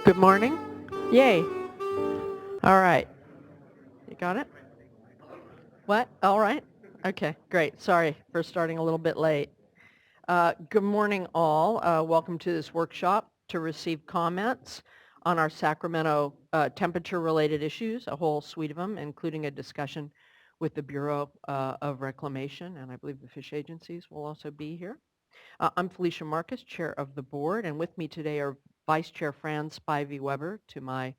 Good morning. Yay. All right. You got it? What? All right. Okay, great. Sorry for starting a little bit late. Good morning, all. Welcome to this workshop to receive comments on our Sacramento temperature-related issues, a whole suite of them, including a discussion with the Bureau of Reclamation, and I believe the fish agencies will also be here. I'm Felicia Marcus, Chair of the Board, and with me today are Vice Chair Fran Spivey-Weber to my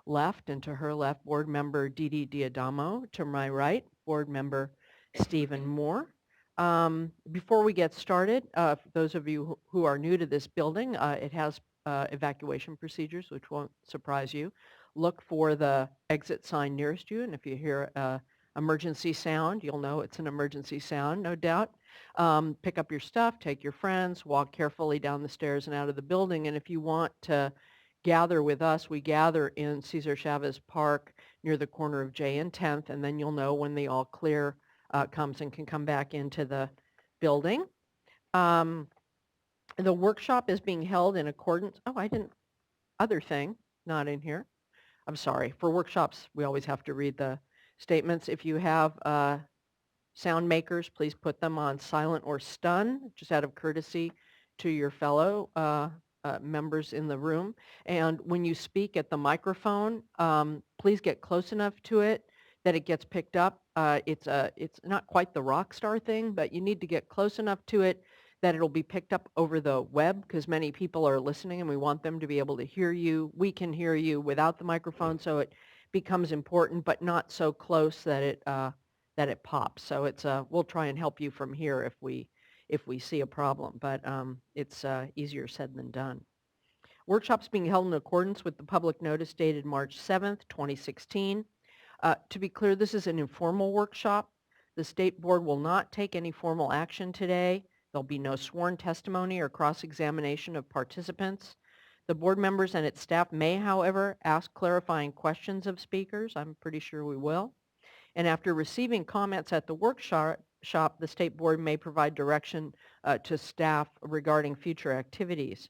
left, and to her left, Board Member Didi Diadamo. To my right, Board Member Stephen Moore. Before we get started, for those of you who are new to this building, it has evacuation procedures, which won't surprise you. Look for the exit sign nearest you, and if you hear emergency sound, you'll know it's an emergency sound, no doubt. Pick up your stuff, take your friends, walk carefully down the stairs and out of the building, and if you want to gather with us, we gather in Cesar Chavez Park near the corner of J and 10th, and then you'll know when the all clear comes and can come back into the building. The workshop is being held in accordance, other thing, not in here. I'm sorry. For workshops, we always have to read the statements. If you have sound makers, please put them on silent or stun, just out of courtesy to your fellow members in the room. And when you speak at the microphone, please get close enough to it that it gets picked up. It's not quite the rock star thing, but you need to get close enough to it that it'll be picked up over the web, because many people are listening and we want them to be able to hear you. We can hear you without the microphone, so it becomes important, but not so close that it pops. So we'll try and help you from here if we see a problem, but it's easier said than done. Workshops being held in accordance with the public notice dated March 7th, 2016. To be clear, this is an informal workshop. The State Board will not take any formal action today. There'll be no sworn testimony or cross-examination of participants. The board members and its staff may, however, ask clarifying questions of speakers. I'm pretty sure we will. And after receiving comments at the workshop, the State Board may provide direction to staff regarding future activities.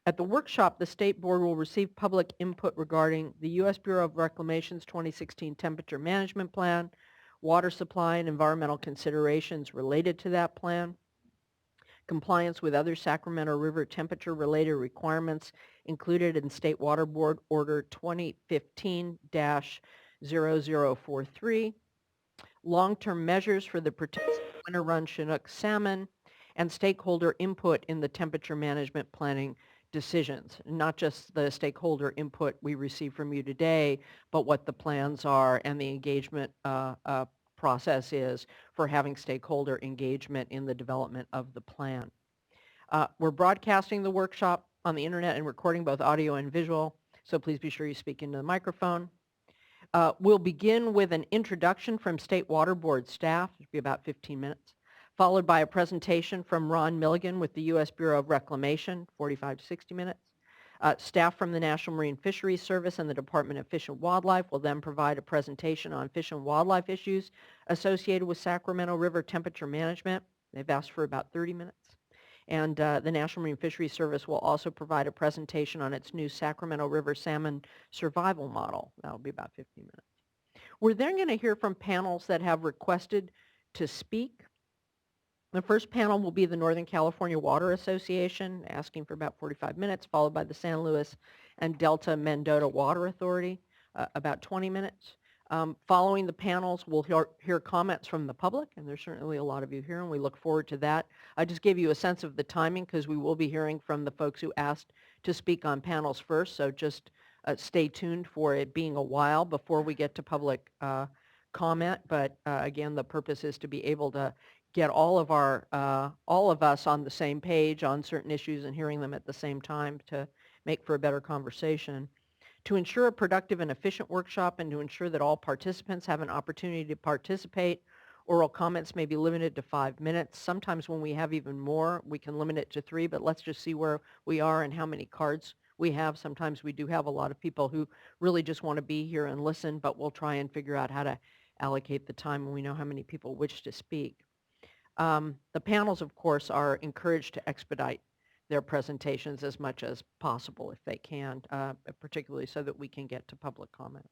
At the workshop, the State Board will receive public input regarding the U.S. Bureau of Reclamation's 2016 Temperature Management Plan, water supply and environmental considerations related to that plan, compliance with other Sacramento River temperature-related requirements included in State Water Board Order 2015-0043, long-term measures for the protection of winter run Chinook salmon, and stakeholder input in the temperature management planning decisions, not just the stakeholder input we receive from you today, but what the plans are and the engagement process is for having stakeholder engagement in the development of the plan. We're broadcasting the workshop on the internet and recording both audio and visual, so please be sure you speak into the microphone. We'll begin with an introduction from State Water Board staff. It'll be about 15 minutes, followed by a presentation from Ron Milligan with the U.S. Bureau of Reclamation, 45 to 60 minutes. Staff from the National Marine Fisheries Service and the Department of Fish and Wildlife will then provide a presentation on fish and wildlife issues associated with Sacramento River temperature management. They've asked for about 30 minutes. And the National Marine Fisheries Service will also provide a presentation on its new Sacramento River salmon survival model. That'll be about 15 minutes. We're then going to hear from panels that have requested to speak. The first panel will be the Northern California Water Association, asking for about 45 minutes, followed by the San Luis and Delta Mendota Water Authority, about 20 minutes. Following the panels, we'll hear comments from the public, and there's certainly a lot of you here, and we look forward to that. I just gave you a sense of the timing because we will be hearing from the folks who asked to speak on panels first, so just stay tuned for it being a while before we get to public comment. But again, the purpose is to be able to get all of us on the same page on certain issues and hearing them at the same time to make for a better conversation. To ensure a productive and efficient workshop and to ensure that all participants have an opportunity to participate, oral comments may be limited to 5 minutes. Sometimes when we have even more, we can limit it to 3, but let's just see where we are and how many cards we have. Sometimes we do have a lot of people who really just want to be here and listen, but we'll try and figure out how to allocate the time when we know how many people wish to speak. The panels, of course, are encouraged to expedite their presentations as much as possible if they can, particularly so that we can get to public comment.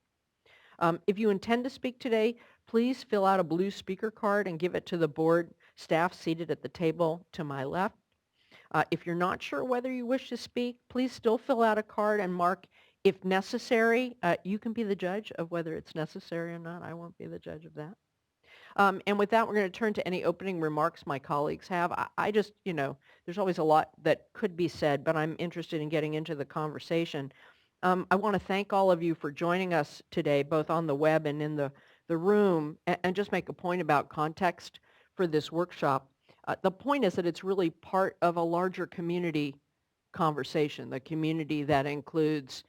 If you intend to speak today, please fill out a blue speaker card and give it to the board staff seated at the table to my left. If you're not sure whether you wish to speak, please still fill out a card and mark if necessary. You can be the judge of whether it's necessary or not. I won't be the judge of that. And with that, we're going to turn to any opening remarks my colleagues have. I just, there's always a lot that could be said, but I'm interested in getting into the conversation. I want to thank all of you for joining us today, both on the web and in the room, and just make a point about context for this workshop. The point is that it's really part of a larger community conversation, the community that includes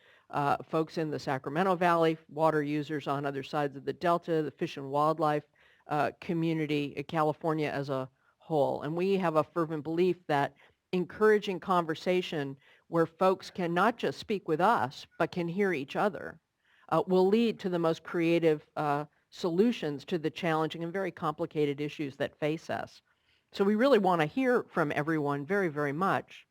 folks in the Sacramento Valley, water users on other sides of the Delta, the fish and wildlife community, California as a whole. And we have a fervent belief that encouraging conversation where folks can not just speak with us, but can hear each other, will lead to the most creative solutions to the challenging and very complicated issues that face us. So we really want to hear from everyone very, very much.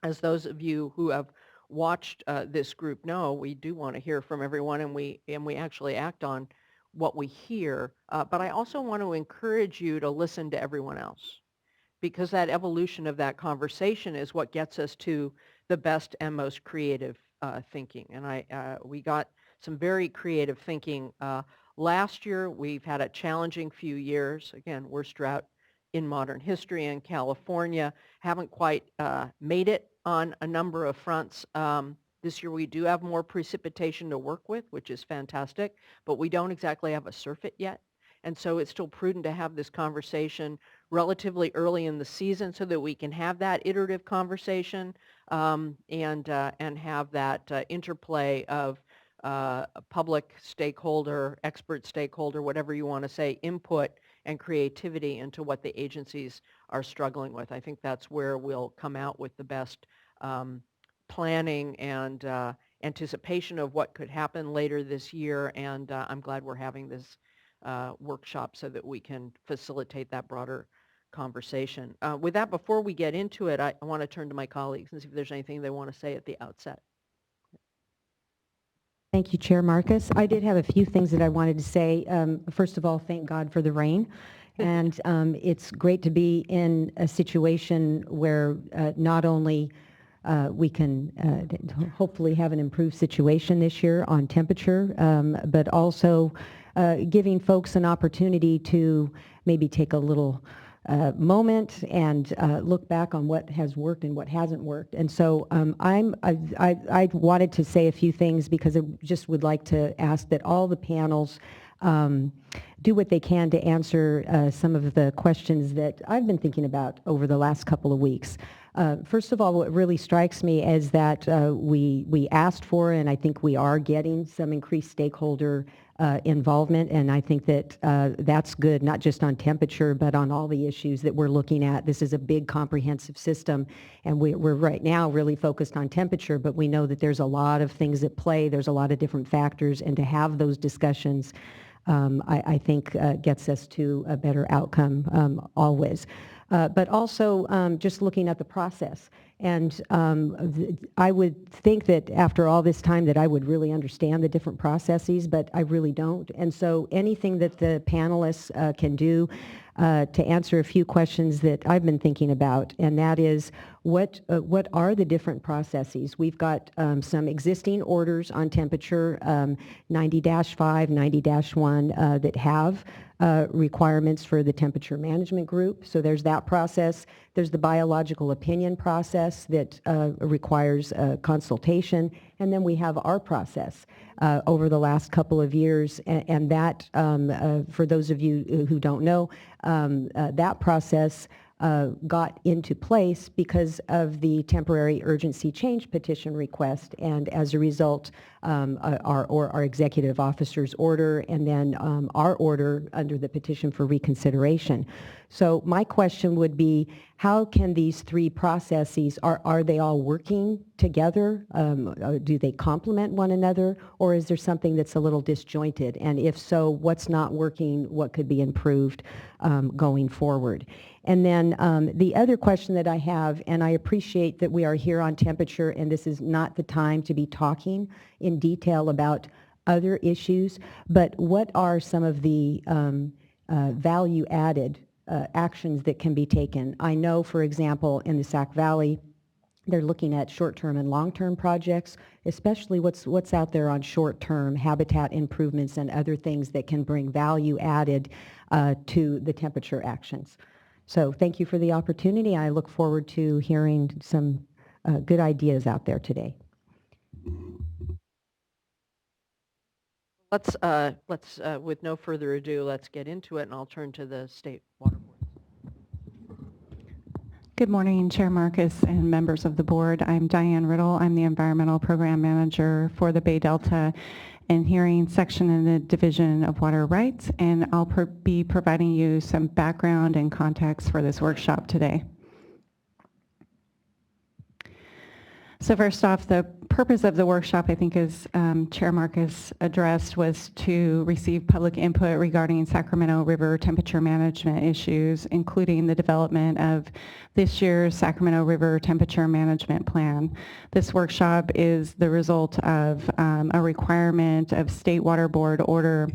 As those of you who have watched this group know, we do want to hear from everyone, and we actually act on what we hear, but I also want to encourage you to listen to everyone else, because that evolution of that conversation is what gets us to the best and most creative thinking. And we got some very creative thinking last year. We've had a challenging few years. Again, worst drought in modern history in California. Haven't quite made it on a number of fronts. This year we do have more precipitation to work with, which is fantastic, but we don't exactly have a surfeit yet. And so it's still prudent to have this conversation relatively early in the season so that we can have that iterative conversation and have that interplay of public stakeholder, expert stakeholder, whatever you want to say, input, and creativity into what the agencies are struggling with. I think that's where we'll come out with the best planning and anticipation of what could happen later this year, and I'm glad we're having this workshop so that we can facilitate that broader conversation. With that, before we get into it, I want to turn to my colleagues and see if there's anything they want to say at the outset. Thank you, Chair Marcus. I did have a few things that I wanted to say. First of all, thank God for the rain. And it's great to be in a situation where not only we can hopefully have an improved situation this year on temperature, but also giving folks an opportunity to maybe take a little moment and look back on what has worked and what hasn't worked. And so I wanted to say a few things because I just would like to ask that all the panels do what they can to answer some of the questions that I've been thinking about over the last couple of weeks. First of all, what really strikes me is that we asked for, and I think we are getting some increased stakeholder involvement, and I think that that's good, not just on temperature, but on all the issues that we're looking at. This is a big comprehensive system, and we're right now really focused on temperature, but we know that there's a lot of things at play. There's a lot of different factors, and to have those discussions I think gets us to a better outcome always. But also just looking at the process. And I would think that after all this time that I would really understand the different processes, but I really don't. And so anything that the panelists can do to answer a few questions that I've been thinking about, and that is what are the different processes? We've got some existing orders on temperature, 90-5, 90-1, that have requirements for the temperature management group. So there's that process. There's the biological opinion process that requires consultation. And then we have our process over the last couple of years. And that, for those of you who don't know, that process got into place because of the temporary urgency change petition request, and as a result, our executive officer's order, and then our order under the petition for reconsideration. So my question would be, how can these three processes, are they all working together? Do they complement one another, or is there something that's a little disjointed? And if so, what's not working? What could be improved going forward? And then the other question that I have, and I appreciate that we are here on temperature, and this is not the time to be talking in detail about other issues, but what are some of the value-added actions that can be taken? I know, for example, in the Sac Valley, they're looking at short-term and long-term projects, especially what's out there on short-term habitat improvements and other things that can bring value added to the temperature actions. So thank you for the opportunity. I look forward to hearing some good ideas out there today. Let's with no further ado, let's get into it, and I'll turn to the State Water Board. Good morning, Chair Marcus and members of the board. I'm Diane Riddle. I'm the Environmental Program Manager for the Bay Delta and Hearing Section in the Division of Water Rights, and I'll be providing you some background and context for this workshop today. So first off, the purpose of the workshop, I think, as Chair Marcus addressed, was to receive public input regarding Sacramento River temperature management issues, including the development of this year's Sacramento River Temperature Management Plan. This workshop is the result of a requirement of State Water Board Order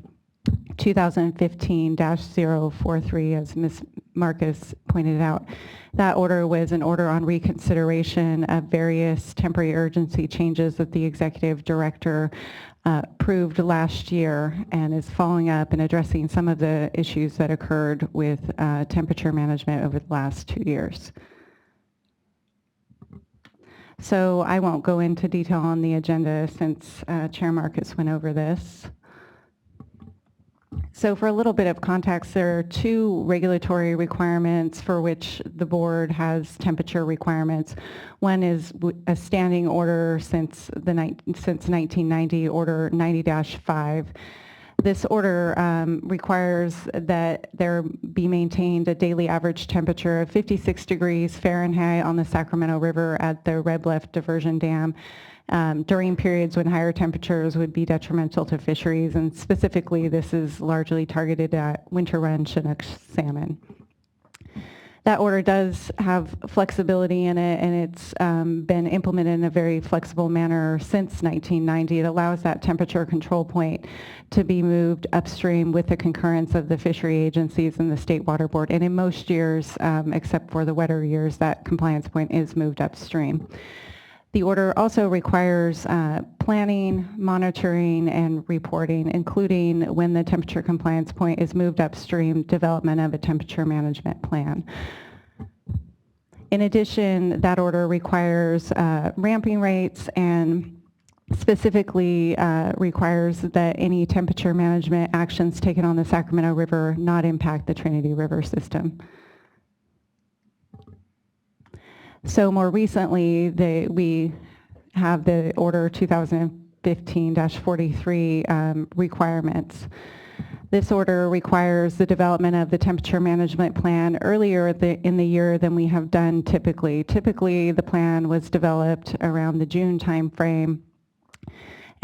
2015-043, as Ms. Marcus pointed out. That order was an order on reconsideration of various temporary urgency changes that the executive director approved last year, and is following up and addressing some of the issues that occurred with temperature management over the last 2 years. So I won't go into detail on the agenda since Chair Marcus went over this. So for a little bit of context, there are two regulatory requirements for which the board has temperature requirements. One is a standing order since 1990, Order 90-5. This order requires that there be maintained a daily average temperature of 56 degrees Fahrenheit on the Sacramento River at the Red Bluff Diversion Dam during periods when higher temperatures would be detrimental to fisheries, and specifically this is largely targeted at winter run Chinook salmon. That order does have flexibility in it, and it's been implemented in a very flexible manner since 1990. It allows that temperature control point to be moved upstream with the concurrence of the fishery agencies and the State Water Board. And in most years, except for the wetter years, that compliance point is moved upstream. The order also requires planning, monitoring, and reporting, including when the temperature compliance point is moved upstream, development of a temperature management plan. In addition, that order requires ramping rates and specifically requires that any temperature management actions taken on the Sacramento River not impact the Trinity River system. So more recently, we have the Order 2015-43 requirements. This order requires the development of the temperature management plan earlier in the year than we have done typically. Typically, the plan was developed around the June timeframe.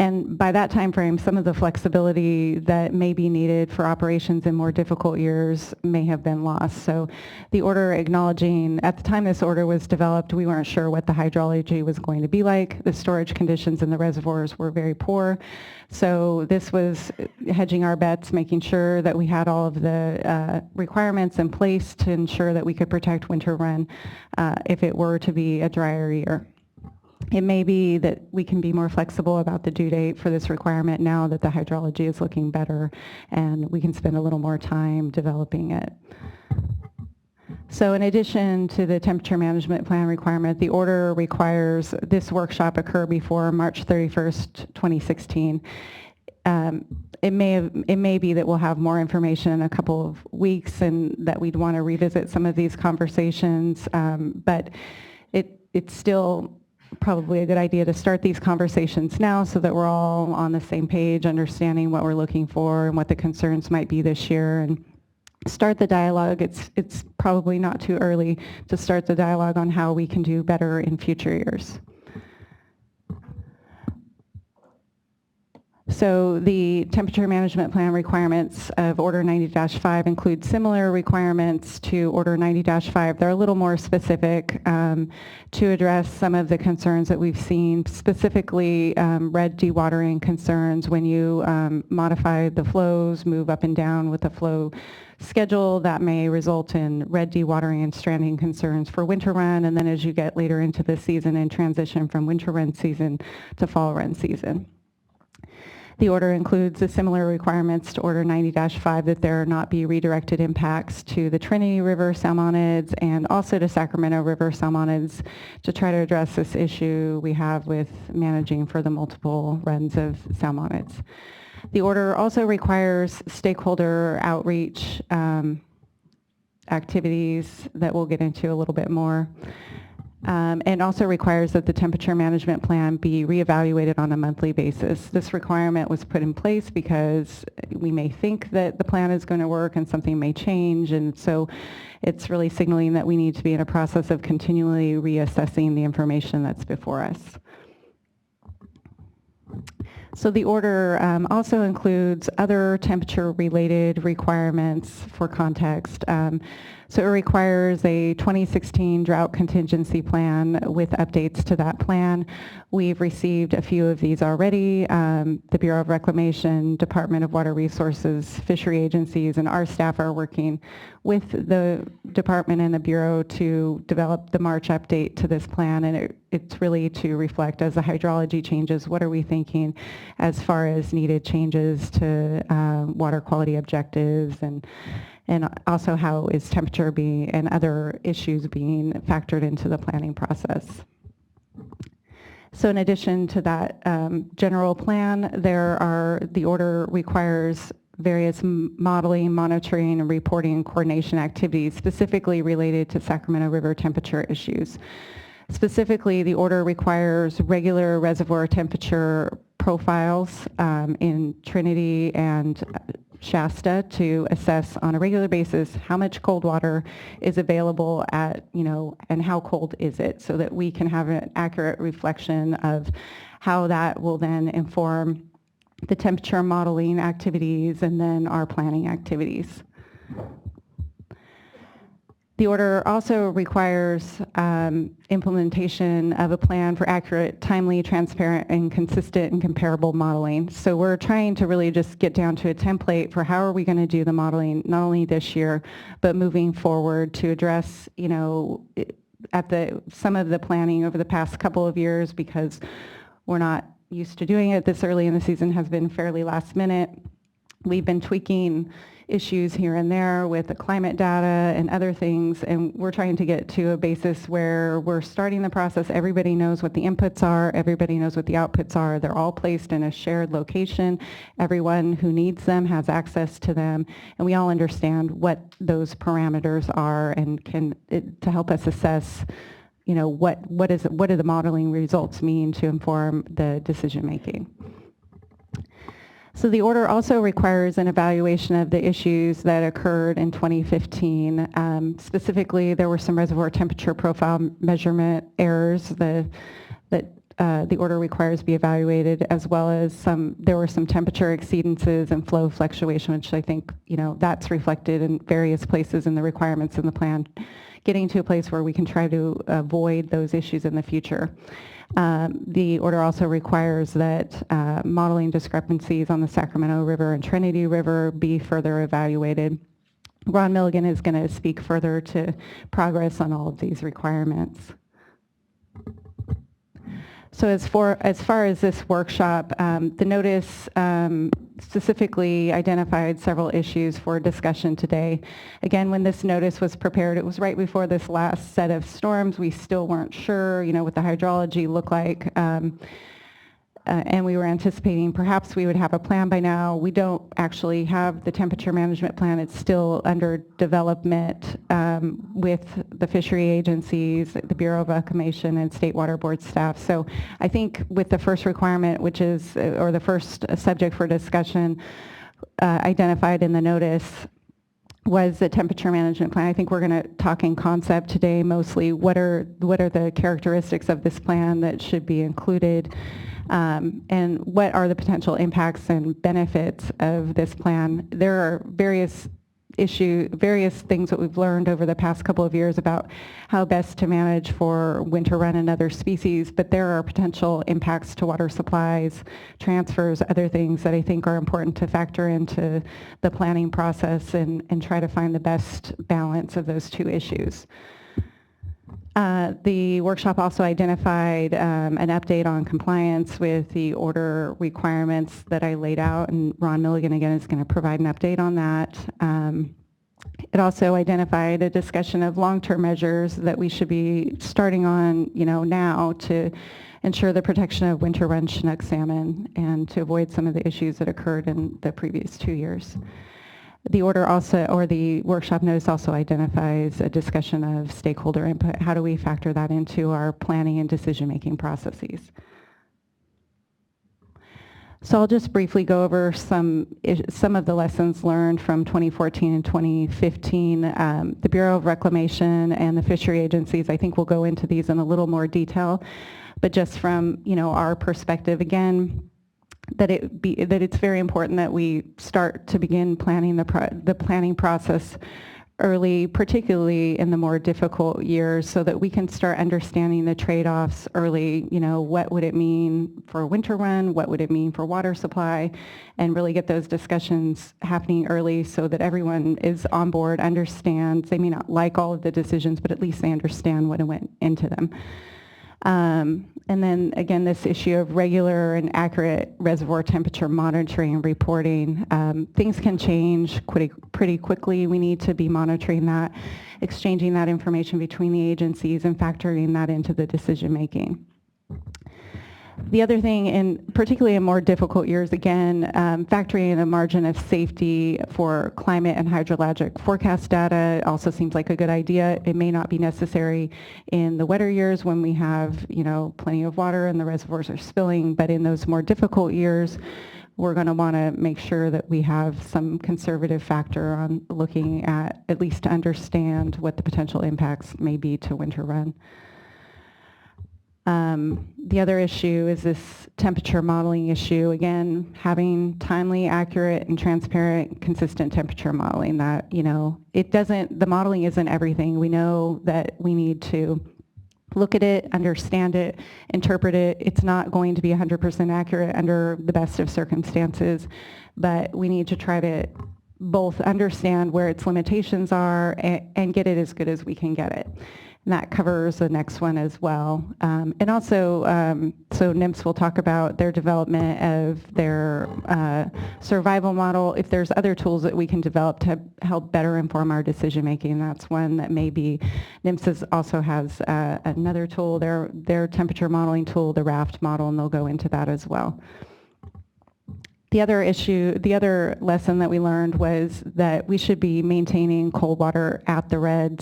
And by that time frame, some of the flexibility that may be needed for operations in more difficult years may have been lost. So the order acknowledging, at the time this order was developed, we weren't sure what the hydrology was going to be like. The storage conditions in the reservoirs were very poor. So this was hedging our bets, making sure that we had all of the requirements in place to ensure that we could protect winter run if it were to be a drier year. It may be that we can be more flexible about the due date for this requirement now that the hydrology is looking better, and we can spend a little more time developing it. So in addition to the temperature management plan requirement, the order requires this workshop occur before March 31st, 2016. It may be that we'll have more information in a couple of weeks and that we'd want to revisit some of these conversations, but it's still probably a good idea to start these conversations now so that we're all on the same page, understanding what we're looking for and what the concerns might be this year, and start the dialogue. It's probably not too early to start the dialogue on how we can do better in future years. So the temperature management plan requirements of Order 90-5 include similar requirements to Order 90-5. They're a little more specific to address some of the concerns that we've seen, specifically red dewatering concerns when you modify the flows, move up and down with the flow schedule. That may result in red dewatering and stranding concerns for winter run, and then as you get later into the season and transition from winter run season to fall run season. The order includes the similar requirements to Order 90-5 that there not be redirected impacts to the Trinity River salmonids and also to Sacramento River salmonids to try to address this issue we have with managing for the multiple runs of salmonids. The order also requires stakeholder outreach activities that we'll get into a little bit more. And also requires that the temperature management plan be reevaluated on a monthly basis. This requirement was put in place because we may think that the plan is going to work and something may change, and so it's really signaling that we need to be in a process of continually reassessing the information that's before us. So the order also includes other temperature-related requirements for context. So it requires a 2016 drought contingency plan with updates to that plan. We've received a few of these already. The Bureau of Reclamation, Department of Water Resources, fishery agencies, and our staff are working with the department and the Bureau to develop the March update to this plan, and it's really to reflect as the hydrology changes, what are we thinking as far as needed changes to water quality objectives, and also how is temperature being and other issues being factored into the planning process. So in addition to that general plan, the order requires various modeling, monitoring, and reporting and coordination activities specifically related to Sacramento River temperature issues. Specifically, the order requires regular reservoir temperature profiles in Trinity and Shasta to assess on a regular basis how much cold water is available at, and how cold is it, so that we can have an accurate reflection of how that will then inform the temperature modeling activities and then our planning activities. The order also requires implementation of a plan for accurate, timely, transparent, and consistent and comparable modeling. So we're trying to really just get down to a template for how are we going to do the modeling, not only this year, but moving forward to address, some of the planning over the past couple of years, because we're not used to doing it this early in the season, has been fairly last minute. We've been tweaking issues here and there with the climate data and other things, and we're trying to get to a basis where we're starting the process. Everybody knows what the inputs are, everybody knows what the outputs are. They're all placed in a shared location. Everyone who needs them has access to them, and we all understand what those parameters are and to help us assess what do the modeling results mean to inform the decision making. So the order also requires an evaluation of the issues that occurred in 2015. Specifically, there were some reservoir temperature profile measurement errors that the order requires be evaluated, as well as there were some temperature exceedances and flow fluctuation, which I think that's reflected in various places in the requirements in the plan, getting to a place where we can try to avoid those issues in the future. The order also requires that modeling discrepancies on the Sacramento River and Trinity River be further evaluated. Ron Milligan is going to speak further to progress on all of these requirements. So as far as this workshop, the notice specifically identified several issues for discussion today. Again, when this notice was prepared, it was right before this last set of storms. We still weren't sure, what the hydrology looked like. And we were anticipating perhaps we would have a plan by now. We don't actually have the temperature management plan. It's still under development with the fishery agencies, the Bureau of Reclamation, and State Water Board staff. So I think with the first requirement, which is, or the first subject for discussion identified in the notice, was the temperature management plan. I think we're going to talk in concept today mostly. What are the characteristics of this plan that should be included? And what are the potential impacts and benefits of this plan? There are various things that we've learned over the past couple of years about how best to manage for winter run and other species, but there are potential impacts to water supplies, transfers, other things that I think are important to factor into the planning process and try to find the best balance of those two issues. The workshop also identified an update on compliance with the order requirements that I laid out, and Ron Milligan again is going to provide an update on that. It also identified a discussion of long-term measures that we should be starting on, now to ensure the protection of winter run Chinook salmon and to avoid some of the issues that occurred in the previous 2 years. The order also, or the workshop notice also identifies a discussion of stakeholder input. How do we factor that into our planning and decision-making processes? So I'll just briefly go over some of the lessons learned from 2014 and 2015. The Bureau of Reclamation and the fishery agencies, I think we'll go into these in a little more detail, but just from our perspective, again, that it's very important that we start to begin planning the planning process early, particularly in the more difficult years, so that we can start understanding the trade-offs early. What would it mean for winter run? What would it mean for water supply? And really get those discussions happening early so that everyone is on board, understands. They may not like all of the decisions, but at least they understand what went into them. And then again, this issue of regular and accurate reservoir temperature monitoring and reporting. Things can change pretty quickly. We need to be monitoring that, exchanging that information between the agencies and factoring that into the decision making. The other thing, and particularly in more difficult years, again, factoring in a margin of safety for climate and hydrologic forecast data also seems like a good idea. It may not be necessary in the wetter years when we have, plenty of water and the reservoirs are spilling, but in those more difficult years, we're going to want to make sure that we have some conservative factor on looking at least to understand what the potential impacts may be to winter run. The other issue is this temperature modeling issue. Again, having timely, accurate, and transparent, consistent temperature modeling that, the modeling isn't everything. We know that we need to look at it, understand it, interpret it. It's not going to be 100% accurate under the best of circumstances, but we need to try to both understand where its limitations are and get it as good as we can get it. And that covers the next one as well. And also, so NIMS will talk about their development of their survival model. If there's other tools that we can develop to help better inform our decision making, that's one that maybe NIMS also has another tool, their temperature modeling tool, the RAFT model, and they'll go into that as well. The other lesson that we learned was that we should be maintaining cold water at the red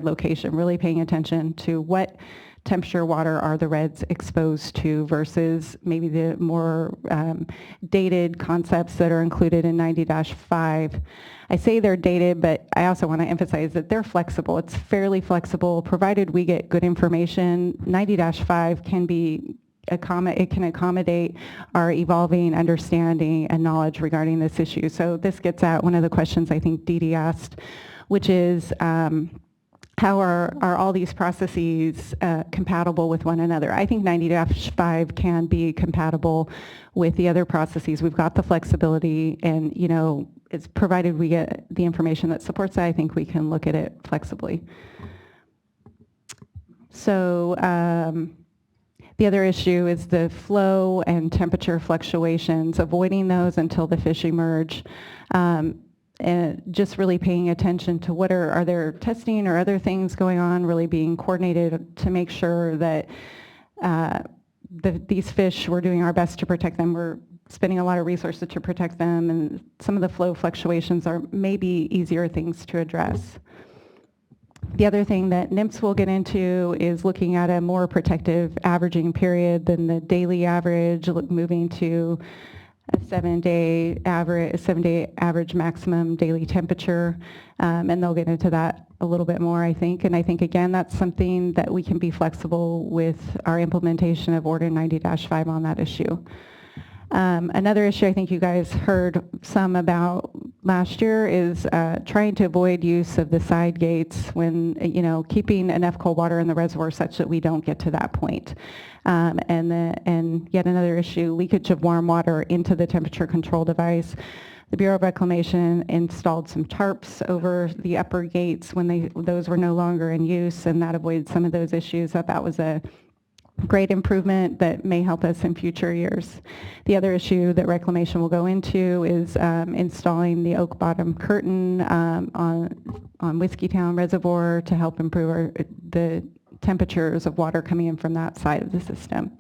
location, really paying attention to what temperature water are the reds exposed to versus maybe the more dated concepts that are included in 90-5. I say they're dated, but I also want to emphasize that they're flexible. It's fairly flexible, provided we get good information. 90-5 can be it can accommodate our evolving understanding and knowledge regarding this issue. So this gets at one of the questions I think Dee Dee asked, which is how are all these processes compatible with one another? I think 90-5 can be compatible with the other processes. We've got the flexibility, and it's provided we get the information that supports that, I think we can look at it flexibly. So the other issue is the flow and temperature fluctuations, avoiding those until the fish emerge, and just really paying attention to what are there testing or other things going on, really being coordinated to make sure that these fish, we're doing our best to protect them. We're spending a lot of resources to protect them, and some of the flow fluctuations are maybe easier things to address. The other thing that NIMS will get into is looking at a more protective averaging period than the daily average, moving to a 7-day average maximum daily temperature, and they'll get into that a little bit more, I think. And I think, again, that's something that we can be flexible with our implementation of Order 90-5 on that issue. Another issue I think you guys heard some about last year is trying to avoid use of the side gates when, keeping enough cold water in the reservoir such that we don't get to that point. And yet another issue, leakage of warm water into the temperature control device. The Bureau of Reclamation installed some tarps over the upper gates when those were no longer in use, and that avoided some of those issues. That was a great improvement that may help us in future years. The other issue that Reclamation will go into is installing the oak bottom curtain on Whiskeytown Reservoir to help improve the temperatures of water coming in from that side of the system.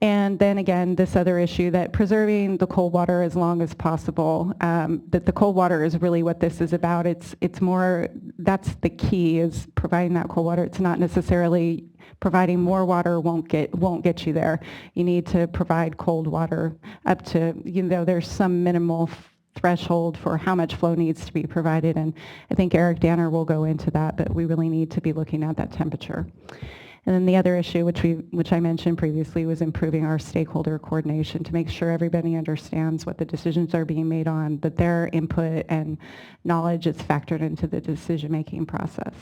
And then again, this other issue that preserving the cold water as long as possible, that the cold water is really what this is about. It's more, that's the key, is providing that cold water. It's not necessarily providing more water won't get you there. You need to provide cold water up to, there's some minimal threshold for how much flow needs to be provided, and I think Eric Danner will go into that, but we really need to be looking at that temperature. And then the other issue, which I mentioned previously, was improving our stakeholder coordination to make sure everybody understands what the decisions are being made on, but their input and knowledge is factored into the decision-making process.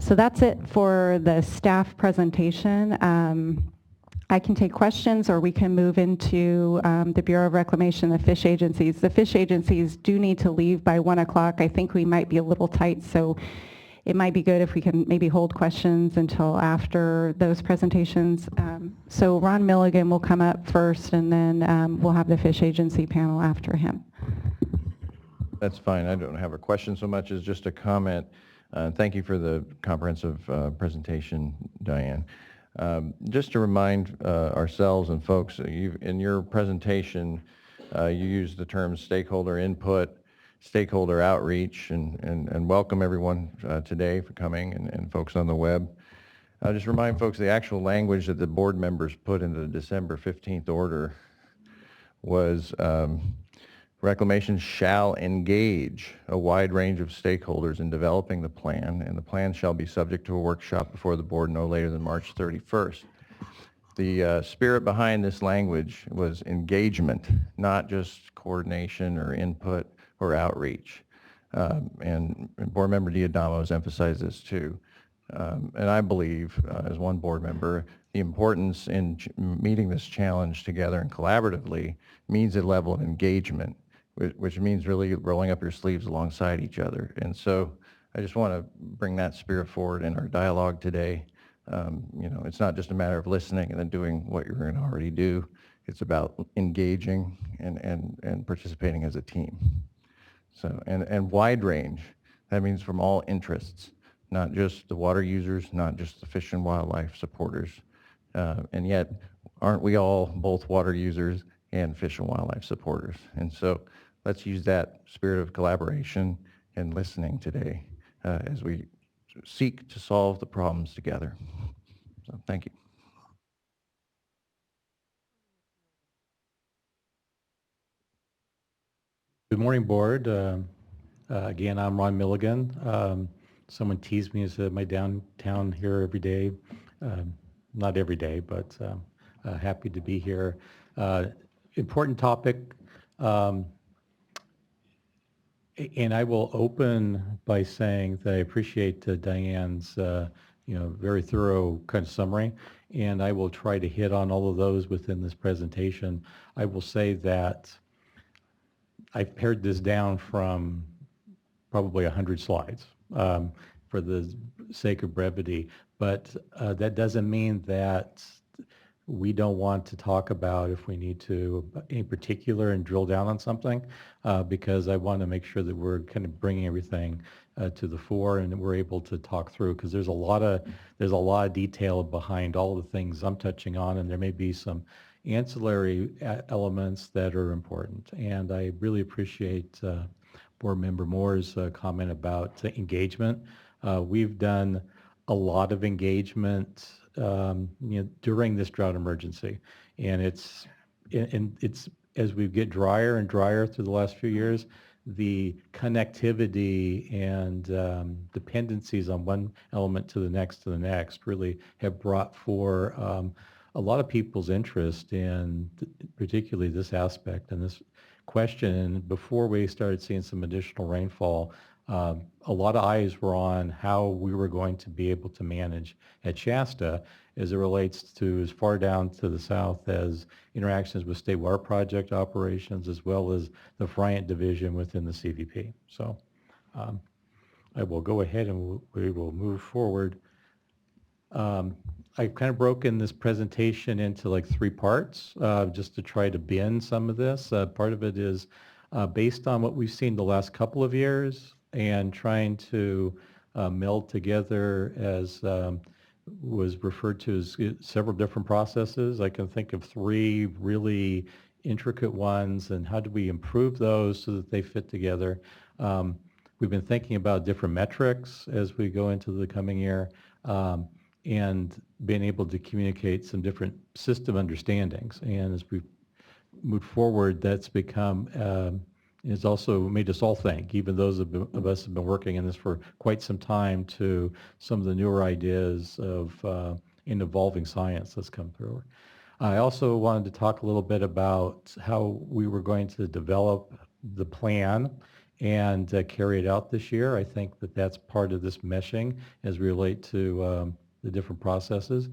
So that's it for the staff presentation. I can take questions, or we can move into the Bureau of Reclamation, the fish agencies. The fish agencies do need to leave by 1 o'clock. I think we might be a little tight, so it might be good if we can maybe hold questions until after those presentations. So Ron Milligan will come up first, and then we'll have the fish agency panel after him. That's fine. I don't have a question so much as just a comment. Thank you for the comprehensive presentation, Diane. Just to remind ourselves and folks, in your presentation, you used the terms stakeholder input, stakeholder outreach, and welcome everyone today for coming and folks on the web. I'll just remind folks the actual language that the board members put into the December 15th order was Reclamation shall engage a wide range of stakeholders in developing the plan, and the plan shall be subject to a workshop before the board no later than March 31st. The spirit behind this language was engagement, not just coordination or input or outreach. And Board Member Diadamo has emphasized this too. And I believe, as one board member, the importance in meeting this challenge together and collaboratively means a level of engagement, which means really rolling up your sleeves alongside each other. And so I just want to bring that spirit forward in our dialogue today. You know, it's not just a matter of listening and then doing what you're going to already do. It's about engaging and participating as a team. So, and wide range, that means from all interests, not just the water users, not just the fish and wildlife supporters. And yet, aren't we all both water users and fish and wildlife supporters? And so let's use that spirit of collaboration and listening today as we seek to solve the problems together. So thank you. Good morning, board. Again, I'm Ron Milligan. Someone teased me as my downtown here every day. Not every day, but happy to be here. Important topic. And I will open by saying that I appreciate Diane's very thorough kind of summary, and I will try to hit on all of those within this presentation. I will say that I've pared this down from probably 100 slides for the sake of brevity, but that doesn't mean that we don't want to talk about, if we need to, in particular and drill down on something, because I want to make sure that we're kind of bringing everything to the fore and that we're able to talk through, because there's a lot of detail behind all the things I'm touching on, and there may be some ancillary elements that are important. And I really appreciate Board Member Moore's comment about engagement. We've done a lot of engagement during this drought emergency, and it's as we get drier and drier through the last few years, the connectivity and dependencies on one element to the next really have brought for a lot of people's interest in particularly this aspect and this question. Before we started seeing some additional rainfall, a lot of eyes were on how we were going to be able to manage at Shasta as it relates to as far down to the south as interactions with state water project operations, as well as the Friant division within the CVP. So I will go ahead and we will move forward. I've kind of broken this presentation into like three parts just to try to bend some of this. Part of it is based on what we've seen the last couple of years and trying to meld together, as was referred to as several different processes. I can think of three really intricate ones, and how do we improve those so that they fit together. We've been thinking about different metrics as we go into the coming year, and being able to communicate some different system understandings. And as we've moved forward, that's become, it's also made us all think, even those of us who have been working in this for quite some time, to some of the newer ideas of in evolving science that's come through. I also wanted to talk a little bit about how we were going to develop the plan and carry it out this year. I think that that's part of this meshing as we relate to the different processes,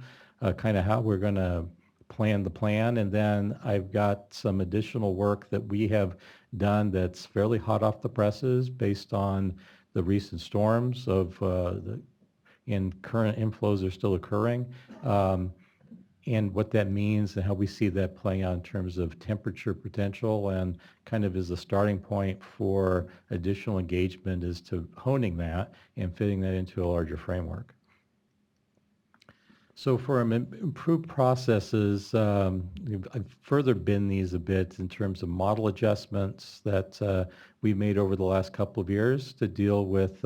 kind of how we're going to plan the plan. And then I've got some additional work that we have done that's fairly hot off the presses based on the recent storms and current inflows are still occurring, and what that means and how we see that playing out in terms of temperature potential, and kind of as a starting point for additional engagement as to honing that and fitting that into a larger framework. So for improved processes, I've further been these a bit in terms of model adjustments that we've made over the last couple of years to deal with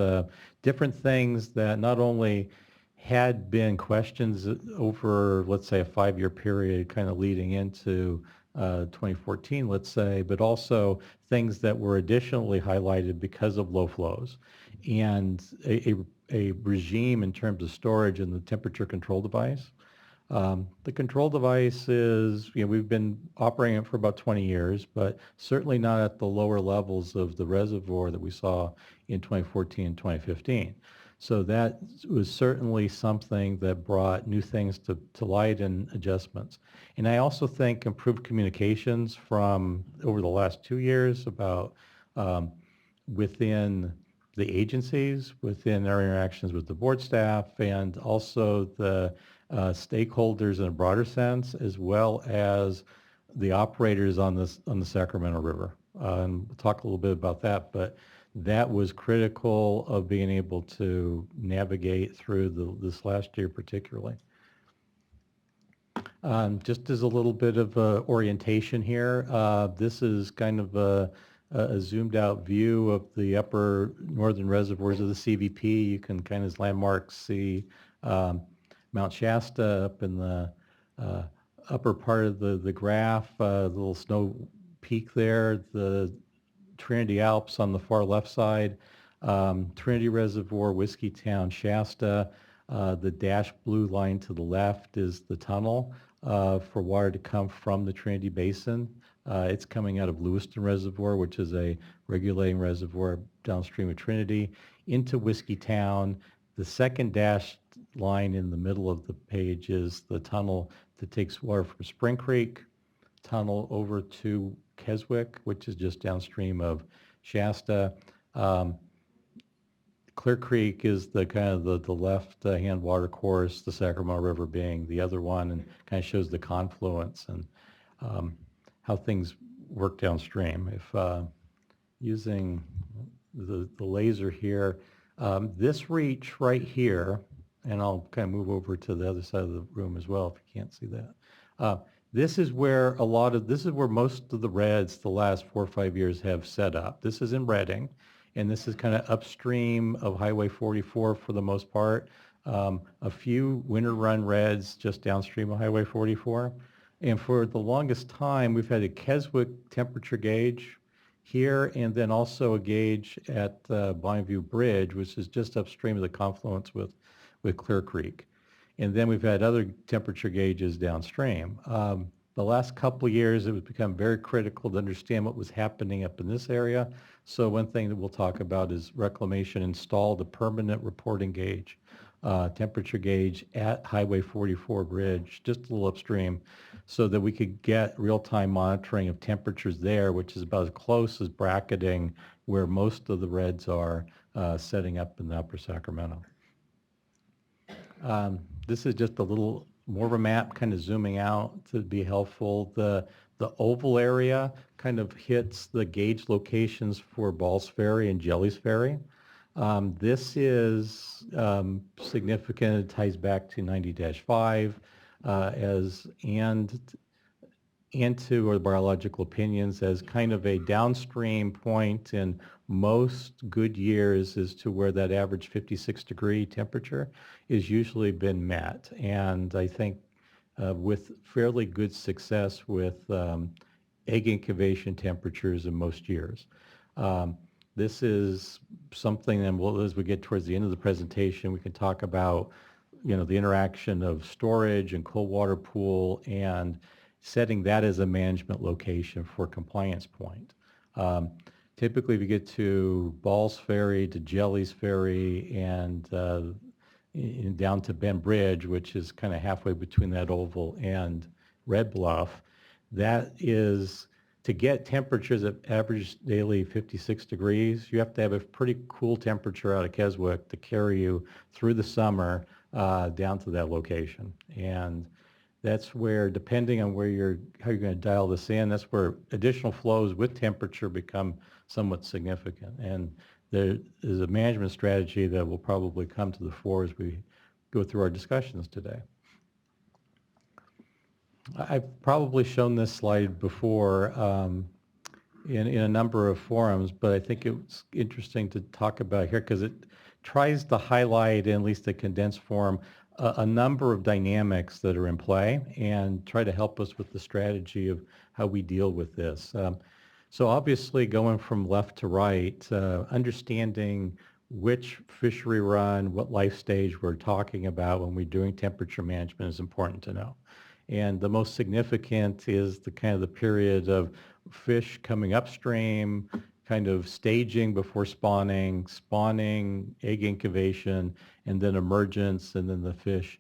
different things that not only had been questions over, let's say, a 5-year period kind of leading into 2014, let's say, but also things that were additionally highlighted because of low flows. And a regime in terms of storage and the temperature control device. The control device is, we've been operating it for about 20 years, but certainly not at the lower levels of the reservoir that we saw in 2014 and 2015. So that was certainly something that brought new things to light and adjustments. And I also think improved communications from over the last 2 years about within the agencies, within our interactions with the board staff, and also the stakeholders in a broader sense, as well as the operators on the Sacramento River. And we'll talk a little bit about that, but that was critical of being able to navigate through this last year particularly. Just as a little bit of orientation here, this is kind of a zoomed out view of the upper northern reservoirs of the CVP. You can kind of as landmarks see Mount Shasta up in the upper part of the graph, the little snow peak there, the Trinity Alps on the far left side, Trinity Reservoir, Whiskeytown, Shasta. The dashed blue line to the left is the tunnel for water to come from the Trinity Basin. It's coming out of Lewiston Reservoir, which is a regulating reservoir downstream of Trinity, into Whiskeytown. The second dashed line in the middle of the page is the tunnel that takes water from Spring Creek, tunnel over to Keswick, which is just downstream of Shasta. Clear Creek is the kind of the left hand water course, the Sacramento River being the other one, and kind of shows the confluence and how things work downstream. If using the laser here, this reach right here, and I'll kind of move over to the other side of the room as well if you can't see that. This is where most of the REDs the last 4 or 5 years have set up. This is in Redding, and this is kind of upstream of Highway 44 for the most part. A few winter run REDs just downstream of Highway 44. And for the longest time, we've had a Keswick temperature gauge here, and then also a gauge at Bonneview Bridge, which is just upstream of the confluence with Clear Creek. And then we've had other temperature gauges downstream. The last couple of years, it was become very critical to understand what was happening up in this area. So one thing that we'll talk about is Reclamation installed a permanent reporting gauge, temperature gauge at Highway 44 Bridge, just a little upstream, so that we could get real-time monitoring of temperatures there, which is about as close as bracketing where most of the REDs are setting up in the upper Sacramento. This is just a little more of a map kind of zooming out to be helpful. The oval area kind of hits the gauge locations for Balls Ferry and Jellies Ferry. This is significant. It ties back to 90-5 and to our biological opinions as kind of a downstream point in most good years as to where that average 56-degree temperature is usually been met. And I think with fairly good success with egg incubation temperatures in most years. This is something that as we get towards the end of the presentation, we can talk about, the interaction of storage and cold water pool and setting that as a management location for compliance point. Typically, if you get to Balls Ferry, to Jellies Ferry, and down to Bend Bridge, which is kind of halfway between that oval and Red Bluff, that is, to get temperatures at average daily 56 degrees, you have to have a pretty cool temperature out of Keswick to carry you through the summer down to that location. And that's where, depending on how you're going to dial this in, that's where additional flows with temperature become somewhat significant. And there is a management strategy that will probably come to the fore as we go through our discussions today. I've probably shown this slide before in a number of forums, but I think it's interesting to talk about here because it tries to highlight, in at least a condensed form, a number of dynamics that are in play and try to help us with the strategy of how we deal with this. So obviously going from left to right, understanding which fishery run, what life stage we're talking about when we're doing temperature management is important to know. And the most significant is the kind of the period of fish coming upstream, kind of staging before spawning, egg incubation, and then emergence, and then the fish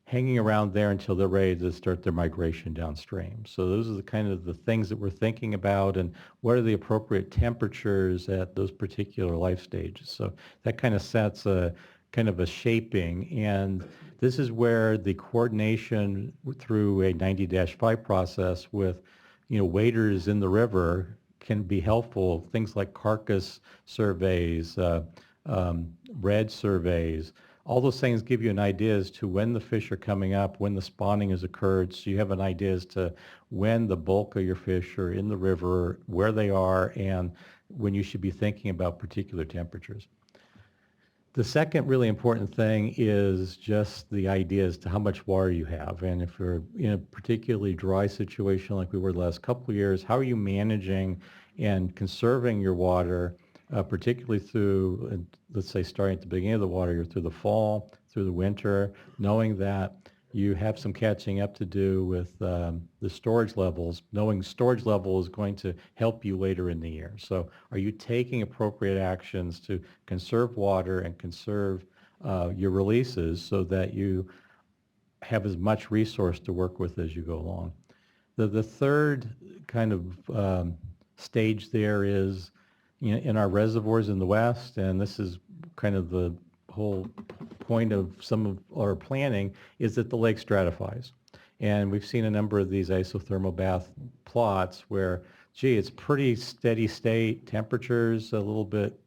hanging around there until they're ready to start their migration downstream. So those are the kind of the things that we're thinking about, and what are the appropriate temperatures at those particular life stages. So that kind of sets a kind of a shaping, and this is where the coordination through a 90-5 process with, waders in the river can be helpful. Things like carcass surveys, red surveys, all those things give you an idea as to when the fish are coming up, when the spawning has occurred, so you have an idea as to when the bulk of your fish are in the river, where they are, and when you should be thinking about particular temperatures. The second really important thing is just the idea as to how much water you have. And if you're in a particularly dry situation like we were the last couple of years, how are you managing and conserving your water, particularly through, let's say, starting at the beginning of the water year, through the fall, through the winter, knowing that you have some catching up to do with the storage levels, knowing storage level is going to help you later in the year. So are you taking appropriate actions to conserve water and conserve your releases so that you have as much resource to work with as you go along? The third kind of stage there is, in our reservoirs in the West, and this is kind of the whole point of some of our planning, is that the lake stratifies. And we've seen a number of these isothermal bath plots where, it's pretty steady state temperatures, a little bit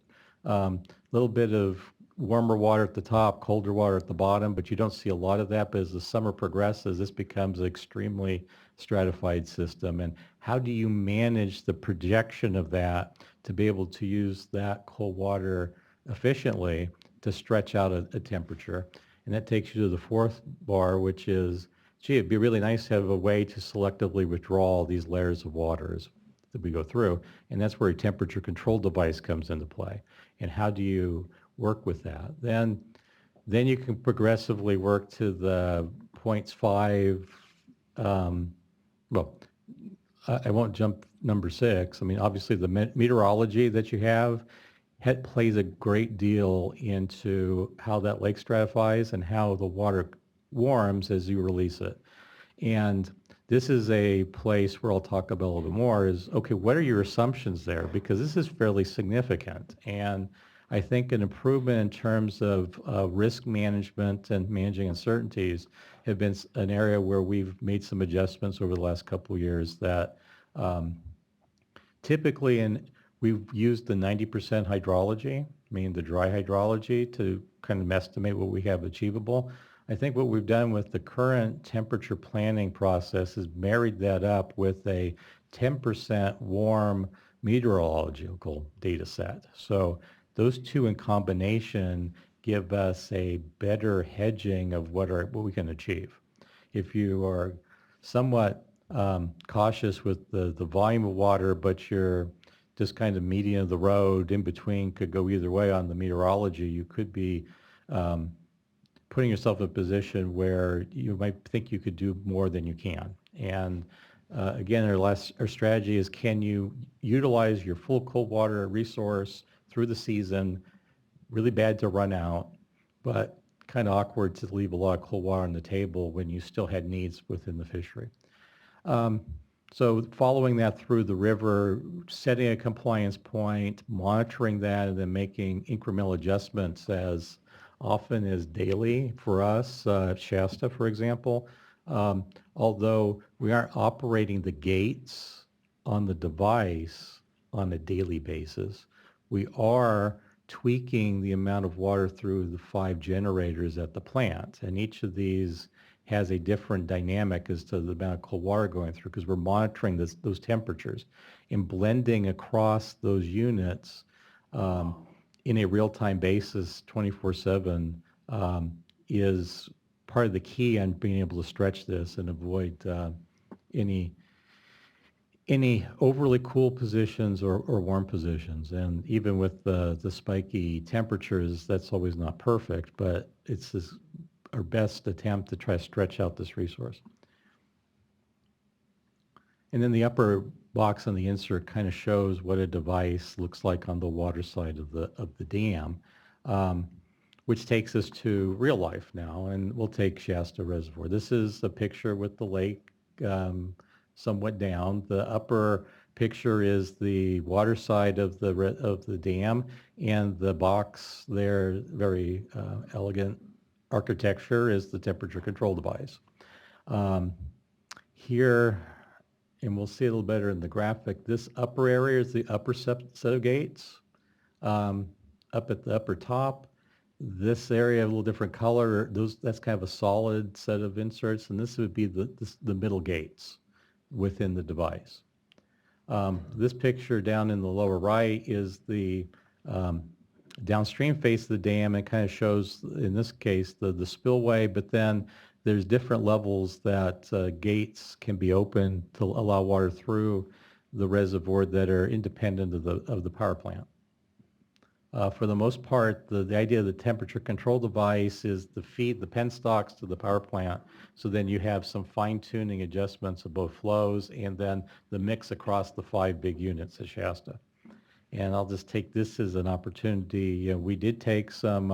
of warmer water at the top, colder water at the bottom, but you don't see a lot of that. But as the summer progresses, this becomes an extremely stratified system. And how do you manage the projection of that to be able to use that cold water efficiently to stretch out a temperature? And that takes you to the fourth bar, which is, it'd be really nice to have a way to selectively withdraw these layers of waters that we go through. And that's where a temperature control device comes into play. And how do you work with that? Then you can progressively work to the 0.5, I won't jump number 6. I mean, obviously the meteorology that you have plays a great deal into how that lake stratifies and how the water warms as you release it. And this is a place where I'll talk about a little bit more is, okay, what are your assumptions there? Because this is fairly significant. And I think an improvement in terms of risk management and managing uncertainties have been an area where we've made some adjustments over the last couple of years that typically we've used the 90% hydrology, meaning the dry hydrology, to kind of estimate what we have achievable. I think what we've done with the current temperature planning process is married that up with a 10% warm meteorological data set. So those two in combination give us a better hedging of what we can achieve. If you are somewhat cautious with the volume of water, but you're just kind of median of the road, in between, could go either way on the meteorology, you could be putting yourself in a position where you might think you could do more than you can. And again, our strategy is, can you utilize your full cold water resource through the season? Really bad to run out, but kind of awkward to leave a lot of cold water on the table when you still had needs within the fishery. So following that through the river, setting a compliance point, monitoring that, and then making incremental adjustments as often as daily for us, Shasta, for example. Although we aren't operating the gates on the device on a daily basis, we are tweaking the amount of water through the 5 generators at the plant. And each of these has a different dynamic as to the amount of cold water going through, because we're monitoring those temperatures and blending across those units in a real-time basis 24/7 is part of the key on being able to stretch this and avoid any overly cool positions or warm positions. And even with the spiky temperatures, that's always not perfect, but it's our best attempt to try to stretch out this resource. And then the upper box on the insert kind of shows what a device looks like on the water side of the dam, which takes us to real life now, and we'll take Shasta Reservoir. This is a picture with the lake somewhat down. The upper picture is the water side of the dam, and the box there, very elegant architecture, is the temperature control device. Here, and we'll see a little better in the graphic, this upper area is the upper set of gates. Up at the upper top, this area, a little different color, that's kind of a solid set of inserts, and this would be the middle gates within the device. This picture down in the lower right is the downstream face of the dam, and kind of shows, in this case, the spillway, but then there's different levels that gates can be open to allow water through the reservoir that are independent of the power plant. For the most part, the idea of the temperature control device is to feed the penstocks to the power plant, so then you have some fine-tuning adjustments of both flows and then the mix across the 5 big units at Shasta. And I'll just take this as an opportunity. We did take some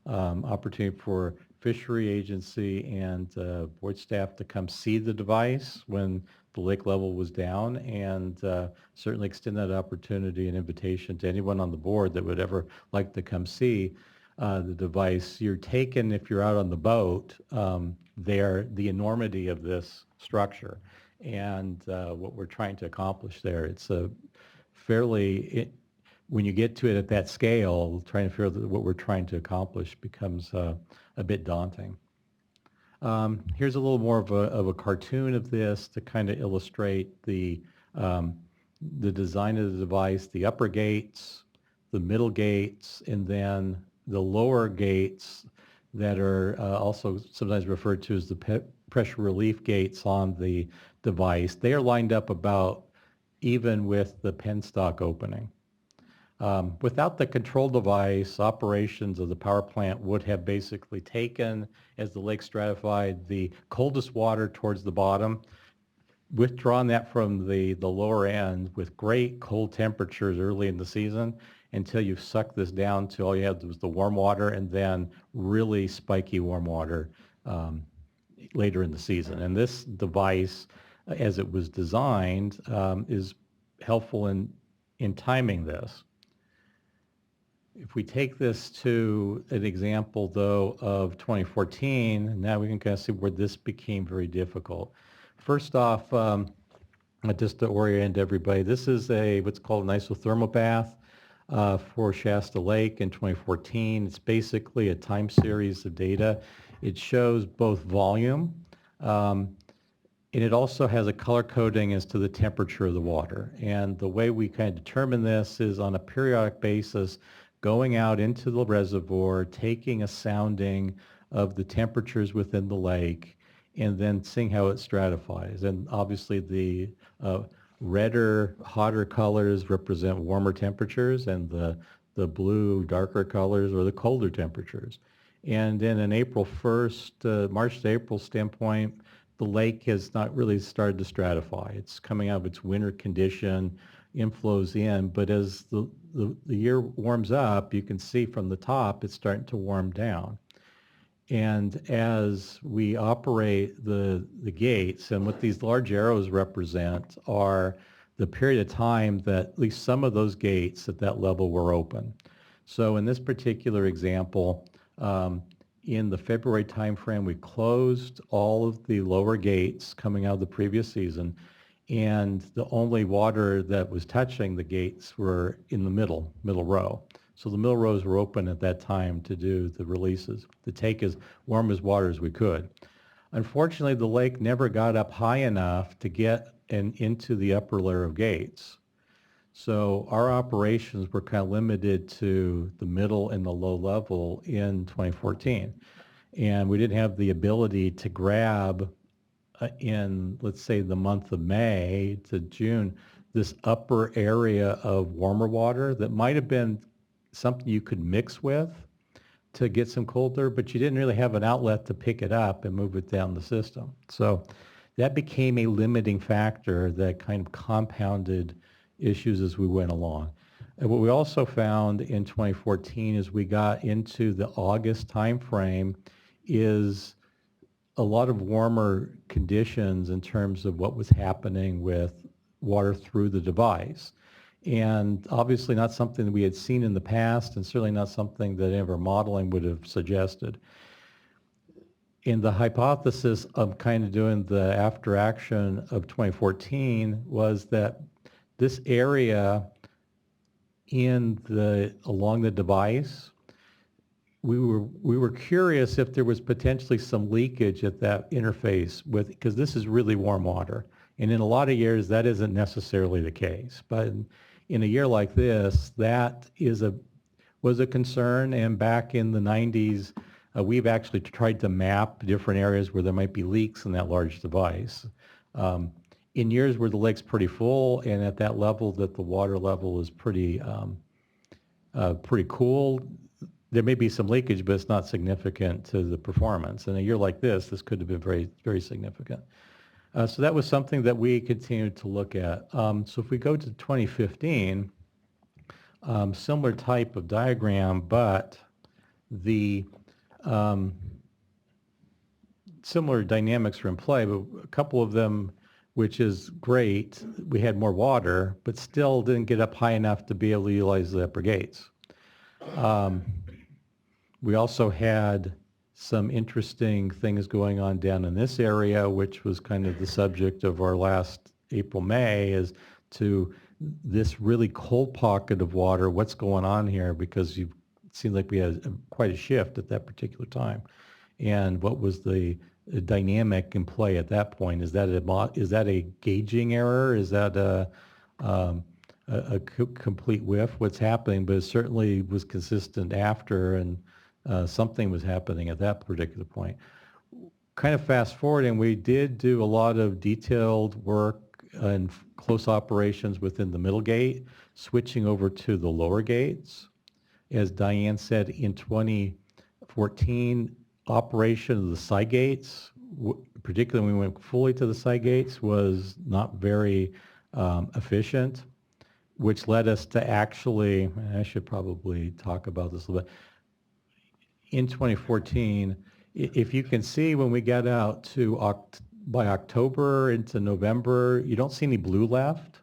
opportunity for fishery agency and board staff to come see the device when the lake level was down, and certainly extend that opportunity and invitation to anyone on the board that would ever like to come see the device. You're taken, if you're out on the boat, the enormity of this structure and what we're trying to accomplish there. It's a fairly, when you get to it at that scale, trying to figure out what we're trying to accomplish becomes a bit daunting. Here's a little more of a cartoon of this to kind of illustrate the design of the device, the upper gates, the middle gates, and then the lower gates that are also sometimes referred to as the pressure relief gates on the device. They are lined up about even with the penstock opening. Without the control device, operations of the power plant would have basically taken, as the lake stratified, the coldest water towards the bottom, withdrawn that from the lower end with great cold temperatures early in the season until you suck this down to all you had was the warm water, and then really spiky warm water later in the season. And this device, as it was designed, is helpful in timing this. If we take this to an example, though, of 2014, now we can kind of see where this became very difficult. First off, just to orient everybody, this is what's called an isothermal bath for Shasta Lake in 2014. It's basically a time series of data. It shows both volume, and it also has a color coding as to the temperature of the water. And the way we kind of determine this is on a periodic basis, going out into the reservoir, taking a sounding of the temperatures within the lake, and then seeing how it stratifies. And obviously the redder, hotter colors represent warmer temperatures, and the blue, darker colors are the colder temperatures. And in an April 1st, March to April standpoint, the lake has not really started to stratify. It's coming out of its winter condition, inflows in, but as the year warms up, you can see from the top it's starting to warm down. And as we operate the gates, and what these large arrows represent are the period of time that at least some of those gates at that level were open. So in this particular example, in the February timeframe, we closed all of the lower gates coming out of the previous season, and the only water that was touching the gates were in the middle row. So the middle rows were open at that time to do the releases, to take as warm as water as we could. Unfortunately, the lake never got up high enough to get into the upper layer of gates. So our operations were kind of limited to the middle and the low level in 2014. And we didn't have the ability to grab in, let's say, the month of May to June, this upper area of warmer water that might have been something you could mix with to get some colder, but you didn't really have an outlet to pick it up and move it down the system. So that became a limiting factor that kind of compounded issues as we went along. And what we also found in 2014 as we got into the August timeframe is a lot of warmer conditions in terms of what was happening with water through the device. And obviously not something that we had seen in the past, and certainly not something that any of our modeling would have suggested. In the hypothesis of kind of doing the after action of 2014 was that this area along the device, we were curious if there was potentially some leakage at that interface because this is really warm water. And in a lot of years, that isn't necessarily the case. But in a year like this, that was a concern. And back in the 90s, we've actually tried to map different areas where there might be leaks in that large device. In years where the lake's pretty full and at that level that the water level is pretty cool, there may be some leakage, but it's not significant to the performance. In a year like this could have been very, very significant. So that was something that we continued to look at. So if we go to 2015, similar type of diagram, but the similar dynamics are in play, but a couple of them, which is great, we had more water, but still didn't get up high enough to be able to utilize the upper gates. We also had some interesting things going on down in this area, which was kind of the subject of our last April, May, is to this really cold pocket of water, what's going on here? Because it seemed like we had quite a shift at that particular time. And what was the dynamic in play at that point? Is that a gauging error? Is that a complete whiff? What's happening? But it certainly was consistent after, and something was happening at that particular point. Kind of fast forwarding, we did do a lot of detailed work and close operations within the middle gate, switching over to the lower gates. As Diane said, in 2014, operation of the side gates, particularly when we went fully to the side gates, was not very efficient, which led us to actually, I should probably talk about this a little bit. In 2014, if you can see when we got out to by October into November, you don't see any blue left.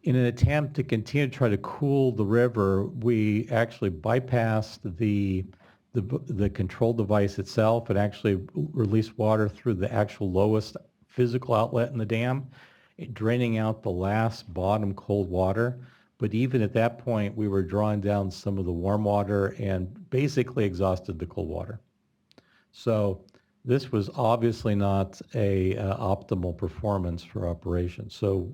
In an attempt to continue to try to cool the river, we actually bypassed the control device itself and actually released water through the actual lowest physical outlet in the dam, draining out the last bottom cold water. But even at that point, we were drawing down some of the warm water and basically exhausted the cold water. So this was obviously not a optimal performance for operations. So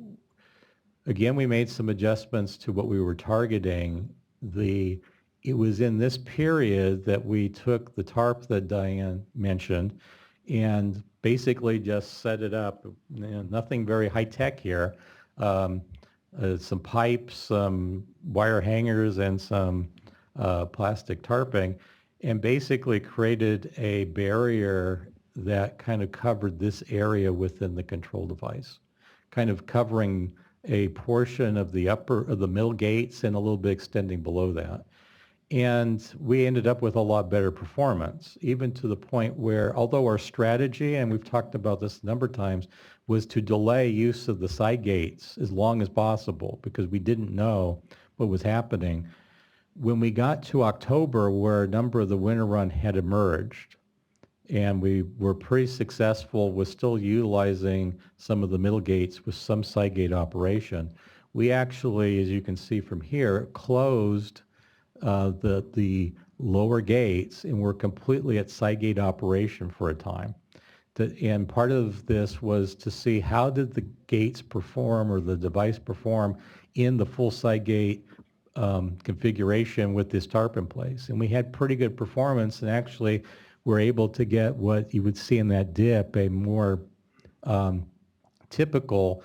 again, we made some adjustments to what we were targeting. It was in this period that we took the tarp that Diane mentioned and basically just set it up. Nothing very high tech here. Some pipes, some wire hangers, and some plastic tarping, and basically created a barrier that kind of covered this area within the control device, kind of covering a portion of the middle gates and a little bit extending below that. And we ended up with a lot better performance, even to the point where, although our strategy, and we've talked about this a number of times, was to delay use of the side gates as long as possible because we didn't know what was happening. When we got to October, where a number of the winter run had emerged, and we were pretty successful with still utilizing some of the middle gates with some side gate operation, we actually, as you can see from here, closed the lower gates and were completely at side gate operation for a time. And part of this was to see how did the gates perform or the device perform in the full side gate configuration with this tarp in place. And we had pretty good performance, and actually we're able to get what you would see in that dip, a more typical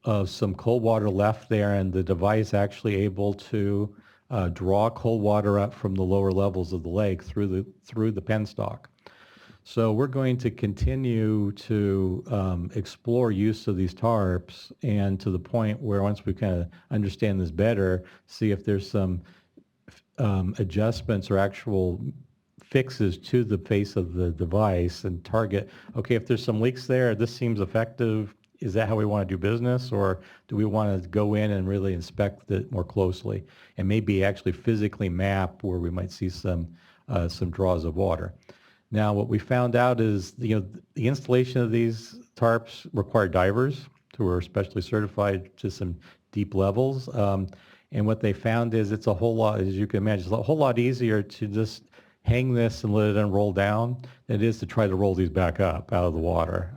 of some cold water left there, and the device actually able to draw cold water up from the lower levels of the lake through the penstock. So we're going to continue to explore use of these tarps, and to the point where once we kind of understand this better, see if there's some adjustments or actual fixes to the face of the device and target, okay, if there's some leaks there, this seems effective. Is that how we want to do business, or do we want to go in and really inspect it more closely and maybe actually physically map where we might see some draws of water? Now, what we found out is, the installation of these tarps require divers who are specially certified to some deep levels. And what they found is it's a whole lot, as you can imagine, it's a whole lot easier to just hang this and let it unroll down than it is to try to roll these back up out of the water.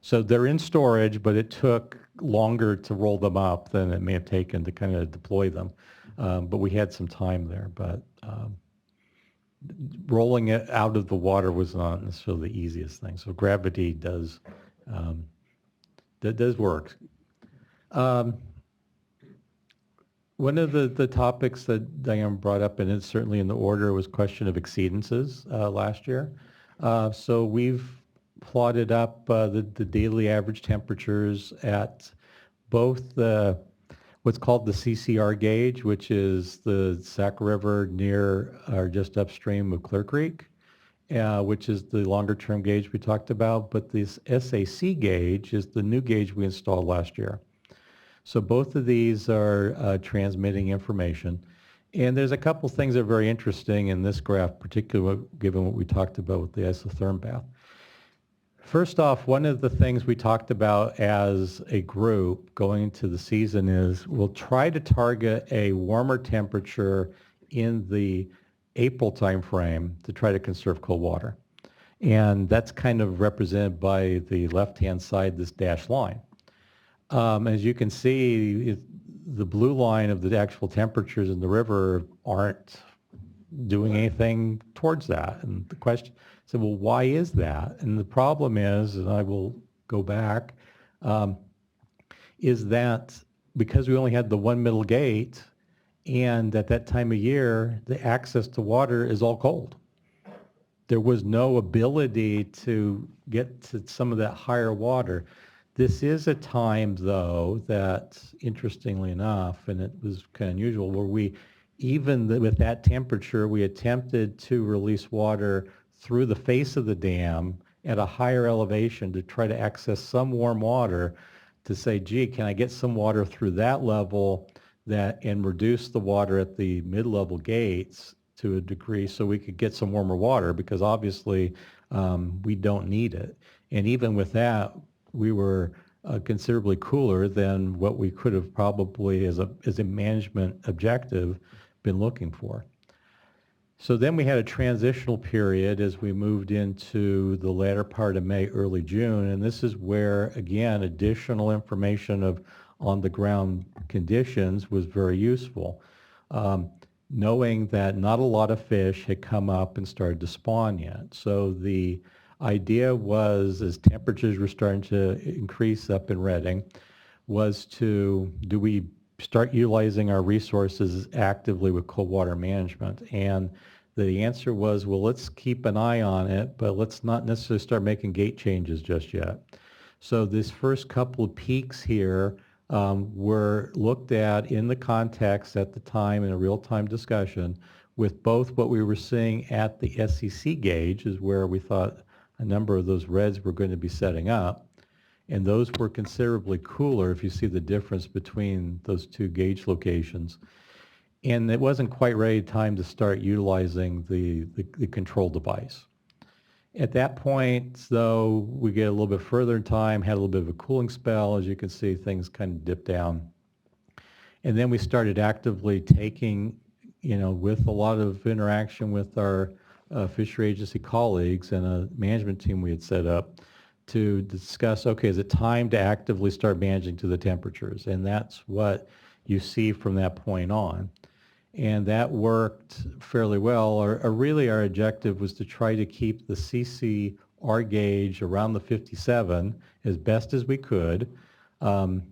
So they're in storage, but it took longer to roll them up than it may have taken to kind of deploy them. But we had some time there. But rolling it out of the water was not necessarily the easiest thing. So gravity does work. One of the topics that Diane brought up, and it's certainly in the order, was question of exceedances last year. So we've plotted up the daily average temperatures at both the what's called the CCR gauge, which is the Sac River near or just upstream of Clear Creek, which is the longer term gauge we talked about. But this SAC gauge is the new gauge we installed last year. So both of these are transmitting information. And there's a couple things that are very interesting in this graph, particularly given what we talked about with the isotherm bath. First off, one of the things we talked about as a group going into the season is we'll try to target a warmer temperature in the April timeframe to try to conserve cold water. And that's kind of represented by the left-hand side, this dashed line. As you can see, the blue line of the actual temperatures in the river aren't doing anything towards that. And the question, so, well, why is that? And the problem is, and I will go back, is that because we only had the one middle gate, and at that time of year, the access to water is all cold. There was no ability to get to some of that higher water. This is a time, though, that, interestingly enough, and it was kind of unusual, where we, even with that temperature, we attempted to release water through the face of the dam at a higher elevation to try to access some warm water to say, gee, can I get some water through that level and reduce the water at the mid-level gates to a degree so we could get some warmer water, because obviously we don't need it. And even with that, we were considerably cooler than what we could have probably as a management objective been looking for. So then we had a transitional period as we moved into the latter part of May, early June, and this is where, again, additional information of on-the-ground conditions was very useful. Knowing that not a lot of fish had come up and started to spawn yet. So the idea was, as temperatures were starting to increase up in Redding, was do we start utilizing our resources actively with cold water management? And the answer was, well, let's keep an eye on it, but let's not necessarily start making gate changes just yet. So this first couple of peaks here were looked at in the context at the time in a real-time discussion with both what we were seeing at the SEC gauge, is where we thought a number of those reds were going to be setting up. And those were considerably cooler if you see the difference between those two gauge locations. And it wasn't quite ready time to start utilizing the control device. At that point, though, we get a little bit further in time, had a little bit of a cooling spell. As you can see, things kind of dipped down. And then we started actively taking, with a lot of interaction with our fishery agency colleagues and a management team we had set up to discuss, okay, is it time to actively start managing to the temperatures? And that's what you see from that point on. And that worked fairly well. Really our objective was to try to keep the CCR gauge around the 57 as best as we could. And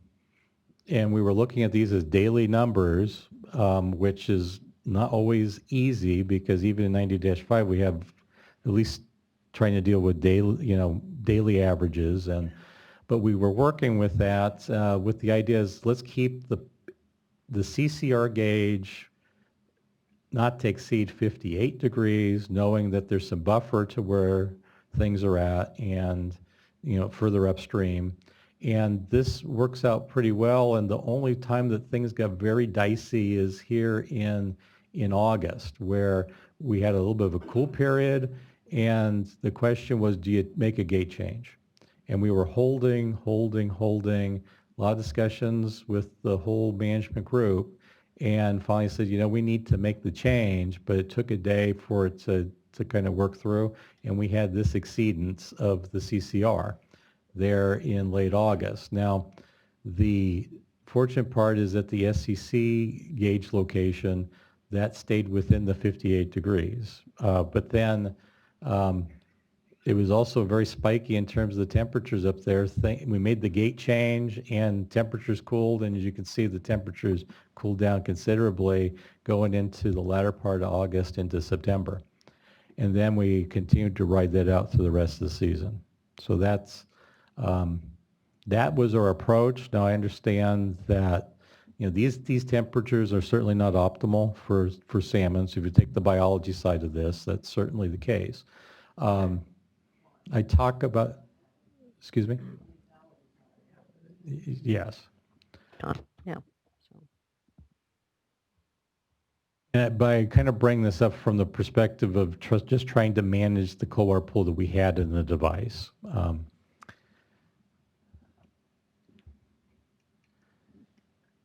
we were looking at these as daily numbers, which is not always easy because even in 90-5 we have at least trying to deal with daily averages. But we were working with that with the idea is let's keep the CCR gauge not to exceed 58 degrees, knowing that there's some buffer to where things are at and further upstream. And this works out pretty well, and the only time that things got very dicey is here in August, where we had a little bit of a cool period, and the question was, do you make a gate change? And we were holding, a lot of discussions with the whole management group, and finally said, we need to make the change, but it took a day for it to kind of work through, and we had this exceedance of the CCR there in late August. Now, the fortunate part is that the SEC gauge location, that stayed within the 58 degrees. But then it was also very spiky in terms of the temperatures up there. We made the gate change and temperatures cooled, and as you can see, the temperatures cooled down considerably going into the latter part of August into September. And then we continued to ride that out through the rest of the season. So that was our approach. Now I understand that these temperatures are certainly not optimal for salmon. So if you take the biology side of this, that's certainly the case. I talk about, excuse me? Yes. Yeah. But I kind of bring this up from the perspective of just trying to manage the cold water pool that we had in the device.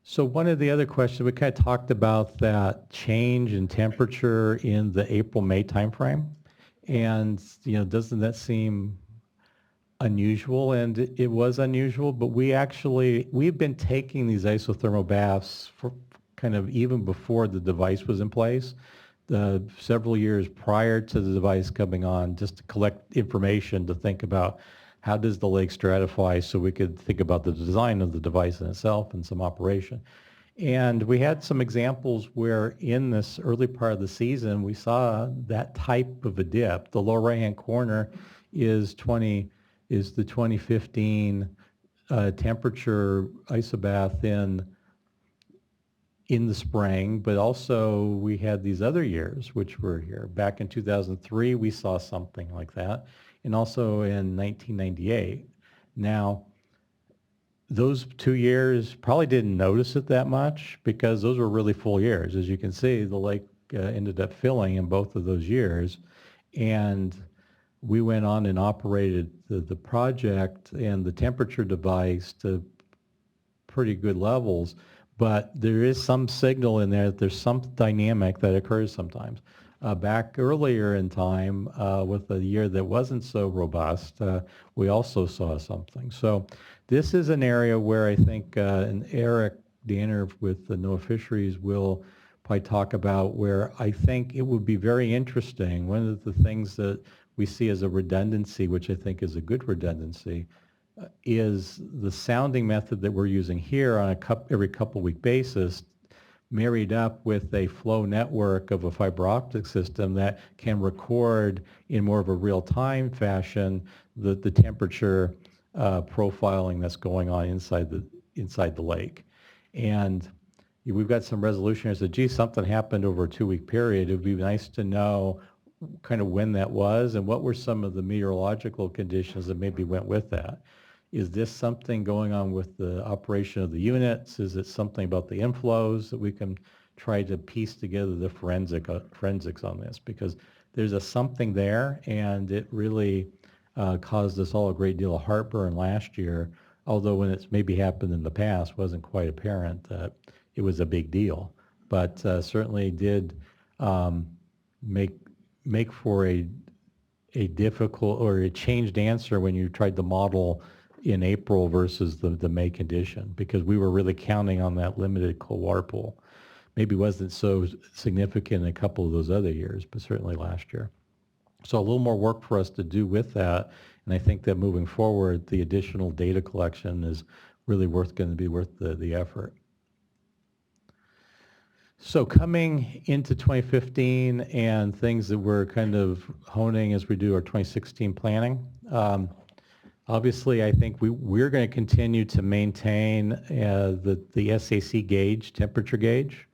So one of the other questions, we kind of talked about that change in temperature in the April-May timeframe. And, doesn't that seem unusual? And it was unusual, but we've been taking these isothermal baths for kind of even before the device was in place, several years prior to the device coming on, just to collect information to think about how does the lake stratify so we could think about the design of the device in itself and some operation. And we had some examples where in this early part of the season, we saw that type of a dip. The lower right-hand corner is the 2015 temperature isobath in the spring, but also we had these other years which were here. Back in 2003, we saw something like that, and also in 1998. Now, those 2 years probably didn't notice it that much because those were really full years. As you can see, the lake ended up filling in both of those years, and we went on and operated the project and the temperature device to pretty good levels, but there is some signal in there that there's some dynamic that occurs sometimes. Back earlier in time, with a year that wasn't so robust, we also saw something. So this is an area where I think, and Eric Danner with the NOAA Fisheries will probably talk about, where I think it would be very interesting. One of the things that we see as a redundancy, which I think is a good redundancy, is the sounding method that we're using here on every couple week basis, married up with a flow network of a fiber optic system that can record in more of a real-time fashion the temperature profiling that's going on inside the lake. And we've got some resolution here that said, gee, something happened over a 2-week period. It would be nice to know kind of when that was and what were some of the meteorological conditions that maybe went with that. Is this something going on with the operation of the units? Is it something about the inflows that we can try to piece together the forensics on this? Because there's something there, and it really caused us all a great deal of heartburn last year, although when it's maybe happened in the past, wasn't quite apparent that it was a big deal. But certainly did make make for a difficult or a changed answer when you tried to model in April versus the May condition, because we were really counting on that limited cold water pool. Maybe wasn't so significant in a couple of those other years, but certainly last year. So a little more work for us to do with that, and I think that moving forward, the additional data collection is really going to be worth the effort. So coming into 2015 and things that we're kind of honing as we do our 2016 planning, obviously I think we're going to continue to maintain the SAC gauge, temperature gauge,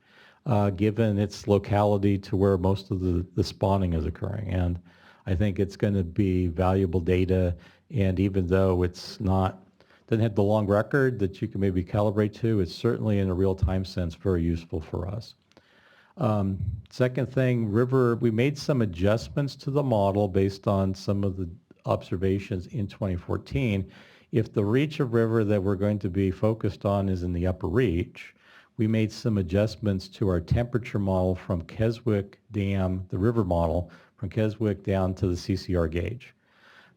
given its locality to where most of the spawning is occurring. And I think it's going to be valuable data, and even though it's doesn't have the long record that you can maybe calibrate to, it's certainly in a real-time sense very useful for us. Second thing, river, we made some adjustments to the model based on some of the observations in 2014. If the reach of river that we're going to be focused on is in the upper reach, we made some adjustments to our temperature model from Keswick Dam, the river model, from Keswick down to the CCR gauge.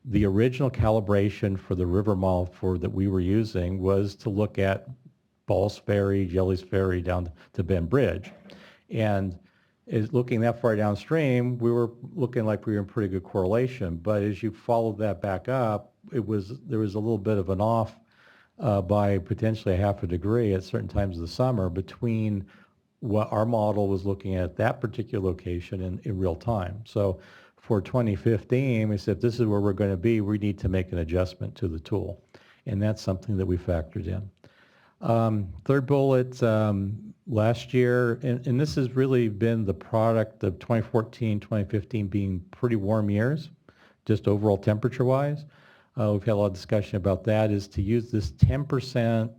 The original calibration for the river model that we were using was to look at Ball's Ferry, Jelly's Ferry down to Bend Bridge. And looking that far downstream, we were looking like we were in pretty good correlation. But as you followed that back up, there was a little bit of an off by potentially 1/2 degree at certain times of the summer between what our model was looking at that particular location in real time. So for 2015, we said, if this is where we're going to be, we need to make an adjustment to the tool. And that's something that we factored in. Third bullet, last year, and this has really been the product of 2014, 2015 being pretty warm years, just overall temperature-wise. We've had a lot of discussion about that, is to use this 10%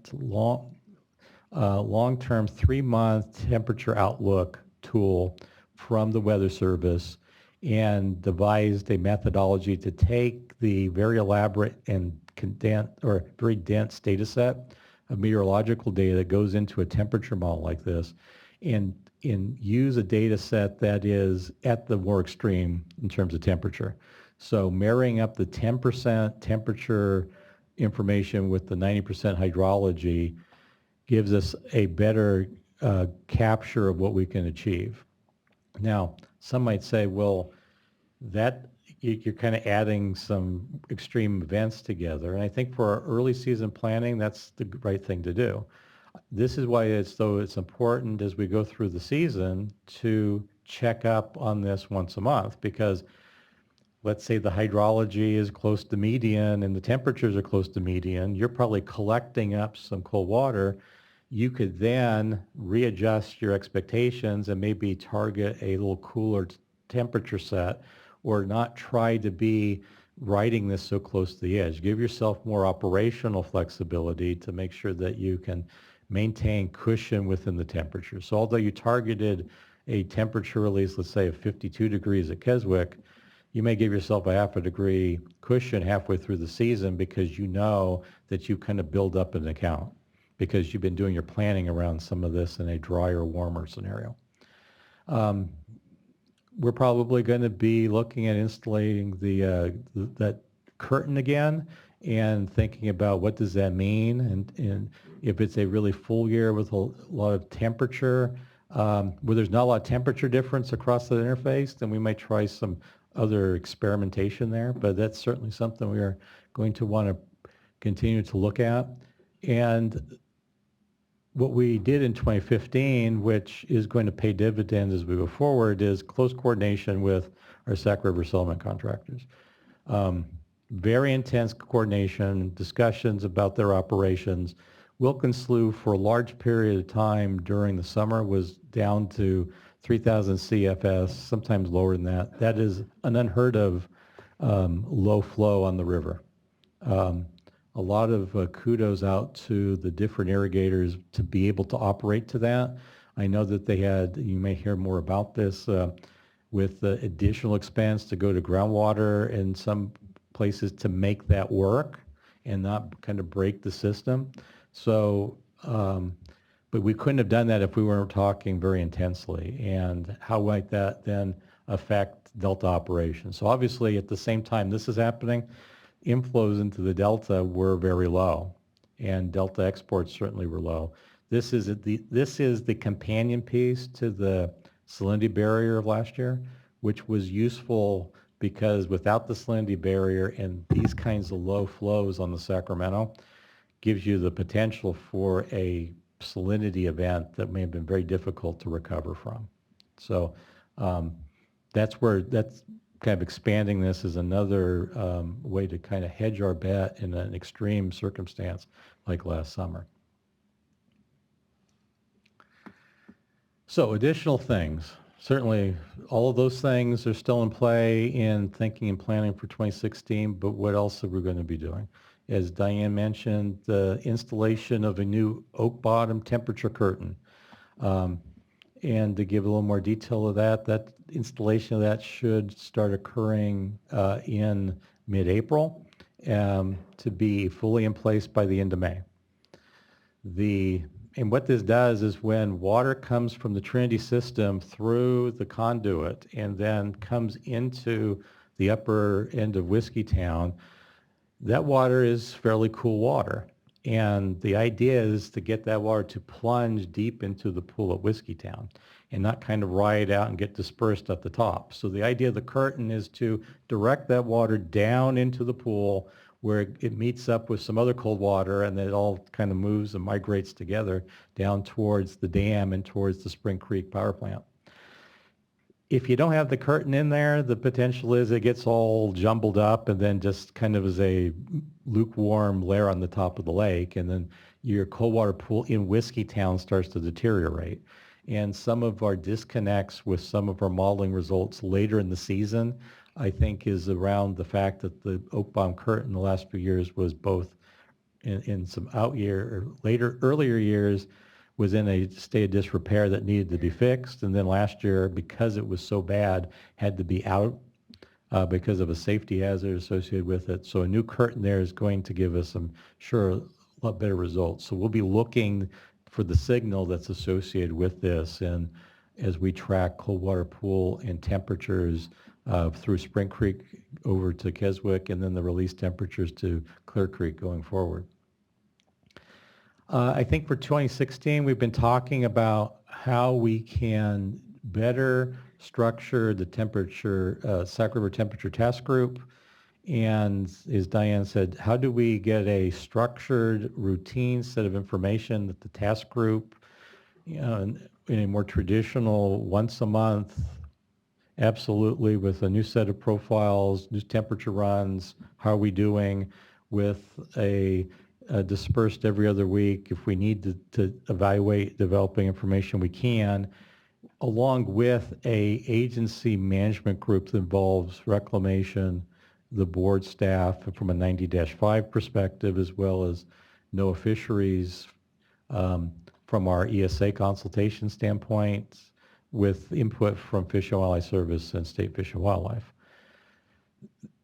long-term 3-month temperature outlook tool from the Weather Service, and devised a methodology to take the very elaborate and condensed or very dense data set of meteorological data that goes into a temperature model like this, and use a data set that is at the more extreme in terms of temperature. So marrying up the 10% temperature information with the 90% hydrology gives us a better capture of what we can achieve. Now, some might say, well, that you're kind of adding some extreme events together. And I think for our early season planning, that's the right thing to do. This is why it's important as we go through the season to check up on this once a month, because let's say the hydrology is close to median and the temperatures are close to median, you're probably collecting up some cold water. You could then readjust your expectations and maybe target a little cooler temperature set, or not try to be riding this so close to the edge. Give yourself more operational flexibility to make sure that you can maintain cushion within the temperature. So although you targeted a temperature release, let's say of 52 degrees at Keswick, you may give yourself a 1/2 degree cushion halfway through the season, because you know that you kind of build up an account, because you've been doing your planning around some of this in a drier, warmer scenario. We're probably going to be looking at installating that curtain again and thinking about what does that mean, and if it's a really full year with a lot of temperature, where there's not a lot of temperature difference across the interface, then we might try some other experimentation there, but that's certainly something we are going to want to continue to look at. And what we did in 2015, which is going to pay dividends as we go forward, is close coordination with our Sac River settlement contractors. Very intense coordination, discussions about their operations. Wilkins Slough, for a large period of time during the summer, was down to 3,000 CFS, sometimes lower than that. That is an unheard of low flow on the river. A lot of kudos out to the different irrigators to be able to operate to that. I know that they had, you may hear more about this, with the additional expense to go to groundwater in some places to make that work and not kind of break the system. So, but we couldn't have done that if we weren't talking very intensely. And how might that then affect Delta operations. So obviously at the same time this is happening, inflows into the Delta were very low, and Delta exports certainly were low. This is the companion piece to the salinity barrier of last year, which was useful because without the salinity barrier and these kinds of low flows on the Sacramento, gives you the potential for a salinity event that may have been very difficult to recover from. So that's kind of expanding this is another way to kind of hedge our bet in an extreme circumstance like last summer. So additional things. Certainly all of those things are still in play in thinking and planning for 2016, but what else are we going to be doing? As Diane mentioned, the installation of a new oak bottom temperature curtain. And to give a little more detail of that, that installation of that should start occurring in mid-April to be fully in place by the end of May. And what this does is when water comes from the Trinity system through the conduit and then comes into the upper end of Whiskeytown, that water is fairly cool water. And the idea is to get that water to plunge deep into the pool at Whiskeytown and not kind of ride out and get dispersed at the top. So the idea of the curtain is to direct that water down into the pool where it meets up with some other cold water and then it all kind of moves and migrates together down towards the dam and towards the Spring Creek power plant. If you don't have the curtain in there, the potential is it gets all jumbled up and then just kind of is a lukewarm layer on the top of the lake, and then your cold water pool in Whiskeytown starts to deteriorate. And some of our disconnects with some of our modeling results later in the season, I think, is around the fact that the oak bottom curtain the last few years was both in some earlier years was in a state of disrepair that needed to be fixed, and then last year, because it was so bad, had to be out because of a safety hazard associated with it. So a new curtain there is going to give us, I'm sure, a lot better results. So we'll be looking for the signal that's associated with this, and as we track cold water pool and temperatures through Spring Creek over to Keswick, and then the release temperatures to Clear Creek going forward. I think for 2016, we've been talking about how we can better structure the Sac River Temperature Task Group. And as Diane said, how do we get a structured, routine set of information that the task group, in a more traditional once a month, absolutely, with a new set of profiles, new temperature runs, how are we doing with a dispersed every other week. If we need to evaluate developing information, we can, along with a agency management group that involves reclamation, the board staff from a 90-5 perspective, as well as NOAA fisheries from our ESA consultation standpoint, with input from Fish and Wildlife Service and State Fish and Wildlife.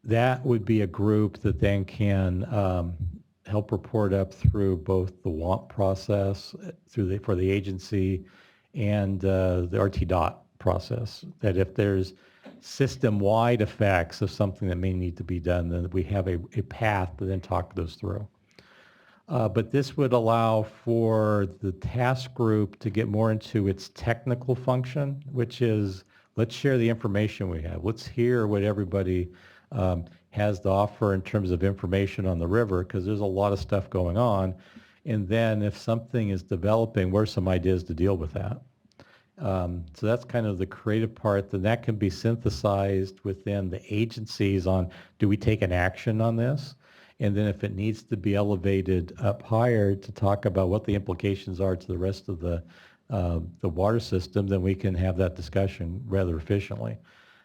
That would be a group that then can help report up through both the WAMP process for the agency and the RTDOT process, that if there's system-wide effects of something that may need to be done, then we have a path to then talk those through. But this would allow for the task group to get more into its technical function, which is, let's share the information we have. Let's hear what everybody has to offer in terms of information on the river, because there's a lot of stuff going on. And then if something is developing, what are some ideas to deal with that? So that's kind of the creative part. Then that can be synthesized within the agencies on, do we take an action on this? And then if it needs to be elevated up higher to talk about what the implications are to the rest of the water system, then we can have that discussion rather efficiently.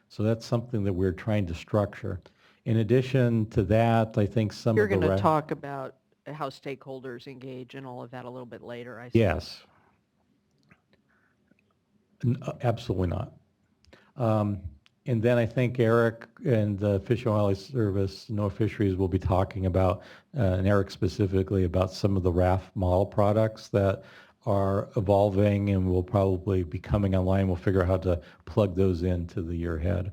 So that's something that we're trying to structure. In addition to that, I think some You're of the... going to talk about how stakeholders engage and all of that a little bit later, I see. Yes. Absolutely not. And then I think Eric and the Fish and Wildlife Service, NOAA Fisheries, will be talking about, and Eric specifically, about some of the RAF model products that are evolving and will probably be coming online. We'll figure out how to plug those into the year ahead.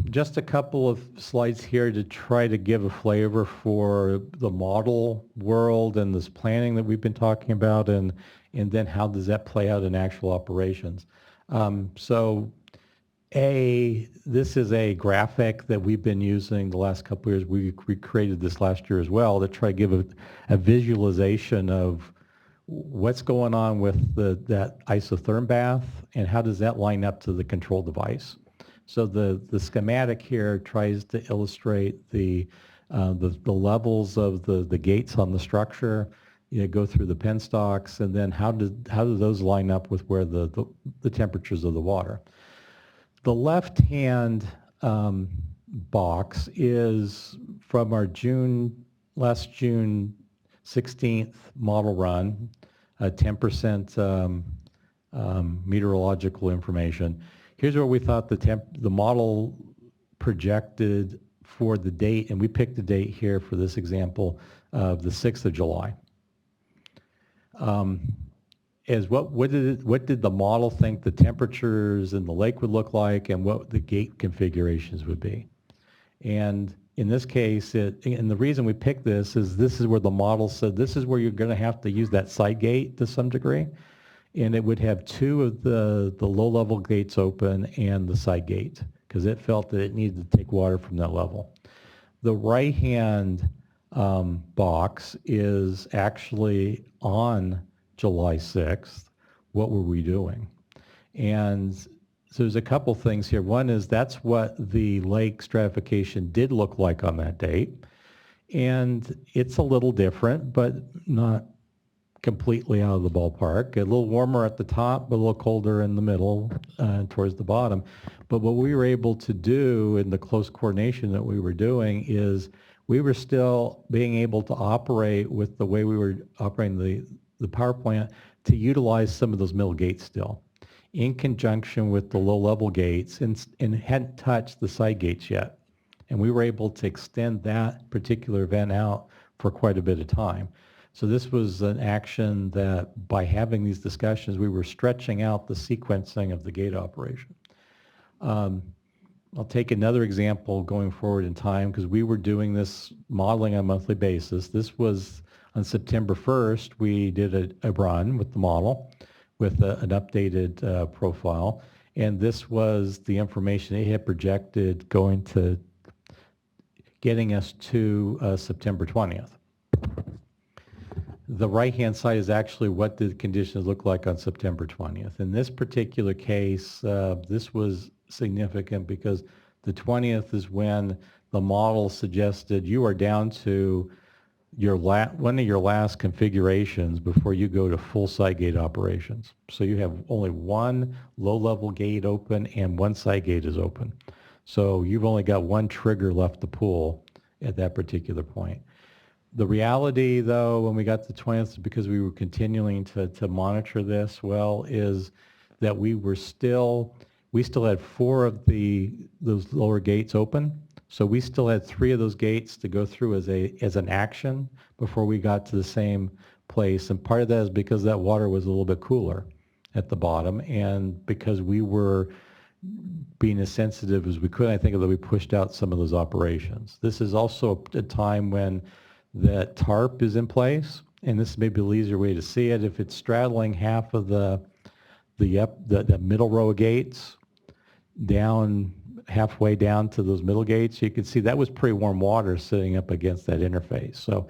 Just a couple of slides here to try to give a flavor for the model world and this planning that we've been talking about, and then how does that play out in actual operations. This is a graphic that we've been using the last couple of years. We created this last year as well to try to give a visualization of what's going on with that isotherm bath and how does that line up to the control device. So the schematic here tries to illustrate the levels of the gates on the structure, go through the penstocks, and then how do those line up with where the temperatures of the water. The left-hand box is from our last June 16th model run, 10% meteorological information. Here's where we thought the model projected for the date, and we picked the date here for this example of the 6th of July. What did the model think the temperatures in the lake would look like and what the gate configurations would be? And in this case, and the reason we picked this is where the model said this is where you're going to have to use that side gate to some degree. And it would have two of the low-level gates open and the side gate because it felt that it needed to take water from that level. The right-hand box is actually on July 6th. What were we doing? And so there's a couple things here. One is that's what the lake stratification did look like on that date. And it's a little different, but not completely out of the ballpark. A little warmer at the top, but a little colder in the middle towards the bottom. But what we were able to do in the close coordination that we were doing is we were still being able to operate with the way we were operating the power plant to utilize some of those middle gates still in conjunction with the low-level gates and hadn't touched the side gates yet. And we were able to extend that particular event out for quite a bit of time. So this was an action that by having these discussions, we were stretching out the sequencing of the gate operation. I'll take another example going forward in time because we were doing this modeling on a monthly basis. This was on September 1st, we did a run with the model with an updated profile. And this was the information it had projected going to getting us to September 20th. The right-hand side is actually what the conditions look like on September 20th. In this particular case, this was significant because the 20th is when the model suggested you are down to one of your last configurations before you go to full side gate operations. So you have only one low-level gate open and one side gate is open. So you've only got one trigger left to pull at that particular point. The reality, though, when we got to the 20th, because we were continuing to monitor this well, is that we still had four of those lower gates open. So we still had three of those gates to go through as an action before we got to the same place. And part of that is because that water was a little bit cooler at the bottom, and because we were being as sensitive as we could, I think that we pushed out some of those operations. This is also a time when that tarp is in place, and this may be the easier way to see it. If it's straddling half of the middle row of gates down, halfway down to those middle gates, you can see that was pretty warm water sitting up against that interface. So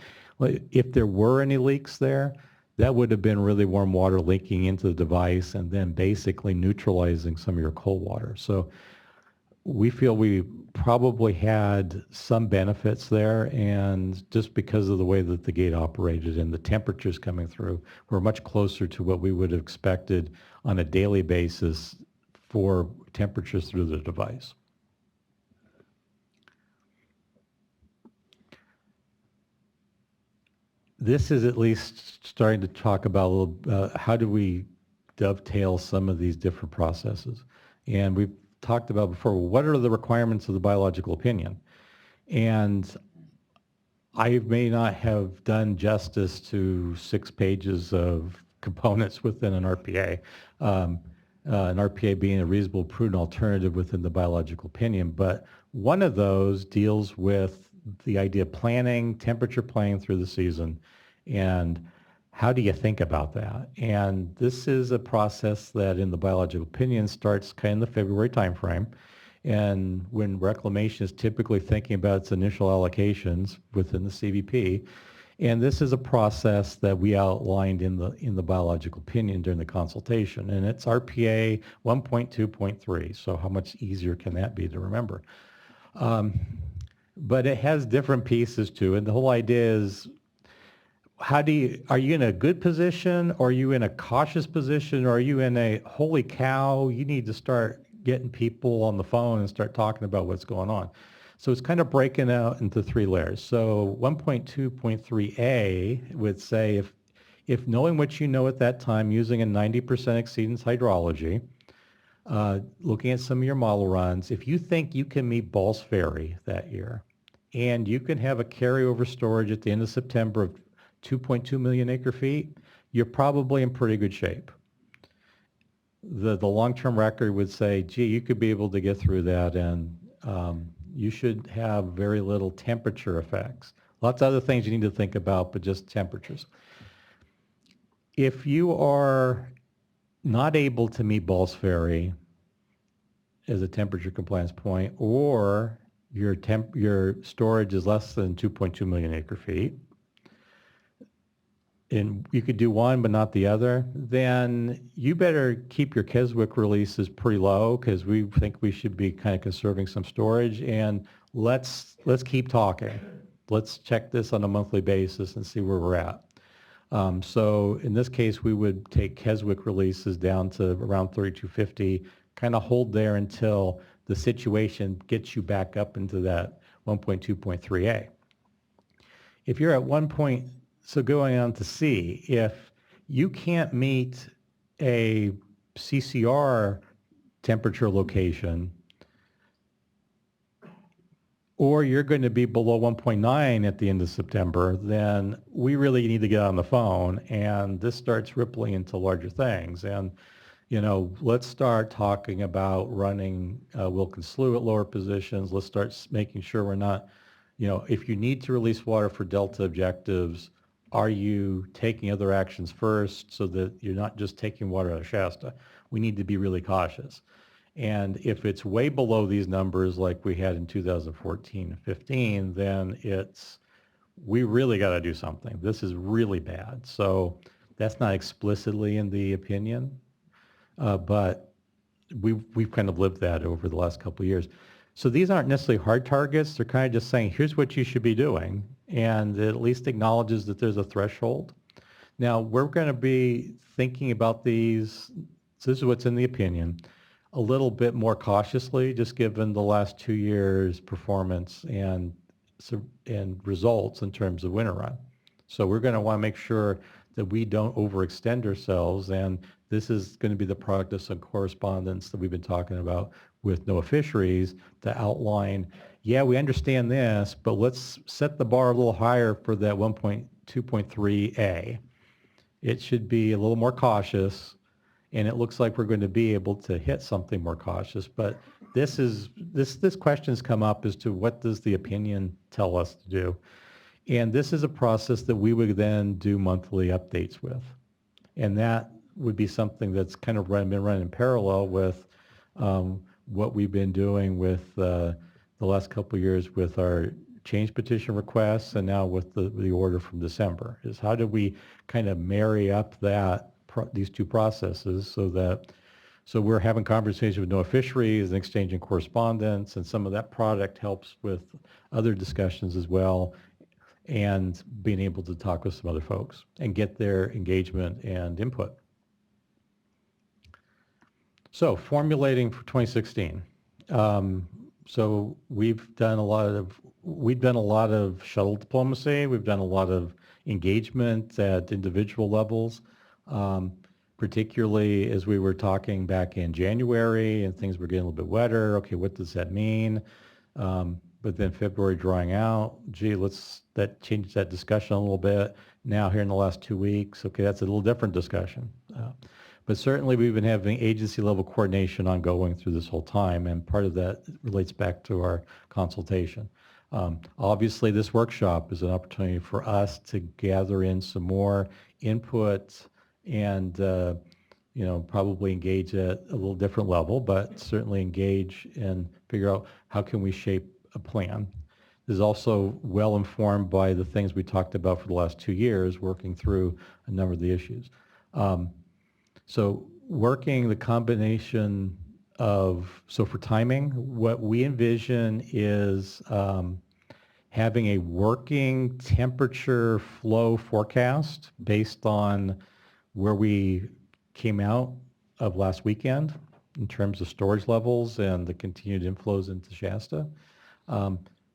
if there were any leaks there, that would have been really warm water leaking into the device and then basically neutralizing some of your cold water. So we feel we probably had some benefits there, and just because of the way that the gate operated and the temperatures coming through were much closer to what we would have expected on a daily basis for temperatures through the device. This is at least starting to talk about a little how do we dovetail some of these different processes. And we've talked about before, what are the requirements of the biological opinion? And I may not have done justice to 6 pages of components within an RPA. An RPA being a reasonable, prudent alternative within the biological opinion, but one of those deals with the idea of planning, temperature planning through the season, and how do you think about that? And this is a process that in the biological opinion starts kind of in the February timeframe. And when reclamation is typically thinking about its initial allocations within the CVP, and this is a process that we outlined in the biological opinion during the consultation, and it's RPA 1.2.3. So how much easier can that be to remember? But it has different pieces to it. And the whole idea is, are you in a good position, or are you in a cautious position, or are you in a holy cow, you need to start getting people on the phone and start talking about what's going on? So it's kind of breaking out into 3 layers. So 1.2.3a would say if knowing what you know at that time, using a 90% exceedance hydrology, looking at some of your model runs, if you think you can meet Ball's Ferry that year, and you can have a carryover storage at the end of September of 2.2 million acre feet, you're probably in pretty good shape. The long-term record would say, gee, you could be able to get through that, and you should have very little temperature effects. Lots of other things you need to think about, but just temperatures. If you are not able to meet Ball's Ferry as a temperature compliance point, or your storage is less than 2.2 million acre feet, and you could do one but not the other, then you better keep your Keswick releases pretty low, because we think we should be kind of conserving some storage, and let's keep talking. Let's check this on a monthly basis and see where we're at. So in this case, we would take Keswick releases down to around 3250, kind of hold there until the situation gets you back up into that 1.2.3a. If you're at so going on to C, if you can't meet a CCR temperature location, or you're going to be below 1.9 at the end of September, then we really need to get on the phone, and this starts rippling into larger things. And, let's start talking about running Wilkins Slough at lower positions. Let's start making sure we're not, if you need to release water for Delta objectives, are you taking other actions first so that you're not just taking water out of Shasta? We need to be really cautious. And if it's way below these numbers like we had in 2014 and 15, then we really got to do something. This is really bad. So that's not explicitly in the opinion, but we've kind of lived that over the last couple of years. So these aren't necessarily hard targets. They're kind of just saying, here's what you should be doing. And it at least acknowledges that there's a threshold. Now, we're going to be thinking about these, so this is what's in the opinion, a little bit more cautiously, just given the last 2 years' performance and results in terms of winter run. So we're going to want to make sure that we don't overextend ourselves, and this is going to be the product of some correspondence that we've been talking about with NOAA Fisheries to outline, yeah, we understand this, but let's set the bar a little higher for that 1.2.3a. It should be a little more cautious, and it looks like we're going to be able to hit something more cautious. But this question's come up as to what does the opinion tell us to do? And this is a process that we would then do monthly updates with. And that would be something that's kind of been running in parallel with what we've been doing with the last couple of years with our change petition requests, and now with the order from December, is how do we kind of marry up these two processes so we're having conversations with NOAA Fisheries and exchanging correspondence, and some of that product helps with other discussions as well, and being able to talk with some other folks and get their engagement and input. So formulating for 2016. So we've done a lot of shuttle diplomacy. We've done a lot of engagement at individual levels, particularly as we were talking back in January and things were getting a little bit wetter. Okay, what does that mean? but then February drawing out, gee, that change that discussion a little bit. Now here in the last 2 weeks, okay, that's a little different discussion. But certainly we've been having agency level coordination ongoing through this whole time, and part of that relates back to our consultation. Obviously, this workshop is an opportunity for us to gather in some more input and probably engage at a little different level, but certainly engage and figure out how can we shape a plan. This is also well informed by the things we talked about for the last 2 years, working through a number of the issues. So working the combination so for timing, what we envision is having a working temperature flow forecast based on where we came out of last weekend in terms of storage levels and the continued inflows into Shasta.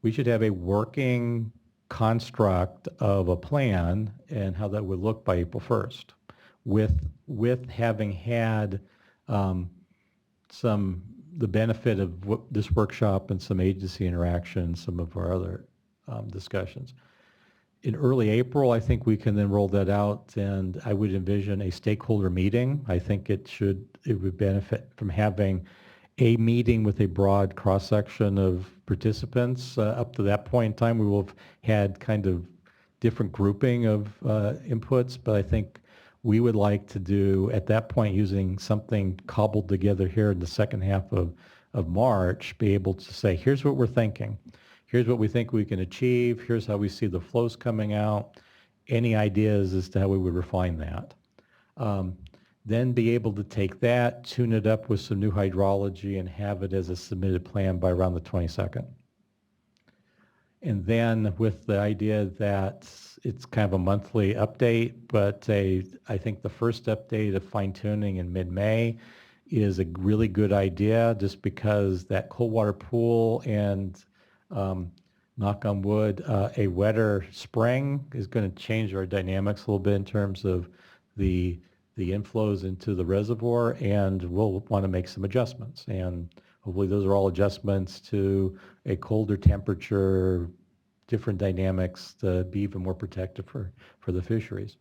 We should have a working construct of a plan and how that would look by April 1st with having had the benefit of this workshop and some agency interaction, some of our other discussions. In early April, I think we can then roll that out, and I would envision a stakeholder meeting. I think it would benefit from having a meeting with a broad cross-section of participants. Up to that point in time, we will have had kind of different grouping of inputs, but I think we would like to do, at that point, using something cobbled together here in the second half of March, be able to say, here's what we're thinking. Here's what we think we can achieve. Here's how we see the flows coming out. Any ideas as to how we would refine that. Then be able to take that, tune it up with some new hydrology, and have it as a submitted plan by around the 22nd. And then with the idea that it's kind of a monthly update, but I think the first update of fine-tuning in mid-May is a really good idea, just because that cold water pool and knock on wood, a wetter spring is going to change our dynamics a little bit in terms of the inflows into the reservoir, and we'll want to make some adjustments. And hopefully those are all adjustments to a colder temperature, different dynamics to be even more protective for the fisheries,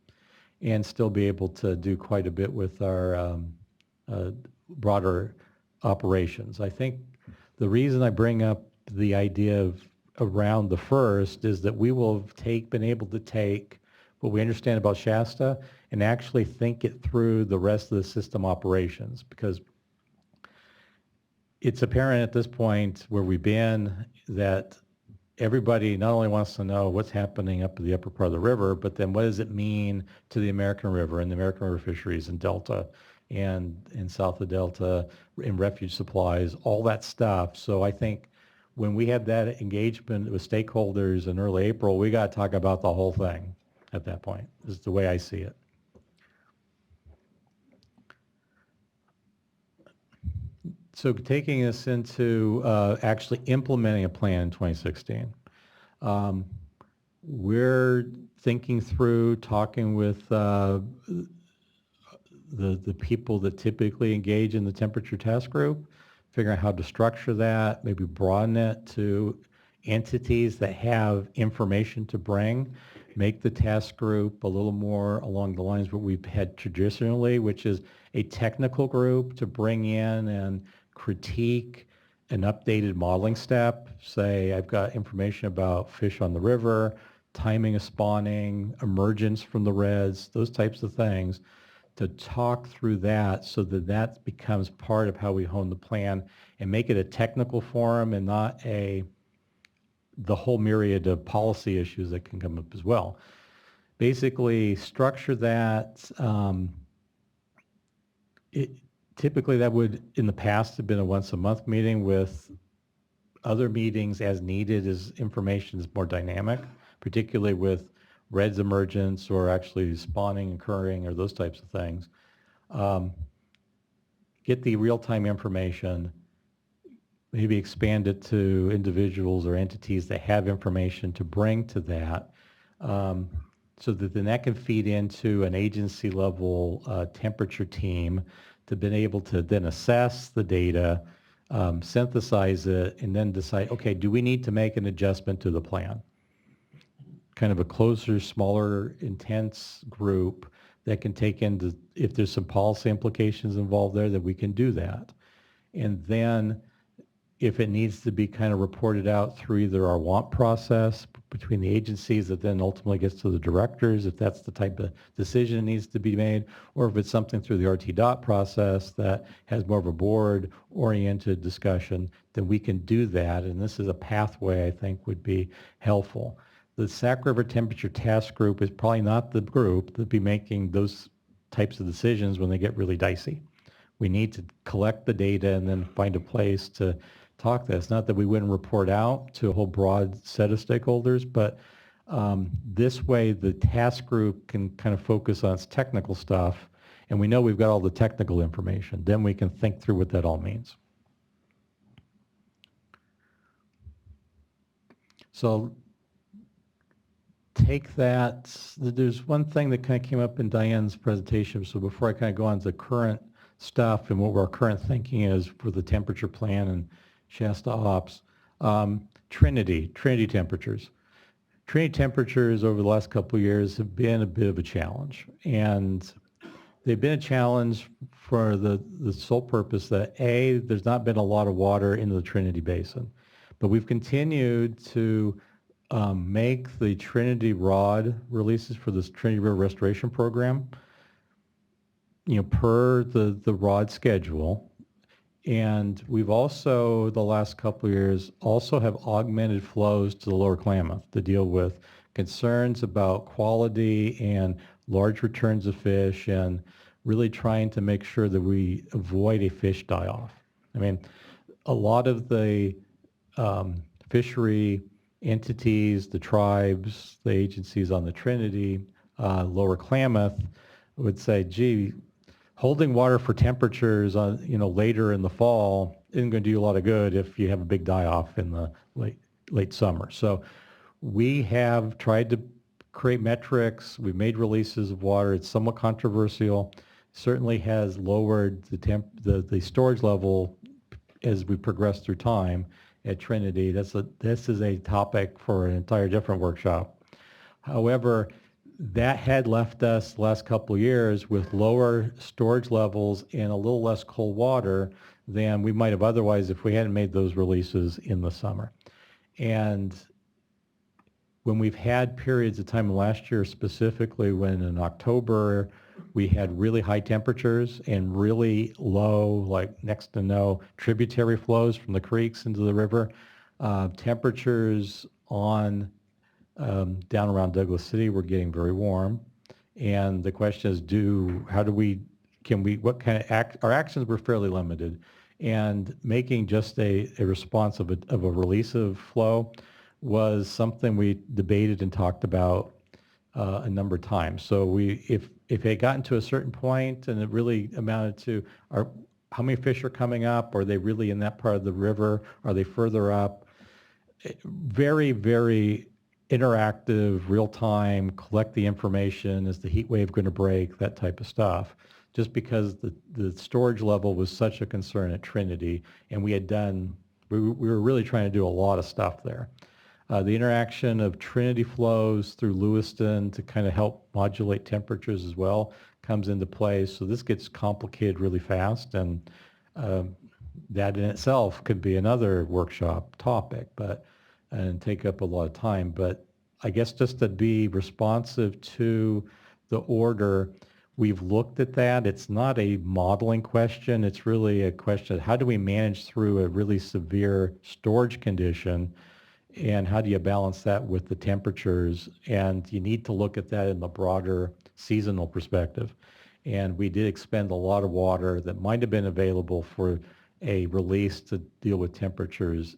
and still be able to do quite a bit with our broader operations. I think the reason I bring up the idea of around the first is that we will have been able to take what we understand about Shasta and actually think it through the rest of the system operations, because it's apparent at this point where we've been that everybody not only wants to know what's happening up in the upper part of the river, but then what does it mean to the American River and the American River fisheries and Delta and south of Delta in refuge supplies, all that stuff. So I think when we have that engagement with stakeholders in early April, we got to talk about the whole thing at that point, is the way I see it. So taking us into actually implementing a plan in 2016. We're thinking through, talking with the people that typically engage in the temperature task group, figuring out how to structure that, maybe broaden it to entities that have information to bring, make the task group a little more along the lines of what we've had traditionally, which is a technical group to bring in and critique an updated modeling step. Say, I've got information about fish on the river, timing of spawning, emergence from the reds, those types of things, to talk through that so that that becomes part of how we hone the plan and make it a technical forum and not the whole myriad of policy issues that can come up as well. Basically structure that. Typically that would, in the past, have been a once-a-month meeting with other meetings as needed as information is more dynamic, particularly with reds emergence or actually spawning occurring or those types of things. Get the real-time information, maybe expand it to individuals or entities that have information to bring to that, so that then that can feed into an agency-level temperature team to be able to then assess the data, synthesize it, and then decide, okay, do we need to make an adjustment to the plan? Kind of a closer, smaller, intense group that can take into, if there's some policy implications involved there, that we can do that. And then if it needs to be kind of reported out through either our WAMP process between the agencies that then ultimately gets to the directors, if that's the type of decision that needs to be made, or if it's something through the RT-DOT process that has more of a board-oriented discussion, then we can do that. And this is a pathway I think would be helpful. The Sac River Temperature Task Group is probably not the group that be making those types of decisions when they get really dicey. We need to collect the data and then find a place to talk this. Not that we wouldn't report out to a whole broad set of stakeholders, but this way the task group can kind of focus on its technical stuff, and we know we've got all the technical information. Then we can think through what that all means. So take that. There's one thing that kind of came up in Diane's presentation. So before I kind of go on to the current stuff and what our current thinking is for the temperature plan and Shasta Ops, Trinity temperatures. Trinity temperatures over the last couple of years have been a bit of a challenge. And they've been a challenge for the sole purpose that A, there's not been a lot of water into the Trinity Basin. But we've continued to make the Trinity rod releases for this Trinity River Restoration Program, per the rod schedule. And we've also, the last couple of years, also have augmented flows to the lower Klamath to deal with concerns about quality and large returns of fish, and really trying to make sure that we avoid a fish die-off. I mean, a lot of the fishery entities, the tribes, the agencies on the Trinity, lower Klamath would say, gee, holding water for temperatures on, later in the fall isn't going to do you a lot of good if you have a big die-off in the late summer. So we have tried to create metrics. We've made releases of water. It's somewhat controversial. Certainly has lowered the storage level as we progress through time at Trinity. This is a topic for an entire different workshop. However, that had left us the last couple of years with lower storage levels and a little less cold water than we might have otherwise if we hadn't made those releases in the summer. And when we've had periods of time last year, specifically when in October we had really high temperatures and really low, like next to no tributary flows from the creeks into the river, temperatures on down around Douglas City were getting very warm. And the question is, what kind of our actions were fairly limited, and making just a response of a release of flow was something we debated and talked about a number of times. So if it had gotten to a certain point and it really amounted to how many fish are coming up, are they really in that part of the river, are they further up, very, very interactive, real-time, collect the information, is the heat wave going to break, that type of stuff, just because the storage level was such a concern at Trinity, and we were really trying to do a lot of stuff there. The interaction of Trinity flows through Lewiston to kind of help modulate temperatures as well comes into play, so this gets complicated really fast, and that in itself could be another workshop topic, and take up a lot of time. But I guess just to be responsive to the order, we've looked at that. It's not a modeling question. It's really a question of how do we manage through a really severe storage condition, and how do you balance that with the temperatures? And you need to look at that in the broader seasonal perspective. And we did expend a lot of water that might have been available for a release to deal with temperatures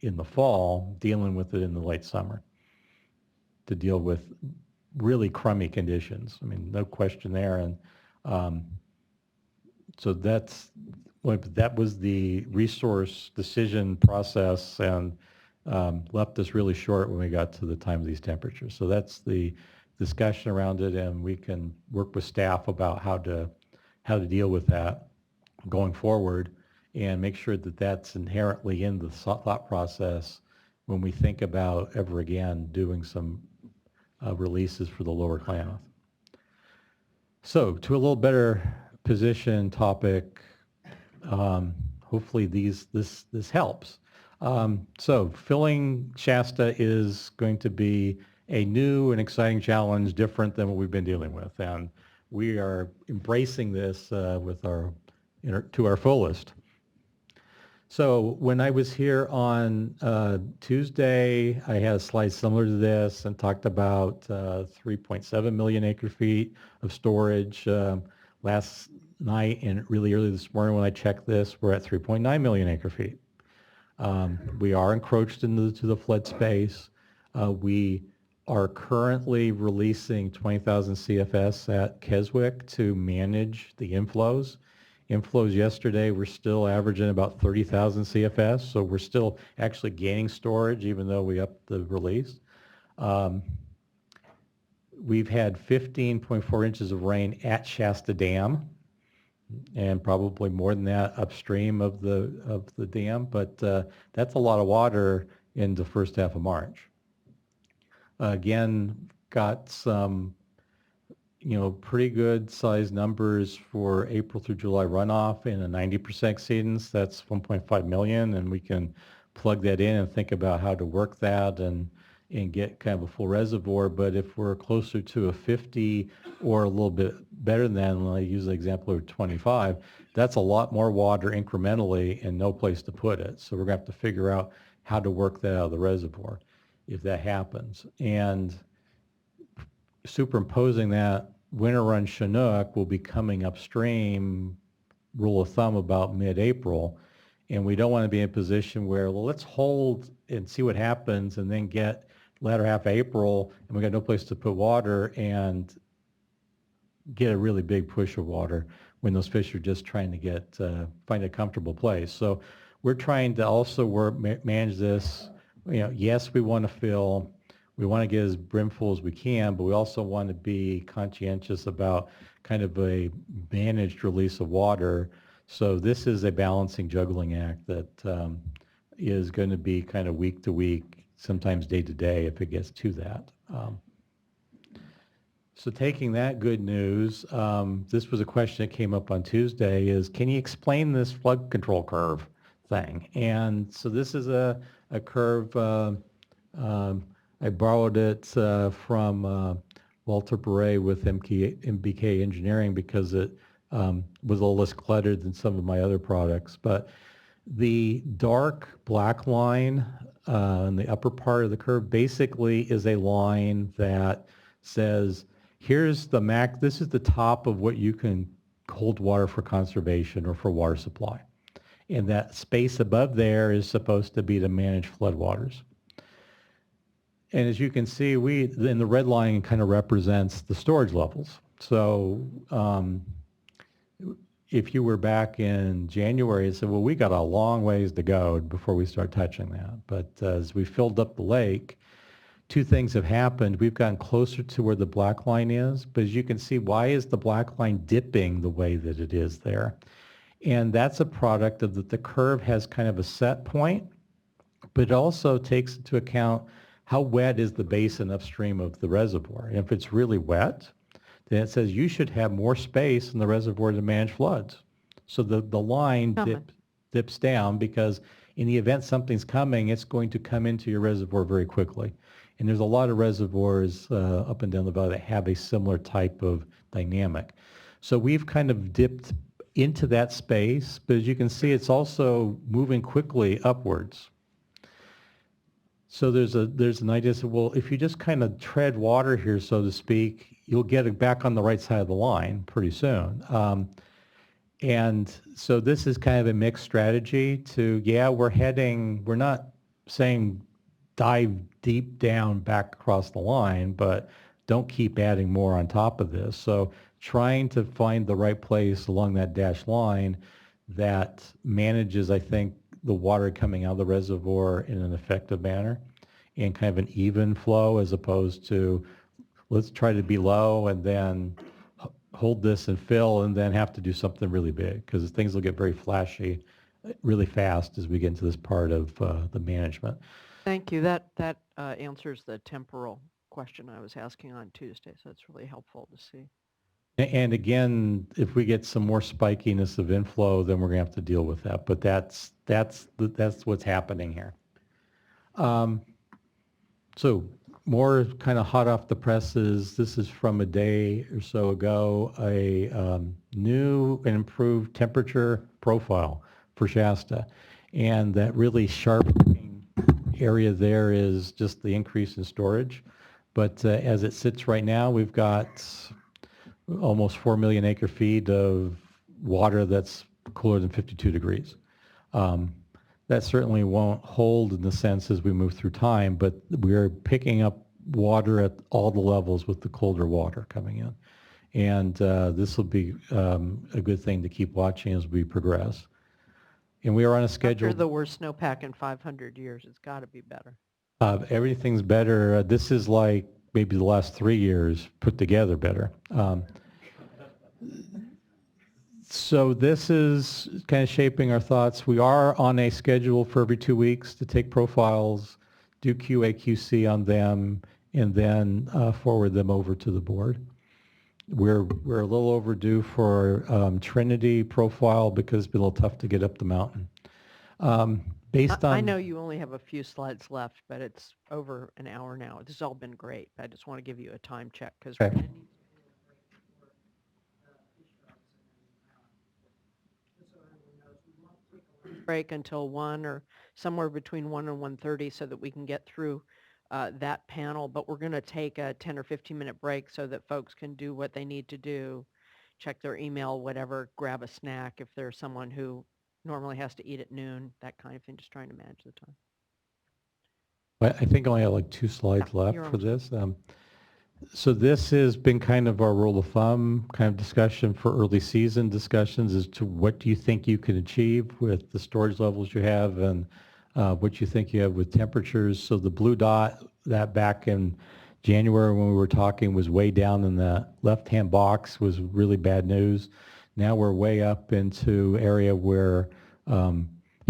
in the fall, dealing with it in the late summer, to deal with really crummy conditions. I mean, no question there. And so that was the resource decision process, and left us really short when we got to the time of these temperatures. So that's the discussion around it, and we can work with staff about how to deal with that going forward. and make sure that that's inherently in the thought process when we think about ever again doing some releases for the lower Klamath. So to a little better position topic, hopefully this helps. So filling Shasta is going to be a new and exciting challenge, different than what we've been dealing with, and we are embracing this with to our fullest. So when I was here on Tuesday, I had a slide similar to this and talked about 3.7 million acre feet of storage. Last night and really early this morning when I checked this, we're at 3.9 million acre feet. We are encroached into the flood space. We are currently releasing 20,000 CFS at Keswick to manage the inflows. Inflows yesterday were still averaging about 30,000 CFS, so we're still actually gaining storage even though we upped the release. We've had 15.4 inches of rain at Shasta Dam, and probably more than that upstream of the dam, but that's a lot of water in the first half of March. Again, got some pretty good size numbers for April through July runoff in a 90% exceedance. That's 1.5 million, and we can plug that in and think about how to work that and get kind of a full reservoir. But if we're closer to a 50 or a little bit better than that, and I use the example of 25, that's a lot more water incrementally and no place to put it. So we're going to have to figure out how to work that out of the reservoir if that happens. And superimposing that, winter run Chinook will be coming upstream, rule of thumb, about mid-April. And we don't want to be in a position where, well, let's hold and see what happens and then get latter half of April and we got no place to put water and get a really big push of water when those fish are just trying to find a comfortable place. So we're trying to also manage this. Yes, we want to fill. We want to get as brimful as we can, but we also want to be conscientious about kind of a managed release of water. So this is a balancing, juggling act that is going to be kind of week to week, sometimes day to day if it gets to that. So taking that good news, this was a question that came up on Tuesday, is can you explain this flood control curve thing? And so this is a curve, I borrowed it from Walter Beret with MBK Engineering because it was a little less cluttered than some of my other products. But the dark black line in the upper part of the curve basically is a line that says, here's the this is the top of what you can hold water for conservation or for water supply. And that space above there is supposed to be to manage floodwaters. And as you can see, in the red line kind of represents the storage levels. So if you were back in January and said, well, we got a long ways to go before we start touching that. But as we filled up the lake, two things have happened. We've gotten closer to where the black line is, but as you can see, why is the black line dipping the way that it is there? And that's a product of that the curve has kind of a set point, but it also takes into account how wet is the basin upstream of the reservoir. And if it's really wet, then it says you should have more space in the reservoir to manage floods. So the line dips down because in the event something's coming, it's going to come into your reservoir very quickly. And there's a lot of reservoirs up and down the valley that have a similar type of dynamic. So we've kind of dipped into that space, but as you can see, it's also moving quickly upwards. So there's an idea that, well, if you just kind of tread water here, so to speak, you'll get it back on the right side of the line pretty soon. And so this is kind of a mixed strategy to, we're not saying dive deep down back across the line, but don't keep adding more on top of this. So trying to find the right place along that dashed line that manages, I think, the water coming out of the reservoir in an effective manner and kind of an even flow as opposed to let's try to be low and then hold this and fill and then have to do something really big because things will get very flashy really fast as we get into this part of the management. Thank you. That answers the temporal question I was asking on Tuesday, so that's really helpful to see. And again, if we get some more spikiness of inflow, then we're going to have to deal with that. But that's what's happening here. So more kind of hot off the presses. This is from a day or so ago. A new and improved temperature profile for Shasta, and that really sharp area there is just the increase in storage. But as it sits right now, we've got almost 4 million acre feet of water that's cooler than 52 degrees. That certainly won't hold in the sense as we move through time, but we're picking up water at all the levels with the colder water coming in. And this will be a good thing to keep watching as we progress. And we are on a schedule. After the worst snowpack in 500 years, it's got to be better. Everything's better. This is like maybe the last 3 years put together better. So this is kind of shaping our thoughts. We are on a schedule for every 2 weeks to take profiles, do QA, QC on them, and then forward them over to the board. We're a little overdue for Trinity profile because it's been a little tough to get up the mountain. Based on, I know you only have a few slides left, but it's over an hour now. This has all been great. I just want to give you a time check because we're going to need break until 1 or somewhere between 1 and 1:30 so that we can get through that panel. But we're going to take a 10 or 15-minute break so that folks can do what they need to do, check their email, whatever, grab a snack if there's someone who normally has to eat at noon, that kind of thing, just trying to manage the time. I think I only have like 2 slides left for this. So this has been kind of our rule of thumb kind of discussion for early season discussions as to what do you think you can achieve with the storage levels you have and what you think you have with temperatures. So the blue dot, that back in January when we were talking was way down in the left-hand box, was really bad news. Now we're way up into area where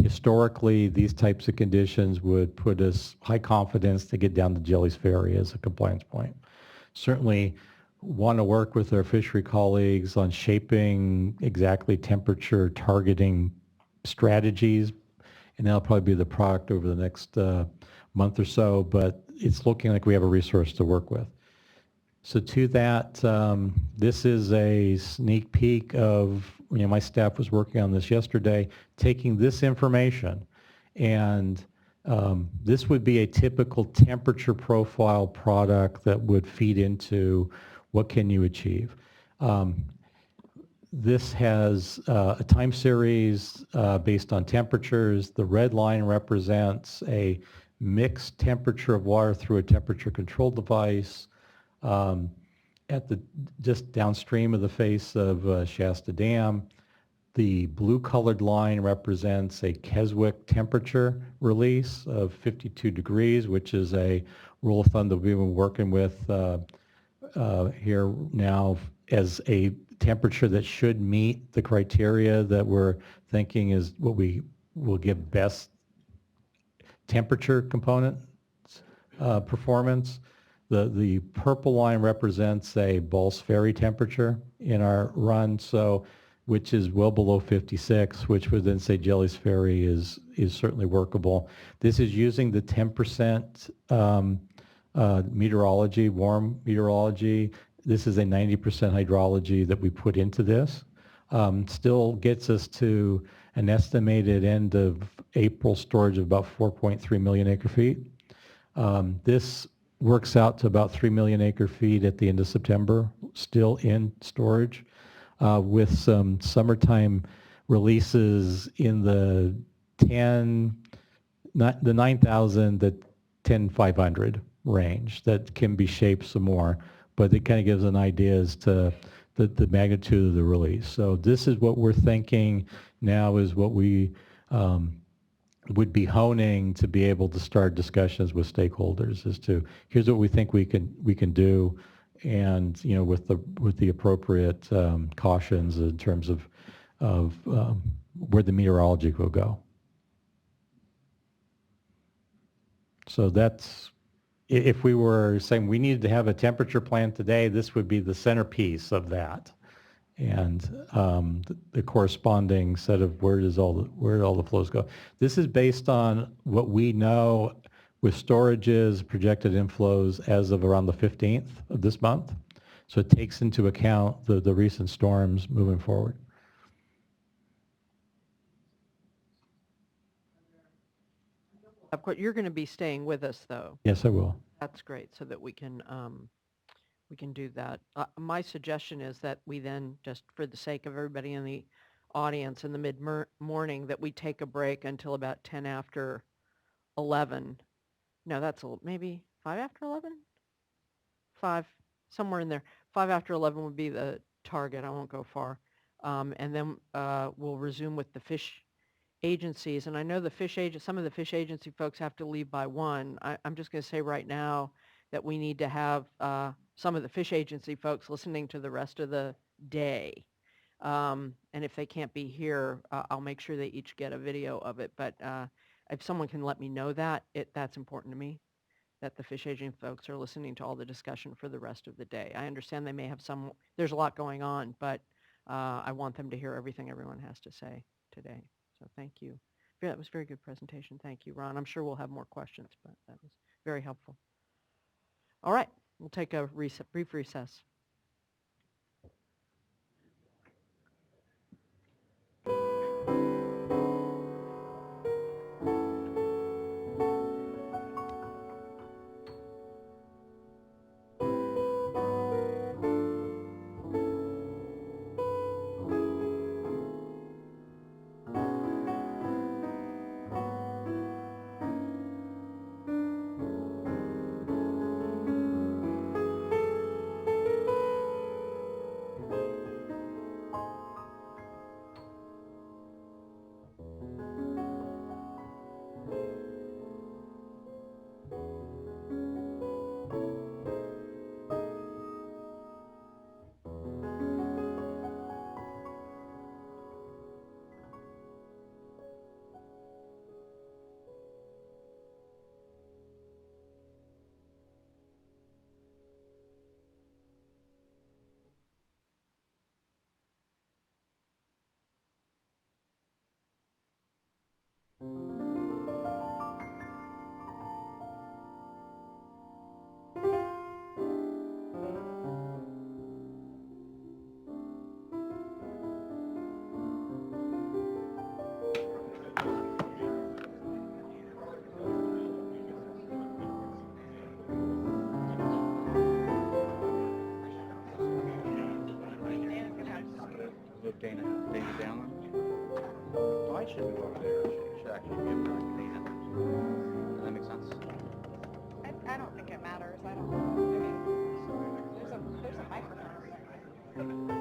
historically these types of conditions would put us high confidence to get down to Jelly's Ferry as a compliance point. Certainly want to work with our fishery colleagues on shaping exactly temperature targeting strategies, and that'll probably be the product over the next month or so, but it's looking like we have a resource to work with. So to that, this is a sneak peek of, my staff was working on this yesterday, taking this information, and this would be a typical temperature profile product that would feed into what can you achieve. This has a time series based on temperatures. The red line represents a mixed temperature of water through a temperature control device at the just downstream of the face of Shasta Dam. The blue colored line represents a Keswick temperature release of 52 degrees, which is a rule of thumb that we've been working with here now as a temperature that should meet the criteria that we're thinking is what we will give best temperature component performance. The purple line represents a Ball's Ferry temperature in our run, so which is well below 56, which would then say Jelly's Ferry is certainly workable. This is using the 10% meteorology, warm meteorology. This is a 90% hydrology that we put into this. Still gets us to an estimated end of April storage of about 4.3 million acre feet. This works out to about 3 million acre feet at the end of September, still in storage. With some summertime releases in the 9,000 to 10,500 range that can be shaped some more, but it kind of gives an idea as to the magnitude of the release. So this is what we're thinking now is what we would be honing to be able to start discussions with stakeholders as to here's what we think we can do, and with the appropriate cautions in terms of of where the meteorology will go. So that's, if we were saying we needed to have a temperature plan today, this would be the centerpiece of that. And the corresponding set of where do all the flows go. This is based on what we know with storages, projected inflows as of around the 15th of this month. So it takes into account the recent storms moving forward. Of course, you're going to be staying with us, though. Yes, I will. That's great, so that we can do that. My suggestion is that we then, just for the sake of everybody in the audience in the mid-morning, that we take a break until about 10 after 11. No, that's maybe 5 after 11? 5, somewhere in there. 5 after 11 would be the target. I won't go far. And then we'll resume with the fish agencies. And I know some of the fish agency folks have to leave by 1. I'm just going to say right now that we need to have some of the fish agency folks listening to the rest of the day. And if they can't be here, I'll make sure they each get a video of it. But if someone can let me know that, that's important to me, that the fish agency folks are listening to all the discussion for the rest of the day. I understand they may have there's a lot going on, but I want them to hear everything everyone has to say today. So thank you. That was a very good presentation. Thank you, Ron. I'm sure we'll have more questions, but that was very helpful. All right, we'll take a brief recess. Dana down. Why should we go over there? Should actually be able to Dana. Does that make sense? I don't think it matters. I don't. I mean, there's a microphone over there.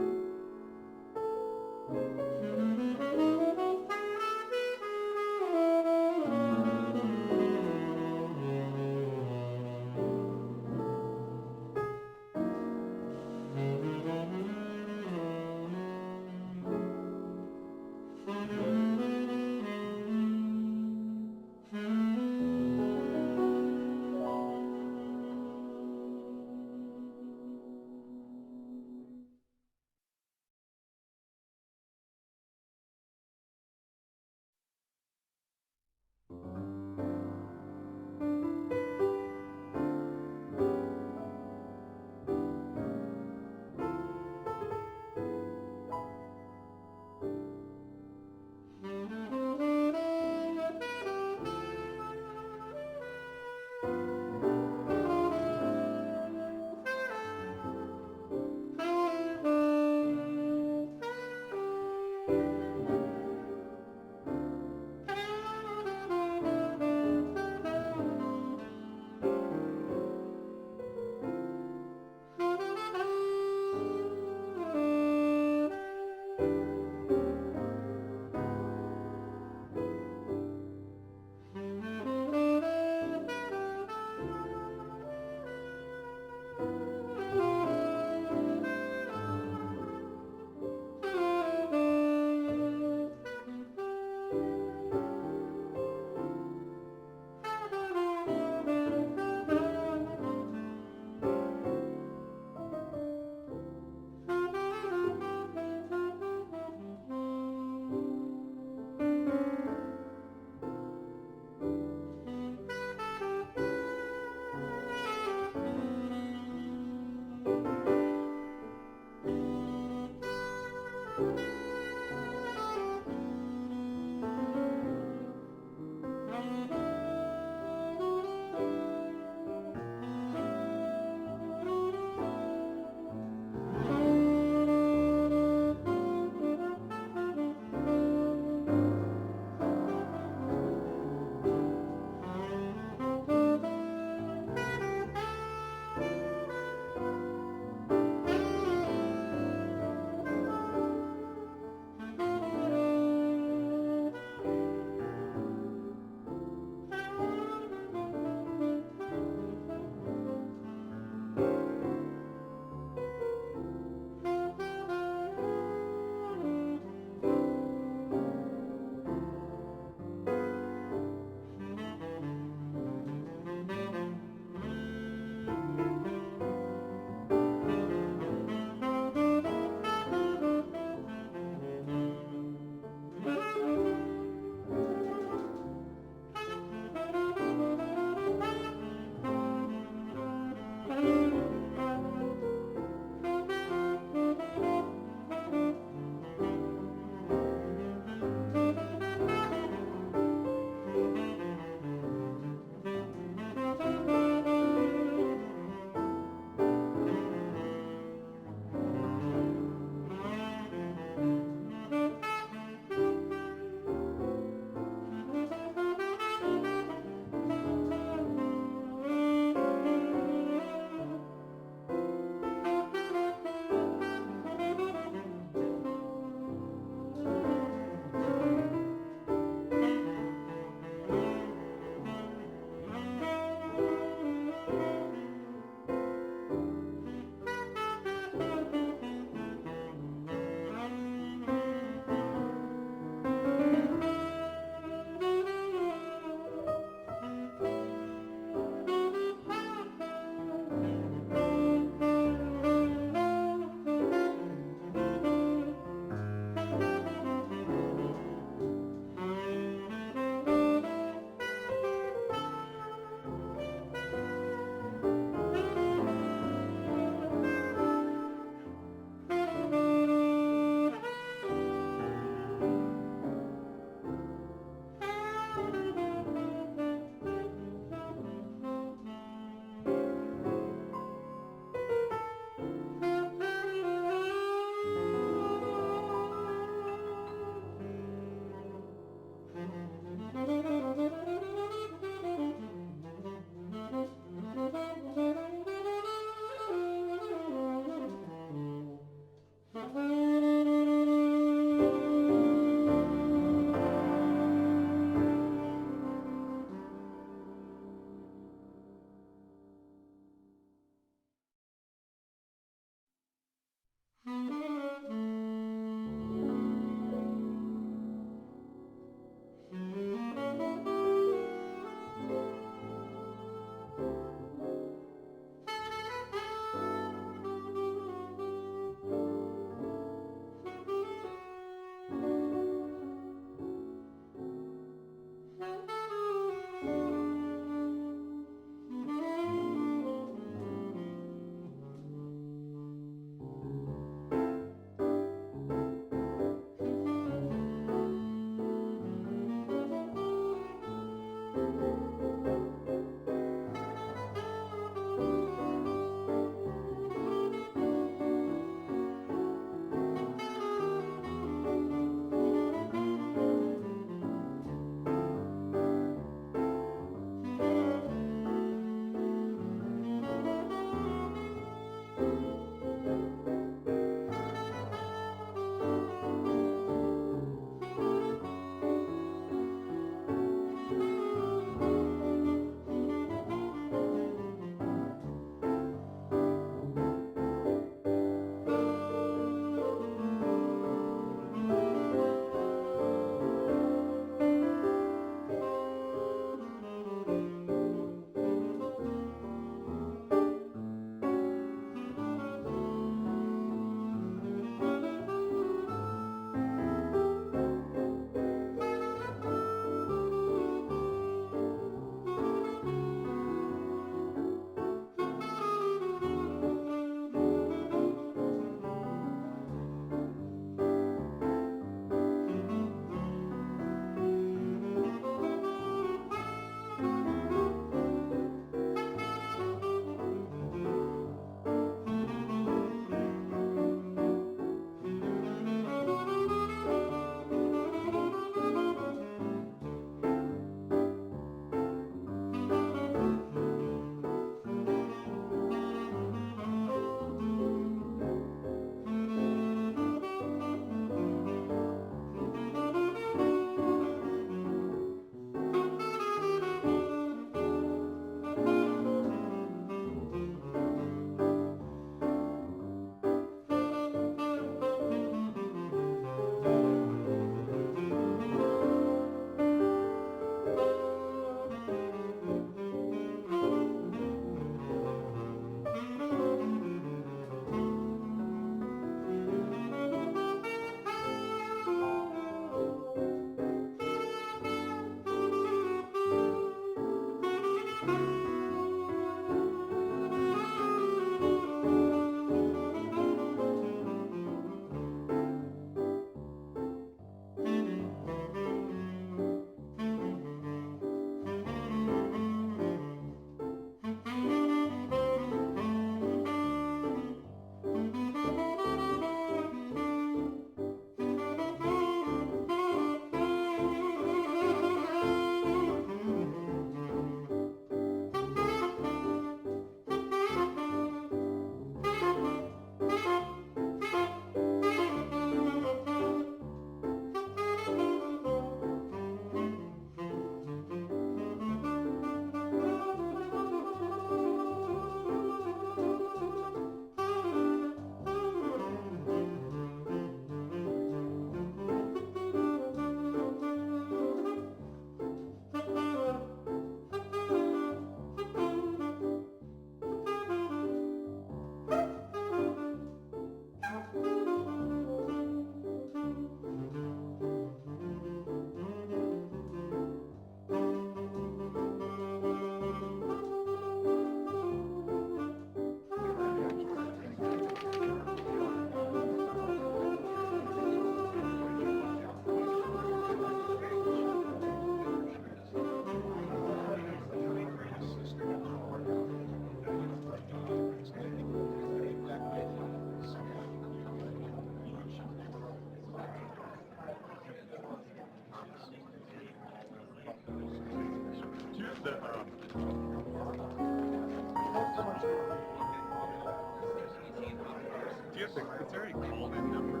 Is there a call-in number?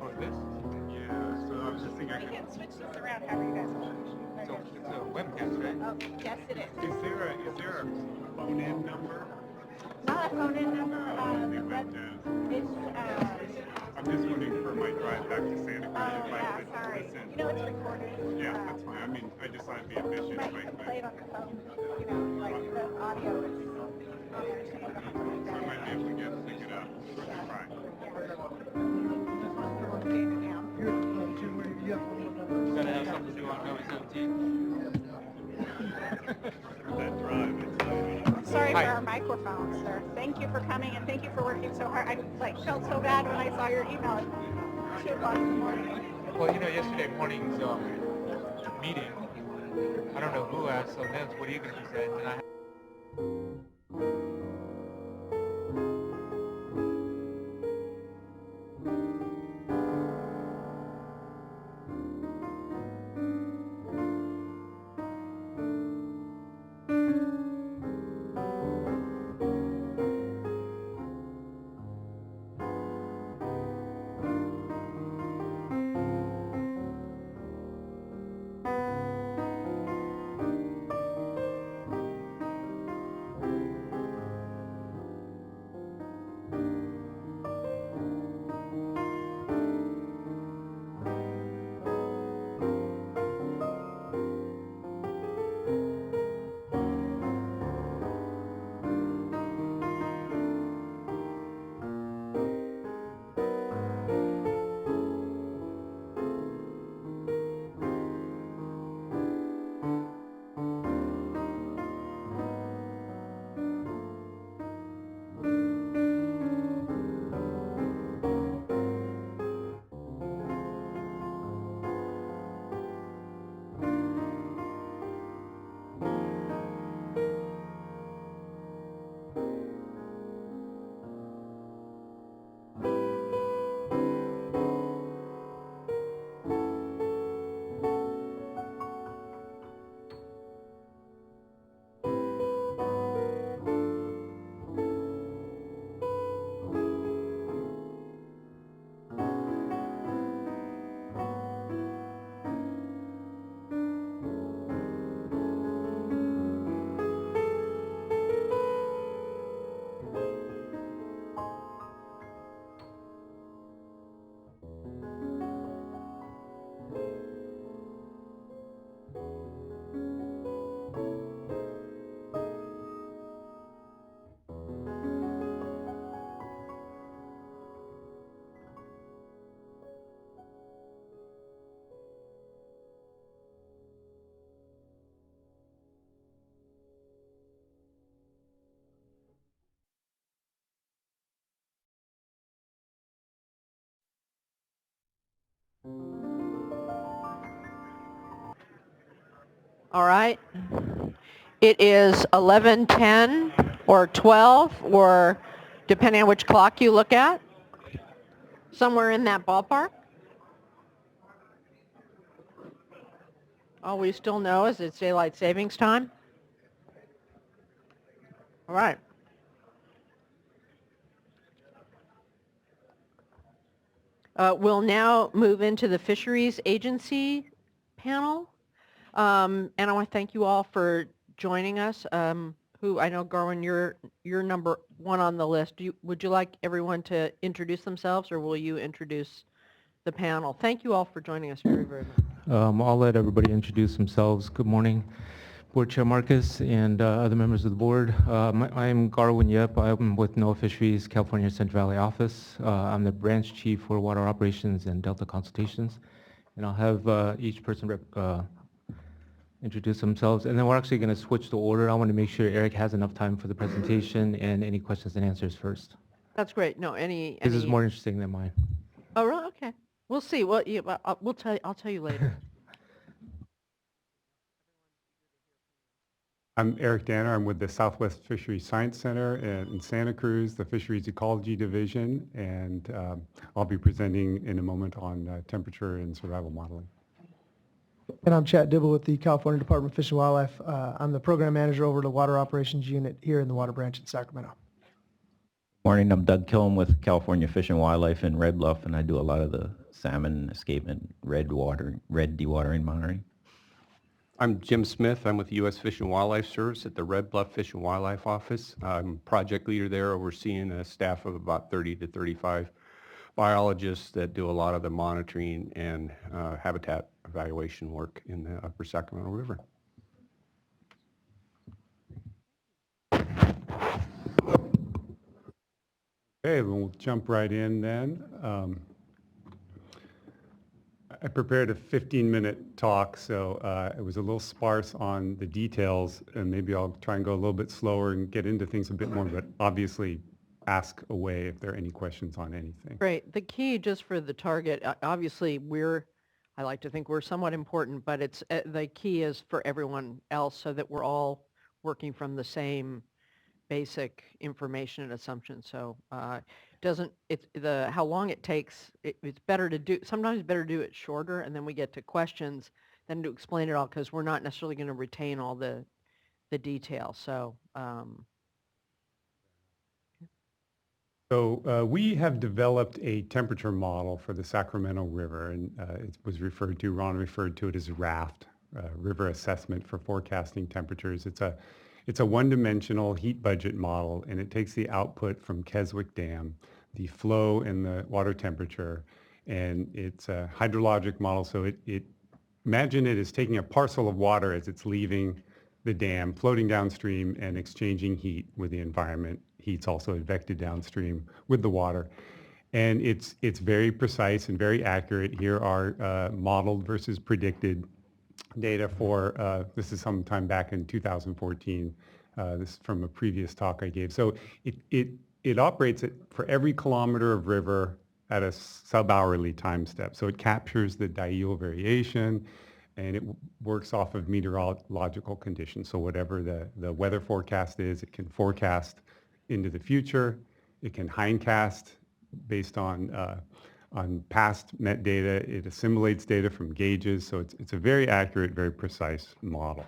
Oh, this? Yeah, so I was just thinking I We could... can switch this around however you guys want. So it's a webcast, right? Oh, yes, it is. Is there a phone-in number? Not a phone-in number, They went but it's, recorded. Yeah, that's fine. I mean, I just thought it'd be efficient But if you I can could. play it on your phone, you know, like the audio is on there, so you don't have to put it So I down. might be able to pick it up. Okay, fine. Gotta have something to do on Highway 17. That drive, it's Sorry for Hi. our microphones, sir. Thank you for coming and thank you for working so hard. I felt so bad when I saw your email at 2 o'clock in the morning. Well, you know, yesterday morning's meeting, I don't know who asked, so Vince, what are you going to say? And I All right. It is 11:10 or 12, or depending on which clock you look at, somewhere in that ballpark. All we still know is it's daylight savings time. All right. We'll now move into the Fisheries Agency panel. And I want to thank you all for joining us. Who I know, Garwin, you're number one on the list. Would you like everyone to introduce themselves, or will you introduce the panel? Thank you all for joining us very, very much. I'll let everybody introduce themselves. Good morning, Board Chair Marcus and other members of the board. I'm Garwin Yep. I'm with NOAA Fisheries California Central Valley Office. I'm the branch chief for water operations and Delta consultations. And I'll have each person introduce themselves. And then we're actually going to switch the order. I want to make sure Eric has enough time for the presentation and any questions and answers first. That's great. No, This is more interesting than mine. Oh, really? Okay. We'll see. Well, I'll tell you later. I'm Eric Danner. I'm with the Southwest Fisheries Science Center in Santa Cruz, the Fisheries Ecology Division, and I'll be presenting in a moment on temperature and survival modeling. And I'm Chad Dibble with the California Department of Fish and Wildlife. I'm the program manager over the Water Operations Unit here in the Water Branch in Sacramento. Morning, I'm Doug Killam with California Fish and Wildlife in Red Bluff, and I do a lot of the salmon escapement, red dewatering monitoring. I'm Jim Smith. I'm with the U.S. Fish and Wildlife Service at the Red Bluff Fish and Wildlife Office. I'm project leader there, overseeing a staff of about 30 to 35 biologists that do a lot of the monitoring and habitat evaluation work in the upper Sacramento River. Okay, we'll jump right in then. I prepared a 15-minute talk, so it was a little sparse on the details, and maybe I'll try and go a little bit slower and get into things a bit more, but obviously ask away if there are any questions on anything. Great. The key, just for the target, obviously I like to think we're somewhat important, but it's the key is for everyone else so that we're all working from the same basic information and assumptions. So how long it takes, it's better to do, sometimes better to do it shorter, and then we get to questions than to explain it all, because we're not necessarily going to retain all the detail. So we have developed a temperature model for the Sacramento River, and it was Ron referred to it as RAFT, River Assessment for Forecasting Temperatures. It's a one-dimensional heat budget model, and it takes the output from Keswick Dam, the flow and the water temperature, and it's a hydrologic model. So imagine it as taking a parcel of water as it's leaving the dam, floating downstream and exchanging heat with the environment. Heat's also advected downstream with the water. And it's very precise and very accurate. Here are modeled versus predicted data for, this is sometime back in 2014, this is from a previous talk I gave. So it operates for every kilometer of river at a sub-hourly time step. So it captures the diel variation, and it works off of meteorological conditions. So whatever the weather forecast is, it can forecast into the future. It can hindcast based on past met data. It assimilates data from gauges. So it's a very accurate, very precise model.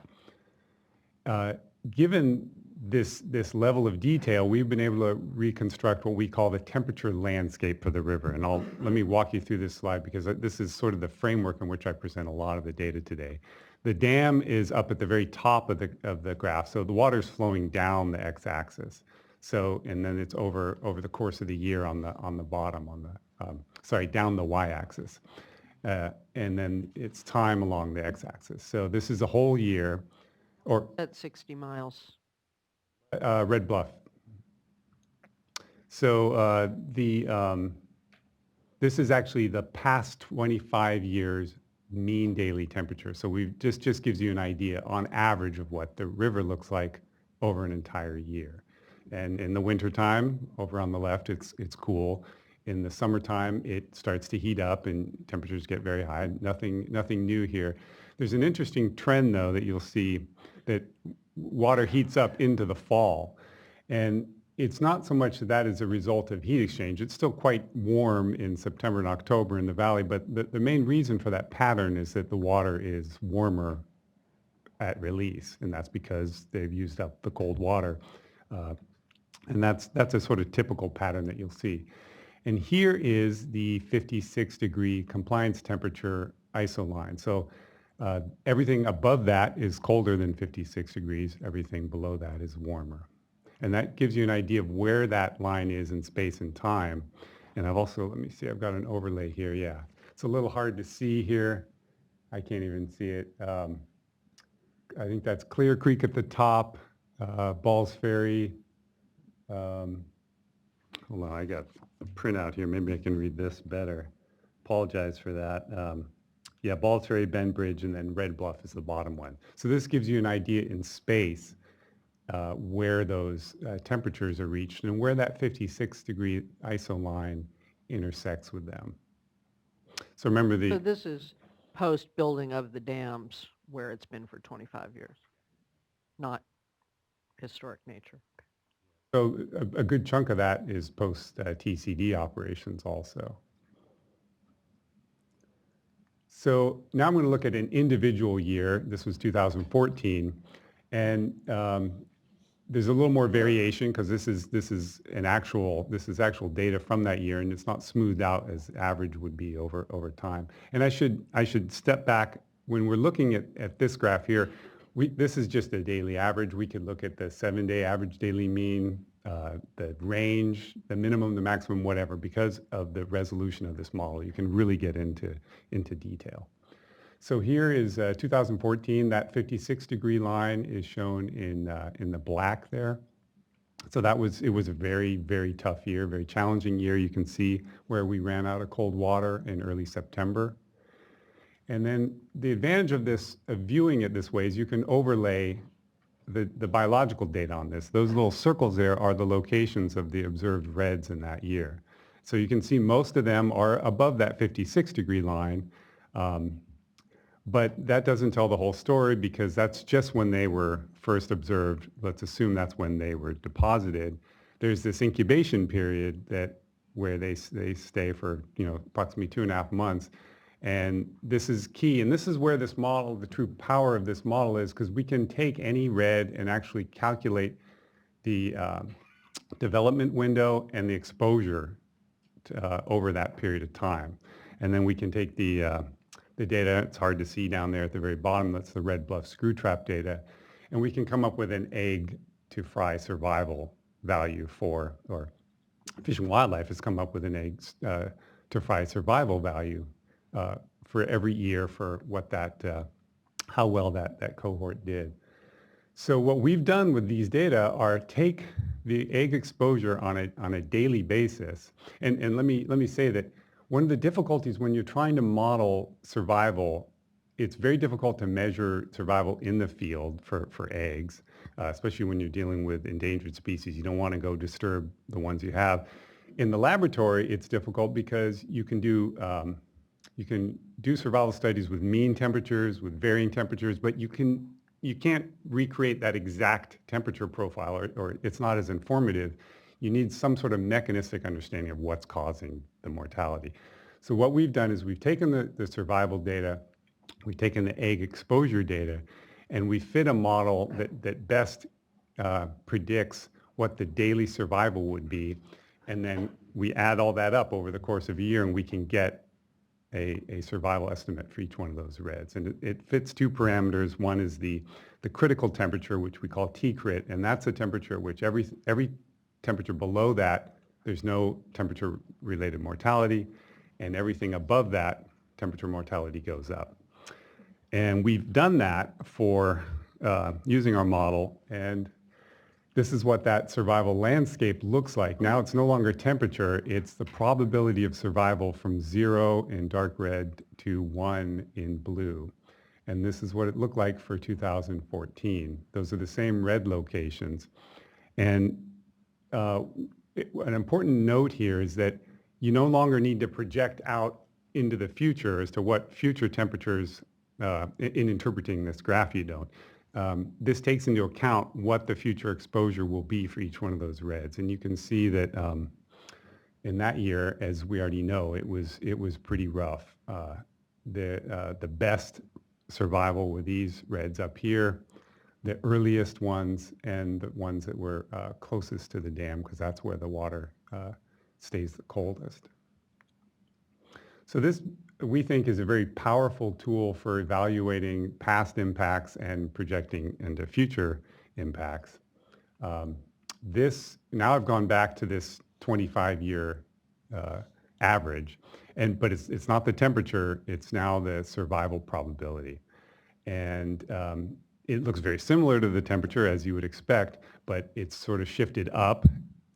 Given this level of detail, we've been able to reconstruct what we call the temperature landscape for the river. And let me walk you through this slide, because this is sort of the framework in which I present a lot of the data today. The dam is up at the very top of the graph. So the water's flowing down the x-axis. So, and then it's over the course of the year on the bottom, down the y-axis. And then it's time along the x-axis. So this is a whole year. Or that's 60 miles. Red Bluff. So this is actually the past 25 years mean daily temperature. So we just gives you an idea on average of what the river looks like over an entire year. And in the wintertime, over on the left, it's cool. In the summertime, it starts to heat up and temperatures get very high. Nothing new here. There's an interesting trend, though, that you'll see, that water heats up into the fall. And it's not so much that is a result of heat exchange. It's still quite warm in September and October in the valley, but the main reason for that pattern is that the water is warmer at release, and that's because they've used up the cold water. And that's a sort of typical pattern that you'll see. And here is the 56-degree compliance temperature ISO line. So everything above that is colder than 56 degrees. Everything below that is warmer. And that gives you an idea of where that line is in space and time. And I've also, let me see, I've got an overlay here. Yeah, it's a little hard to see here. I can't even see it. I think that's Clear Creek at the top, Balls Ferry. Hold on, I got a printout here. Maybe I can read this better. Apologize for that. Yeah, Balls Ferry, Bend Bridge, and then Red Bluff is the bottom one. So this gives you an idea in space where those temperatures are reached and where that 56-degree ISO line intersects with them. So remember So this is post-building of the dams where it's been for 25 years, not historic nature. So a good chunk of that is post TCD operations also. So now I'm going to look at an individual year. This was 2014, and there's a little more variation because this is actual data from that year, and it's not smoothed out as average would be over time. And I should step back when we're looking at this graph here. This is just a daily average. We could look at the 7-day average daily mean, the range, the minimum, the maximum, whatever. Because of the resolution of this model, you can really get into detail. So here is 2014. That 56-degree line is shown in the black there. So it was a very, very tough year, very challenging year. You can see where we ran out of cold water in early September. And then the advantage of viewing it this way is you can overlay the biological data on this. Those little circles there are the locations of the observed reds in that year. So you can see most of them are above that 56-degree line, but that doesn't tell the whole story because that's just when they were first observed. Let's assume that's when they were deposited. There's this incubation period where they stay for approximately 2.5 months. And this is key, and this is where this model, the true power of this model is, because we can take any red and actually calculate the development window and the exposure over that period of time. And then we can take the data, it's hard to see down there at the very bottom, that's the Red Bluff screw trap data, and we can come up with an egg to fry survival value or Fish and Wildlife has come up with an egg to fry survival value for every year for what how well that cohort did. So what we've done with these data are take the egg exposure on a daily basis, and let me say that one of the difficulties when you're trying to model survival, it's very difficult to measure survival in the field for eggs, especially when you're dealing with endangered species. You don't want to go disturb the ones you have. In the laboratory, it's difficult because you can do survival studies with mean temperatures, with varying temperatures, but you can't recreate that exact temperature profile, or it's not as informative. You need some sort of mechanistic understanding of what's causing the mortality. So what we've done is we've taken the survival data, we've taken the egg exposure data, and we fit a model that best predicts what the daily survival would be, and then we add all that up over the course of a year, and we can get a survival estimate for each one of those reds. And it fits two parameters. One is the critical temperature, which we call T-crit, and that's a temperature at which every temperature below that, there's no temperature-related mortality, and everything above that, temperature mortality goes up. And we've done that for using our model, and this is what that survival landscape looks like. Now it's no longer temperature, it's the probability of survival from 0 in dark red to 1 in blue. And this is what it looked like for 2014. Those are the same red locations. And an important note here is that you no longer need to project out into the future as to what future temperatures, in interpreting this graph you don't. This takes into account what the future exposure will be for each one of those reds. And you can see that in that year, as we already know, it was pretty rough. The best survival were these reds up here, the earliest ones, and the ones that were closest to the dam, because that's where the water stays the coldest. So this, we think, is a very powerful tool for evaluating past impacts and projecting into future impacts. Now I've gone back to this 25-year average, but it's not the temperature, it's now the survival probability. And it looks very similar to the temperature, as you would expect, but it's sort of shifted up,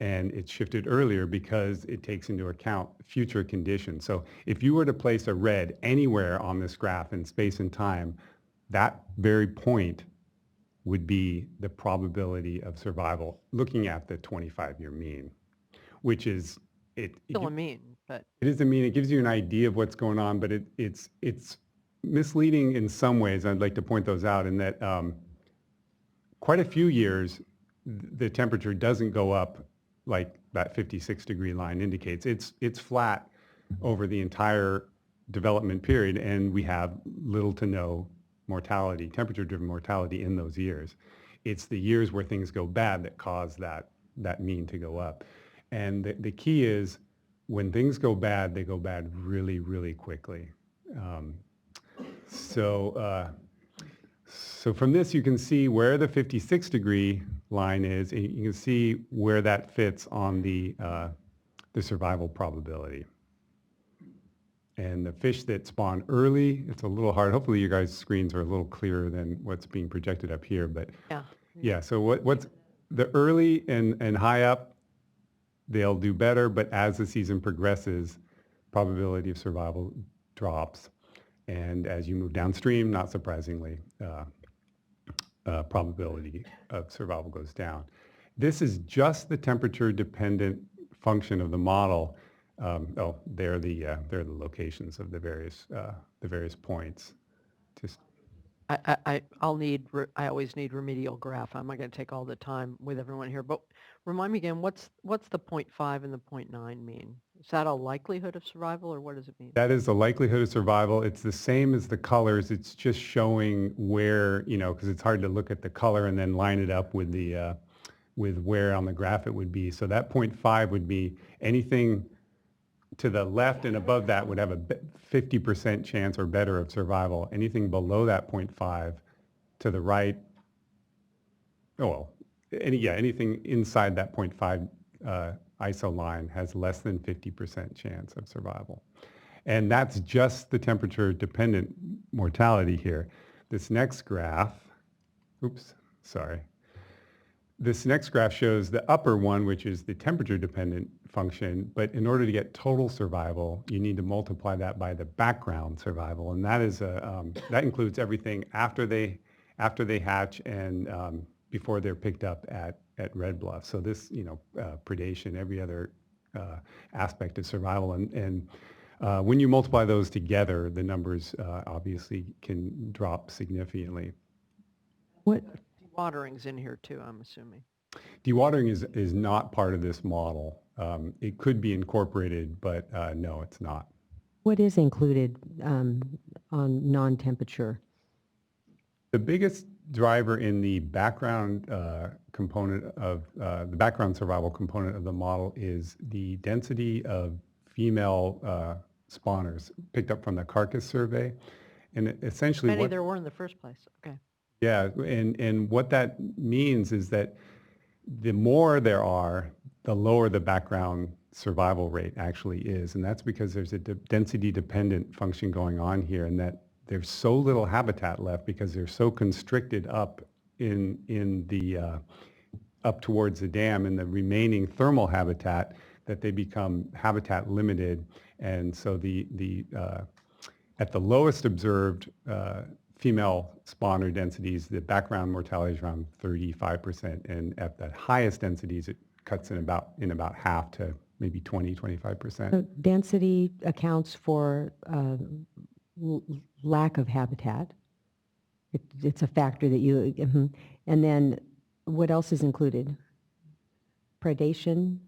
and it's shifted earlier because it takes into account future conditions. So if you were to place a red anywhere on this graph in space and time, that very point would be the probability of survival looking at the 25-year mean, which is Still a mean, but it is a mean. It gives you an idea of what's going on, but it's misleading in some ways. I'd like to point those out in that quite a few years, the temperature doesn't go up like that 56-degree line indicates. It's flat over the entire development period, and we have little to no mortality, temperature-driven mortality in those years. It's the years where things go bad that cause that mean to go up. And the key is when things go bad, they go bad really, really quickly. So from this, you can see where the 56-degree line is, and you can see where that fits on the survival probability. And the fish that spawn early, it's a little hard. Hopefully you guys' screens are a little clearer than what's being projected up here. But Yeah. yeah, so what's the early and high up, they'll do better. But as the season progresses, probability of survival drops. And as you move downstream, not surprisingly, probability of survival goes down. This is just the temperature-dependent function of the model. They're the locations of the various points. Just I always need remedial graph. I'm not going to take all the time with everyone here, but remind me again, what's the 0.5 and the 0.9 mean? Is that a likelihood of survival, or what does it mean? that is the likelihood of survival. It's the same as the colors. It's just showing where, because it's hard to look at the color and then line it up with the with where on the graph it would be. So that 0.5 would be anything to the left and above that would have a 50% chance or better of survival. Anything below that 0.5 to the right, anything inside that 0.5 ISO line has less than 50% chance of survival. And that's just the temperature dependent mortality here. This next graph, This next graph shows the upper one, which is the temperature dependent function, but in order to get total survival, you need to multiply that by the background survival, and that is that includes everything after they hatch and before they're picked up at Red Bluff. So this, predation, every other aspect of survival, and when you multiply those together, the numbers obviously can drop significantly. What? Watering's in here too, I'm assuming. Dewatering is not part of this model. It could be incorporated, but no, it's not. What is included on non-temperature? The biggest driver in the background component of the background survival component of the model is the density of female spawners picked up from the carcass survey, and essentially Many there were in the first place. Okay. Yeah, and what that means is that the more there are, the lower the background survival rate actually is. And that's because there's a density-dependent function going on here, and that there's so little habitat left because they're so constricted up in the up towards the dam in the remaining thermal habitat that they become habitat limited. And so the at the lowest observed female spawner densities, the background mortality is around 35%, and at the highest densities, it cuts in about half to maybe 20-25%. So density accounts for lack of habitat. It's a factor that you, and then what else is included? Predation?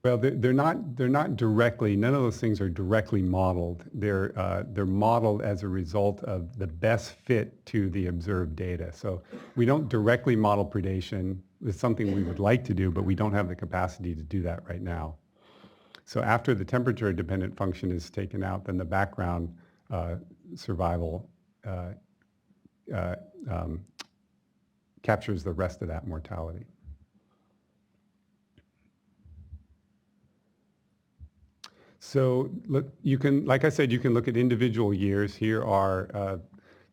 Well, they're not directly. None of those things are directly modeled. They're modeled as a result of the best fit to the observed data. So we don't directly model predation. It's something we would like to do, but we don't have the capacity to do that right now. So after the temperature dependent function is taken out, then the background survival captures the rest of that mortality. So look, you can, like I said, you can look at individual years. Here are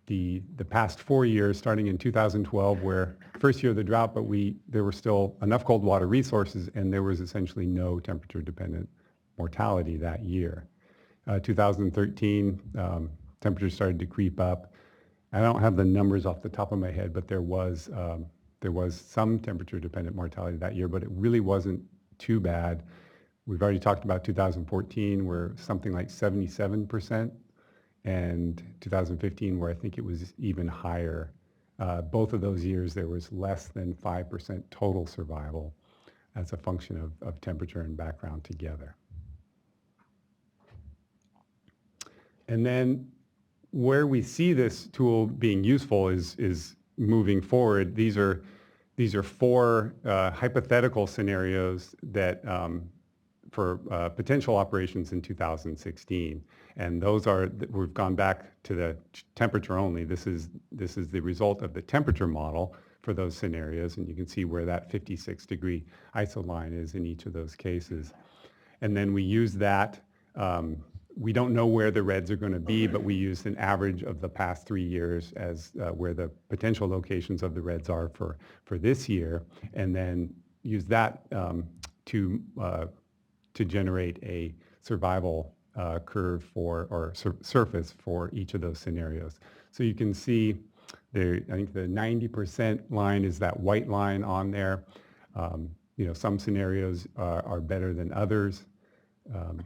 the past 4 years, starting in 2012, where first year of the drought, but there were still enough cold water resources, and there was essentially no temperature-dependent mortality that year. 2013, temperatures started to creep up. I don't have the numbers off the top of my head, but there was some temperature-dependent mortality that year, but it really wasn't too bad. We've already talked about 2014, where something like 77%, and 2015, where I think it was even higher. Both of those years, there was less than 5% total survival as a function of temperature and background together. And then where we see this tool being useful is moving forward. These are 4 hypothetical scenarios that for potential operations in 2016, and those are, we've gone back to the temperature only. This is the result of the temperature model for those scenarios, and you can see where that 56-degree ISO line is in each of those cases. And then we use that we don't know where the reds are going to be, but we used an average of the past 3 years as where the potential locations of the reds are for this year, and then use that to generate a survival curve or surface for each of those scenarios. So you can see I think the 90% line is that white line on there. Some scenarios are better than others,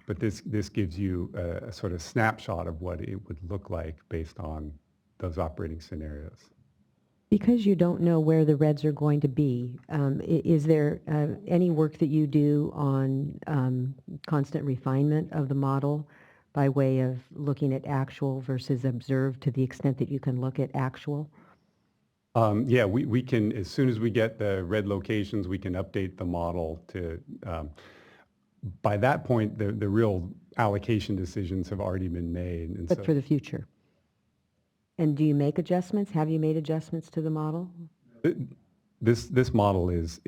but this gives you a sort of snapshot of what it would look like based on those operating scenarios. Because you don't know where the reds are going to be, is there any work that you do on constant refinement of the model by way of looking at actual versus observed to the extent that you can look at actual? Yeah, we can, as soon as we get the red locations, we can update the model to, by that point, the real allocation decisions have already been made. And But for the future? And do you make adjustments? Have you made adjustments to the model? This model is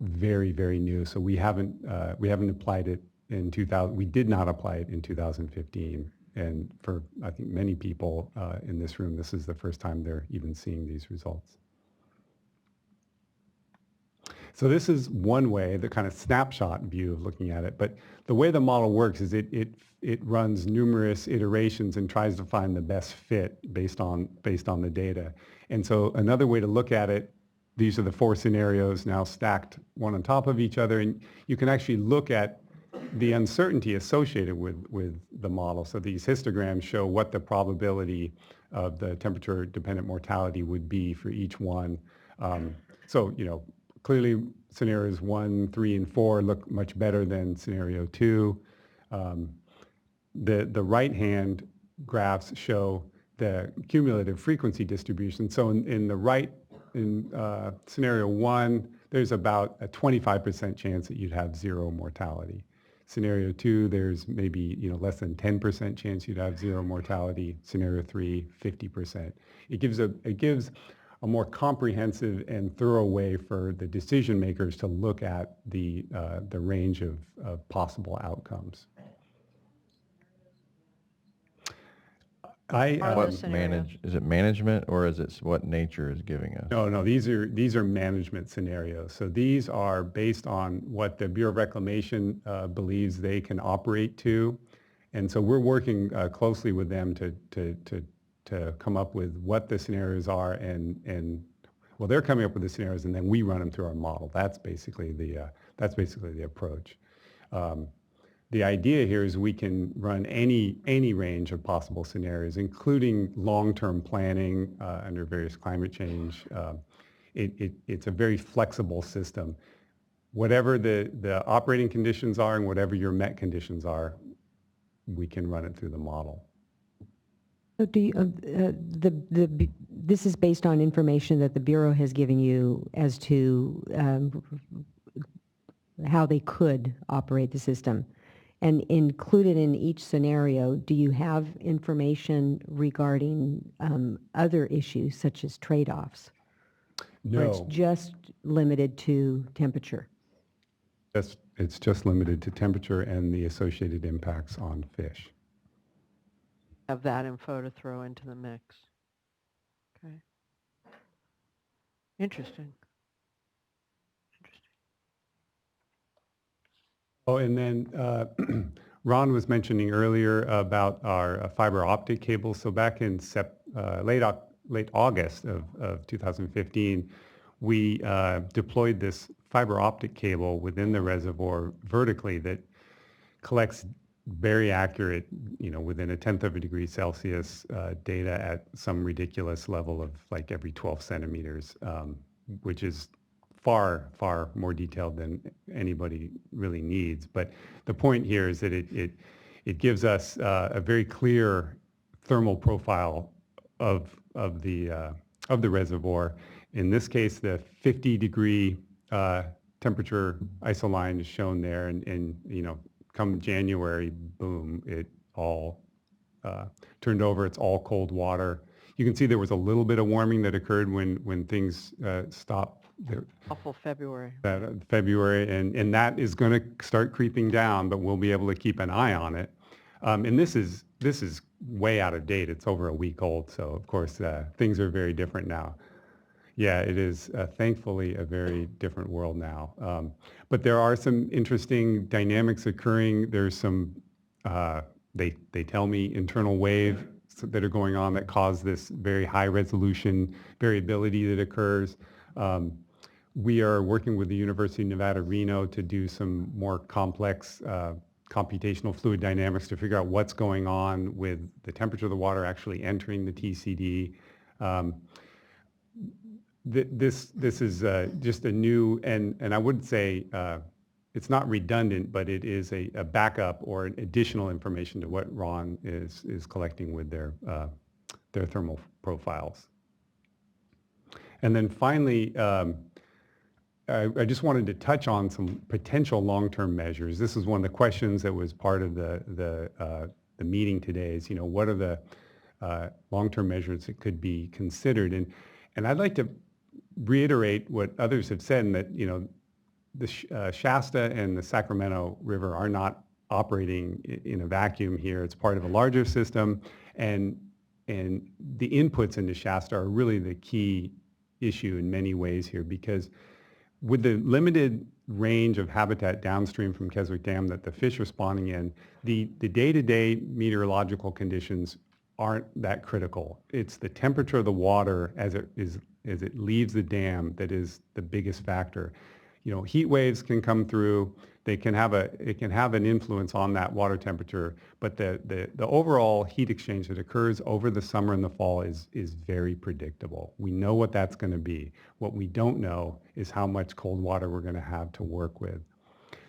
very, very new. So we haven't applied it in 2000. We did not apply it in 2015. And for, I think, many people in this room, this is the first time they're even seeing these results. So this is one way, the kind of snapshot view of looking at it. But the way the model works is it runs numerous iterations and tries to find the best fit based on the data. And so another way to look at it, these are the 4 scenarios now stacked one on top of each other, and you can actually look at the uncertainty associated with the model. So these histograms show what the probability of the temperature-dependent mortality would be for each one. So, clearly scenarios 1, 3, and 4 look much better than scenario 2. The right-hand graphs show the cumulative frequency distribution. So in scenario 1, there's about a 25% chance that you'd have 0 mortality. Scenario 2, there's maybe less than 10% chance you'd have 0 mortality. Scenario 3, 50%. It gives a more comprehensive and thorough way for the decision makers to look at the range of possible outcomes. Is it management, or is it what nature is giving us? No, these are management scenarios. So these are based on what the Bureau of Reclamation believes they can operate to, and so we're working closely with them to come up with what the scenarios are, and well, they're coming up with the scenarios, and then we run them through our model. That's basically the approach. The idea here is we can run any range of possible scenarios, including long-term planning under various climate change. It's a very flexible system. Whatever the operating conditions are and whatever your met conditions are, we can run it through the model. So do you, this is based on information that the Bureau has given you as to how they could operate the system. And included in each scenario, do you have information regarding other issues such as trade-offs? No. Or it's just limited to temperature? It's just limited to temperature and the associated impacts on fish. Have that info to throw into the mix. Okay. Interesting. Oh, and then Ron was mentioning earlier about our fiber optic cables. So back in late August of 2015, we deployed this fiber optic cable within the reservoir vertically that collects very accurate, within 1/10 of a degree Celsius data at some ridiculous level of like every 12 centimeters, which is far, far more detailed than anybody really needs. But the point here is that it gives us a very clear thermal profile of the reservoir. In this case, the 50-degree temperature isoline is shown there, and come January, boom, it all turned over. It's all cold water. You can see there was a little bit of warming that occurred when things stopped. Awful February. February, and that is going to start creeping down, but we'll be able to keep an eye on it. And this is way out of date. It's over a week old, so of course things are very different now. Yeah, it is thankfully a very different world now. But there are some interesting dynamics occurring. There's some, they tell me, internal waves that are going on that cause this very high resolution variability that occurs. We are working with the University of Nevada, Reno to do some more complex computational fluid dynamics to figure out what's going on with the temperature of the water actually entering the TCD. This is just a new, and I wouldn't say it's not redundant, but it is a backup or additional information to what Ron is collecting with their thermal profiles. And then finally, I just wanted to touch on some potential long-term measures. This is one of the questions that was part of the meeting today is, what are the long-term measures that could be considered? And I'd like to reiterate what others have said, and that, the Shasta and the Sacramento River are not operating in a vacuum here. It's part of a larger system, and the inputs into Shasta are really the key issue in many ways here, because with the limited range of habitat downstream from Keswick Dam that the fish are spawning in, the day-to-day meteorological conditions aren't that critical. It's the temperature of the water as it leaves the dam that is the biggest factor. Heat waves can come through. It can have an influence on that water temperature, but the overall heat exchange that occurs over the summer and the fall is very predictable. We know what that's going to be. What we don't know is how much cold water we're going to have to work with.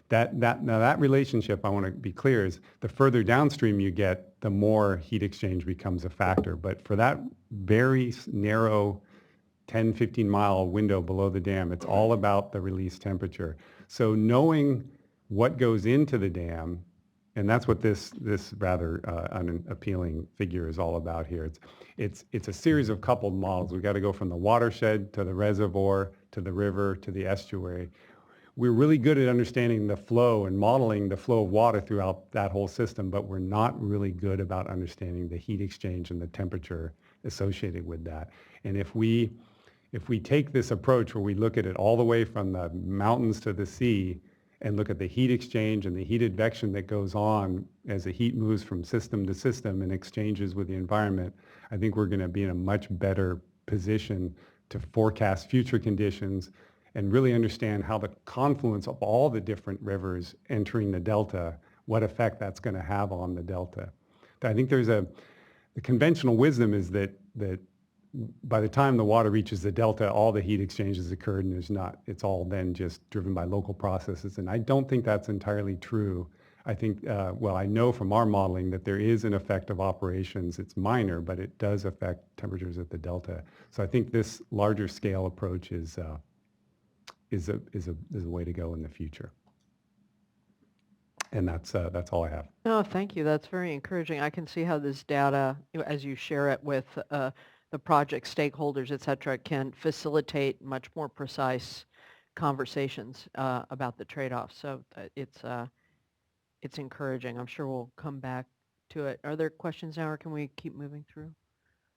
Now that relationship, I want to be clear, is the further downstream you get, the more heat exchange becomes a factor. But for that very narrow 10, 15 mile window below the dam, it's all about the release temperature. So knowing what goes into the dam, and that's what this rather unappealing figure is all about here. It's a series of coupled models. We've got to go from the watershed to the reservoir to the river to the estuary. We're really good at understanding the flow and modeling the flow of water throughout that whole system, but we're not really good about understanding the heat exchange and the temperature associated with that. And if we take this approach where we look at it all the way from the mountains to the sea and look at the heat exchange and the heat advection that goes on as the heat moves from system to system and exchanges with the environment, I think we're going to be in a much better position to forecast future conditions and really understand how the confluence of all the different rivers entering the delta, what effect that's going to have on the delta. I think the conventional wisdom is that by the time the water reaches the delta, all the heat exchanges occurred, and it's all then just driven by local processes. And I don't think that's entirely true. I think, I know from our modeling that there is an effect of operations. It's minor, but it does affect temperatures at the delta. So I think this larger scale approach is a way to go in the future. And that's all I have. No, thank you. That's very encouraging. I can see how this data, as you share it with the project stakeholders, et cetera, can facilitate much more precise conversations about the trade-offs. So it's encouraging. I'm sure we'll come back to it. Are there questions now, or can we keep moving through?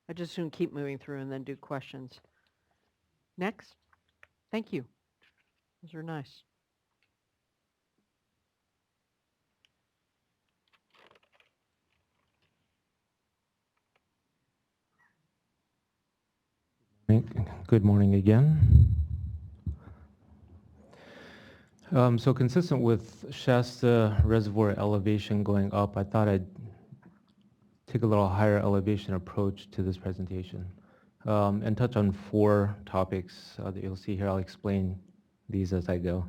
I just assume keep moving through and then do questions. Next. Thank you. Those are nice. Good morning again. So consistent with Shasta Reservoir elevation going up, I thought I'd take a little higher elevation approach to this presentation and touch on 4 topics that you'll see here. I'll explain these as I go.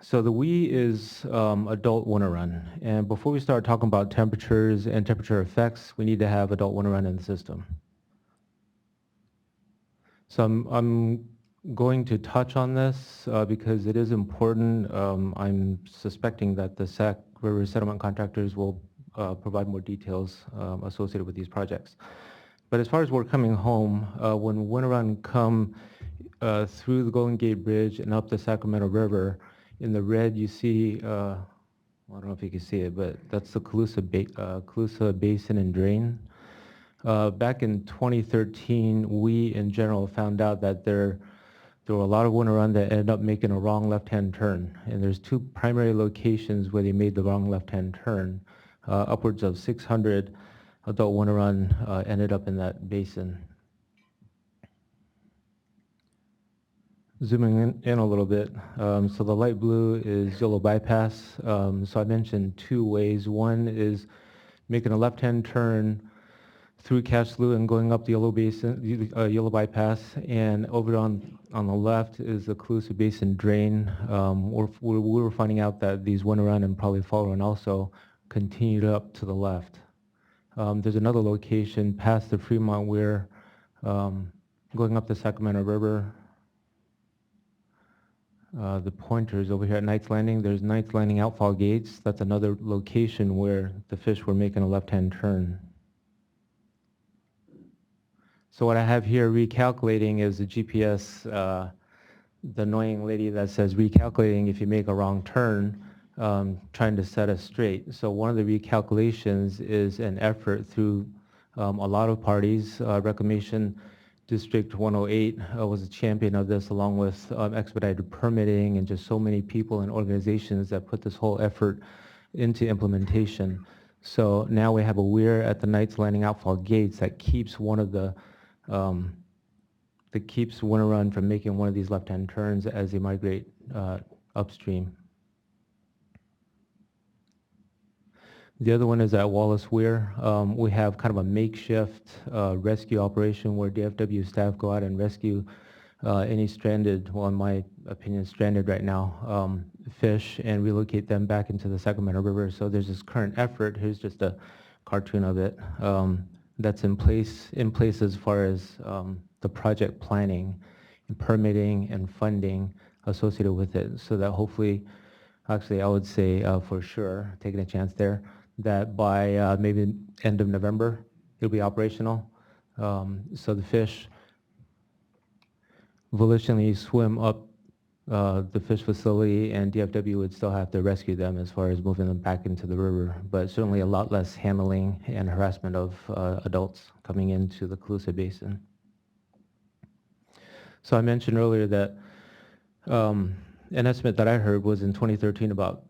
So the WE is adult winter run. And before we start talking about temperatures and temperature effects, we need to have adult winter run in the system. So I'm going to touch on this because it is important. I'm suspecting that the Sac River settlement contractors will provide more details associated with these projects. But as far as we're coming home, when winter run come through the Golden Gate Bridge and up the Sacramento River, in the red you see I don't know if you can see it, but that's the Calusa Basin and Drain. Back in 2013, we in general found out that there were a lot of winter run that ended up making a wrong left-hand turn. And there's two primary locations where they made the wrong left-hand turn. Upwards of 600 adult winter run ended up in that basin. Zooming in a little bit, so the light blue is yellow bypass. So I mentioned two ways. One is making a left-hand turn through Cash Slough and going up the yellow basin, yellow bypass, and over on the left is the Calusa Basin drain. We were finding out that these winter run and probably fall run also continued up to the left. There's another location past the Fremont Weir, going up the Sacramento River. The pointers over here at Knight's Landing, there's Knight's Landing outfall gates. That's another location where the fish were making a left-hand turn. So what I have here recalculating is the GPS, the annoying lady that says recalculating if you make a wrong turn, trying to set us straight. So one of the recalculations is an effort through a lot of parties. Reclamation District 108 was a champion of this, along with expedited permitting and just so many people and organizations that put this whole effort into implementation. So now we have a weir at the Knight's Landing outfall gates that keeps one of the winter run from making one of these left-hand turns as they migrate upstream. The other one is at Wallace Weir. We have kind of a makeshift rescue operation where DFW staff go out and rescue any stranded, well in my opinion stranded right now, fish and relocate them back into the Sacramento River. So there's this current effort, here's just a cartoon of it, that's in place as far as the project planning and permitting and funding associated with it, so that hopefully, actually I would say for sure, taking a chance there, that by maybe end of November it'll be operational. So the fish volitionally swim up the fish facility, and DFW would still have to rescue them as far as moving them back into the river, but certainly a lot less handling and harassment of adults coming into the Calusa Basin. So I mentioned earlier that an estimate that I heard was in 2013 about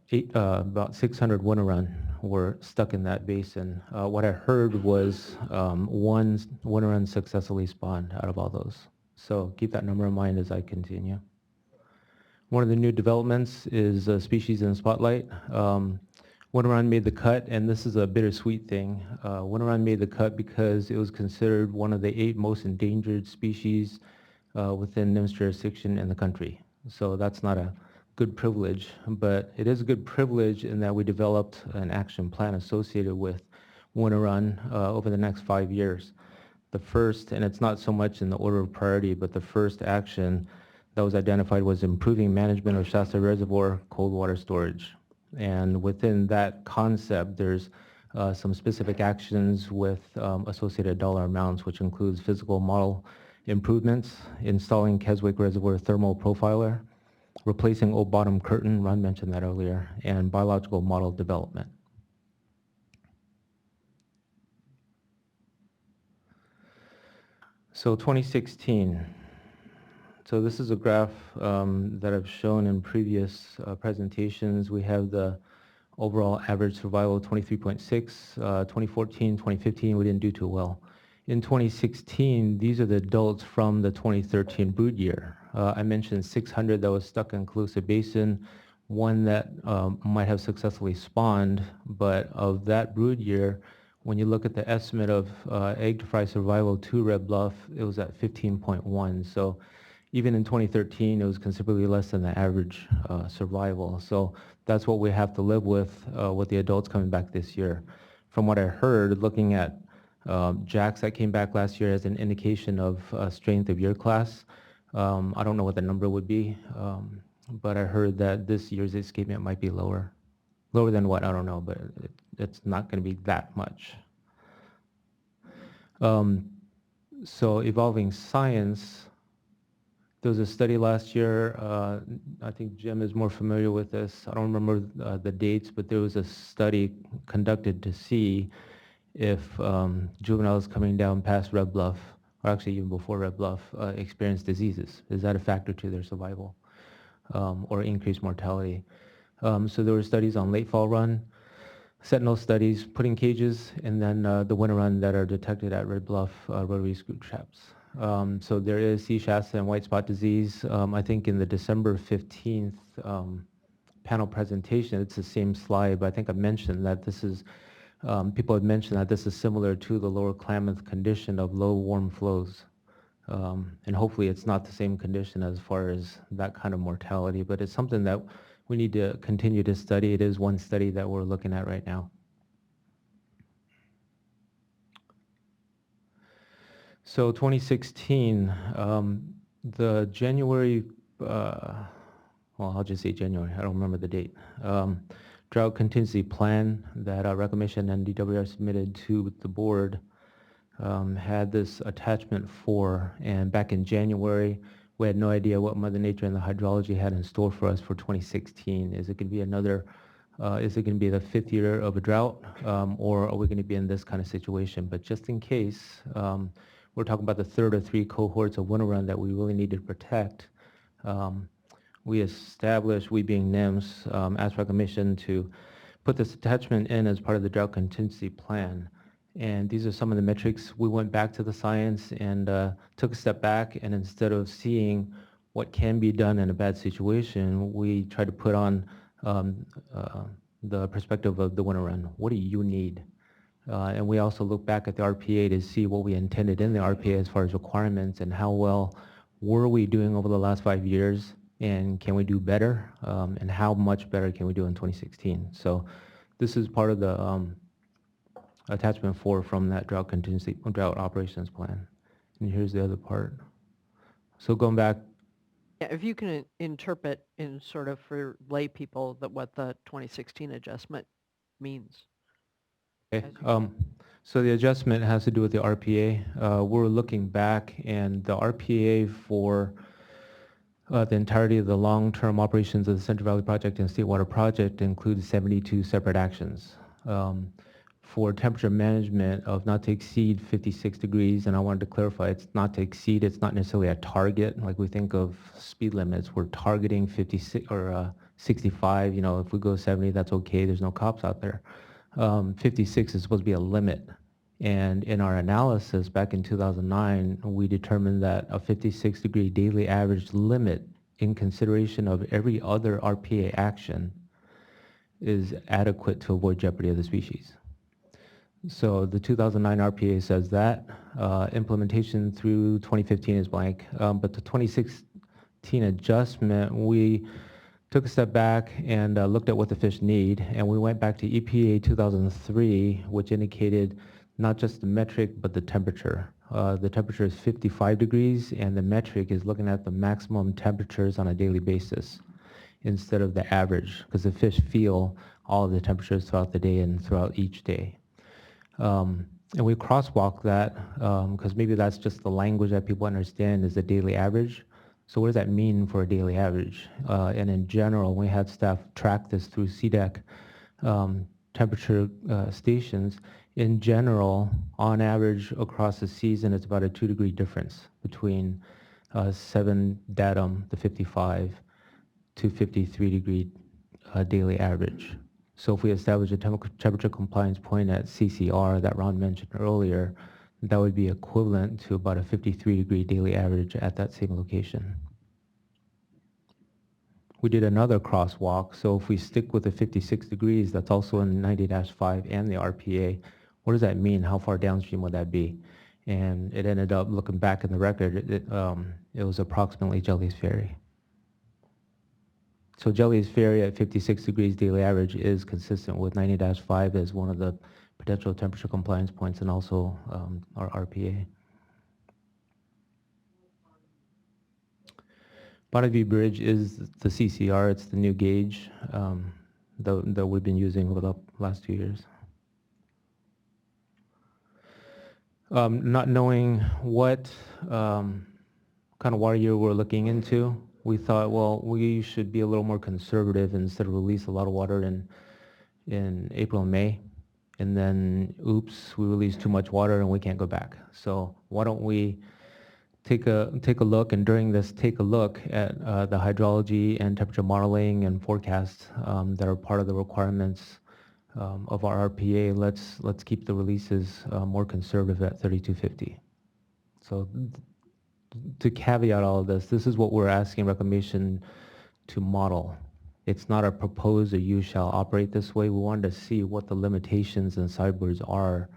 600 winter run were stuck in that basin. What I heard was one winter run successfully spawned out of all those. So keep that number in mind as I continue. One of the new developments is species in the spotlight. Winter run made the cut, and this is a bittersweet thing. Winter run made the cut because it was considered one of the 8 most endangered species within NIMS jurisdiction in the country. So that's not a good privilege, but it is a good privilege in that we developed an action plan associated with winter run over the next 5 years. The first, and it's not so much in the order of priority, but the first action that was identified was improving management of Shasta Reservoir cold water storage. And within that concept, there's some specific actions with associated dollar amounts, which includes physical model improvements, installing Keswick Reservoir thermal profiler, replacing old bottom curtain, Ron mentioned that earlier, and biological model development. So 2016. So this is a graph that I've shown in previous presentations. We have the overall average survival 23.6, 2014, 2015, we didn't do too well. In 2016, these are the adults from the 2013 brood year. I mentioned 600 that was stuck in Calusa Basin, one that might have successfully spawned, but of that brood year, when you look at the estimate of egg to fry survival to Red Bluff, it was at 15.1. So even in 2013, it was considerably less than the average survival. So that's what we have to live with the adults coming back this year. From what I heard, looking at jacks that came back last year as an indication of strength of year class, I don't know what the number would be, but I heard that this year's escapement might be lower. Lower than what, I don't know, but it's not going to be that much. So evolving science, There was a study last year, I think Jim is more familiar with this. I don't remember the dates, but there was a study conducted to see if juveniles coming down past Red Bluff, or actually even before Red Bluff, experience diseases. Is that a factor to their survival or increased mortality? So there were studies on late fall run, sentinel studies, putting cages, and then the winter run that are detected at Red Bluff rotary scoop traps. So there is sea shasta and white spot disease. I think in the December 15th panel presentation, it's the same slide, but I think I mentioned that this is, people have mentioned that this is similar to the lower Klamath condition of low warm flows. And hopefully it's not the same condition as far as that kind of mortality, but it's something that we need to continue to study. It is one study that we're looking at right now. So 2016, the January, well, I'll just say January, I don't remember the date, drought contingency plan that Reclamation and DWR submitted to the board had this attachment 4, and back in January, we had no idea what Mother Nature and the hydrology had in store for us for 2016. Is it going to be another, is it going to be the 5th year of a drought, or are we going to be in this kind of situation? But just in case, we're talking about the 3rd of 3 cohorts of winter run that we really need to protect. We established, we being NIMS, asked Reclamation to put this attachment in as part of the drought contingency plan. And these are some of the metrics. We went back to the science and took a step back, and instead of seeing what can be done in a bad situation, we tried to put on the perspective of the winter run. What do you need? And we also look back at the RPA to see what we intended in the RPA as far as requirements and how well were we doing over the last 5 years, and can we do better, and how much better can we do in 2016. So this is part of the attachment 4 from that drought contingency, drought operations plan. And here's the other part. So going back. Yeah, if you can interpret in sort of for lay people that what the 2016 adjustment means. Okay. So the adjustment has to do with the RPA. We're looking back, and the RPA for the entirety of the long-term operations of the Central Valley Project and State Water Project includes 72 separate actions. For temperature management of not to exceed 56 degrees, and I wanted to clarify, it's not to exceed, it's not necessarily a target. Like we think of speed limits, we're targeting 56 or 65, you know, if we go 70, that's okay, there's no cops out there. 56 is supposed to be a limit. And in our analysis back in 2009, we determined that a 56 degree daily average limit in consideration of every other RPA action is adequate to avoid jeopardy of the species. So the 2009 RPA says that. Implementation through 2015 is blank. But the 2016 adjustment, we took a step back and looked at what the fish need, and we went back to EPA 2003, which indicated not just the metric, but the temperature. The temperature is 55 degrees, and the metric is looking at the maximum temperatures on a daily basis instead of the average, because the fish feel all of the temperatures throughout the day and throughout each day. And we crosswalk that because maybe that's just the language that people understand is the daily average. So what does that mean for a daily average? And in general, we had staff track this through CDEC temperature stations. In general, on average across the season, it's about a 2 degree difference between 7 datum, the 55, to 53 degree daily average. So if we establish a temperature compliance point at CCR that Ron mentioned earlier, that would be equivalent to about a 53 degree daily average at that same location. We did another crosswalk, so if we stick with the 56 degrees, that's also in 90-5 and the RPA, what does that mean? How far downstream would that be? And it ended up, looking back in the record, it was approximately Jelly's Ferry. So Jelly's Ferry at 56 degrees daily average is consistent with 90-5 as one of the potential temperature compliance points, and also our RPA. Bonneview Bridge is the CCR. It's the new gauge that we've been using over the last 2 years. Not knowing what kind of water year we're looking into. We thought, well, we should be a little more conservative instead of release a lot of water in April and May. And then, oops, we released too much water and we can't go back. So why don't we take a look, and during this, take a look at the hydrology and temperature modeling and forecasts that are part of the requirements of our RPA. Let's keep the releases more conservative at 3250. So to caveat all of this is what we're asking Reclamation to model. It's not a propose or you shall operate this way. We wanted to see what the limitations and sideboards are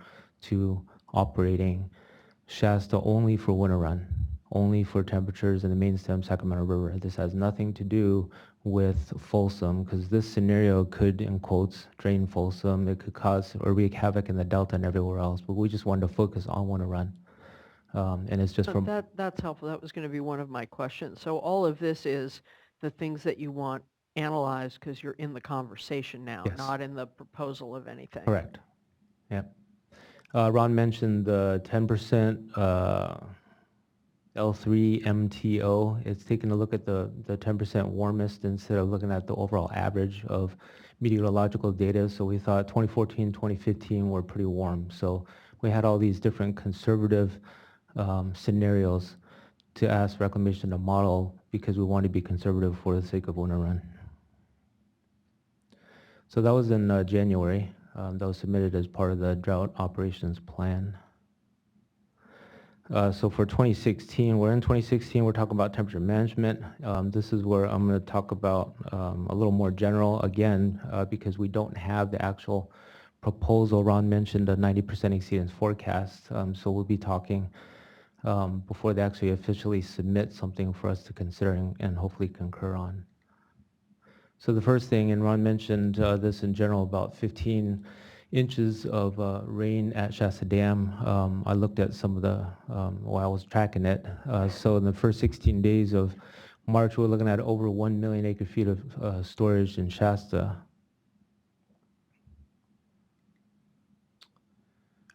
to operating Shasta only for winter run, only for temperatures in the main stem Sacramento River. This has nothing to do with Folsom, because this scenario could, in quotes, drain Folsom. It could cause or wreak havoc in the Delta and everywhere else, but we just wanted to focus on winter run. And it's just So from... that's helpful. That was going to be one of my questions. So all of this is the things that you want analyzed because you're in the conversation now, Yes. not in the proposal of anything. Correct. Yep. Ron mentioned the 10% L3 MTO. It's taking a look at the 10% warmest instead of looking at the overall average of meteorological data. So we thought 2014, 2015 were pretty warm. So we had all these different conservative scenarios to ask Reclamation to model because we want to be conservative for the sake of winter run. So that was in January. That was submitted as part of the drought operations plan. So for 2016, we're talking about temperature management. This is where I'm going to talk about a little more general again, because we don't have the actual proposal. Ron mentioned a 90% exceedance forecast, so we'll be talking before they actually officially submit something for us to consider and hopefully concur on. So the first thing, and Ron mentioned this in general, about 15 inches of rain at Shasta Dam. I looked at some of the, while I was tracking it. So in the first 16 days of March, we're looking at over 1 million acre feet of storage in Shasta.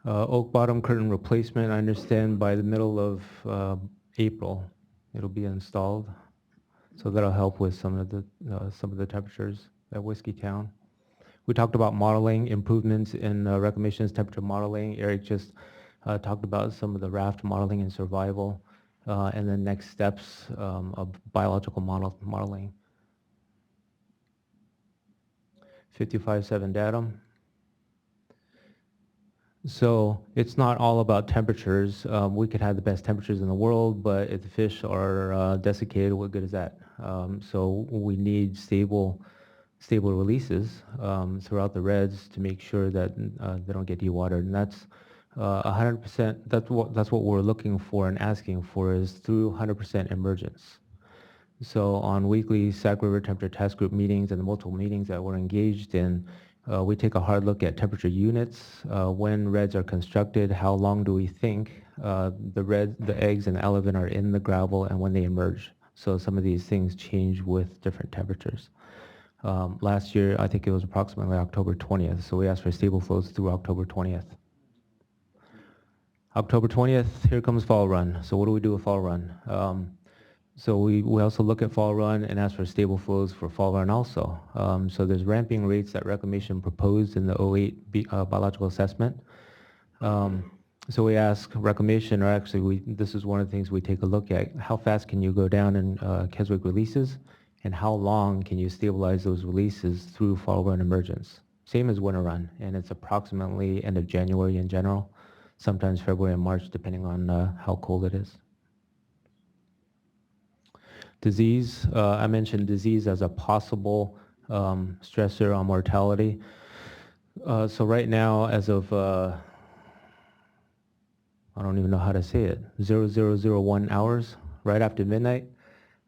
Oak bottom curtain replacement, I understand by the middle of April it'll be installed. So that'll help with some of the temperatures at Whiskey Town. We talked about modeling, improvements in Reclamation's temperature modeling. Eric just talked about some of the raft modeling and survival, and then next steps of biological modeling. 55.7 datum. So it's not all about temperatures. We could have the best temperatures in the world, but if the fish are desiccated, what good is that? So we need stable releases throughout the reds to make sure that they don't get dewatered, and that's 100%. That's what we're looking for and asking for is through 100% emergence. So on weekly Sac River temperature task group meetings and the multiple meetings that we're engaged in, we take a hard look at temperature units, when reds are constructed, how long do we think the eggs and the elephant are in the gravel, and when they emerge. So some of these things change with different temperatures. Last year, I think it was approximately October 20th, so we asked for stable flows through October 20th. October 20th, here comes fall run. So what do we do with fall run? So we also look at fall run and ask for stable flows for fall run also. So there's ramping rates that Reclamation proposed in the 08 biological assessment. So we ask Reclamation, or actually this is one of the things we take a look at, how fast can you go down in Keswick releases, and how long can you stabilize those releases through fall run emergence? Same as winter run, and it's approximately end of January in general, sometimes February and March depending on how cold it is. Disease, I mentioned disease as a possible stressor on mortality. So right now, as of, I don't even know how to say it, 0001 hours, right after midnight,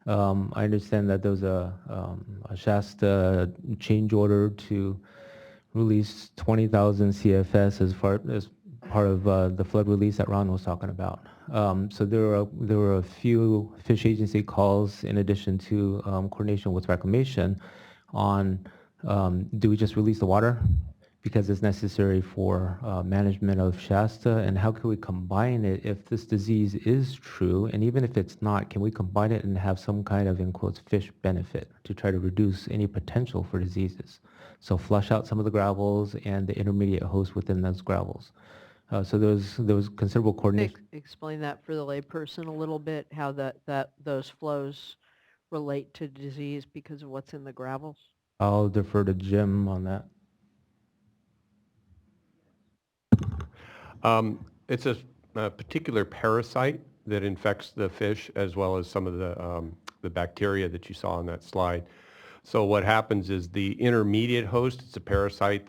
I understand that there was a Shasta change order to release 20,000 CFS as part of the flood release that Ron was talking about. So there were a few fish agency calls in addition to coordination with Reclamation on do we just release the water? because it's necessary for management of Shasta, and how can we combine it if this disease is true, and even if it's not, can we combine it and have some kind of, in quotes, fish benefit to try to reduce any potential for diseases? So flush out some of the gravels and the intermediate host within those gravels. So there was considerable coordination. Explain that for the layperson a little bit, how those flows relate to disease because of what's in the gravels. I'll defer to Jim on that. It's a particular parasite that infects the fish as well as some of the bacteria that you saw on that slide. So what happens is the intermediate host, it's a parasite,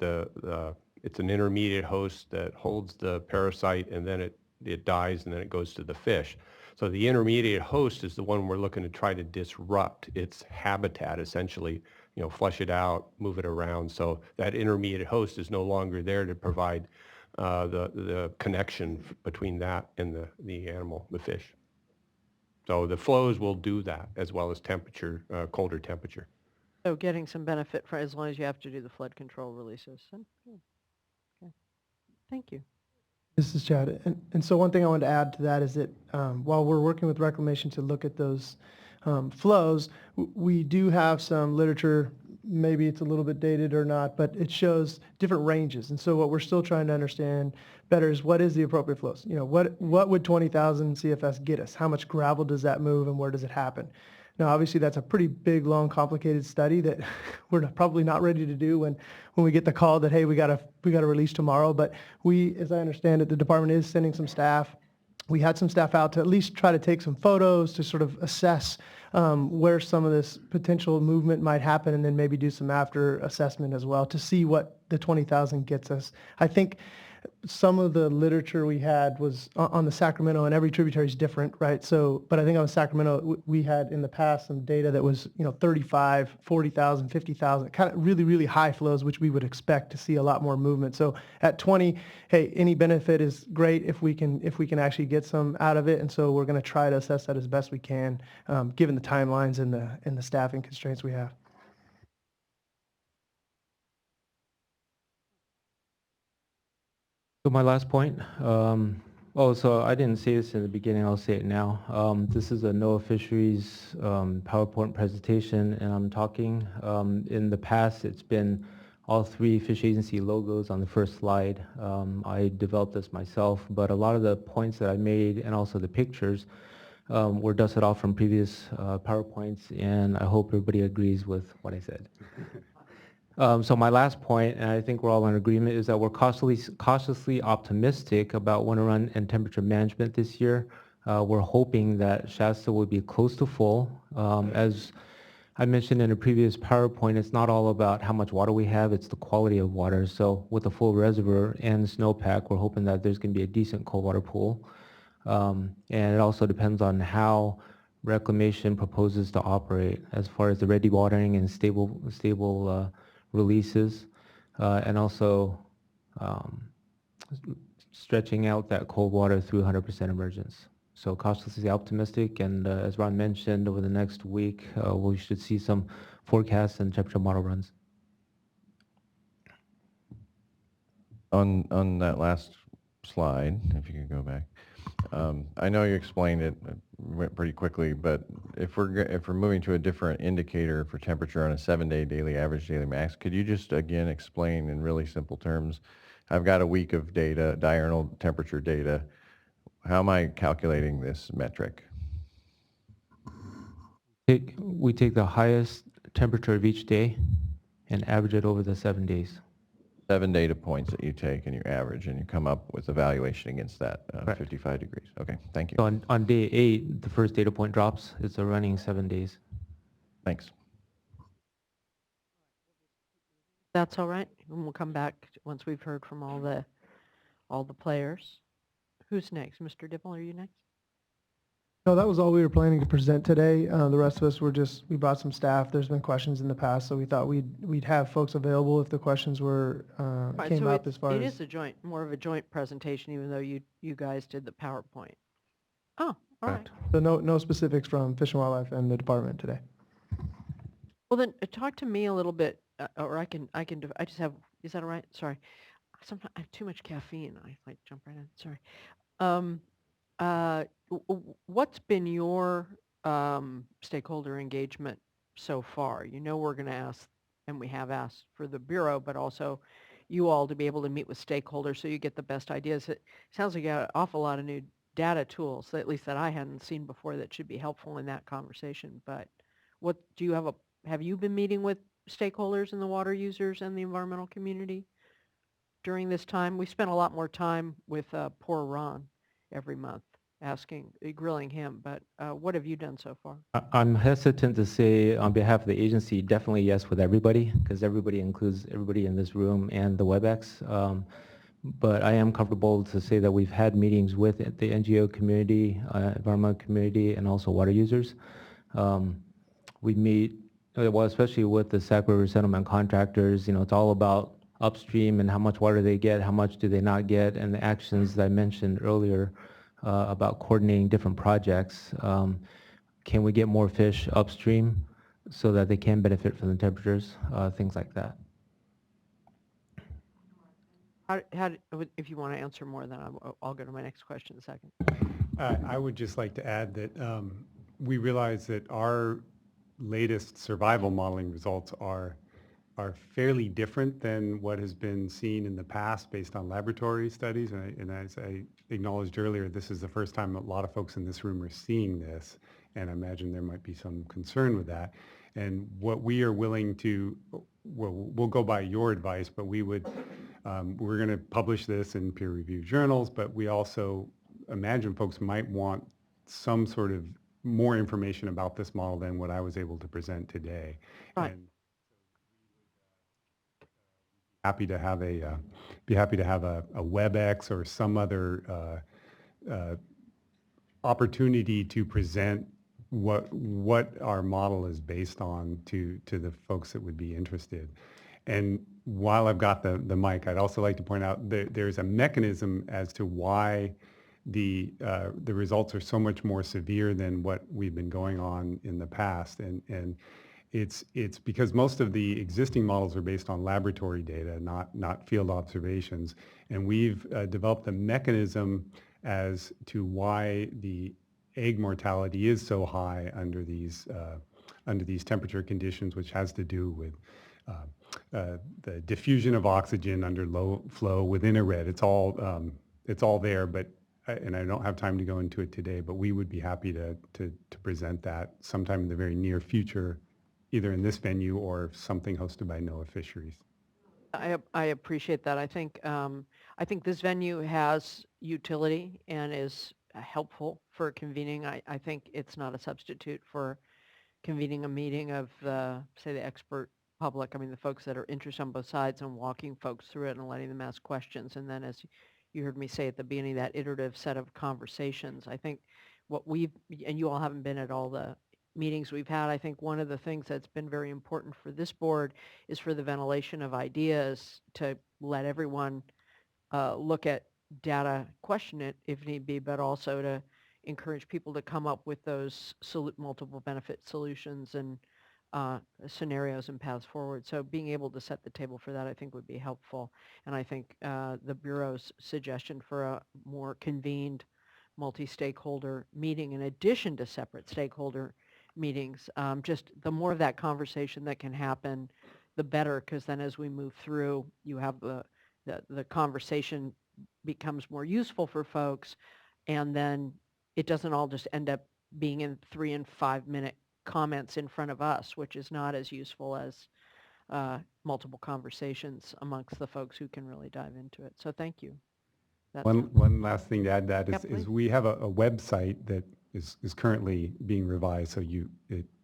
it's an intermediate host that holds the parasite, and then it dies, and then it goes to the fish. So the intermediate host is the one we're looking to try to disrupt its habitat, essentially, flush it out, move it around. So that intermediate host is no longer there to provide the connection between that and the animal, the fish. So the flows will do that, as well as temperature, colder temperature. So getting some benefit for as long as you have to do the flood control releases. Okay. Thank you. This is Chad. And so one thing I wanted to add to that is that while we're working with Reclamation to look at those flows, we do have some literature, maybe it's a little bit dated or not, but it shows different ranges. And so what we're still trying to understand better is what is the appropriate flows? What would 20,000 CFS get us? How much gravel does that move, and where does it happen? Now, obviously, that's a pretty big, long, complicated study that we're probably not ready to do when we get the call that, hey, we got to release tomorrow. But we, as I understand it, the department is sending some staff. We had some staff out to at least try to take some photos to sort of assess where some of this potential movement might happen, and then maybe do some after assessment as well to see what the 20,000 gets us. I think some of the literature we had was on the Sacramento, and every tributary is different, right? So, but I think on Sacramento, we had in the past some data that was, 35, 40,000, 50,000, kind of really, really high flows, which we would expect to see a lot more movement. So at 20, hey, any benefit is great if we can actually get some out of it. And so we're going to try to assess that as best we can, given the timelines and the staffing constraints we have. So my last point, so I didn't say this in the beginning, I'll say it now. This is a NOAA Fisheries PowerPoint presentation, and I'm talking, in the past it's been all three fish agency logos on the first slide. I developed this myself, but a lot of the points that I made and also the pictures were dusted off from previous PowerPoints, and I hope everybody agrees with what I said. So my last point, and I think we're all in agreement, is that we're cautiously optimistic about winter run and temperature management this year. We're hoping that Shasta will be close to full. As I mentioned in a previous PowerPoint, it's not all about how much water we have, it's the quality of water. So with a full reservoir and snowpack, we're hoping that there's going to be a decent cold water pool. And it also depends on how Reclamation proposes to operate as far as the ready watering and stable releases, and also stretching out that cold water through 100% emergence. So cautiously optimistic, and as Ron mentioned, over the next week, we should see some forecasts and temperature model runs. On that last slide, if you could go back, I know you explained it pretty quickly, but if we're moving to a different indicator for temperature on a 7-day daily average daily max, could you just again explain in really simple terms? I've got a week of data, diurnal temperature data. How am I calculating this metric? We take the highest temperature of each day and average it over the 7 days. 7 data points that you take and you average, and you come up with evaluation against that 55 degrees. Okay, thank you. So on day 8, the first data point drops. It's a running 7 days. Thanks. That's all right. And we'll come back once we've heard from all the players. Who's next? Mr. Dibble, are you next? No, that was all we were planning to present today. The rest of us we brought some staff. There's been questions in the past, so we thought we'd have folks available if the questions were came up as far as. It is more of a joint presentation, even though you guys did the PowerPoint. Oh, all right. So no specifics from Fish and Wildlife and the department today. Well, then talk to me a little bit, or I just have Is that all right? Sorry. Sometimes I have too much caffeine. I like jump right in. Sorry. Um, what's been your stakeholder engagement so far? You know we're going to ask, and we have asked for the Bureau, but also you all to be able to meet with stakeholders so you get the best ideas. It sounds like you got an awful lot of new data tools, at least that I hadn't seen before, that should be helpful in that conversation. But what do you have you been meeting with stakeholders and the water users and the environmental community during this time? We spent a lot more time with poor Ron every month grilling him, but what have you done so far? I'm hesitant to say on behalf of the agency, definitely yes with everybody, because everybody includes everybody in this room and the WebEx. But I am comfortable to say that we've had meetings with the NGO community, environmental community, and also water users. We meet, well, especially with the Sac River settlement contractors, it's all about upstream and how much water they get, how much do they not get, and the actions that I mentioned earlier about coordinating different projects. Can we get more fish upstream so that they can benefit from the temperatures, things like that. If you want to answer more, then I'll go to my next question in a second. I would just like to add that we realize that our latest survival modeling results are fairly different than what has been seen in the past based on laboratory studies. And as I acknowledged earlier, this is the first time a lot of folks in this room are seeing this, and I imagine there might be some concern with that. And what we are willing to, we'll go by your advice, but we're going to publish this in peer-reviewed journals, but we also imagine folks might want some sort of more information about this model than what I was able to present today. Right. And happy to have a WebEx or some other opportunity to present what our model is based on to the folks that would be interested. And while I've got the mic, I'd also like to point out that there's a mechanism as to why the results are so much more severe than what we've been going on in the past. And it's because most of the existing models are based on laboratory data, not field observations. And we've developed a mechanism as to why the egg mortality is so high under these temperature conditions, which has to do with the diffusion of oxygen under low flow within a red. It's all there, but and I don't have time to go into it today, but we would be happy to present that sometime in the very near future, either in this venue or something hosted by NOAA Fisheries. I appreciate that. I think this venue has utility and is helpful for convening. I think it's not a substitute for convening a meeting of say the expert public. I mean, the folks that are interested on both sides, and walking folks through it and letting them ask questions. And then, as you heard me say at the beginning, that iterative set of conversations. I think what and you all haven't been at all the meetings we've had, I think one of the things that's been very important for this board is for the ventilation of ideas, to let everyone look at data, question it if need be, but also to encourage people to come up with those multiple benefit solutions and scenarios and paths forward. So being able to set the table for that, I think, would be helpful. And I think the Bureau's suggestion for a more convened multi-stakeholder meeting in addition to separate stakeholder meetings, just the more of that conversation that can happen, the better, because then as we move through, you have the conversation becomes more useful for folks, and then it doesn't all just end up being in 3 and 5 minute comments in front of us, which is not as useful as multiple conversations amongst the folks who can really dive into it. So thank you. One last thing to add to that is, Yep, is we have a website that is currently being revised, so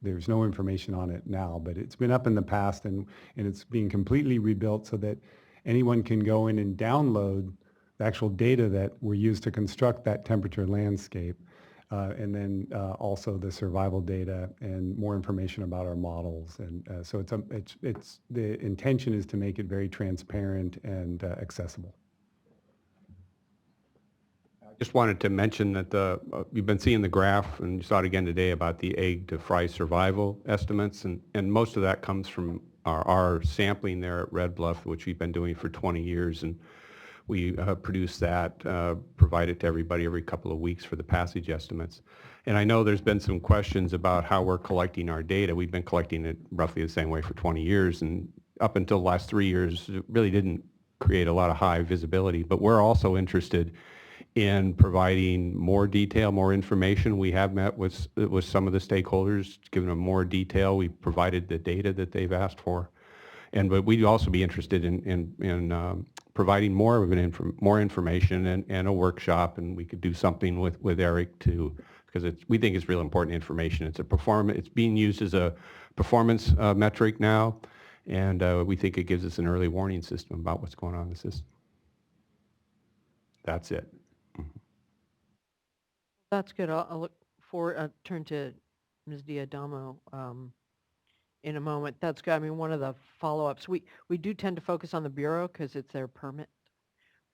there's no information on it now, but it's been up in the past, and it's being completely rebuilt so that anyone can go in and download the actual data that were used to construct that temperature landscape, and then also the survival data and more information about our models. And so it's the intention is to make it very transparent and accessible. Just wanted to mention that you've been seeing the graph, and you saw it again today, about the egg to fry survival estimates, and most of that comes from our sampling there at Red Bluff, which we've been doing for 20 years, and we produce that, provide it to everybody every couple of weeks for the passage estimates. And I know there's been some questions about how we're collecting our data. We've been collecting it roughly the same way for 20 years, and up until the last 3 years, it really didn't create a lot of high visibility. But we're also interested in providing more detail, more information. We have met with some of the stakeholders, given them more detail. We provided the data that they've asked for. But we'd also be interested in providing more information and a workshop, and we could do something with Eric too, because we think it's real important information. It's being used as a performance metric now, and we think it gives us an early warning system about what's going on in the system. That's it. That's good. I'll look forward, turn to Ms. Diadamo in a moment. That's good. I mean, one of the follow-ups, we do tend to focus on the Bureau because it's their permit,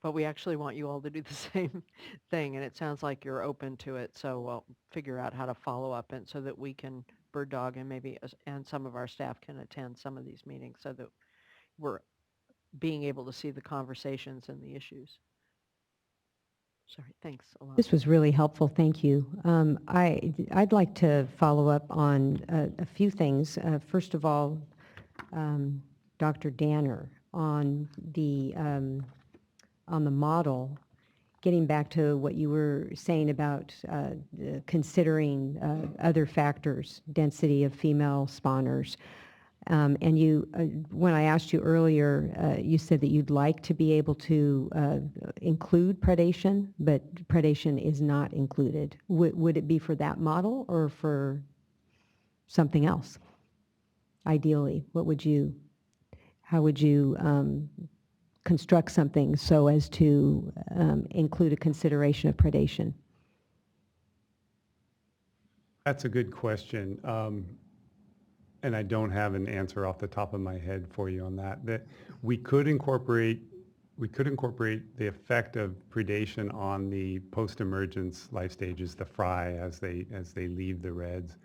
but we actually want you all to do the same thing, and it sounds like you're open to it, so we'll figure out how to follow up and so that we can bird dog and maybe, and some of our staff can attend some of these meetings so that we're being able to see the conversations and the issues. Sorry, thanks a lot. This was really helpful, thank you. I'd like to follow up on a few things. First of all, Dr. Danner, on the model, getting back to what you were saying about considering other factors, density of female spawners. And you, when I asked you earlier, you said that you'd like to be able to include predation, but predation is not included. Would it be for that model or for something else? Ideally, how would you construct something so as to include a consideration of predation? That's a good question. And I don't have an answer off the top of my head for you on that. That we could incorporate the effect of predation on the post-emergence life stages, the fry, as they leave the reds,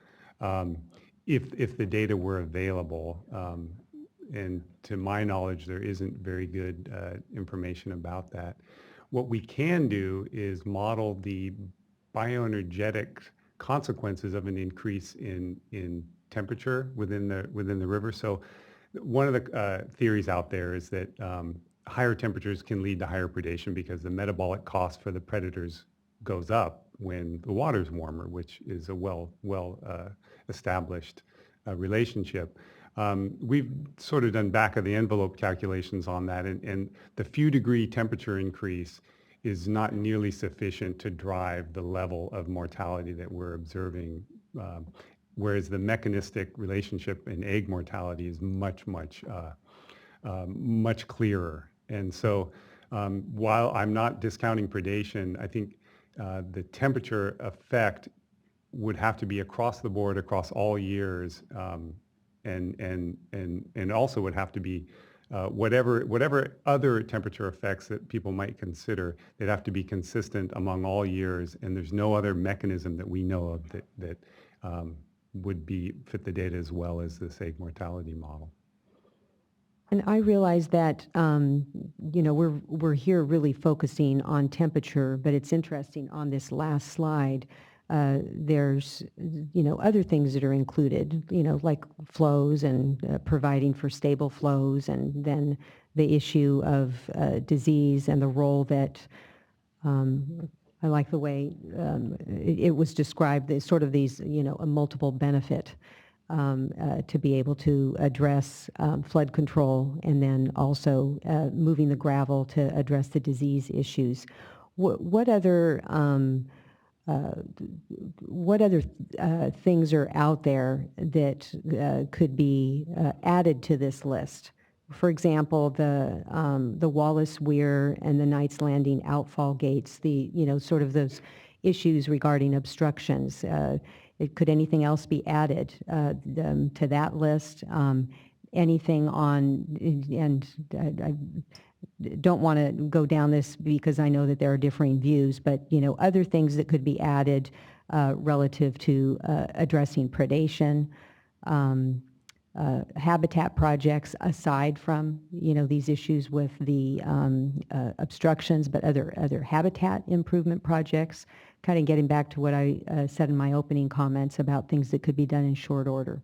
if the data were available. And to my knowledge, there isn't very good information about that. What we can do is model the bioenergetic consequences of an increase in temperature within the river. So one of the theories out there is that higher temperatures can lead to higher predation because the metabolic cost for the predators goes up when the water's warmer, which is a well established relationship. We've sort of done back of the envelope calculations on that, and the few degree temperature increase is not nearly sufficient to drive the level of mortality that we're observing, whereas the mechanistic relationship in egg mortality is much clearer. And so while I'm not discounting predation, I think the temperature effect would have to be across the board, across all years, and also would have to be whatever other temperature effects that people might consider, they'd have to be consistent among all years, and there's no other mechanism that we know of that would fit the data as well as this egg mortality model. And I realize that we're here really focusing on temperature, but it's interesting on this last slide. There's other things that are included, like flows and providing for stable flows, and then the issue of disease and the role that I like the way it was described as sort of these, a multiple benefit to be able to address flood control, and then also moving the gravel to address the disease issues. What other things are out there that could be added to this list? For example, the Wallace Weir and the Knights Landing outfall gates, sort of those issues regarding obstructions. Could anything else be added to that list? Anything on, and I don't want to go down this because I know that there are differing views, but other things that could be added relative to addressing predation, habitat projects aside from, these issues with the obstructions, but other habitat improvement projects, kind of getting back to what I said in my opening comments about things that could be done in short order.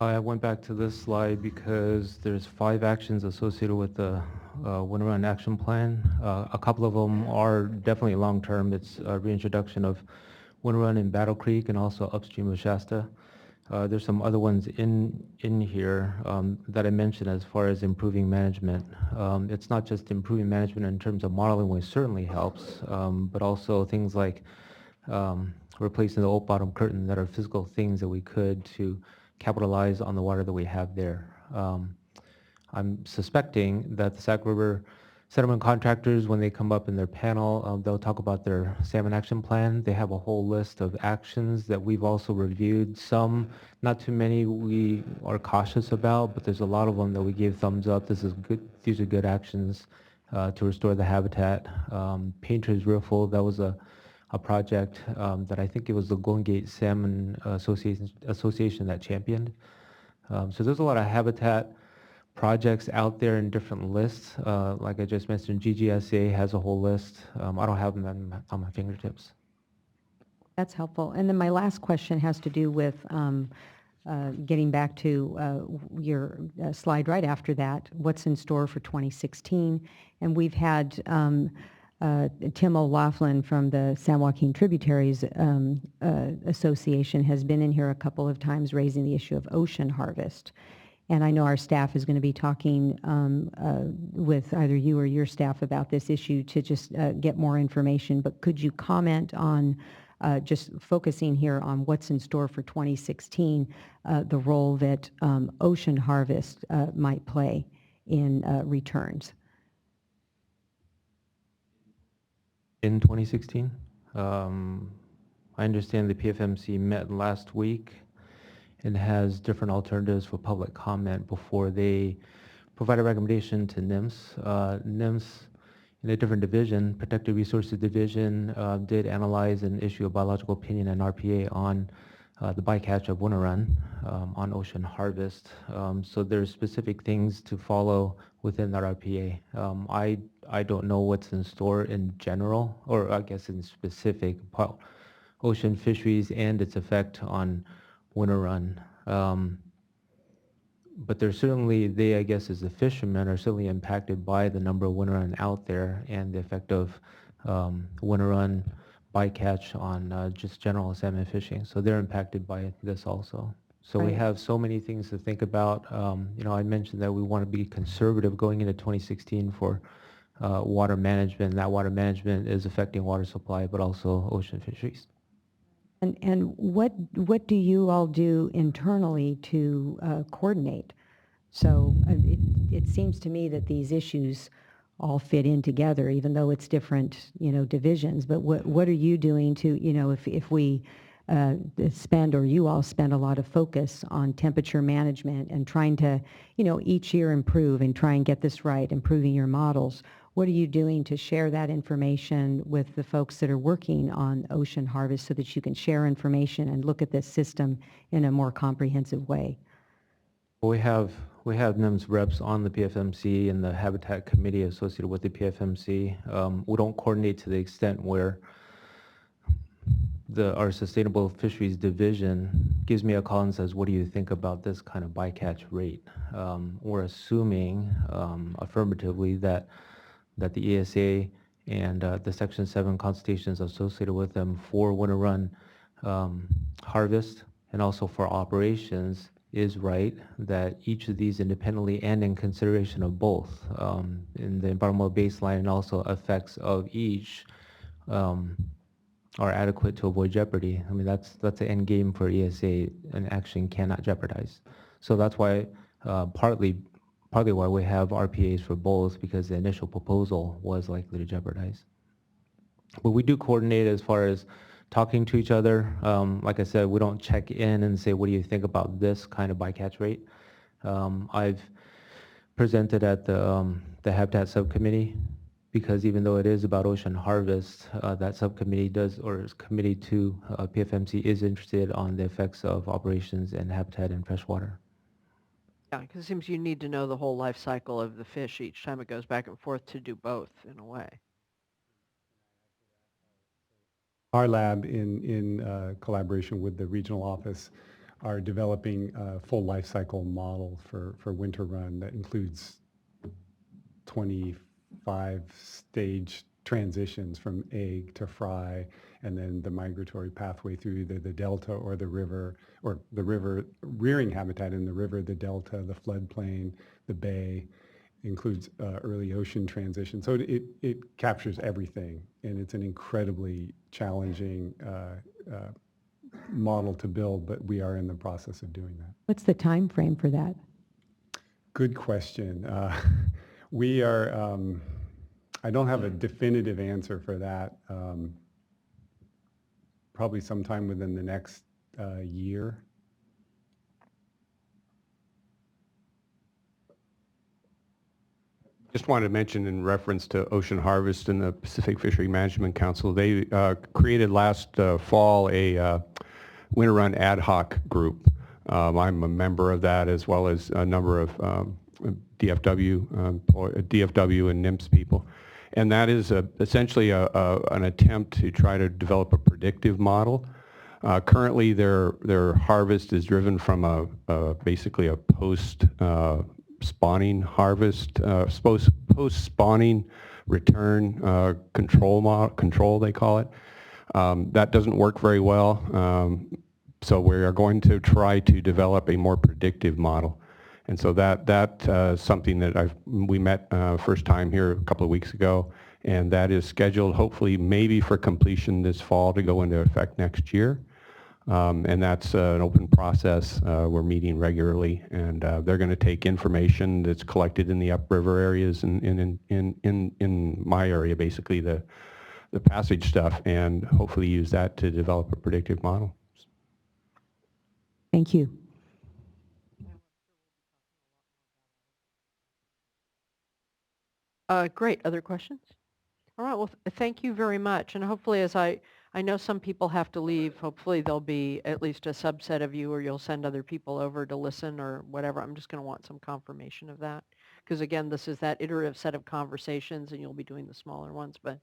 I went back to this slide because there's 5 actions associated with the Winter Run Action Plan. A couple of them are definitely long-term. It's reintroduction of Winter Run in Battle Creek and also upstream of Shasta. There's some other ones in here that I mentioned as far as improving management. It's not just improving management in terms of modeling, which certainly helps, but also things like replacing the old bottom curtain that are physical things that we could to capitalize on the water that we have there. I'm suspecting that the Sac River settlement contractors, when they come up in their panel, they'll talk about their salmon action plan. They have a whole list of actions that we've also reviewed. Some, not too many, we are cautious about, but there's a lot of them that we gave thumbs up. This is good. These are good actions to restore the habitat. Painter's Riffle, that was a project that I think it was the Golden Gate Salmon Association that championed. So there's a lot of habitat projects out there in different lists. Like I just mentioned, GGSA has a whole list. I don't have them on my fingertips. That's helpful. And then my last question has to do with getting back to your slide right after that, what's in store for 2016. And we've had Tim O'Laughlin from the San Joaquin Tributaries Association has been in here a couple of times raising the issue of ocean harvest. And I know our staff is going to be talking with either you or your staff about this issue to just get more information. But could you comment on just focusing here on what's in store for 2016, the role that ocean harvest might play in returns? In 2016, I understand the PFMC met last week and has different alternatives for public comment before they provide a recommendation to NIMS. NIMS, in a different division, Protected Resources Division, did analyze and issue a biological opinion and RPA on the bycatch of Winter Run on ocean harvest. So there's specific things to follow within that RPA. I don't know what's in store in general, or I guess in specific, ocean fisheries and its effect on Winter Run. But there's certainly, I guess as the fishermen, are certainly impacted by the number of Winter Run out there and the effect of Winter Run bycatch on just general salmon fishing. So they're impacted by this also. So we have so many things to think about. I mentioned that we want to be conservative going into 2016 for water management. That water management is affecting water supply, but also ocean fisheries. And what do you all do internally to coordinate? So it seems to me that these issues all fit in together, even though it's different, divisions. But what are you doing to, if we spend, or you all spend a lot of focus on temperature management and trying to, each year improve and try and get this right, improving your models. What are you doing to share that information with the folks that are working on ocean harvest so that you can share information and look at this system in a more comprehensive way? We have NIMS reps on the PFMC and the Habitat Committee associated with the PFMC. We don't coordinate to the extent where our Sustainable Fisheries Division gives me a call and says, what do you think about this kind of bycatch rate? We're assuming affirmatively that the ESA and the Section 7 consultations associated with them for Winter Run harvest and also for operations is right, that each of these independently and in consideration of both in the environmental baseline and also effects of each are adequate to avoid jeopardy. I mean, that's the end game for ESA, and action cannot jeopardize. So that's why partly why we have RPAs for both, because the initial proposal was likely to jeopardize. But we do coordinate as far as talking to each other. Like I said, we don't check in and say, what do you think about this kind of bycatch rate? I've presented at the Habitat Subcommittee because even though it is about ocean harvest, that subcommittee does, or committee to PFMC is interested on the effects of operations and habitat in freshwater. Yeah, because it seems you need to know the whole life cycle of the fish each time it goes back and forth to do both in a way. Our lab, in collaboration with the regional office, are developing a full life cycle model for winter run that includes 25 stage transitions from egg to fry, and then the migratory pathway through either the delta or the river rearing habitat in the river, the delta, the floodplain, the bay. Includes early ocean transition. So it captures everything, and it's an incredibly challenging model to build, but we are in the process of doing that. What's the time frame for that? Good question. We are, I don't have a definitive answer for that. Probably sometime within the next year. Just wanted to mention in reference to Ocean Harvest and the Pacific Fishery Management Council, they created last fall a winter run ad hoc group. I'm a member of that, as well as a number of DFW and NIMS people. And that is essentially an attempt to try to develop a predictive model. Currently, their harvest is driven from basically a post-spawning harvest, post-spawning return control, they call it. That doesn't work very well. So we are going to try to develop a more predictive model. And so that's something that we met first time here a couple of weeks ago, and that is scheduled hopefully maybe for completion this fall to go into effect next year. And that's an open process. We're meeting regularly, and they're going to take information that's collected in the upriver areas and in my area, basically the passage stuff, and hopefully use that to develop a predictive model. Thank you. Great. Other questions? All right. Well, thank you very much. And hopefully, as I know some people have to leave, hopefully there'll be at least a subset of you, or you'll send other people over to listen or whatever. I'm just going to want some confirmation of that. Because again, this is that iterative set of conversations, and you'll be doing the smaller ones, but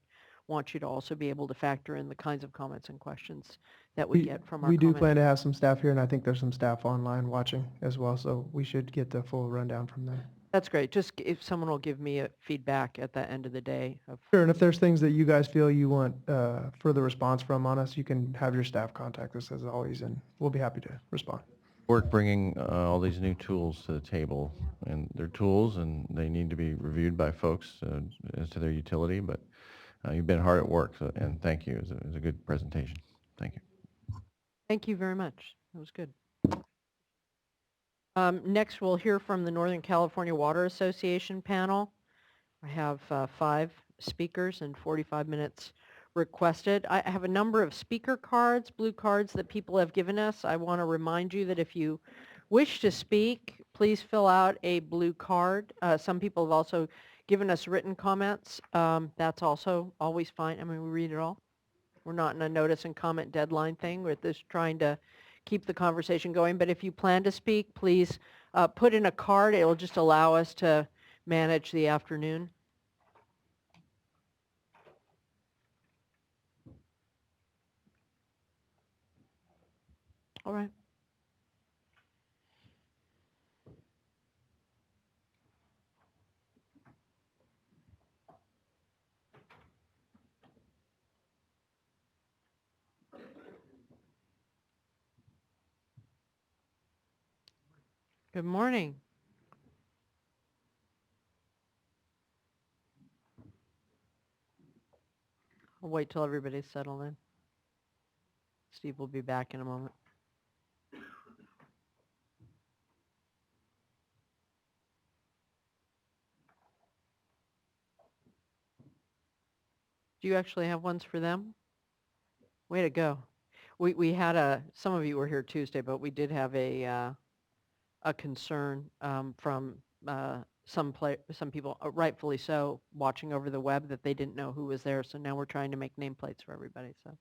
want you to also be able to factor in the kinds of comments and questions that we get from our We do comment. plan to have some staff here, and I think there's some staff online watching as well, so we should get the full rundown from them. That's great. Just if someone will give me a feedback at the end of the day. Sure, and if there's things that you guys feel you want further response from on us, you can have your staff contact us as always, and we'll be happy to respond. We're bringing all these new tools to the table, and they're tools, and they need to be reviewed by folks as to their utility, but you've been hard at work, so, and thank you. It was a good presentation. Thank you. Thank you very much. That was good. Next, we'll hear from the Northern California Water Association panel. I have 5 speakers and 45 minutes requested. I have a number of speaker cards, blue cards that people have given us. I want to remind you that if you wish to speak, please fill out a blue card. Some people have also given us written comments. That's also always fine. I mean, we read it all. We're not in a notice and comment deadline thing. We're just trying to keep the conversation going. But if you plan to speak, please put in a card. It will just allow us to manage the afternoon. All right. Good morning. I'll wait till everybody's settled in. Steve will be back in a moment. Do you actually have ones for them? Way to go. We had some of you were here Tuesday, but we did have a concern from some people, rightfully so, watching over the web that they didn't know who was there. So now we're trying to make nameplates for everybody. So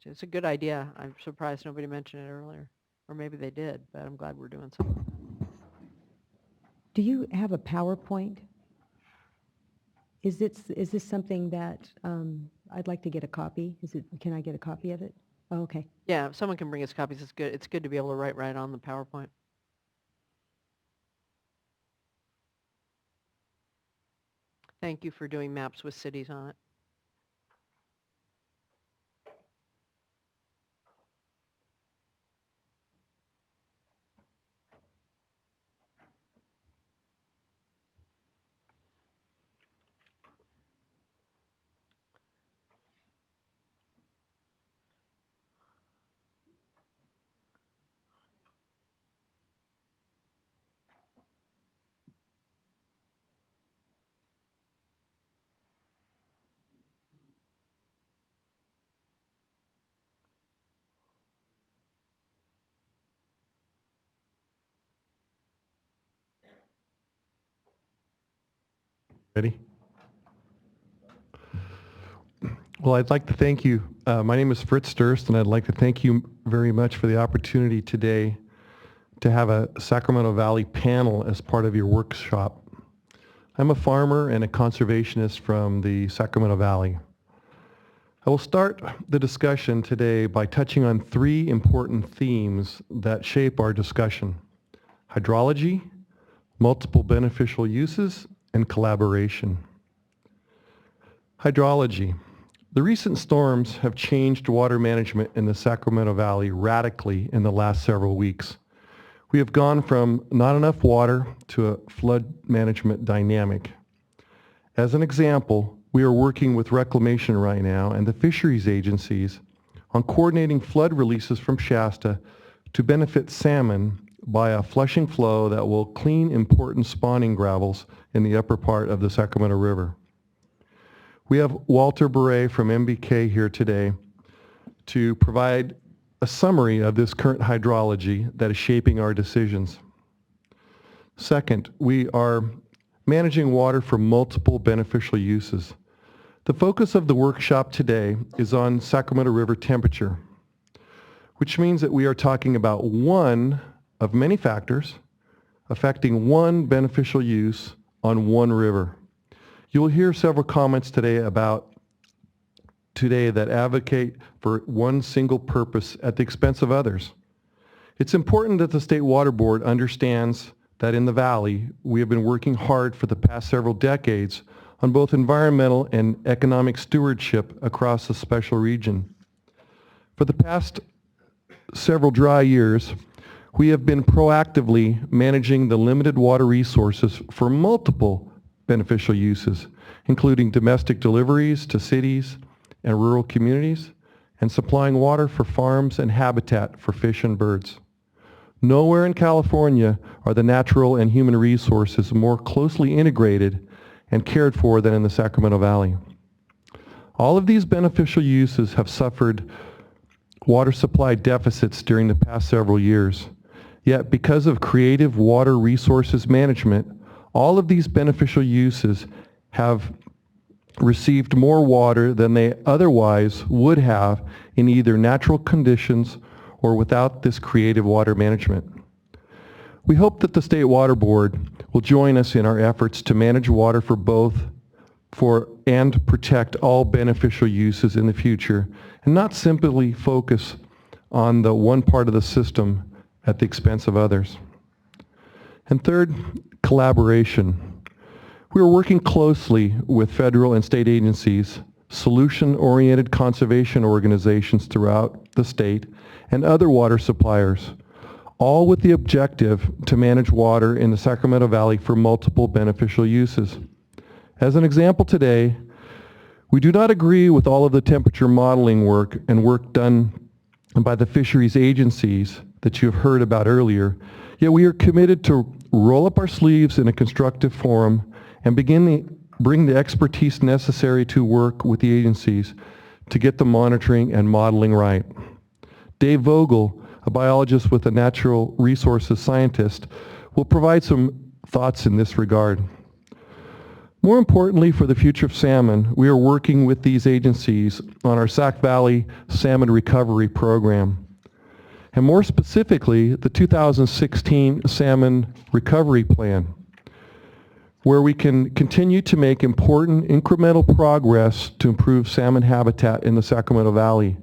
it's a good idea. I'm surprised nobody mentioned it earlier. Or maybe they did, but I'm glad we're doing something. Do you have a PowerPoint? Is this something that I'd like to get a copy? Can I get a copy of it? Oh, okay. Yeah, if someone can bring us copies, it's good. It's good to be able to write right on the PowerPoint. Thank you for doing maps with cities on it. Ready? Well, I'd like to thank you. My name is Fritz Durst, and I'd like to thank you very much for the opportunity today to have a Sacramento Valley panel as part of your workshop. I'm a farmer and a conservationist from the Sacramento Valley. I will start the discussion today by touching on 3 important themes that shape our discussion: hydrology, multiple beneficial uses, and collaboration. Hydrology. The recent storms have changed water management in the Sacramento Valley radically in the last several weeks. We have gone from not enough water to a flood management dynamic. As an example, we are working with reclamation right now and the fisheries agencies on coordinating flood releases from Shasta to benefit salmon by a flushing flow that will clean important spawning gravels in the upper part of the Sacramento River. We have Walter Beret from MBK here today to provide a summary of this current hydrology that is shaping our decisions. Second, we are managing water for multiple beneficial uses. The focus of the workshop today is on Sacramento River temperature, which means that we are talking about one of many factors affecting one beneficial use on one river. You will hear several comments today that advocate for one single purpose at the expense of others. It's important that the State Water Board understands that in the Valley, we have been working hard for the past several decades on both environmental and economic stewardship across the special region. For the past several dry years, we have been proactively managing the limited water resources for multiple beneficial uses, including domestic deliveries to cities and rural communities, and supplying water for farms and habitat for fish and birds. Nowhere in California are the natural and human resources more closely integrated and cared for than in the Sacramento Valley. All of these beneficial uses have suffered water supply deficits during the past several years. Yet, because of creative water resources management, all of these beneficial uses have received more water than they otherwise would have in either natural conditions or without this creative water management. We hope that the State Water Board will join us in our efforts to manage water for both and protect all beneficial uses in the future, and not simply focus on the one part of the system at the expense of others. And third, collaboration. We are working closely with federal and state agencies, solution-oriented conservation organizations throughout the state, and other water suppliers, all with the objective to manage water in the Sacramento Valley for multiple beneficial uses. As an example today, we do not agree with all of the temperature modeling work and work done by the fisheries agencies that you have heard about earlier, yet we are committed to roll up our sleeves in a constructive forum and bring the expertise necessary to work with the agencies to get the monitoring and modeling right. Dave Vogel, a biologist with a natural resources scientist, will provide some thoughts in this regard. More importantly, for the future of salmon, we are working with these agencies on our Sac Valley Salmon Recovery Program. And more specifically, the 2016 Salmon Recovery Plan, where we can continue to make important incremental progress to improve salmon habitat in the Sacramento Valley.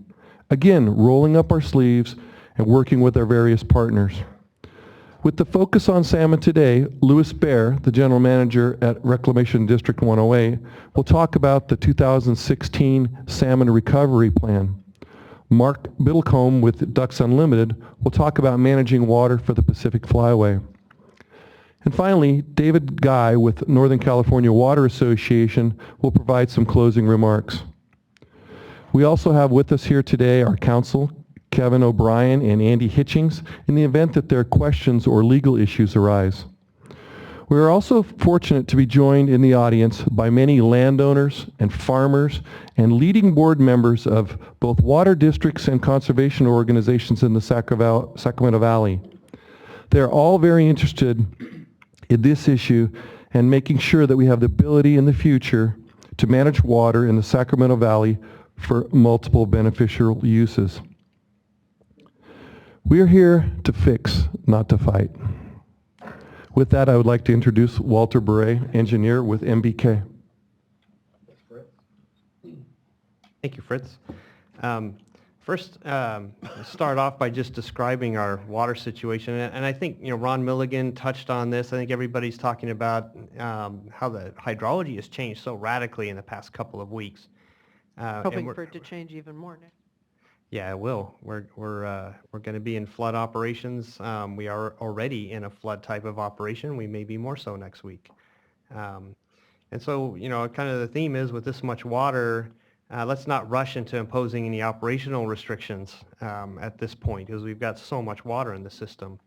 Again, rolling up our sleeves and working with our various partners. With the focus on salmon today, Louis Baer, the General Manager at Reclamation District 108, will talk about the 2016 Salmon Recovery Plan. Mark Biddlecombe with Ducks Unlimited will talk about managing water for the Pacific Flyway. And finally, David Guy with Northern California Water Association will provide some closing remarks. We also have with us here today our counsel, Kevin O'Brien and Andy Hitchings, in the event that there are questions or legal issues arise. We are also fortunate to be joined in the audience by many landowners and farmers and leading board members of both water districts and conservation organizations in the Sacramento Valley. They are all very interested in this issue and making sure that we have the ability in the future to manage water in the Sacramento Valley for multiple beneficial uses. We are here to fix, not to fight. With that, I would like to introduce Walter Bure, engineer with MBK. Thank you, Fritz. First, start off by just describing our water situation, and I think Ron Milligan touched on this. I think everybody's talking about how the hydrology has changed so radically in the past couple of weeks. Hoping for it to change even more next. Yeah, it will. We're going to be in flood operations. We are already in a flood type of operation. We may be more so next week. And so, kind of the theme is with this much water, let's not rush into imposing any operational restrictions at this point because we've got so much water in the system.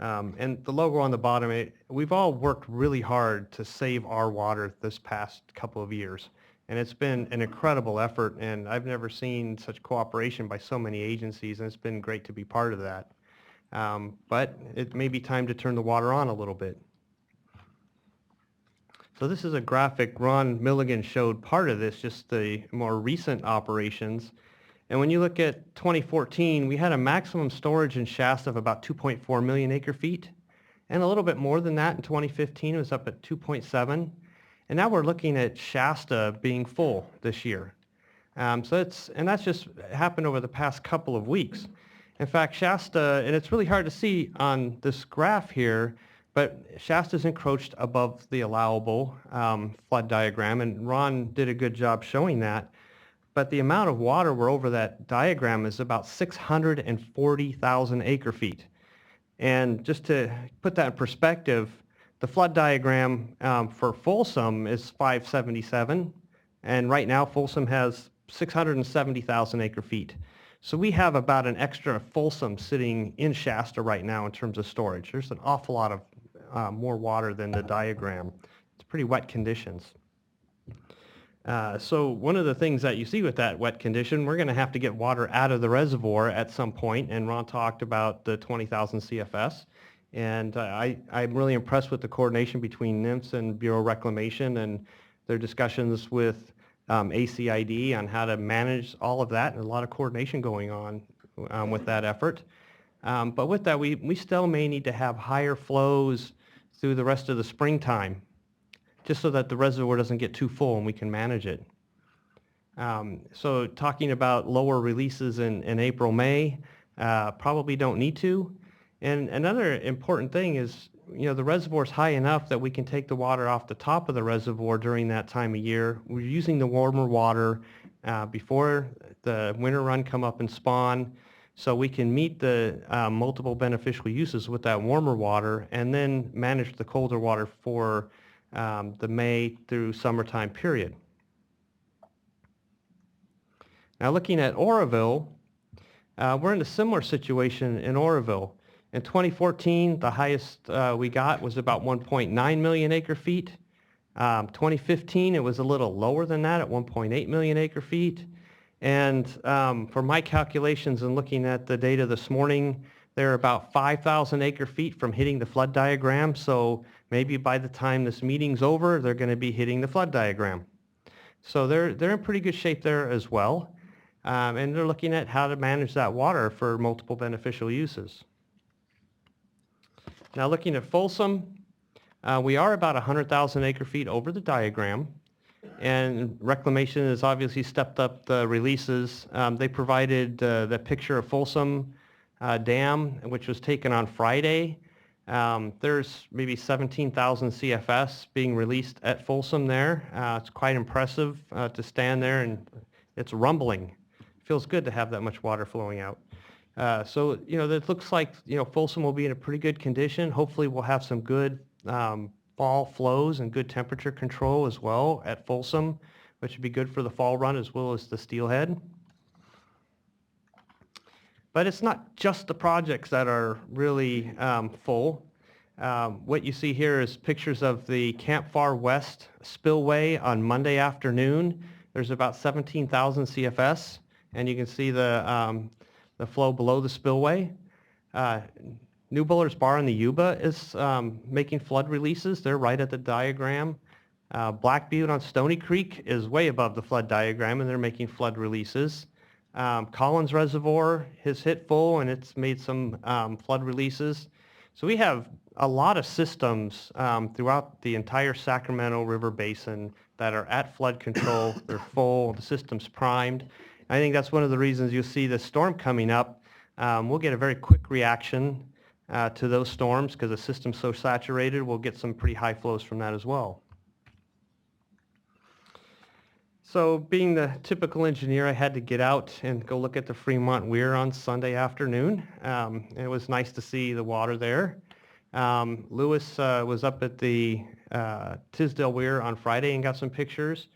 And the logo on the bottom, we've all worked really hard to save our water this past couple of years. And it's been an incredible effort, and I've never seen such cooperation by so many agencies, and it's been great to be part of that. But it may be time to turn the water on a little bit. So this is a graphic. Ron Milligan showed part of this, just the more recent operations. And when you look at 2014, we had a maximum storage in Shasta of about 2.4 million acre feet, and a little bit more than that in 2015. It was up at 2.7. And now we're looking at Shasta being full this year. And that's just happened over the past couple of weeks. In fact, Shasta, and it's really hard to see on this graph here, but Shasta's encroached above the allowable flood diagram, and Ron did a good job showing that. But the amount of water we're over that diagram is about 640,000 acre feet. And just to put that in perspective, the flood diagram for Folsom is 577, and right now Folsom has 670,000 acre feet. So we have about an extra Folsom sitting in Shasta right now in terms of storage. There's an awful lot of more water than the diagram. It's pretty wet conditions. So one of the things that you see with that wet condition, we're going to have to get water out of the reservoir at some point, and Ron talked about the 20,000 CFS. And I'm really impressed with the coordination between NIMS and Bureau of Reclamation and their discussions with ACID on how to manage all of that, and a lot of coordination going on with that effort. But with that, we still may need to have higher flows through the rest of the springtime, just so that the reservoir doesn't get too full and we can manage it. So talking about lower releases in April, May, probably don't need to. And another important thing is, the reservoir's high enough that we can take the water off the top of the reservoir during that time of year. We're using the warmer water before the winter run come up and spawn, so we can meet the multiple beneficial uses with that warmer water and then manage the colder water for the May through summertime period. Now looking at Oroville, we're in a similar situation in Oroville. In 2014, the highest we got was about 1.9 million acre feet. 2015, it was a little lower than that at 1.8 million acre feet. And for my calculations and looking at the data this morning, they're about 5,000 acre feet from hitting the flood diagram. So maybe by the time this meeting's over, they're going to be hitting the flood diagram. So they're in pretty good shape there as well. And they're looking at how to manage that water for multiple beneficial uses. Now looking at Folsom, we are about 100,000 acre feet over the diagram. And Reclamation has obviously stepped up the releases. They provided the picture of Folsom Dam, which was taken on Friday. There's maybe 17,000 CFS being released at Folsom there. It's quite impressive to stand there, and it's rumbling. It feels good to have that much water flowing out. So, it looks like, Folsom will be in a pretty good condition. Hopefully we'll have some good fall flows and good temperature control as well at Folsom, which would be good for the fall run as well as the steelhead. But it's not just the projects that are really full. What you see here is pictures of the Camp Far West spillway on Monday afternoon. There's about 17,000 CFS, and you can see the flow below the spillway. New Buller's Bar in the Yuba is making flood releases. They're right at the diagram. Black Butte on Stony Creek is way above the flood diagram, and they're making flood releases. Collins Reservoir has hit full, and it's made some flood releases. So we have a lot of systems throughout the entire Sacramento River Basin that are at flood control. They're full. The system's primed. I think that's one of the reasons you'll see the storm coming up. We'll get a very quick reaction to those storms because the system's so saturated. We'll get some pretty high flows from that as well. So being the typical engineer, I had to get out and go look at the Fremont Weir on Sunday afternoon. It was nice to see the water there. Lewis was up at the Tisdale Weir on Friday and got some pictures.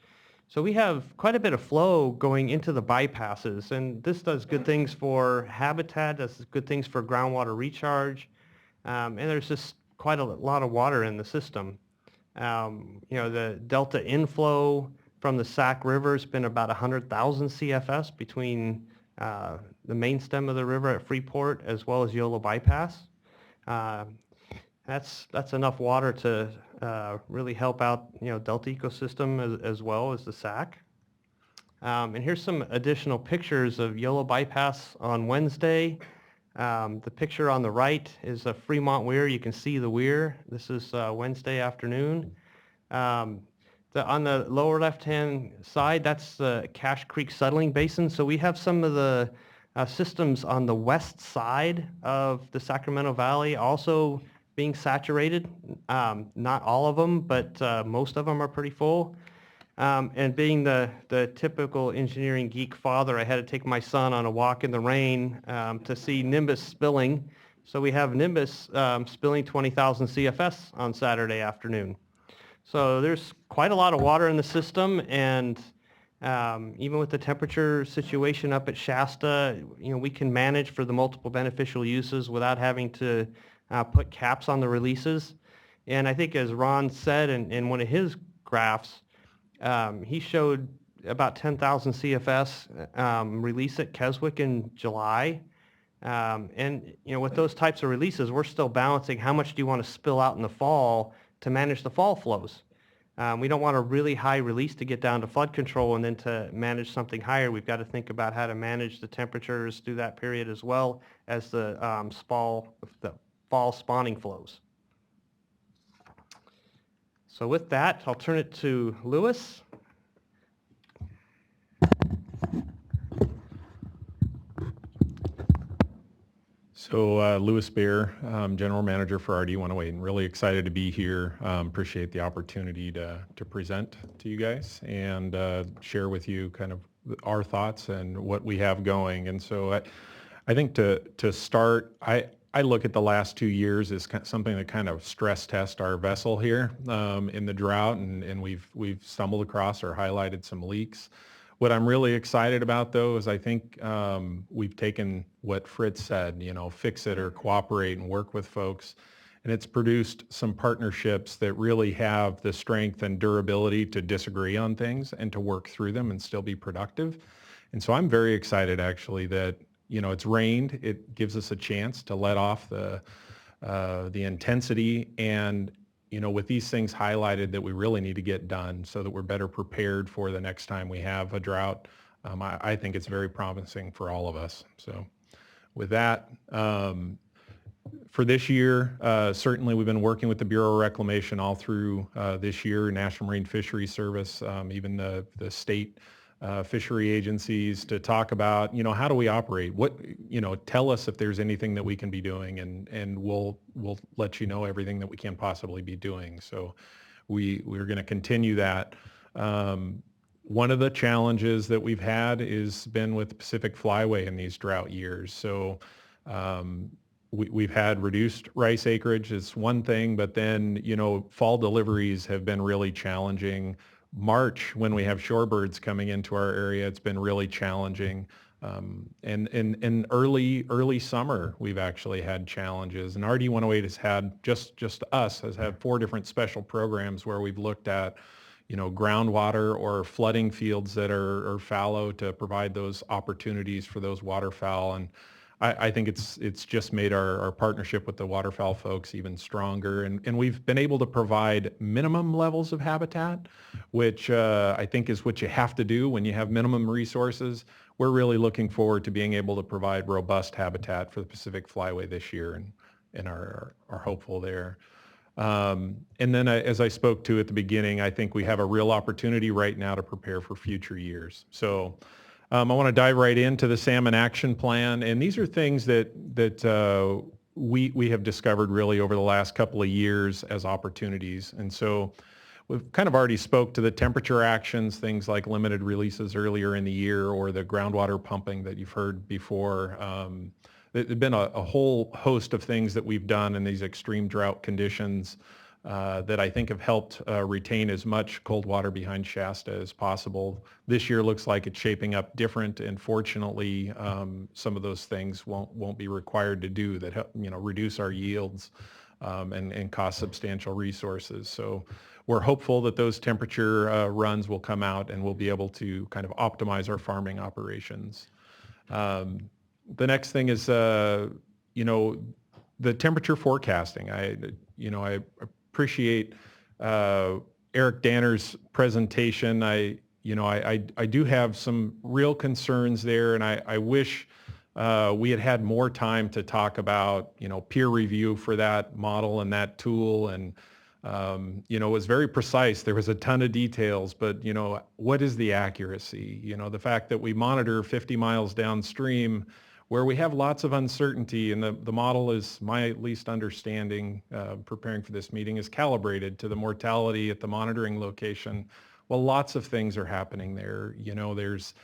So we have quite a bit of flow going into the bypasses, and this does good things for habitat, does good things for groundwater recharge, and there's just quite a lot of water in the system. The delta inflow from the Sac River has been about 100,000 CFS between the main stem of the river at Freeport as well as Yolo Bypass. That's enough water to really help out, delta ecosystem as well as the Sac. And here's some additional pictures of Yolo Bypass on Wednesday. The picture on the right is a Fremont Weir. You can see the weir. This is Wednesday afternoon. On the lower left-hand side, that's the Cache Creek Settling Basin. So we have some of the systems on the west side of the Sacramento Valley also being saturated. Not all of them, but most of them are pretty full. And being the typical engineering geek father, I had to take my son on a walk in the rain to see Nimbus spilling. So we have Nimbus spilling 20,000 CFS on Saturday afternoon. So there's quite a lot of water in the system, and even with the temperature situation up at Shasta, we can manage for the multiple beneficial uses without having to put caps on the releases. And I think as Ron said in one of his graphs, he showed about 10,000 CFS release at Keswick in July. And with those types of releases, we're still balancing how much do you want to spill out in the fall to manage the fall flows. We don't want a really high release to get down to flood control, and then to manage something higher, we've got to think about how to manage the temperatures through that period as well as the fall spawning flows. So with that, I'll turn it to Lewis. So Lewis Bear, General Manager for RD 108, and really excited to be here. Appreciate the opportunity to present to you guys and share with you kind of our thoughts and what we have going. And so I think to start, I look at the last 2 years as something that kind of stress test our vessel here in the drought, and we've stumbled across or highlighted some leaks. What I'm really excited about, though, is I think we've taken what Fritz said, fix it or cooperate and work with folks. And it's produced some partnerships that really have the strength and durability to disagree on things and to work through them and still be productive. And so I'm very excited, actually, that, it's rained. It gives us a chance to let off the intensity. And, with these things highlighted that we really need to get done so that we're better prepared for the next time we have a drought, I think it's very promising for all of us. So with that, for this year, certainly we've been working with the Bureau of Reclamation all through this year, National Marine Fisheries Service, even the state fishery agencies, to talk about, how do we operate? What, tell us if there's anything that we can be doing, and we'll let you know everything that we can possibly be doing. So we're going to continue that. One of the challenges that we've had is been with Pacific Flyway in these drought years. So we've had reduced rice acreage is one thing, but then, fall deliveries have been really challenging. March, when we have shorebirds coming into our area, it's been really challenging. And in early summer, we've actually had challenges. And RD 108 has had, just us, has had 4 different special programs where we've looked at, groundwater or flooding fields that are fallow to provide those opportunities for those waterfowl. And I think it's just made our partnership with the waterfowl folks even stronger. And we've been able to provide minimum levels of habitat, which I think is what you have to do when you have minimum resources. We're really looking forward to being able to provide robust habitat for the Pacific Flyway this year, and are hopeful there. And then as I spoke to at the beginning, I think we have a real opportunity right now to prepare for future years. So I want to dive right into the Salmon Action Plan, and these are things that we have discovered really over the last couple of years as opportunities. And so we've kind of already spoke to the temperature actions, things like limited releases earlier in the year, or the groundwater pumping that you've heard before. There's been a whole host of things that we've done in these extreme drought conditions that I think have helped retain as much cold water behind Shasta as possible. This year looks like it's shaping up different, and fortunately, some of those things won't be required to do that help, reduce our yields and cost substantial resources. So we're hopeful that those temperature runs will come out, and we'll be able to kind of optimize our farming operations. The next thing is, the temperature forecasting. I appreciate Eric Danner's presentation. I do have some real concerns there, and I wish we had more time to talk about, peer review for that model and that tool. And, it was very precise. There was a ton of details, but, what is the accuracy? The fact that we monitor 50 miles downstream where we have lots of uncertainty, and the model is, my at least understanding, preparing for this meeting, is calibrated to the mortality at the monitoring location. Well, lots of things are happening there. There's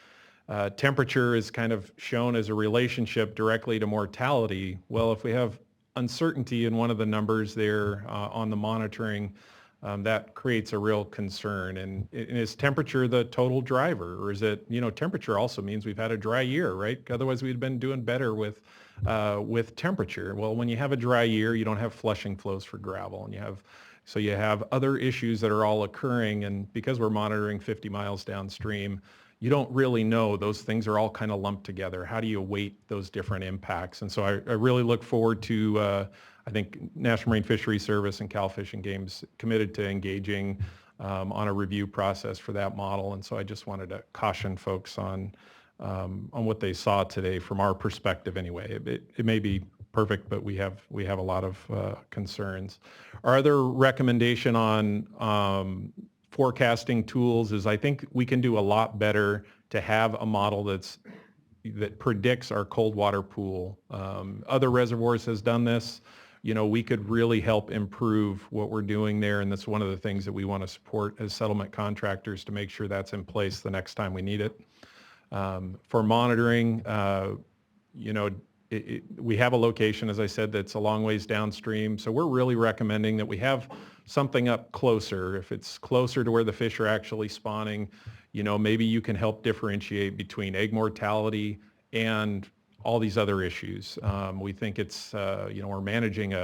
temperature is kind of shown as a relationship directly to mortality. Well, if we have uncertainty in one of the numbers there on the monitoring, that creates a real concern. And is temperature the total driver, or is it, temperature also means we've had a dry year, right? Otherwise we'd been doing better with temperature. Well, when you have a dry year, you don't have flushing flows for gravel, and you have other issues that are all occurring. And because we're monitoring 50 miles downstream, you don't really know. Those things are all kind of lumped together. How do you weight those different impacts? And so I really look forward to, I think National Marine Fisheries Service and Cal Fish and Game's committed to engaging on a review process for that model. And so I just wanted to caution folks on what they saw today from our perspective anyway. It may be perfect, but we have a lot of concerns. Our other recommendation on forecasting tools is, I think we can do a lot better to have a model that predicts our cold water pool. Other reservoirs has done this. We could really help improve what we're doing there, and that's one of the things that we want to support as settlement contractors, to make sure that's in place the next time we need it. For monitoring, we have a location, as I said, that's a long ways downstream, so we're really recommending that we have something up closer. If it's closer to where the fish are actually spawning, maybe you can help differentiate between egg mortality and all these other issues. We think it's, we're managing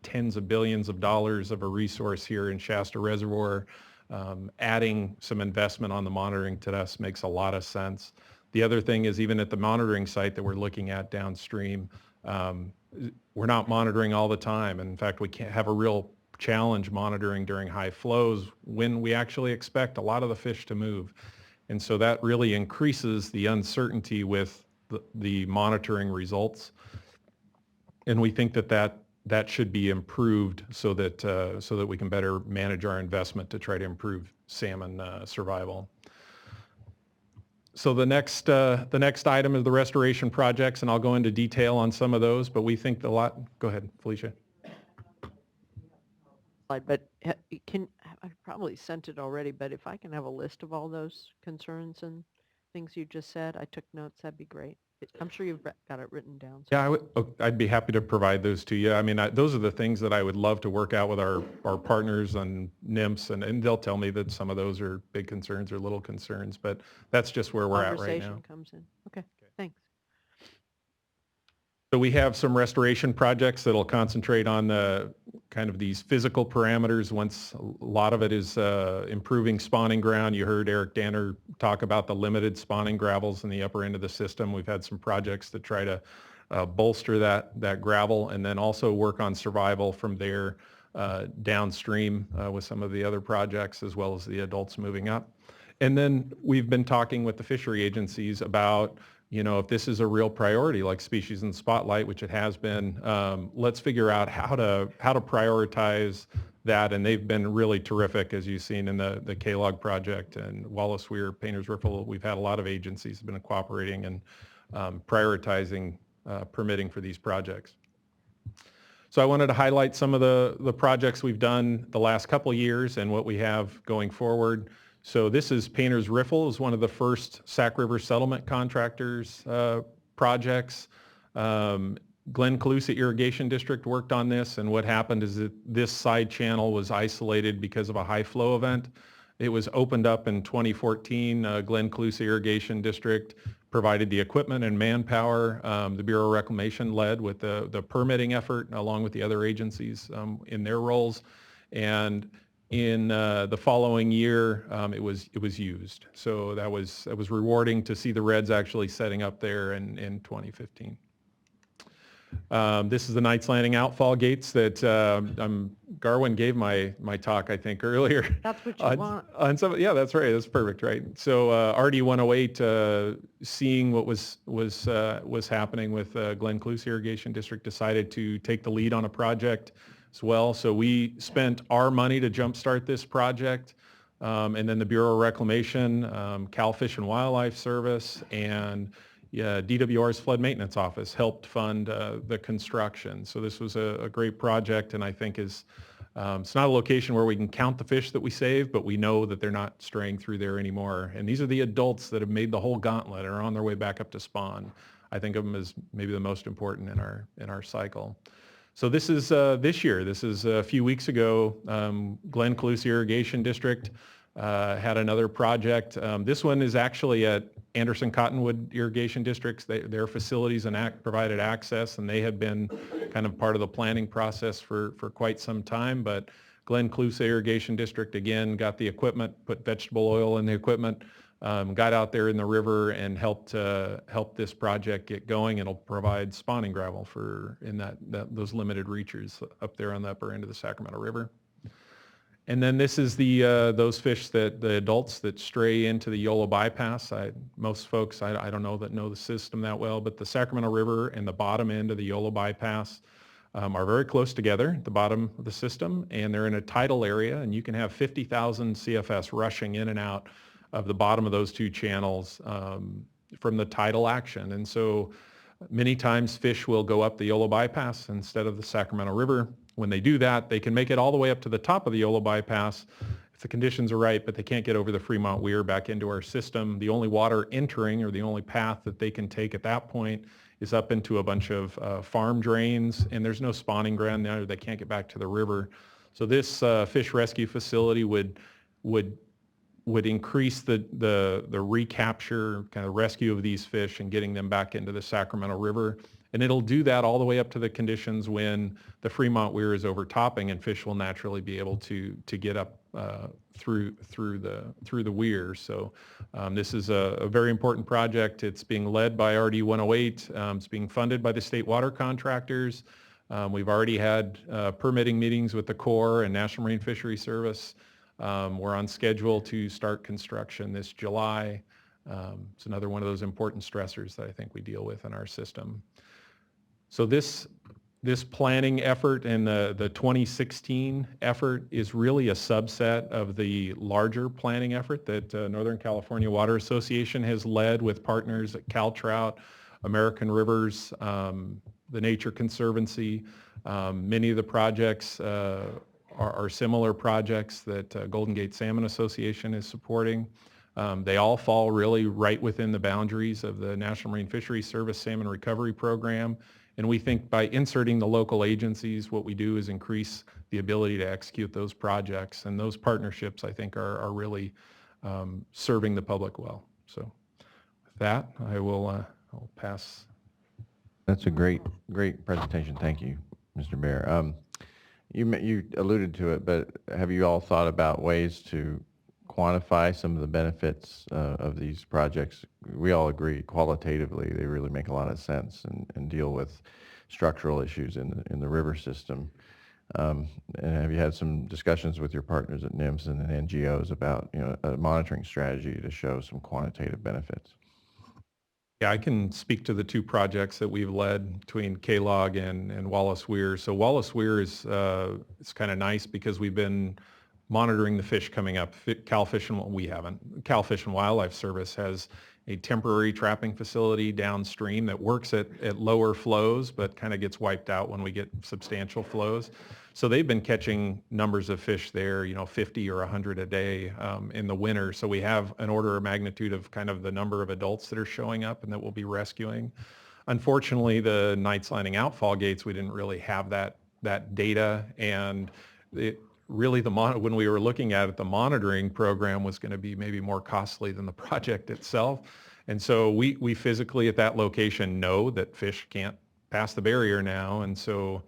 tens of billions of dollars of a resource here in Shasta Reservoir. Adding some investment on the monitoring to us makes a lot of sense. The other thing is, even at the monitoring site that we're looking at downstream, we're not monitoring all the time. And in fact, we can't have a real challenge monitoring during high flows when we actually expect a lot of the fish to move. And so that really increases the uncertainty with the monitoring results. And we think that should be improved so that we can better manage our investment to try to improve salmon survival. So the next item is the restoration projects, and I'll go into detail on some of those, but we think go ahead, Felicia. But I probably sent it already, but if I can have a list of all those concerns and things you just said, I took notes, that'd be great. I'm sure you've got it written down. Yeah, I'd be happy to provide those to you. I mean, those are the things that I would love to work out with our partners on NIMS, and they'll tell me that some of those are big concerns or little concerns, but that's just where we're at right now. Conversation comes in. Okay, thanks. So we have some restoration projects that'll concentrate on kind of these physical parameters. Once a lot of it is improving spawning ground. You heard Eric Danner talk about the limited spawning gravels in the upper end of the system. We've had some projects to try to bolster that gravel, and then also work on survival from there downstream with some of the other projects, as well as the adults moving up. And then we've been talking with the fishery agencies about, if this is a real priority, like Species in the Spotlight, which it has been, let's figure out how to prioritize that. And they've been really terrific, as you've seen in the K-Log project and Wallace Weir, Painter's Riffle. We've had a lot of agencies have been cooperating and prioritizing permitting for these projects. So I wanted to highlight some of the projects we've done the last couple of years and what we have going forward. So this is Painter's Riffle, is one of the first Sac River settlement contractors projects. Glen Colusa Irrigation District worked on this, and what happened is that this side channel was isolated because of a high flow event. It was opened up in 2014. Glen Colusa Irrigation District provided the equipment and manpower. The Bureau of Reclamation led with the permitting effort along with the other agencies in their roles. And in the following year, it was used. So it was rewarding to see the Reds actually setting up there in 2015. This is the Knights Landing outfall gates that Garwin gave my talk, I think, earlier. That's what you want. On some, yeah, that's right. That's perfect, right? So RD 108, seeing what was happening with Glen Colusa Irrigation District, decided to take the lead on a project as well. So we spent our money to jumpstart this project, and then the Bureau of Reclamation, Cal Fish and Wildlife Service, and DWR's Flood Maintenance Office helped fund the construction. So this was a great project, and I think it's not a location where we can count the fish that we save, but we know that they're not straying through there anymore. And these are the adults that have made the whole gauntlet and are on their way back up to spawn. I think of them as maybe the most important in our cycle. So this is this year. This is a few weeks ago. Glen Colusa Irrigation District had another project. This one is actually at Anderson Cottonwood Irrigation Districts. Their facilities provided access, and they had been kind of part of the planning process for quite some time. But Glen Colusa Irrigation District, again, got the equipment, put vegetable oil in the equipment, got out there in the river and helped this project get going. It'll provide spawning gravel in those limited reaches up there on the upper end of the Sacramento River. And then this is those fish the adults that stray into the Yolo bypass. Most folks, I don't know that know the system that well, but the Sacramento River and the bottom end of the Yolo bypass are very close together at the bottom of the system, and they're in a tidal area, and you can have 50,000 CFS rushing in and out of the bottom of those two channels from the tidal action. And so many times fish will go up the Yolo bypass instead of the Sacramento River. When they do that, they can make it all the way up to the top of the Yolo bypass if the conditions are right, but they can't get over the Fremont Weir back into our system. The only water entering, or the only path that they can take at that point, is up into a bunch of farm drains, and there's no spawning ground there. They can't get back to the river. So this fish rescue facility would increase the recapture, kind of rescue of these fish and getting them back into the Sacramento River. And it'll do that all the way up to the conditions when the Fremont Weir is overtopping, and fish will naturally be able to get up through the weir. So this is a very important project. It's being led by RD 108. It's being funded by the state water contractors. We've already had permitting meetings with the Corps and National Marine Fisheries Service. We're on schedule to start construction this July. It's another one of those important stressors that I think we deal with in our system. So this planning effort and the 2016 effort is really a subset of the larger planning effort that Northern California Water Association has led with partners at CalTrout, American Rivers, the Nature Conservancy. Many of the projects are similar projects that Golden Gate Salmon Association is supporting. They all fall really right within the boundaries of the National Marine Fisheries Service Salmon Recovery Program. And we think by inserting the local agencies, what we do is increase the ability to execute those projects. And those partnerships, I think, are really serving the public well. So with that, I'll pass. That's a great presentation. Thank you, Mr. Bear. You alluded to it, but have you all thought about ways to quantify some of the benefits of these projects? We all agree qualitatively they really make a lot of sense and deal with structural issues in the river system. And have you had some discussions with your partners at NIMS and NGOs about a monitoring strategy to show some quantitative benefits? Yeah, I can speak to the two projects that we've led between KLOG and Wallace Weir. So Wallace Weir is it's kind of nice because we've been monitoring the fish coming up. Cal Fish and Wildlife Service has a temporary trapping facility downstream that works at lower flows, but kind of gets wiped out when we get substantial flows. So they've been catching numbers of fish there, 50 or 100 a day in the winter. So we have an order of magnitude of kind of the number of adults that are showing up and that we'll be rescuing. Unfortunately, the nights lining outfall gates, we didn't really have that data, and really when we were looking at it, the monitoring program was going to be maybe more costly than the project itself. And so we physically at that location know that fish can't pass the barrier now. And so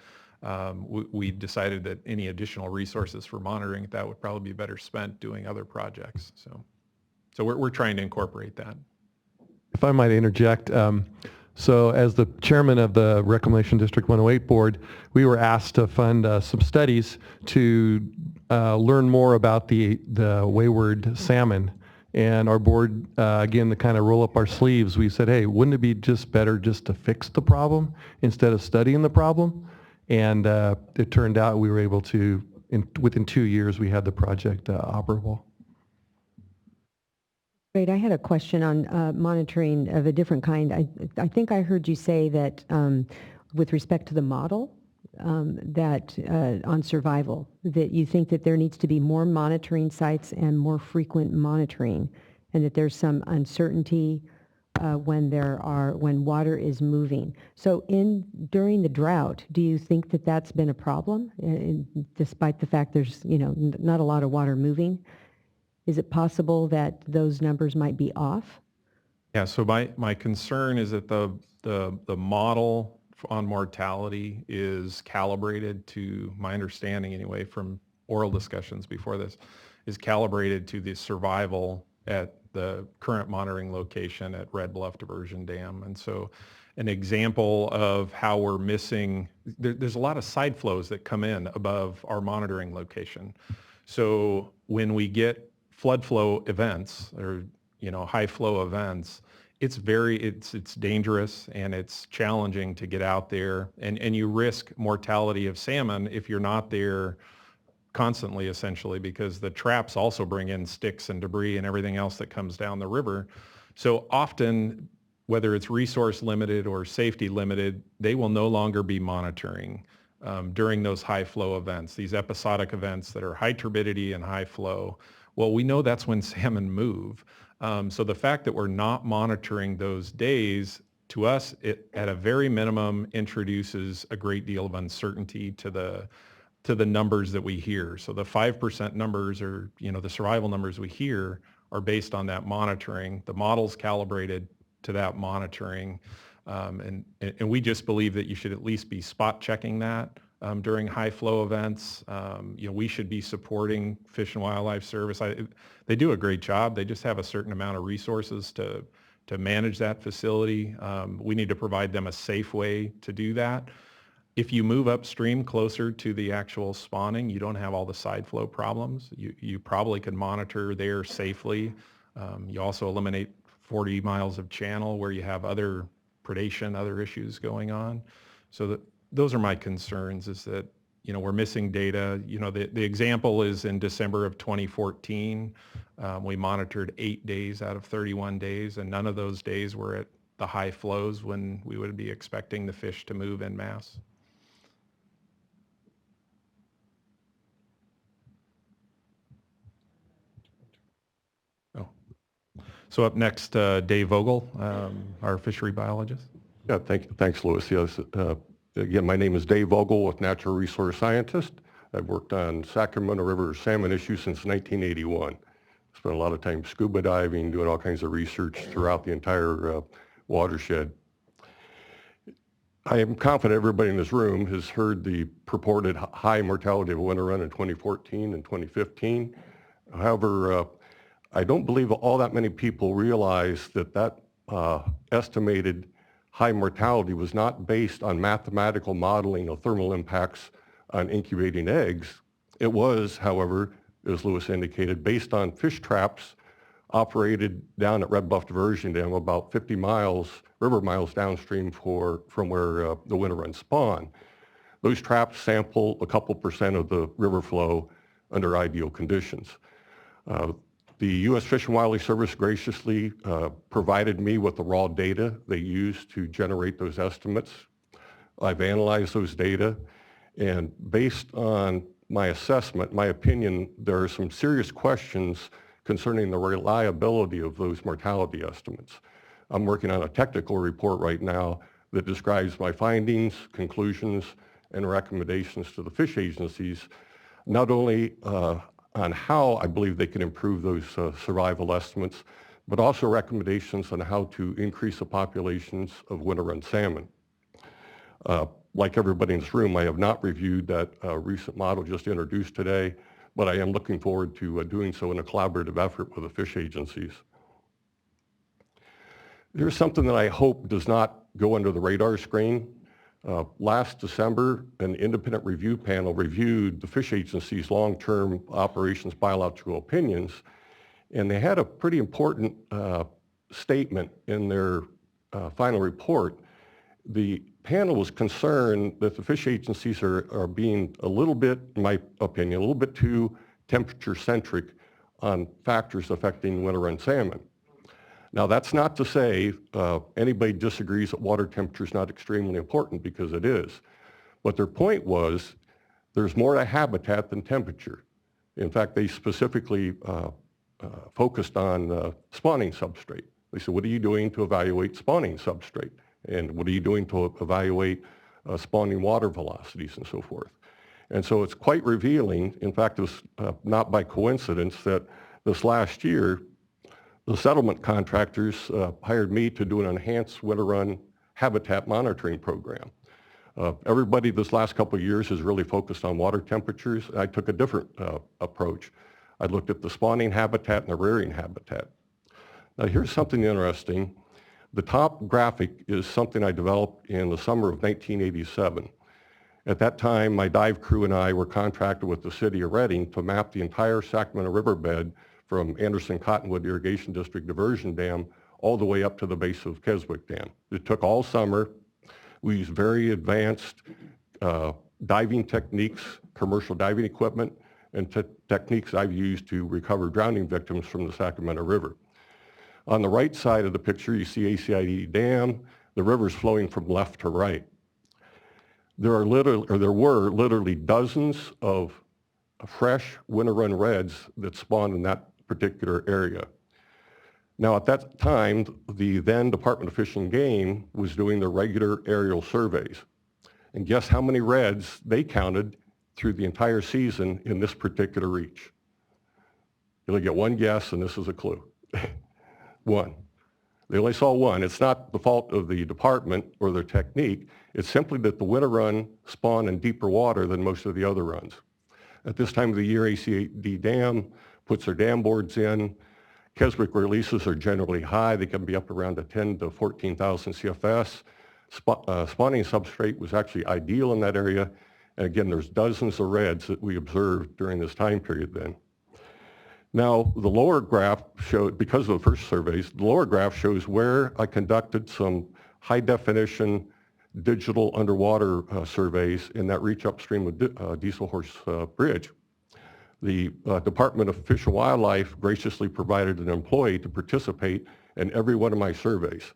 we decided that any additional resources for monitoring that would probably be better spent doing other projects. So we're trying to incorporate that. If I might interject, so as the chairman of the Reclamation District 108 board, we were asked to fund some studies to learn more about the wayward salmon. And our board, again, to kind of roll up our sleeves, we said, hey, wouldn't it be just better just to fix the problem instead of studying the problem? And it turned out we were able to, within 2 years, we had the project operable. Great. I had a question on monitoring of a different kind. I think I heard you say that with respect to the model, that on survival, that you think that there needs to be more monitoring sites and more frequent monitoring, and that there's some uncertainty when water is moving. So during the drought, do you think that that's been a problem, despite the fact there's not a lot of water moving? Is it possible that those numbers might be off? Yeah, so my concern is that the model on mortality is calibrated to, my understanding anyway, from oral discussions before this, is calibrated to the survival at the current monitoring location at Red Bluff Diversion Dam. And so an example of how we're missing, there's a lot of side flows that come in above our monitoring location. So when we get flood flow events or high flow events, it's dangerous and it's challenging to get out there, and you risk mortality of salmon if you're not there constantly, essentially, because the traps also bring in sticks and debris and everything else that comes down the river. So often, whether it's resource limited or safety limited, they will no longer be monitoring during those high flow events, these episodic events that are high turbidity and high flow. Well, we know that's when salmon move. So the fact that we're not monitoring those days, to us, it at a very minimum introduces a great deal of uncertainty to the numbers that we hear. So the 5% numbers, or the survival numbers we hear, are based on that monitoring. The model's calibrated to that monitoring, and we just believe that you should at least be spot checking that during high flow events. We should be supporting Fish and Wildlife Service. They do a great job. They just have a certain amount of resources to manage that facility. We need to provide them a safe way to do that. If you move upstream closer to the actual spawning, you don't have all the side flow problems. You probably could monitor there safely. You also eliminate 40 miles of channel where you have other predation, other issues going on. So those are my concerns, is that, we're missing data. The example is in December of 2014. We monitored 8 days out of 31 days, and none of those days were at the high flows when we would be expecting the fish to move en masse. So up next, Dave Vogel, our fishery biologist. Yeah, thanks, Louis. Yes, again, my name is Dave Vogel with Natural Resource Scientist. I've worked on Sacramento River salmon issues since 1981. Spent a lot of time scuba diving, doing all kinds of research throughout the entire watershed. I am confident everybody in this room has heard the purported high mortality of winter run in 2014 and 2015. However, I don't believe all that many people realize that estimated high mortality was not based on mathematical modeling of thermal impacts on incubating eggs. It was, however, as Louis indicated, based on fish traps operated down at Red Bluff Diversion Dam about 50 river miles downstream from where the winter run spawn. Those traps sample a couple % of the river flow under ideal conditions. The U.S. Fish and Wildlife Service graciously provided me with the raw data they used to generate those estimates. I've analyzed those data, and based on my assessment, my opinion, there are some serious questions concerning the reliability of those mortality estimates. I'm working on a technical report right now that describes my findings, conclusions, and recommendations to the fish agencies, not only on how I believe they can improve those survival estimates, but also recommendations on how to increase the populations of winter run salmon. Like everybody in this room, I have not reviewed that recent model just introduced today, but I am looking forward to doing so in a collaborative effort with the fish agencies. Here's something that I hope does not go under the radar screen. Last December, an independent review panel reviewed the fish agency's long-term operations biological opinions, and they had a pretty important statement in their final report. The panel was concerned that the fish agencies are being a little bit, in my opinion, a little bit too temperature-centric on factors affecting winter run salmon. Now, that's not to say anybody disagrees that water temperature is not extremely important, because it is. But their point was there's more to habitat than temperature. In fact, they specifically focused on spawning substrate. They said, what are you doing to evaluate spawning substrate? And what are you doing to evaluate spawning water velocities and so forth? And so it's quite revealing. In fact, it was not by coincidence that this last year, the settlement contractors hired me to do an enhanced winter run habitat monitoring program. Everybody this last couple of years has really focused on water temperatures. I took a different approach. I looked at the spawning habitat and the rearing habitat. Now here's something interesting. The top graphic is something I developed in the summer of 1987. At that time, my dive crew and I were contracted with the city of Redding to map the entire Sacramento riverbed from Anderson Cottonwood Irrigation District Diversion Dam all the way up to the base of Keswick Dam. It took all summer. We used very advanced diving techniques, commercial diving equipment, and techniques I've used to recover drowning victims from the Sacramento River. On the right side of the picture, you see ACID Dam. The river's flowing from left to right. There were literally dozens of fresh winter run reds that spawned in that particular area. Now, at that time, the then Department of Fish and Game was doing the regular aerial surveys. And guess how many reds they counted through the entire season in this particular reach? You'll get one guess, and this is a clue. One. They only saw one. It's not the fault of the department or their technique. It's simply that the winter run spawned in deeper water than most of the other runs. At this time of the year, ACD Dam puts their dam boards in. Keswick releases are generally high. They can be up around 10 to 14,000 CFS. Spawning substrate was actually ideal in that area. And again, there's dozens of reds that we observed during this time period then. Now, the lower graph showed, because of the first surveys, the lower graph shows where I conducted some high definition digital underwater surveys in that reach upstream of Diesel Horse Bridge. The Department of Fish and Wildlife graciously provided an employee to participate in every one of my surveys.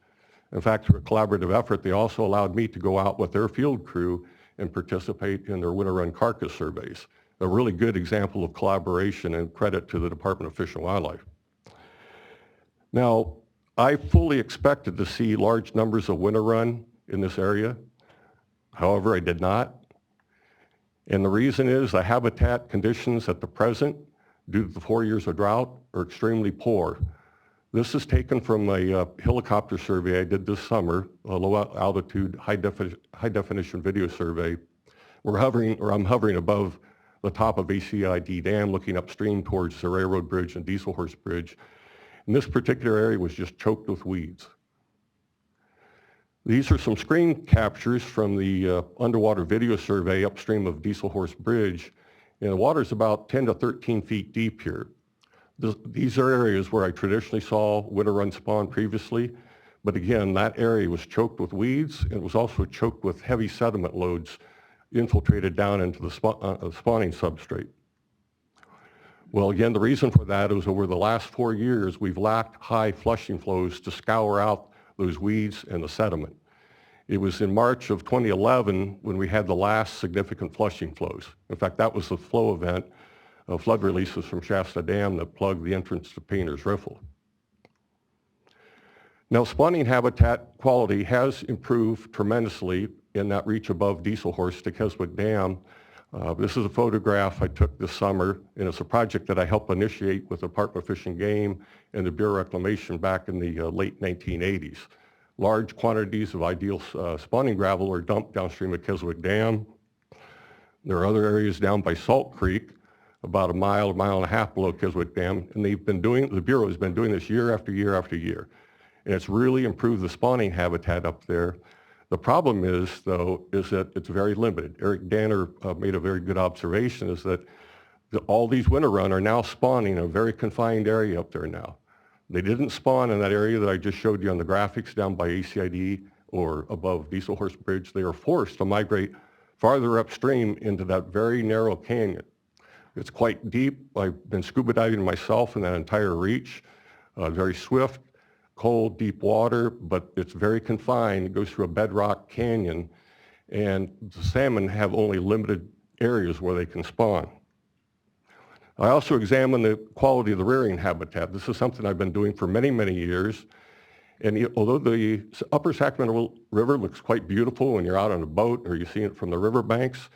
In fact, through a collaborative effort, they also allowed me to go out with their field crew and participate in their winter run carcass surveys. A really good example of collaboration and credit to the Department of Fish and Wildlife. Now, I fully expected to see large numbers of winter run in this area. However, I did not. And the reason is the habitat conditions at the present, due to the 4 years of drought, are extremely poor. This is taken from a helicopter survey I did this summer, a low altitude, high definition video survey. I'm hovering above the top of ACID Dam, looking upstream towards the Railroad Bridge and Diesel Horse Bridge. And this particular area was just choked with weeds. These are some screen captures from the underwater video survey upstream of Diesel Horse Bridge. And the water's about 10 to 13 feet deep here. These are areas where I traditionally saw winter run spawn previously. But again, that area was choked with weeds and it was also choked with heavy sediment loads infiltrated down into the spawning substrate. Well, again, the reason for that is over the last 4 years, we've lacked high flushing flows to scour out those weeds and the sediment. It was in March of 2011 when we had the last significant flushing flows. In fact, that was the flow event of flood releases from Shasta Dam that plugged the entrance to Painter's Riffle. Now, spawning habitat quality has improved tremendously in that reach above Diesel Horse to Keswick Dam. This is a photograph I took this summer, and it's a project that I helped initiate with the Department of Fish and Game and the Bureau of Reclamation back in the late 1980s. Large quantities of ideal spawning gravel are dumped downstream of Keswick Dam. There are other areas down by Salt Creek, about a mile and a half below Keswick Dam, and the Bureau has been doing this year after year after year. And it's really improved the spawning habitat up there. The problem is, though, is that it's very limited. Eric Danner made a very good observation, is that all these winter run are now spawning in a very confined area up there now. They didn't spawn in that area that I just showed you on the graphics down by ACID or above Diesel Horse Bridge. They are forced to migrate farther upstream into that very narrow canyon. It's quite deep. I've been scuba diving myself in that entire reach. Very swift, cold, deep water, but it's very confined. It goes through a bedrock canyon, and the salmon have only limited areas where they can spawn. I also examined the quality of the rearing habitat. This is something I've been doing for many, many years. And although the upper Sacramento River looks quite beautiful when you're out on a boat or you see it from the riverbanks,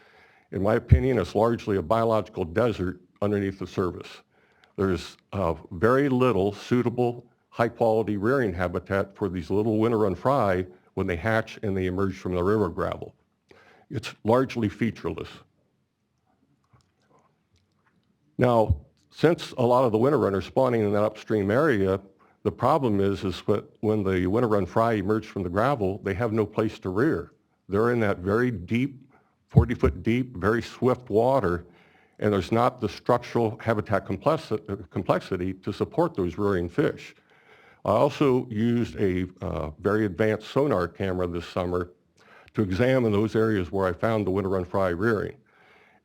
in my opinion, it's largely a biological desert underneath the surface. There's very little suitable high-quality rearing habitat for these little winter run fry when they hatch and they emerge from the river gravel. It's largely featureless. Now, since a lot of the winter run are spawning in that upstream area, the problem is that when the winter run fry emerge from the gravel, they have no place to rear. They're in that very deep, 40-foot deep, very swift water, and there's not the structural habitat complexity to support those rearing fish. I also used a very advanced sonar camera this summer to examine those areas where I found the winter run fry rearing.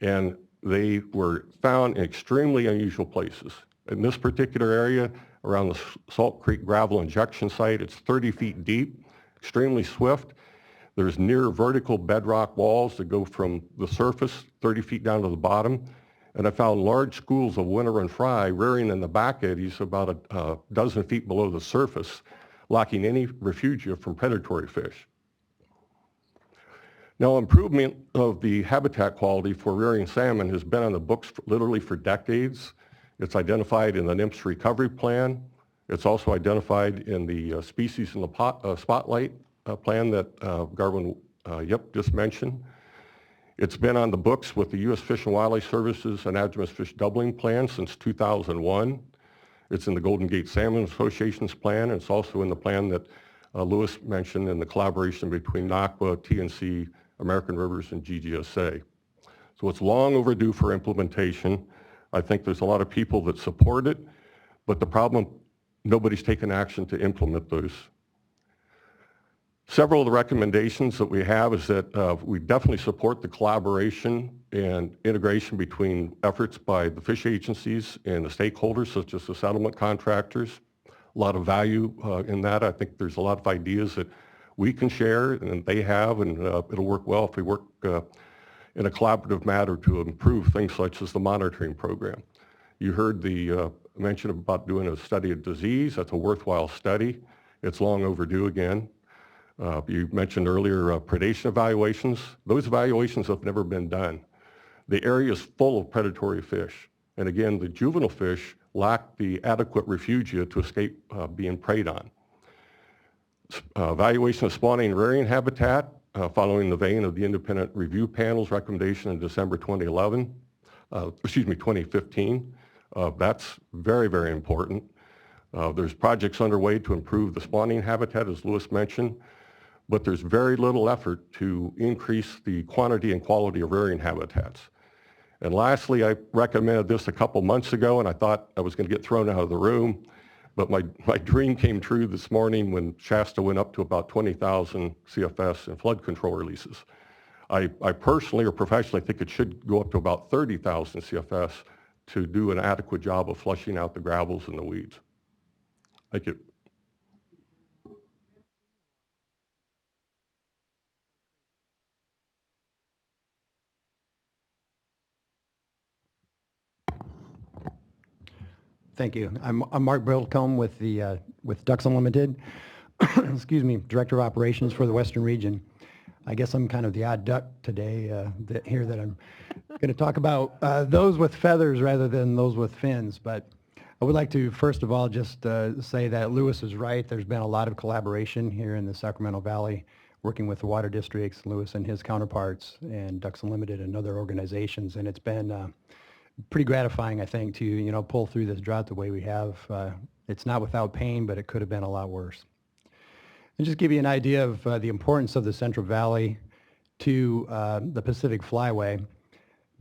And they were found in extremely unusual places. In this particular area, around the Salt Creek gravel injection site, it's 30 feet deep, extremely swift. There's near vertical bedrock walls that go from the surface 30 feet down to the bottom. And I found large schools of winter run fry rearing in the back eddies about a dozen feet below the surface, lacking any refugia from predatory fish. Now, improvement of the habitat quality for rearing salmon has been on the books literally for decades. It's identified in the NMFS recovery plan. It's also identified in the species in the spotlight plan that Garwin Yip just mentioned. It's been on the books with the U.S. Fish and Wildlife Service's anadromous fish doubling plan since 2001. It's in the Golden Gate Salmon Association's plan, and it's also in the plan that Lewis mentioned, and the collaboration between NACWA, TNC, American Rivers, and GGSA. So it's long overdue for implementation. I think there's a lot of people that support it, but the problem, nobody's taken action to implement those. Several of the recommendations that we have is that we definitely support the collaboration and integration between efforts by the fish agencies and the stakeholders, such as the settlement contractors. A lot of value in that. I think there's a lot of ideas that we can share and they have, and it'll work well if we work in a collaborative manner to improve things such as the monitoring program. You heard the mention about doing a study of disease. That's a worthwhile study. It's long overdue again. You mentioned earlier predation evaluations. Those evaluations have never been done. The area is full of predatory fish. And again, the juvenile fish lack the adequate refugia to escape being preyed on. Evaluation of spawning and rearing habitat, following the vein of the independent review panel's recommendation in December 2015. That's very, very important. There's projects underway to improve the spawning habitat, as Lewis mentioned, but there's very little effort to increase the quantity and quality of rearing habitats. And lastly, I recommended this a couple months ago, and I thought I was going to get thrown out of the room, but my dream came true this morning when Shasta went up to about 20,000 CFS in flood control releases. I personally or professionally think it should go up to about 30,000 CFS to do an adequate job of flushing out the gravels and the weeds. Thank you. Thank you. I'm Mark Brildcombe with Ducks Unlimited. Excuse me, Director of Operations for the Western Region. I guess I'm kind of the odd duck today here that I'm going to talk about those with feathers rather than those with fins. But I would like to first of all just say that Lewis is right. There's been a lot of collaboration here in the Sacramento Valley, working with the water districts, Lewis and his counterparts, and Ducks Unlimited and other organizations, and it's been pretty gratifying, I think, to pull through this drought the way we have. It's not without pain, but it could have been a lot worse. And just give you an idea of the importance of the Central Valley to the Pacific Flyway.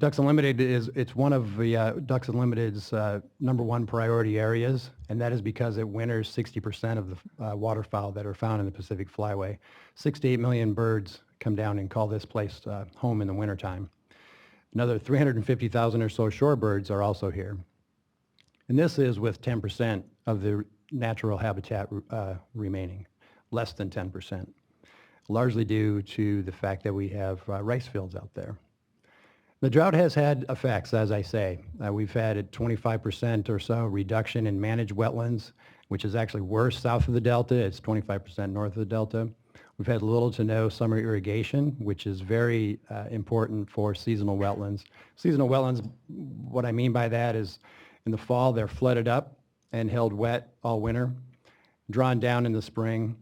Ducks Unlimited it's one of the Ducks Unlimited's #1 priority areas, and that is because it winters 60% of the waterfowl that are found in the Pacific Flyway. 6 to 8 million birds come down and call this place home in the wintertime. Another 350,000 or so shorebirds are also here. And this is with 10% of the natural habitat remaining, less than 10%, largely due to the fact that we have rice fields out there. The drought has had effects, as I say. We've had a 25% or so reduction in managed wetlands, which is actually worse south of the Delta. It's 25% north of the Delta. We've had little to no summer irrigation, which is very important for seasonal wetlands. Seasonal wetlands, what I mean by that is in the fall, they're flooded up and held wet all winter, drawn down in the spring,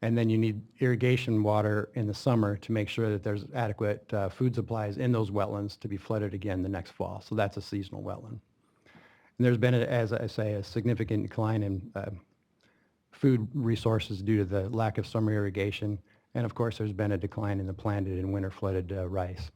and then you need irrigation water in the summer to make sure that there's adequate food supplies in those wetlands to be flooded again the next fall. So that's a seasonal wetland. And there's been, as I say, a significant decline in food resources due to the lack of summer irrigation, and of course there's been a decline in the planted and winter flooded rice.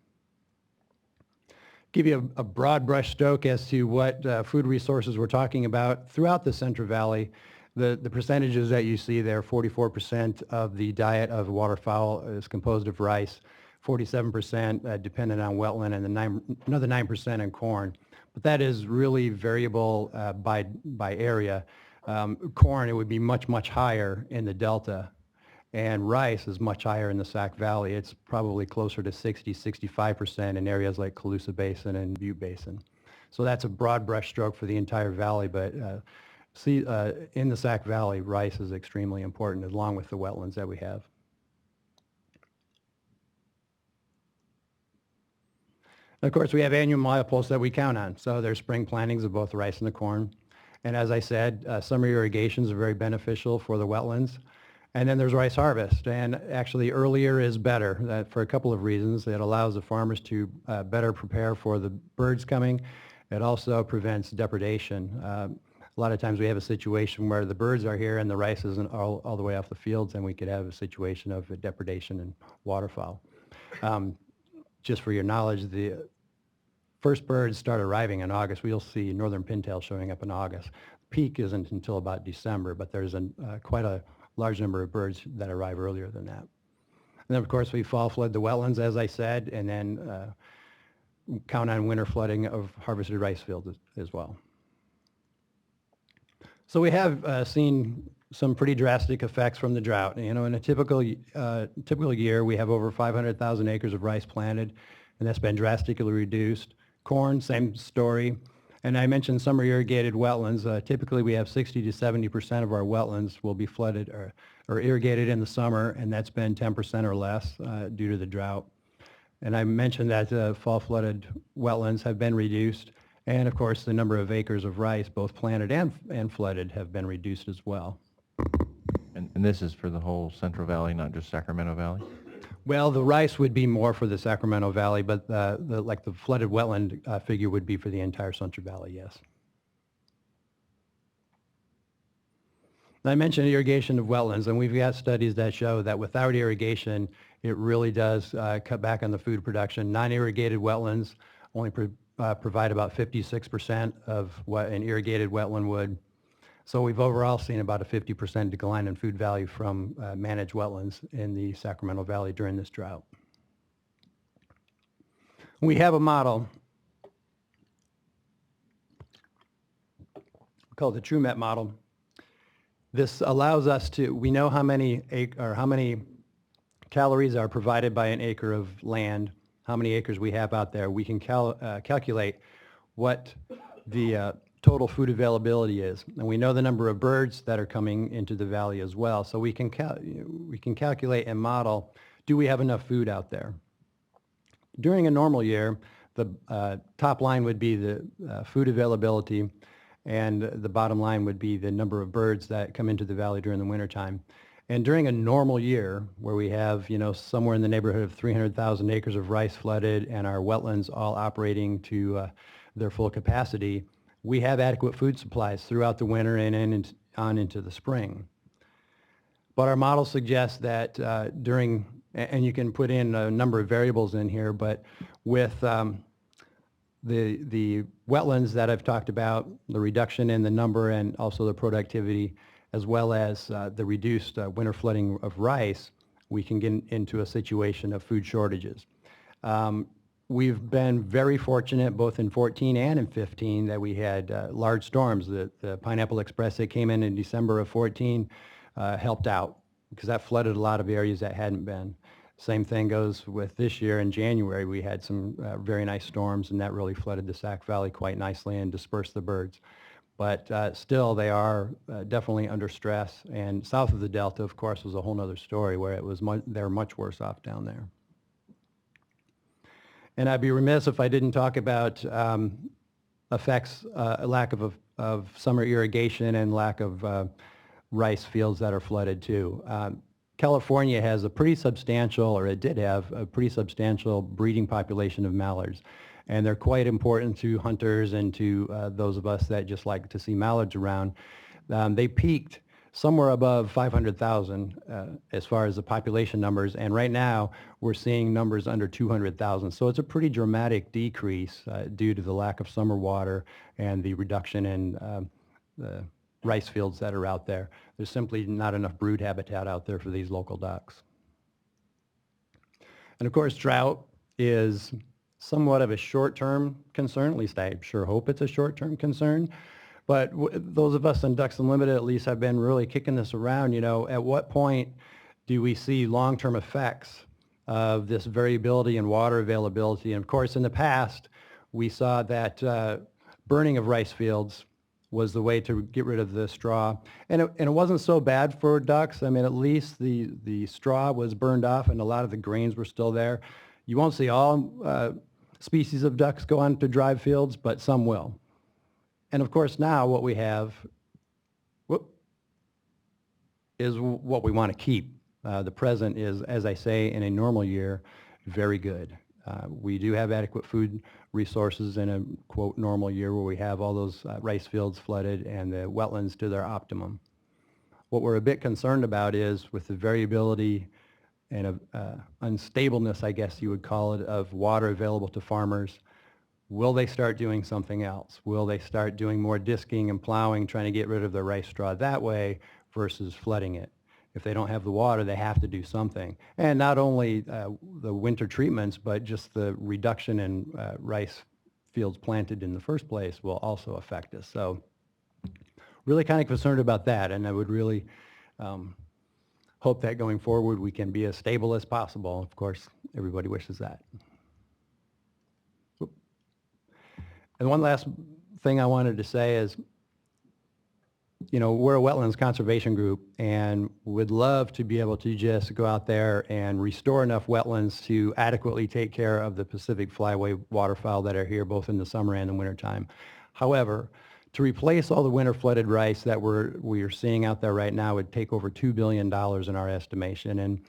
Give you a broad brush stroke as to what food resources we're talking about. Throughout the Central Valley, the percentages that you see there, 44% of the diet of waterfowl is composed of rice, 47% dependent on wetland, and another 9% in corn. But that is really variable by area. Corn, it would be much, much higher in the Delta, and rice is much higher in the Sac Valley. It's probably closer to 60, 65% in areas like Colusa Basin and Butte Basin. So that's a broad brush stroke for the entire valley, but in the Sac Valley, rice is extremely important along with the wetlands that we have. Of course, we have annual mileposts that we count on. So there's spring plantings of both the rice and the corn. And as I said, summer irrigations are very beneficial for the wetlands. And then there's rice harvest. And actually earlier is better for a couple of reasons. It allows the farmers to better prepare for the birds coming. It also prevents depredation. A lot of times we have a situation where the birds are here and the rice isn't all the way off the fields, and we could have a situation of depredation and waterfowl. Just for your knowledge, the first birds start arriving in August. We'll see northern pintail showing up in August. Peak isn't until about December, but there's quite a large number of birds that arrive earlier than that. And then, of course, we fall flood the wetlands, as I said, and then count on winter flooding of harvested rice fields as well. So we have seen some pretty drastic effects from the drought. You know, in a typical year, we have over 500,000 acres of rice planted, and that's been drastically reduced. Corn, same story. And I mentioned summer irrigated wetlands. Typically, we have 60 to 70% of our wetlands will be flooded or irrigated in the summer, and that's been 10% or less due to the drought. And I mentioned that fall flooded wetlands have been reduced, and of course, the number of acres of rice, both planted and flooded, have been reduced as well. And this is for the whole Central Valley, not just Sacramento Valley? Well, the rice would be more for the Sacramento Valley, but like the flooded wetland figure would be for the entire Central Valley, yes. I mentioned irrigation of wetlands, and we've got studies that show that without irrigation, it really does cut back on the food production. Non-irrigated wetlands only provide about 56% of what an irrigated wetland would. So we've overall seen about a 50% decline in food value from managed wetlands in the Sacramento Valley during this drought. We have a model called the TrueMet model. This allows us to, we know how many calories are provided by an acre of land, how many acres we have out there. We can calculate what the total food availability is. And we know the number of birds that are coming into the valley as well. So we can calculate and model, do we have enough food out there? During a normal year, the top line would be the food availability, and the bottom line would be the number of birds that come into the valley during the wintertime. And during a normal year, where we have, you know, somewhere in the neighborhood of 300,000 acres of rice flooded and our wetlands all operating to their full capacity, we have adequate food supplies throughout the winter and on into the spring. But our model suggests that during, and you can put in a number of variables in here, but with the wetlands that I've talked about, the reduction in the number and also the productivity, as well as the reduced winter flooding of rice, we can get into a situation of food shortages. We've been very fortunate both in 14 and in 15 that we had large storms. The Pineapple Express that came in December of 14 helped out because that flooded a lot of areas that hadn't been. Same thing goes with this year in January. We had some very nice storms, and that really flooded the Sac Valley quite nicely and dispersed the birds. But still, they are definitely under stress. And south of the Delta, of course, was a whole other story where it was they're much worse off down there. And I'd be remiss if I didn't talk about effects, lack of summer irrigation and lack of rice fields that are flooded too. California has a pretty substantial, or it did have a pretty substantial breeding population of mallards. And they're quite important to hunters and to those of us that just like to see mallards around. They peaked somewhere above 500,000 as far as the population numbers, and right now we're seeing numbers under 200,000. So it's a pretty dramatic decrease due to the lack of summer water and the reduction in the rice fields that are out there. There's simply not enough brood habitat out there for these local ducks. And of course, drought is somewhat of a short-term concern, at least I sure hope it's a short-term concern. But those of us in Ducks Unlimited at least have been really kicking this around, you know, at what point do we see long-term effects of this variability in water availability? And of course, in the past, we saw that burning of rice fields was the way to get rid of the straw. And it wasn't so bad for ducks. I mean, at least the straw was burned off and a lot of the grains were still there. You won't see all species of ducks go on to dry fields, but some will. And of course now what we have is what we want to keep. The present is, as I say, in a normal year, very good. We do have adequate food resources in a, quote, normal year where we have all those rice fields flooded and the wetlands to their optimum. What we're a bit concerned about is with the variability and unstableness, I guess you would call it, of water available to farmers. Will they start doing something else? Will they start doing more disking and plowing, trying to get rid of the rice straw that way versus flooding it? If they don't have the water, they have to do something. And not only the winter treatments, but just the reduction in rice fields planted in the first place will also affect us. So really kind of concerned about that, and I would really hope that going forward we can be as stable as possible. Of course, everybody wishes that. And one last thing I wanted to say is, you know, we're a wetlands conservation group and would love to be able to just go out there and restore enough wetlands to adequately take care of the Pacific flyway waterfowl that are here both in the summer and the wintertime. However, to replace all the winter flooded rice that we are seeing out there right now would take over $2 billion in our estimation. And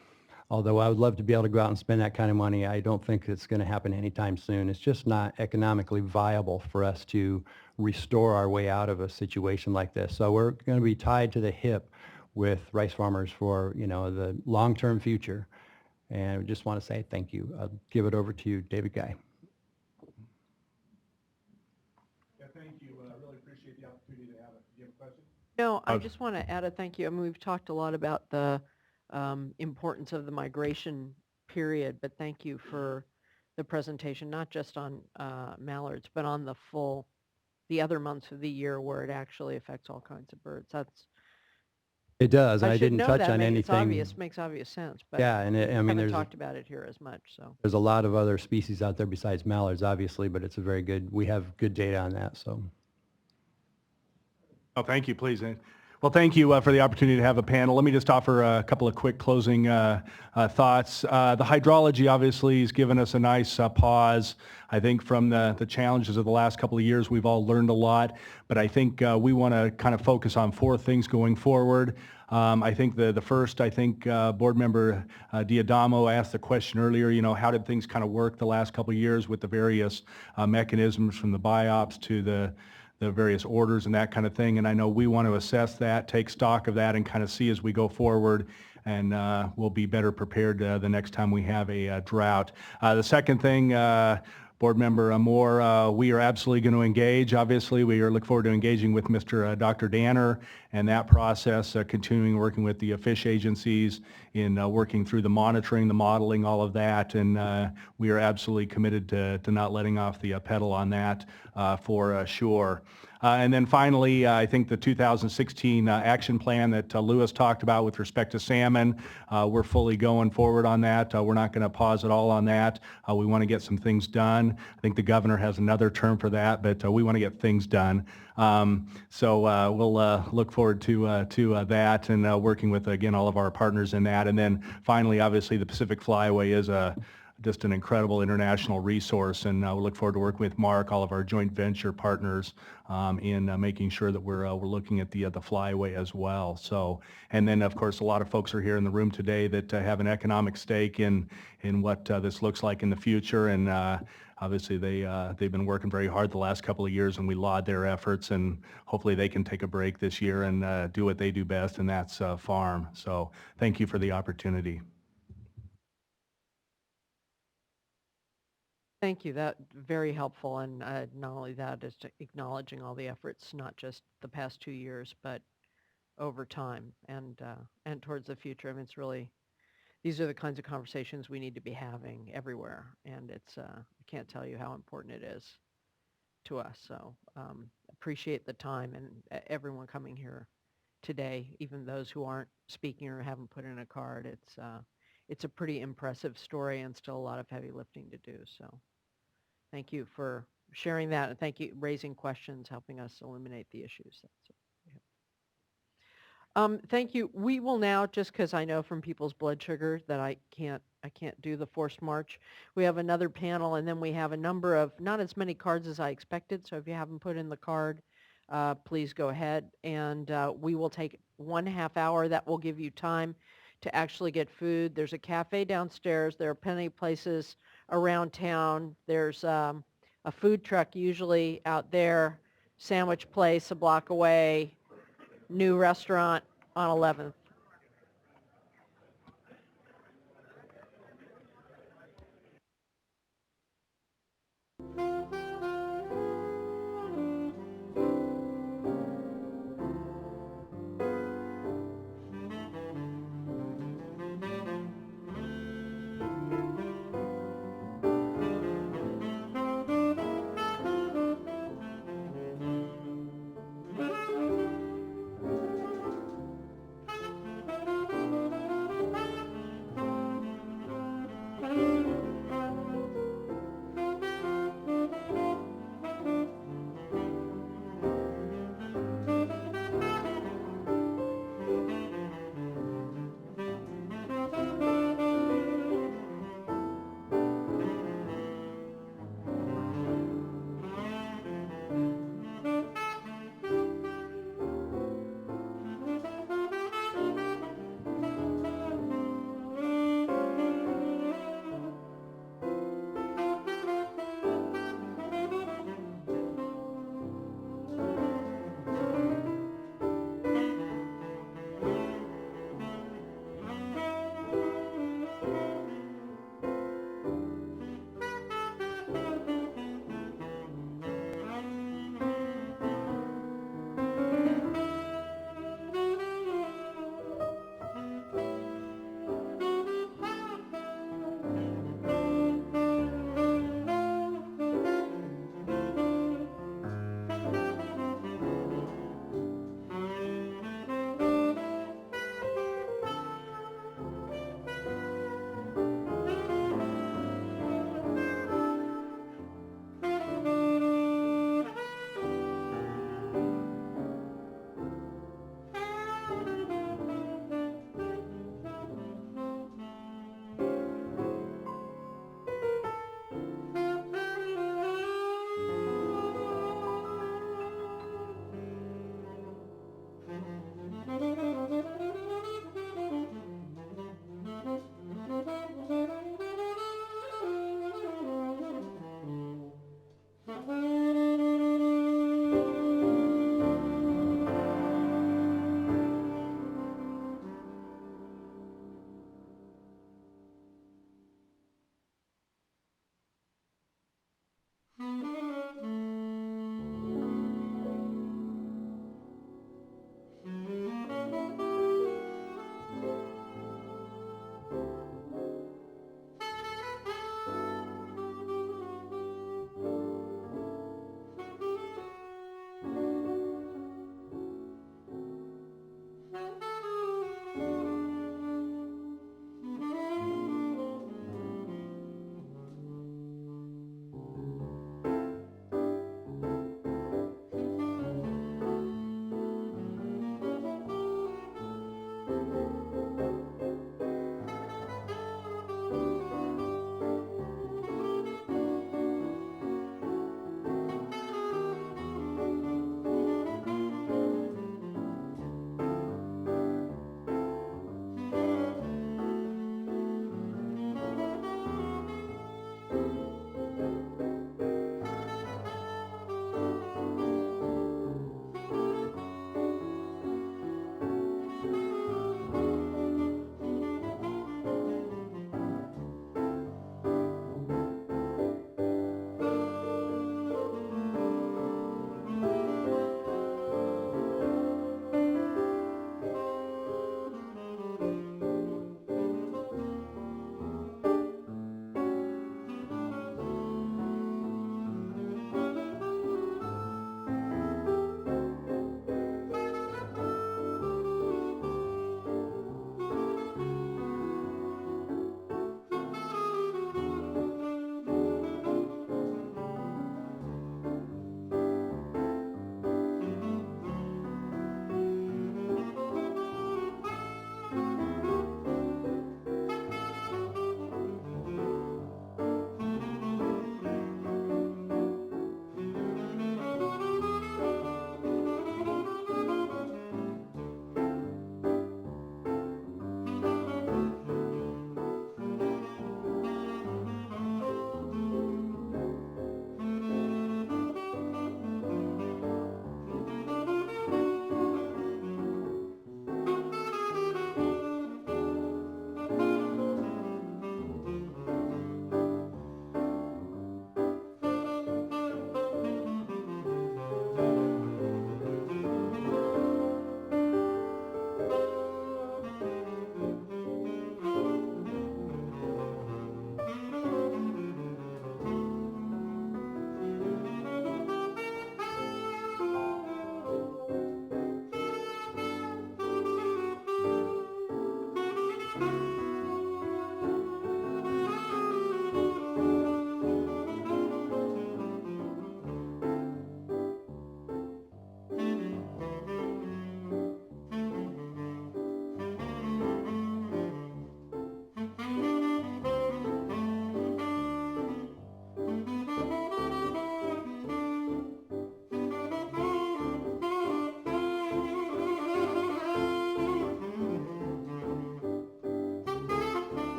although I would love to be able to go out and spend that kind of money, I don't think it's going to happen anytime soon. It's just not economically viable for us to restore our way out of a situation like this. So we're going to be tied to the hip with rice farmers for, you know, the long-term future. And I just want to say thank you. I'll give it over to you, David Guy. Thank you. I really appreciate the opportunity to have it. Do you have a question? No, I just want to add a thank you. I mean, we've talked a lot about the importance of the migration period, but thank you for the presentation, not just on mallards, but on the other months of the year where it actually affects all kinds of birds. It does. I should didn't know touch that. on It's anything. obvious, makes obvious sense, but Yeah, and I mean, haven't talked about it here as much. So there's a lot of other species out there besides mallards, obviously, but it's a very good, we have good data on that, so. Oh, thank you, please. Well, thank you for the opportunity to have a panel. Let me just offer a couple of quick closing thoughts. The hydrology obviously has given us a nice pause. I think from the challenges of the last couple of years, we've all learned a lot, but I think we want to kind of focus on 4 things going forward. I think the first, Board Member Diadamo asked the question earlier, you know, how did things kind of work the last couple of years with the various mechanisms from the BIOPS to the various orders and that kind of thing. And I know we want to assess that, take stock of that, and kind of see as we go forward, and we'll be better prepared the next time we have a drought. The second thing, Board Member Moore, we are absolutely going to engage. Obviously, we look forward to engaging with Dr. Danner and that process, continuing working with the fish agencies in working through the monitoring, the modeling, all of that. And we are absolutely committed to not letting off the pedal on that for sure. And then finally, I think the 2016 action plan that Lewis talked about with respect to salmon, we're fully going forward on that. We're not going to pause at all on that. We want to get some things done. I think the governor has another term for that, but we want to get things done. So we'll look forward to that and working with, again, all of our partners in that. And then finally, obviously, the Pacific Flyway is just an incredible international resource, and we look forward to working with Mark, all of our joint venture partners, in making sure that we're looking at the flyway as well. So, and then of course a lot of folks are here in the room today that have an economic stake in what this looks like in the future, and obviously they've been working very hard the last couple of years, and we laud their efforts, and hopefully they can take a break this year and do what they do best, and that's farm. So thank you for the opportunity. thank you. That very helpful, and not only that, is acknowledging all the efforts, not just the past 2 years, but over time and towards the future. I mean, it's really, these are the kinds of conversations we need to be having everywhere, and it's I can't tell you how important it is to us. So appreciate the time and everyone coming here today, even those who aren't speaking or haven't put in a card. It's a pretty impressive story and still a lot of heavy lifting to do. So thank you for sharing that, and thank you raising questions, helping us illuminate the issues. Thank you. We will now, just because I know from people's blood sugar that I can't do the forced march. We have another panel, and then we have a number of, not as many cards as I expected, so if you haven't put in the card, please go ahead. And we will take 1/2 hour. That will give you time to actually get food. There's a cafe downstairs. There are plenty of places around town. There's a food truck usually out there, sandwich place a block away, new restaurant on 11th.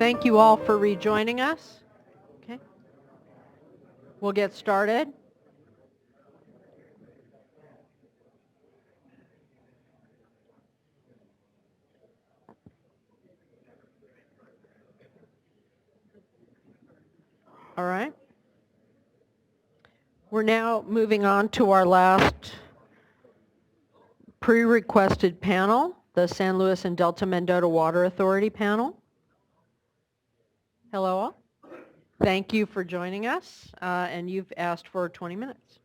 Thank you all for rejoining us. Okay. We'll get started. All right. We're now moving on to our last pre-requested panel, the San Luis and Delta Mendota Water Authority panel. Hello all. Thank you for joining us, and you've asked for 20 minutes.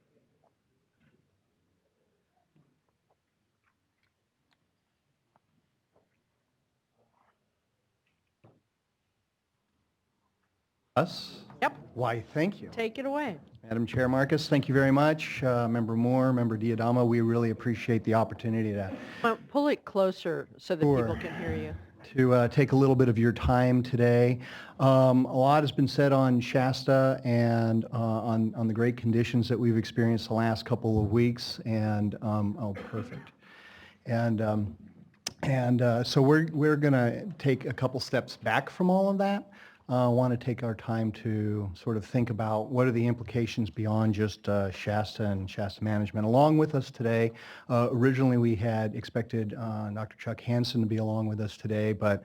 Us? Yep. Why, thank you. Take it away. Madam Chair Marcus, thank you very much. Member Moore, Member Diadama, we really appreciate the opportunity Pull it closer so that Sure. people can hear you. to take a little bit of your time today. A lot has been said on Shasta and on the great conditions that we've experienced the last couple of weeks, and oh, perfect. And so we're going to take a couple steps back from all of that. Want to take our time to sort of think about what are the implications beyond just Shasta and Shasta management. Along with us today, originally we had expected Dr. Chuck Hansen to be along with us today, but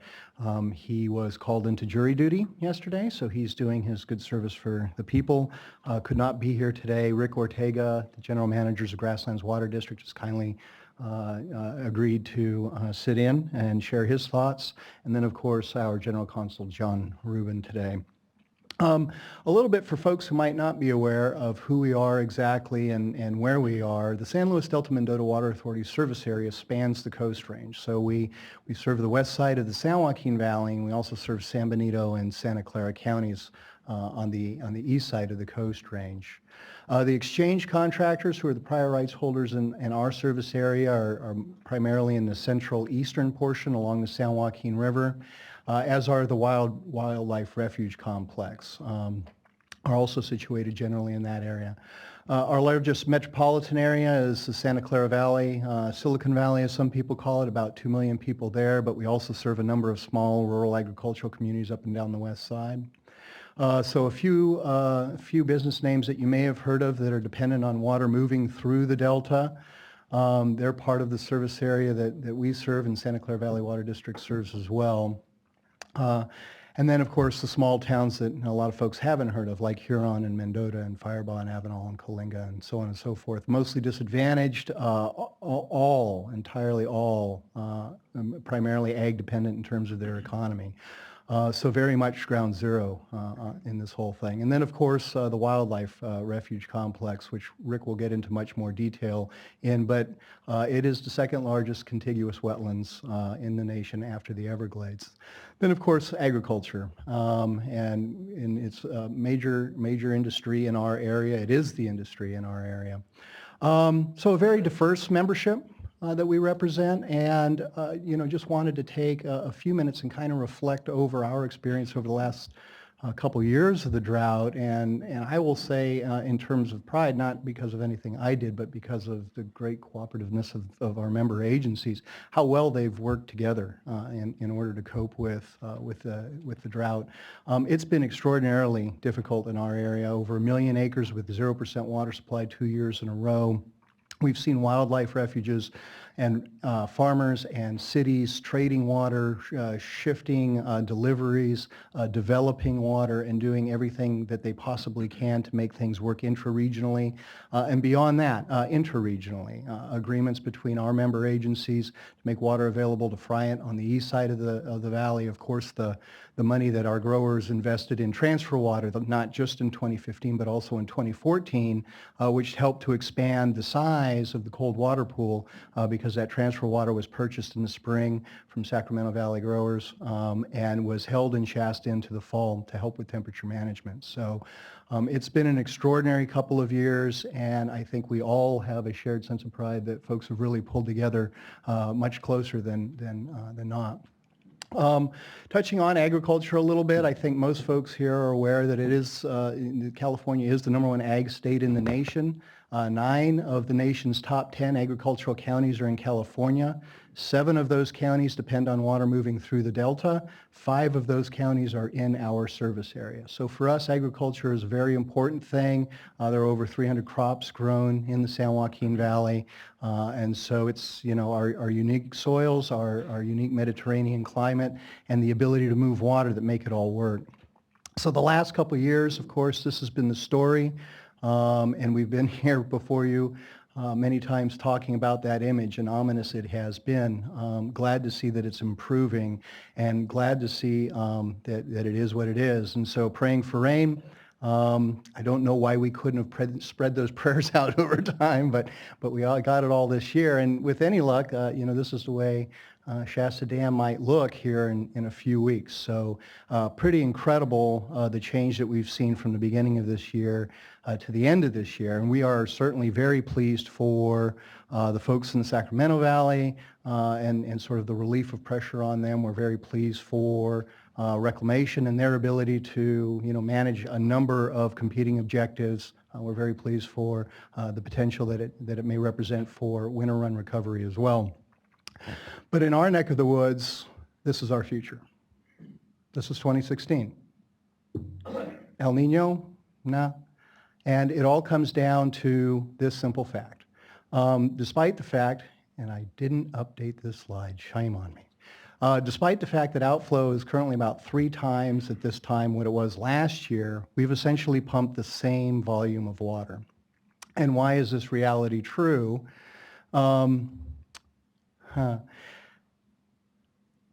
he was called into jury duty yesterday, so he's doing his good service for the people. Could not be here today. Rick Ortega, the general manager of Grasslands Water District, has kindly agreed to sit in and share his thoughts. And then, of course, our General Counsel, John Rubin, today. A little bit for folks who might not be aware of who we are exactly and where we are. The San Luis Delta Mendota Water Authority service area spans the Coast Range. So we serve the west side of the San Joaquin Valley, and we also serve San Benito and Santa Clara counties on the east side of the Coast Range. The exchange contractors, who are the prior rights holders in our service area, are primarily in the central eastern portion along the San Joaquin River, as are the Wildlife Refuge Complex, are also situated generally in that area. Our largest metropolitan area is the Santa Clara Valley, Silicon Valley as some people call it, about 2 million people there, but we also serve a number of small rural agricultural communities up and down the west side. So a few business names that you may have heard of that are dependent on water moving through the Delta. They're part of the service area that we serve, and Santa Clara Valley Water District serves as well. And then, of course, the small towns that a lot of folks haven't heard of, like Huron and Mendota and Firebaugh and Avenal and Coalinga and so on and so forth. Mostly disadvantaged, entirely all, primarily ag dependent in terms of their economy. So very much ground zero in this whole thing. And then, of course, the Wildlife Refuge Complex, which Rick will get into much more detail in, but it is the second largest contiguous wetlands in the nation after the Everglades. Then, of course, agriculture, and it's a major industry in our area. It is the industry in our area. So a very diverse membership that we represent, and just wanted to take a few minutes and kind of reflect over our experience over the last couple years of the drought. And I will say, in terms of pride, not because of anything I did, but because of the great cooperativeness of our member agencies, how well they've worked together in order to cope with the drought. It's been extraordinarily difficult in our area. Over 1 million acres with 0% water supply 2 years in a row. We've seen wildlife refuges and farmers and cities trading water, shifting deliveries, developing water, and doing everything that they possibly can to make things work intra-regionally, and beyond that, interregionally. Agreements between our member agencies to make water available to Friant on the east side of the valley. Of course, the money that our growers invested in transfer water, not just in 2015, but also in 2014, which helped to expand the size of the cold water pool because that transfer water was purchased in the spring from Sacramento Valley growers and was held in Shasta into the fall to help with temperature management. So it's been an extraordinary couple of years, and I think we all have a shared sense of pride that folks have really pulled together much closer than not. Touching on agriculture a little bit, I think most folks here are aware that it is California is the #1 ag state in the nation. 9 of the nation's top 10 agricultural counties are in California. 7 of those counties depend on water moving through the Delta. 5 of those counties are in our service area. So for us, agriculture is a very important thing. There are over 300 crops grown in the San Joaquin Valley. And so it's, our unique soils, our unique Mediterranean climate, and the ability to move water that make it all work. So the last couple of years, of course, this has been the story. And we've been here before you many times talking about that image, and ominous it has been. Glad to see that it's improving, and glad to see that it is what it is. And so praying for rain. I don't know why we couldn't have spread those prayers out over time, but we all got it all this year. And with any luck, this is the way Shasta Dam might look here in a few weeks. So pretty incredible the change that we've seen from the beginning of this year to the end of this year. And we are certainly very pleased for the folks in the Sacramento Valley and sort of the relief of pressure on them. We're very pleased for Reclamation and their ability to manage a number of competing objectives. We're very pleased for the potential that it may represent for winter run recovery as well. But in our neck of the woods, this is our future. This is 2016. El Nino? Nah. And it all comes down to this simple fact. Despite the fact, and I didn't update this slide, shame on me. Despite the fact that outflow is currently about 3 times at this time what it was last year, we've essentially pumped the same volume of water. And why is this reality true?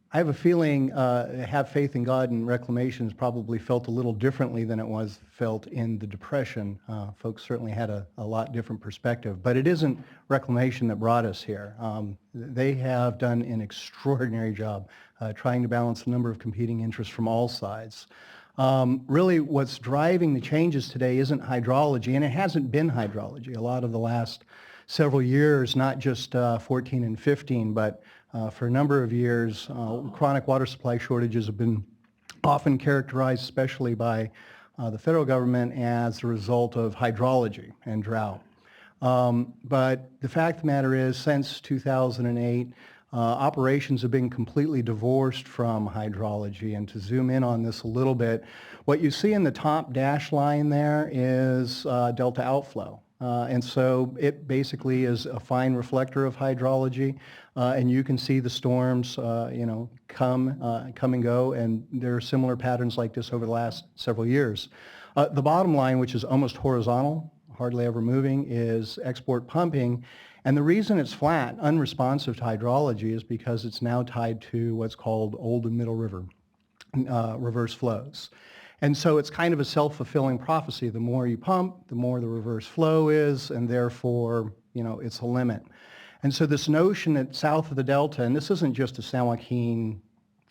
I have a feeling have faith in God and Reclamation is probably felt a little differently than it was felt in the Depression. Folks certainly had a lot different perspective, but it isn't Reclamation that brought us here. They have done an extraordinary job trying to balance a number of competing interests from all sides. Really what's driving the changes today isn't hydrology, and it hasn't been hydrology. A lot of the last several years, not just 14 and 15, but for a number of years, chronic water supply shortages have been often characterized, especially by the federal government, as a result of hydrology and drought. But the fact of the matter is, since 2008, operations have been completely divorced from hydrology. And to zoom in on this a little bit, what you see in the top dash line there is delta outflow. And so it basically is a fine reflector of hydrology, and you can see the storms, come and go, and there are similar patterns like this over the last several years. The bottom line, which is almost horizontal, hardly ever moving, is export pumping, and the reason it's flat, unresponsive to hydrology, is because it's now tied to what's called Old and Middle River reverse flows. And so it's kind of a self-fulfilling prophecy. The more you pump, the more the reverse flow is, and therefore, it's a limit. And so this notion that south of the Delta, and this isn't just a San Joaquin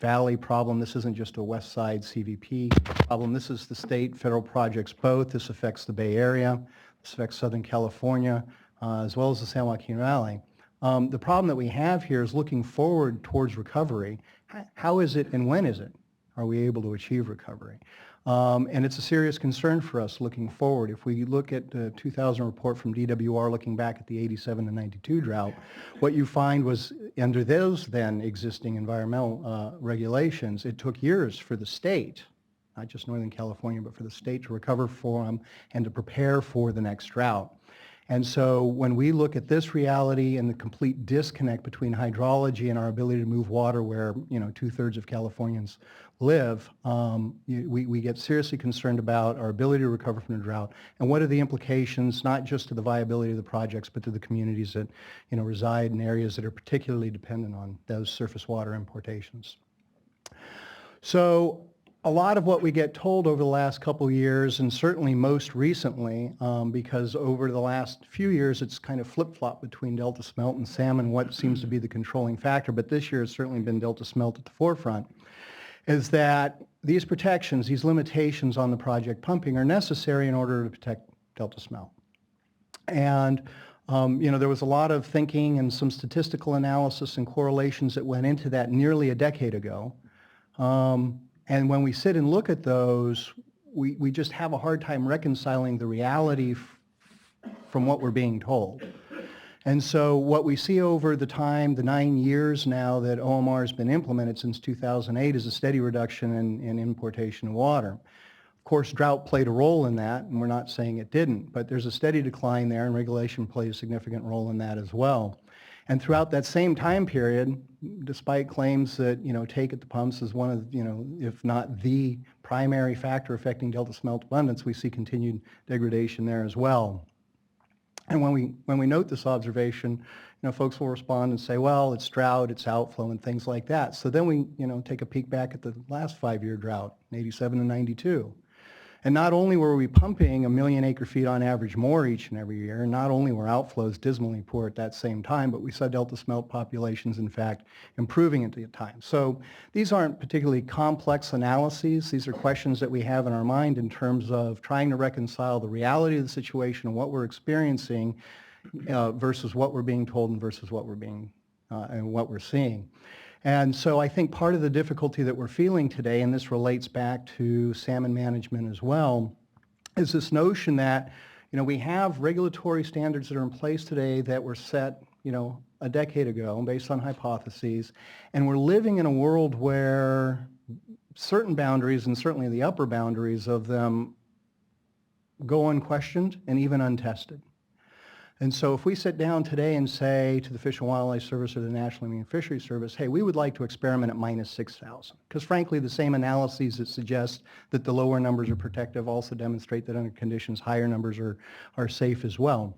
Valley problem, this isn't just a West Side CVP problem, this is the state, federal projects both. This affects the Bay Area, this affects Southern California, as well as the San Joaquin Valley. The problem that we have here is looking forward towards recovery. How is it and when is it? Are we able to achieve recovery? And it's a serious concern for us looking forward. If we look at the 2000 report from DWR looking back at the 87 to 92 drought, what you find was under those then existing environmental regulations, it took years for the state, not just Northern California, but for the state to recover from them and to prepare for the next drought. And so when we look at this reality and the complete disconnect between hydrology and our ability to move water where 2/3 of Californians live, we get seriously concerned about our ability to recover from the drought and what are the implications not just to the viability of the projects but to the communities that reside in areas that are particularly dependent on those surface water importations. So a lot of what we get told over the last couple of years, and certainly most recently, because over the last few years it's kind of flip-flopped between delta smelt and salmon, what seems to be the controlling factor, but this year it's certainly been delta smelt at the forefront, is that these protections, these limitations on the project pumping are necessary in order to protect delta smelt. And there was a lot of thinking and some statistical analysis and correlations that went into that nearly a decade ago. And when we sit and look at those, we just have a hard time reconciling the reality from what we're being told. And so what we see over the time, the 9 years now that OMR has been implemented since 2008, is a steady reduction in importation of water. Of course, drought played a role in that, and we're not saying it didn't, but there's a steady decline there, and regulation played a significant role in that as well. And throughout that same time period, despite claims that, take at the pumps is one of, if not the primary factor affecting delta smelt abundance, we see continued degradation there as well. And when we note this observation, folks will respond and say, well, it's drought, it's outflow, and things like that. So then we, take a peek back at the last 5-year drought, 87 and 92. And not only were we pumping 1 million acre-feet on average more each and every year, and not only were outflows dismally poor at that same time, but we saw delta smelt populations, in fact, improving at the time. So these aren't particularly complex analyses. These are questions that we have in our mind in terms of trying to reconcile the reality of the situation and what we're experiencing versus what we're being told and versus what we're being and what we're seeing. And so I think part of the difficulty that we're feeling today, and this relates back to salmon management as well, is this notion that, we have regulatory standards that are in place today that were set, a decade ago based on hypotheses, and we're living in a world where certain boundaries, and certainly the upper boundaries of them, go unquestioned and even untested. And so if we sit down today and say to the Fish and Wildlife Service or the National Marine Fisheries Service, hey, we would like to experiment at minus 6,000, because frankly the same analyses that suggest that the lower numbers are protective also demonstrate that under conditions higher numbers are safe as well.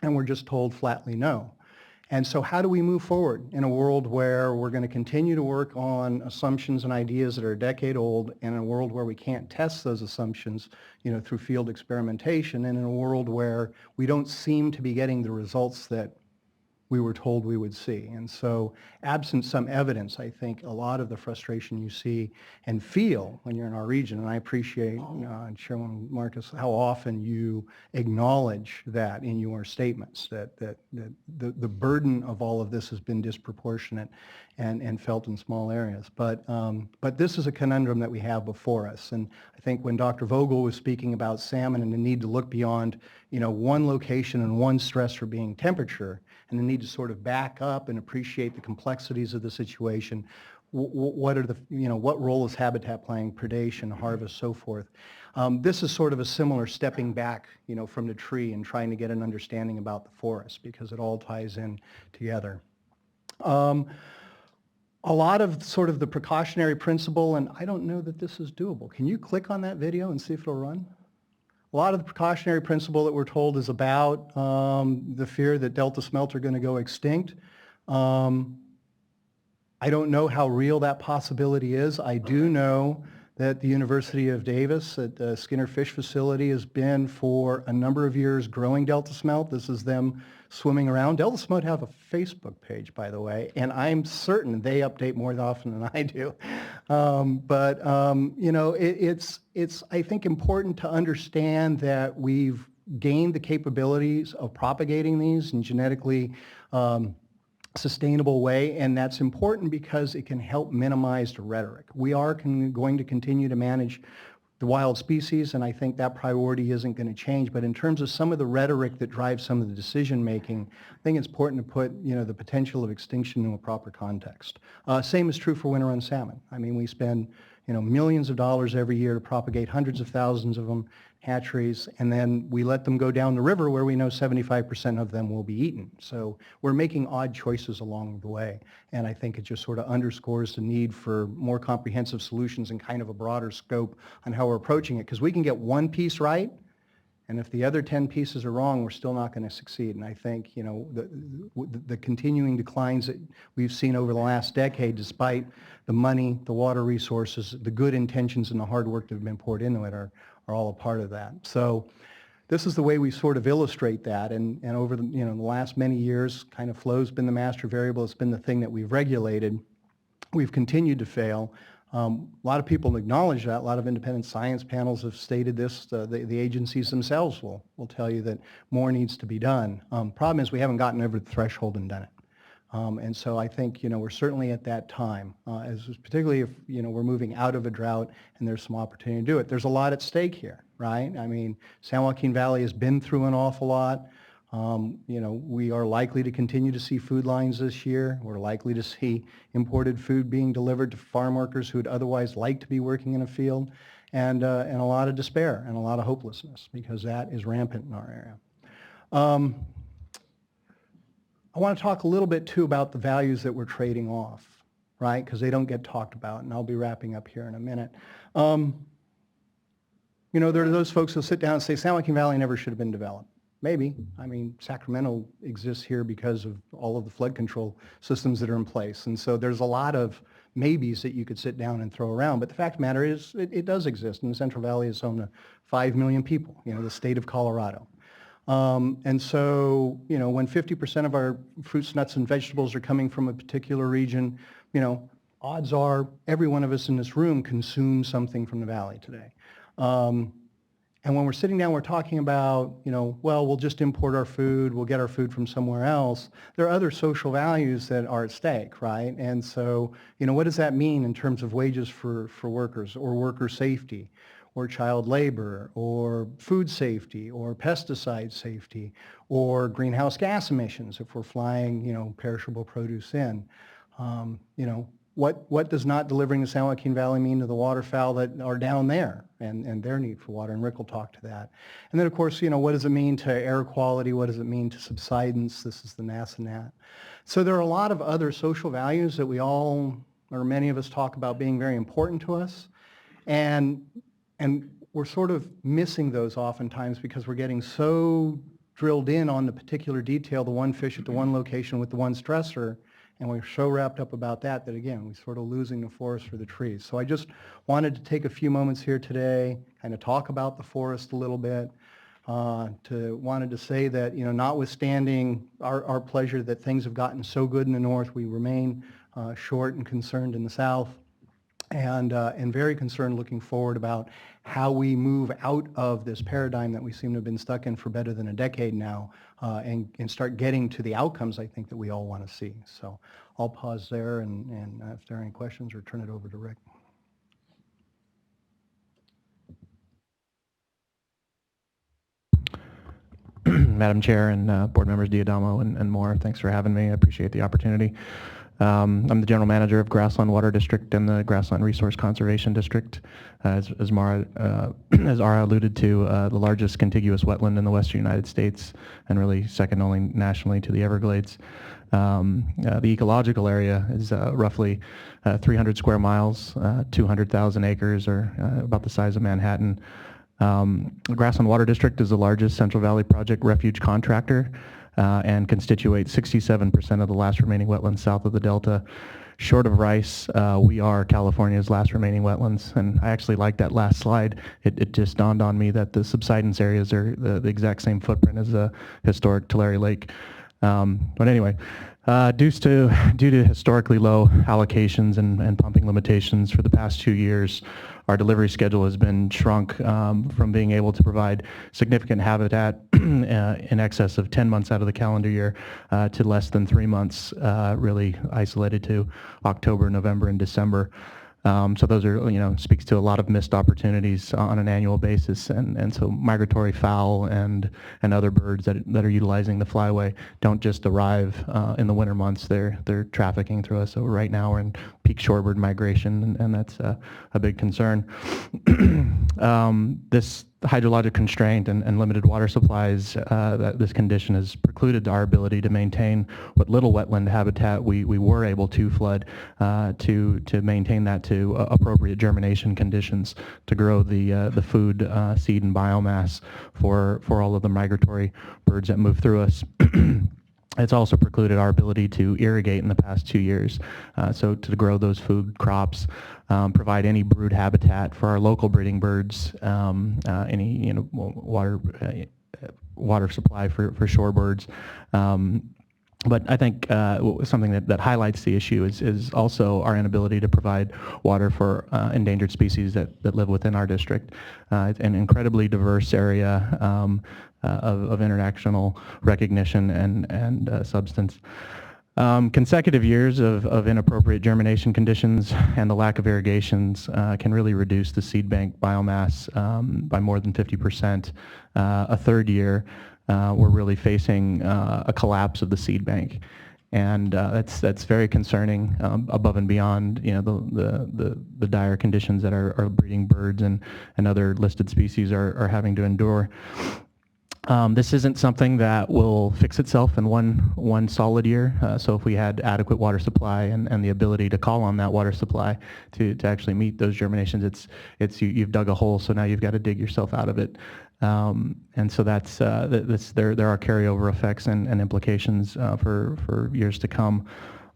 And we're just told flatly no. And so how do we move forward in a world where we're going to continue to work on assumptions and ideas that are a decade old, and in a world where we can't test those assumptions, through field experimentation, and in a world where we don't seem to be getting the results that we were told we would see? And so absent some evidence, I think a lot of the frustration you see and feel when you're in our region, and I appreciate, Chairman Marcus, how often you acknowledge that in your statements, that the burden of all of this has been disproportionate and felt in small areas. But this is a conundrum that we have before us. And I think when Dr. Vogel was speaking about salmon and the need to look beyond, one location and one stressor being temperature, and the need to sort of back up and appreciate the complexities of the situation, what are the, what role is habitat playing, predation, harvest, so forth. This is sort of a similar stepping back, from the tree and trying to get an understanding about the forest, because it all ties in together. A lot of sort of the precautionary principle, and I don't know that this is doable. Can you click on that video and see if it'll run? A lot of the precautionary principle that we're told is about the fear that delta smelt are going to go extinct. I don't know how real that possibility is. I do know that the University of Davis at the Skinner Fish Facility has been for a number of years growing delta smelt. This is them swimming around. Delta smelt have a Facebook page, by the way, and I'm certain they update more often than I do. It's I think important to understand that we've gained the capabilities of propagating these in genetically sustainable way, and that's important because it can help minimize the rhetoric. We are going to continue to manage the wild species, and I think that priority isn't going to change. But in terms of some of the rhetoric that drives some of the decision making, I think it's important to put the potential of extinction in a proper context. Same is true for winter run salmon. I mean, we spend millions of dollars every year to propagate hundreds of thousands of them, hatcheries, and then we let them go down the river where we know 75% of them will be eaten. So we're making odd choices along the way, and I think it just sort of underscores the need for more comprehensive solutions and kind of a broader scope on how we're approaching it, because we can get one piece right, and if the other 10 pieces are wrong, we're still not going to succeed. And I think the continuing declines that we've seen over the last decade, despite the money, the water resources, the good intentions, and the hard work that have been poured into it, are all a part of that. So this is the way we sort of illustrate that. And over the last many years, kind of flow's been the master variable. It's been the thing that we've regulated. We've continued to fail. A lot of people acknowledge that. A lot of independent science panels have stated this. The agencies themselves will tell you that more needs to be done. Problem is we haven't gotten over the threshold and done it. And so I think, we're certainly at that time, particularly if, we're moving out of a drought and there's some opportunity to do it. There's a lot at stake here, right? I mean, San Joaquin Valley has been through an awful lot. We are likely to continue to see food lines this year. We're likely to see imported food being delivered to farm workers who would otherwise like to be working in a field, and a lot of despair and a lot of hopelessness, because that is rampant in our area. I want to talk a little bit too about the values that we're trading off, right? Because they don't get talked about, and I'll be wrapping up here in a minute. There are those folks who sit down and say San Joaquin Valley never should have been developed. Maybe. I mean, Sacramento exists here because of all of the flood control systems that are in place. And so there's a lot of maybes that you could sit down and throw around. But the fact of the matter is it does exist. And the Central Valley is home to 5 million people, the state of Colorado. And so, when 50% of our fruits, nuts, and vegetables are coming from a particular region, odds are every one of us in this room consumes something from the valley today. And when we're sitting down, we're talking about, well, we'll just import our food, we'll get our food from somewhere else. There are other social values that are at stake, right? And so, what does that mean in terms of wages for workers, or worker safety, or child labor, or food safety, or pesticide safety, or greenhouse gas emissions if we're flying, perishable produce in? What does not delivering the San Joaquin Valley mean to the waterfowl that are down there and their need for water? And Rick will talk to that. And then, of course, what does it mean to air quality? What does it mean to subsidence? This is the NASA-NAT. So there are a lot of other social values that we all, or many of us, talk about being very important to us. And we're sort of missing those oftentimes because we're getting so drilled in on the particular detail, the one fish at the one location with the one stressor, and we're so wrapped up about that again, we're sort of losing the forest for the trees. So I just wanted to take a few moments here today, kind of talk about the forest a little bit, wanted to say that, notwithstanding our pleasure that things have gotten so good in the north, we remain short and concerned in the south, and very concerned looking forward about how we move out of this paradigm that we seem to have been stuck in for better than a decade now, and start getting to the outcomes I think that we all want to see. So I'll pause there, and if there are any questions, or turn it over to Rick. Madam Chair and board members Diadamo and more, thanks for having me. I appreciate the opportunity. I'm the general manager of Grassland Water District and the Grassland Resource Conservation District. As Ara alluded to, the largest contiguous wetland in the western United States, and really second only nationally to the Everglades. The ecological area is roughly 300 square miles, 200,000 acres, or about the size of Manhattan. The Grassland Water District is the largest Central Valley Project refuge contractor, and constitutes 67% of the last remaining wetlands south of the Delta. Short of rice, we are California's last remaining wetlands, and I actually like that last slide. It just dawned on me that the subsidence areas are the exact same footprint as the historic Tulare Lake. But anyway, due to historically low allocations and pumping limitations for the past 2 years, our delivery schedule has been shrunk from being able to provide significant habitat in excess of 10 months out of the calendar year to less than 3 months, really isolated to October, November, and December. So those are, speaks to a lot of missed opportunities on an annual basis, and so migratory fowl and other birds that are utilizing the flyway don't just arrive in the winter months. They're trafficking through us. So right now we're in peak shorebird migration, and that's a big concern. This hydrologic constraint and limited water supplies, that this condition has precluded our ability to maintain what little wetland habitat we were able to flood, to maintain that to appropriate germination conditions to grow the food, seed, and biomass for all of the migratory birds that move through us. It's also precluded our ability to irrigate in the past 2 years, so to grow those food crops, provide any brood habitat for our local breeding birds, any water supply for shorebirds. But I think something that highlights the issue is also our inability to provide water for endangered species that live within our district. It's an incredibly diverse area of international recognition and substance. Consecutive years of inappropriate germination conditions and the lack of irrigations can really reduce the seed bank biomass by more than 50%. A third year we're really facing a collapse of the seed bank. And that's very concerning, above and beyond, you know, the dire conditions that our breeding birds and other listed species are having to endure. This isn't something that will fix itself in one solid year. So if we had adequate water supply and the ability to call on that water supply to actually meet those germinations, you've dug a hole, so now you've got to dig yourself out of it. And so that's there are carryover effects and implications for years to come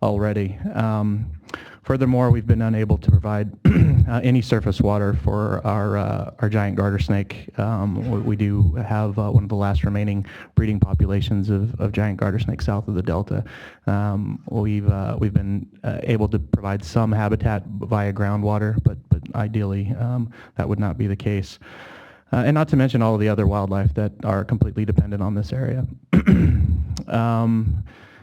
already. Furthermore, we've been unable to provide any surface water for our giant garter snake. We do have one of the last remaining breeding populations of giant garter snake south of the Delta. We've been able to provide some habitat via groundwater, but ideally that would not be the case. And not to mention all of the other wildlife that are completely dependent on this area.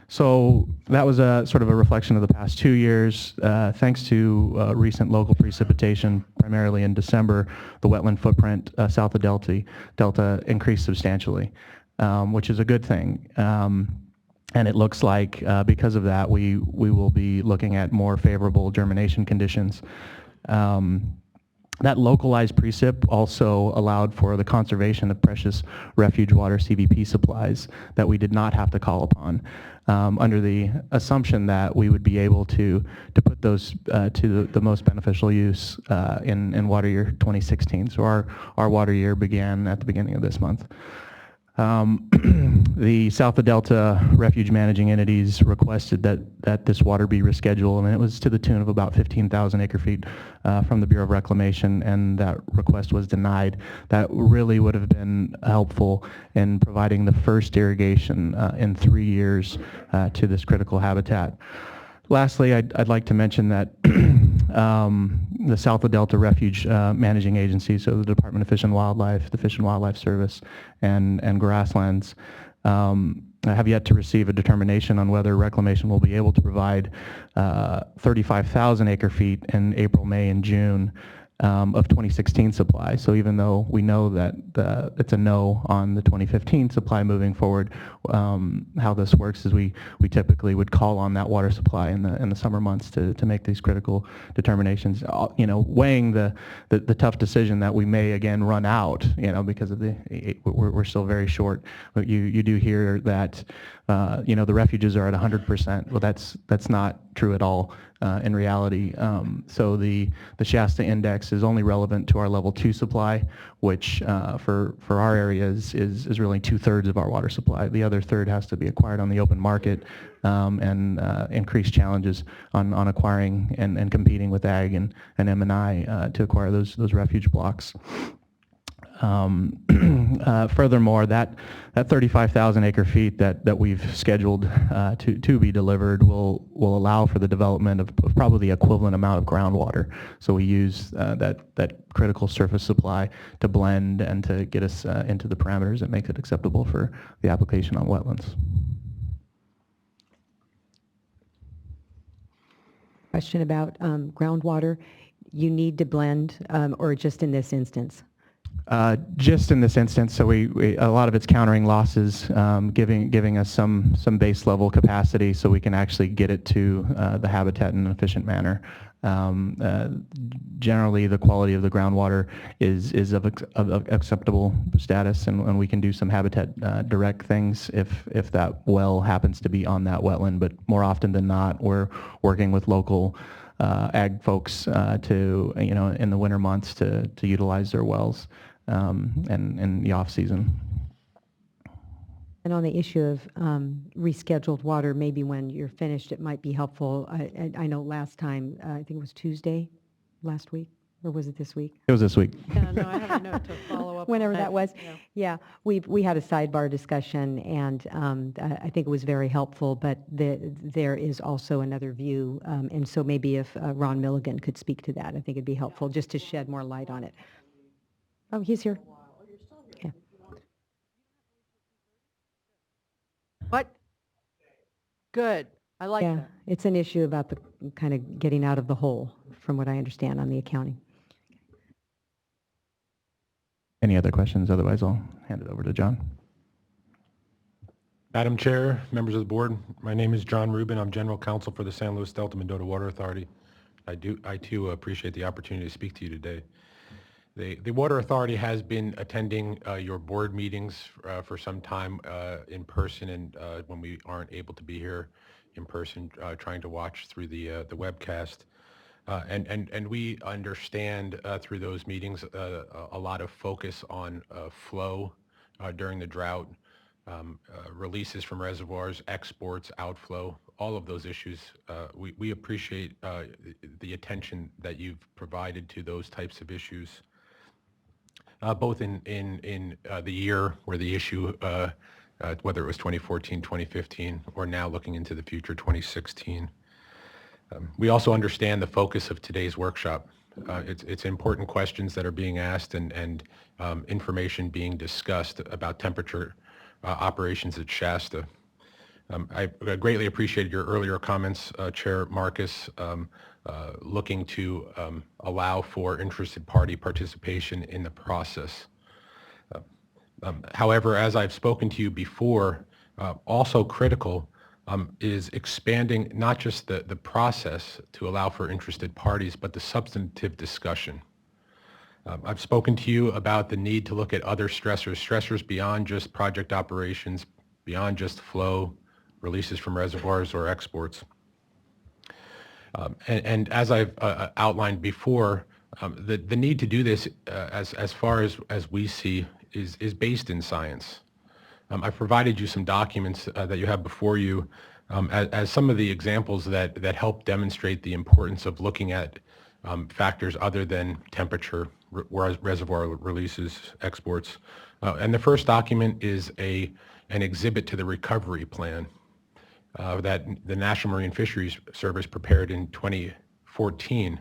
So that was a sort of a reflection of the past 2 years. Thanks to recent local precipitation, primarily in December, the wetland footprint south of Delta increased substantially, which is a good thing. And it looks like because of that, we will be looking at more favorable germination conditions. That localized precip also allowed for the conservation of precious refuge water CVP supplies that we did not have to call upon, under the assumption that we would be able to put those to the most beneficial use in water year 2016. So our water year began at the beginning of this month. The South of Delta refuge managing entities requested that this water be rescheduled, and it was to the tune of about 15,000 acre feet from the Bureau of Reclamation, and that request was denied. That really would have been helpful in providing the first irrigation in 3 years to this critical habitat. Lastly, I'd like to mention that the South of Delta Refuge Managing Agency, so the Department of Fish and Wildlife, the Fish and Wildlife Service, and Grasslands have yet to receive a determination on whether reclamation will be able to provide 35,000 acre feet in April, May, and June of 2016 supply. So even though we know that it's a no on the 2015 supply moving forward, how this works is we typically would call on that water supply in the summer months to make these critical determinations. You know, weighing the tough decision that we may again run out. You know, because of we're still very short. But you do hear that you know, the refuges are at 100%. Well, that's not true at all. In reality, so the Shasta index is only relevant to our level 2 supply, which for our areas is really 2/3 of our water supply. The other third has to be acquired on the open market, and increased challenges on acquiring and competing with ag and M&I to acquire those refuge blocks. Furthermore, that 35,000 acre feet that we've scheduled to be delivered will allow for the development of probably the equivalent amount of groundwater. So we use that critical surface supply to blend and to get us into the parameters that make it acceptable for the application on wetlands. Question about groundwater. You need to blend, or just in this instance? Just in this instance, so we a lot of it's countering losses, giving us some base level capacity so we can actually get it to the habitat in an efficient manner. Generally, the quality of the groundwater is of acceptable status, and we can do some habitat direct things if that well happens to be on that wetland. But more often than not, we're working with local ag folks to, you know, in the winter months to utilize their wells and the off season. And on the issue of rescheduled water, maybe when you're finished, it might be helpful. I know last time, I think it was Tuesday last week, or was it this week? It was this week. Yeah, no, I have a note to follow up. Whenever on that was. Yeah. Yeah, we had a sidebar discussion, and I think it was very helpful, but there is also another view, and so maybe if Ron Milligan could speak to that, I think it'd be helpful just to shed more light on it. Oh, he's here. Yeah. What? Good. I like Yeah, that. it's an issue about the kind of getting out of the hole, from what I understand on the accounting. Any other questions? Otherwise, I'll hand it over to John. Madam Chair, members of the board, my name is John Rubin. I'm General Counsel for the San Luis Delta Mendota Water Authority. I too appreciate the opportunity to speak to you today. The Water Authority has been attending your board meetings for some time in person, and when we aren't able to be here in person, trying to watch through the webcast. And we understand through those meetings a lot of focus on flow during the drought, releases from reservoirs, exports, outflow, all of those issues. We appreciate the attention that you've provided to those types of issues, both in the year where the issue, whether it was 2014, 2015, or now looking into the future, 2016. We also understand the focus of today's workshop. It's important questions that are being asked and information being discussed about temperature operations at Shasta. I greatly appreciated your earlier comments, Chair Marcus, looking to allow for interested party participation in the process. However, as I've spoken to you before, also critical is expanding not just the process to allow for interested parties, but the substantive discussion. I've spoken to you about the need to look at other stressors beyond just project operations, beyond just flow, releases from reservoirs or exports. And as I've outlined before, the need to do this as far as we see is based in science. I've provided you some documents that you have before you as some of the examples that help demonstrate the importance of looking at factors other than temperature, reservoir releases, exports. And the first document is an exhibit to the recovery plan that the National Marine Fisheries Service prepared in 2014.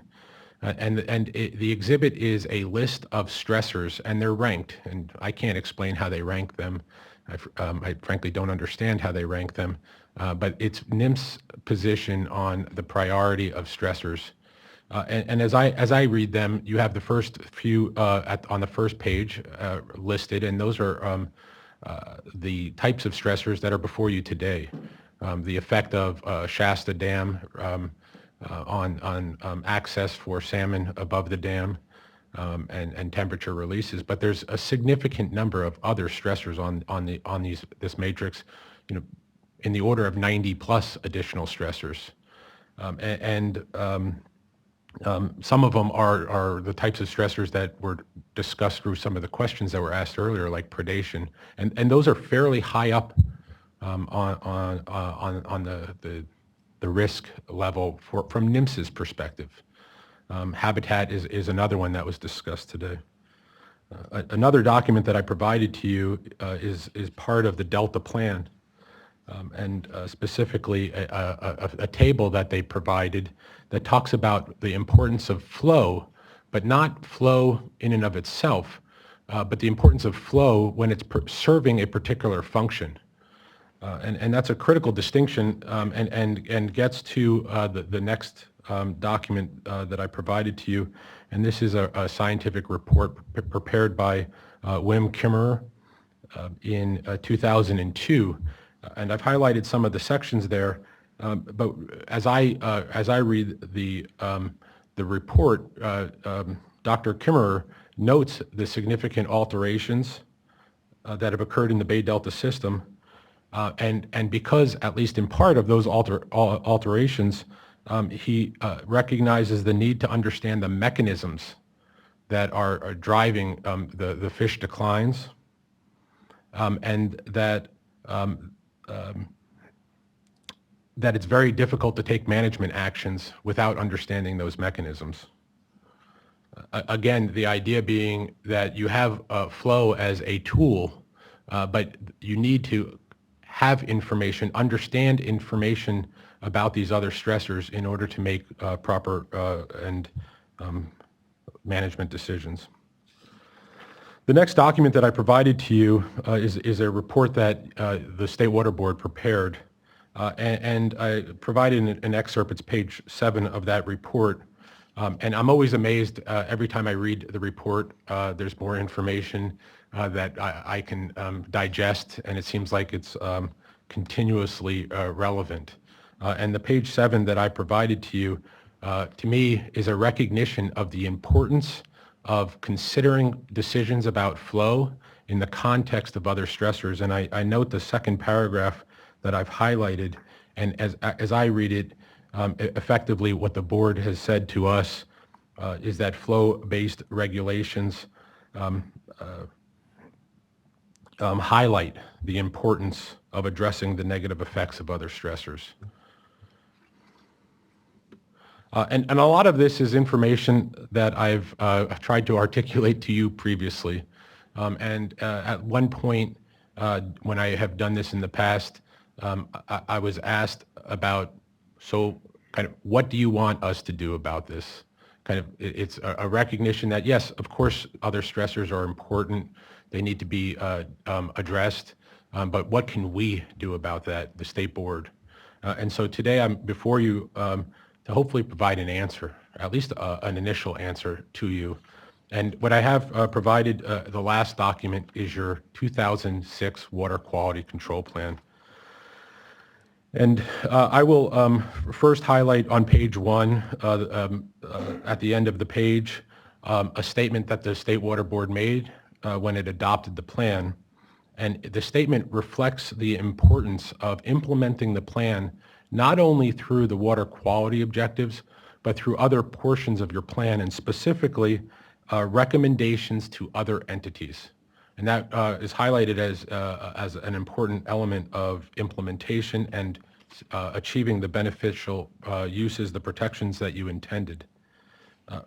The exhibit is a list of stressors, and they're ranked, and I can't explain how they rank them. I frankly don't understand how they rank them, but it's NIMS's position on the priority of stressors. And as I read them, you have the first few on the first page listed, and those are the types of stressors that are before you today. The effect of Shasta Dam on access for salmon above the dam, and temperature releases, but there's a significant number of other stressors on this matrix, in the order of 90 plus additional stressors, some of them are the types of stressors that were discussed through some of the questions that were asked earlier, like predation, and those are fairly high up on the risk level from NIMS's perspective. Habitat is another one that was discussed today. Another document that I provided to you is part of the Delta Plan, and specifically a table that they provided that talks about the importance of flow, but not flow in and of itself, but the importance of flow when it's serving a particular function. And that's a critical distinction, and gets to the next document that I provided to you, and this is a scientific report prepared by Wim Kimmerer in 2002, and I've highlighted some of the sections there. But as I read the report, Dr. Kimmerer notes the significant alterations that have occurred in the Bay Delta system, and because at least in part of those alterations, he recognizes the need to understand the mechanisms that are driving the fish declines, and that it's very difficult to take management actions without understanding those mechanisms. Again, the idea being that you have flow as a tool, but you need to have information, understand information about these other stressors in order to make proper and management decisions. The next document that I provided to you is a report that the State Water Board prepared, and I provided an excerpt. It's page 7 of that report, and I'm always amazed every time I read the report. There's more information that I can digest, and it seems like it's continuously relevant. And the page 7 that I provided to you, to me, is a recognition of the importance of considering decisions about flow in the context of other stressors. And I note the second paragraph that I've highlighted, and as I read it, effectively what the board has said to us is that flow-based regulations highlight the importance of addressing the negative effects of other stressors. And a lot of this is information that I've tried to articulate to you previously. And at one point, when I have done this in the past, I was asked about, so kind of, what do you want us to do about this? Kind of, it's a recognition that, yes, of course, other stressors are important. They need to be addressed. But what can we do about that, the state board? And so today I'm before you to hopefully provide an answer, at least an initial answer to you. And what I have provided, the last document, is your 2006 Water Quality Control Plan. And I will first highlight on page 1, at the end of the page, a statement that the State Water Board made when it adopted the plan. And the statement reflects the importance of implementing the plan not only through the water quality objectives, but through other portions of your plan, and specifically recommendations to other entities. And that is highlighted as an important element of implementation and achieving the beneficial uses, the protections that you intended.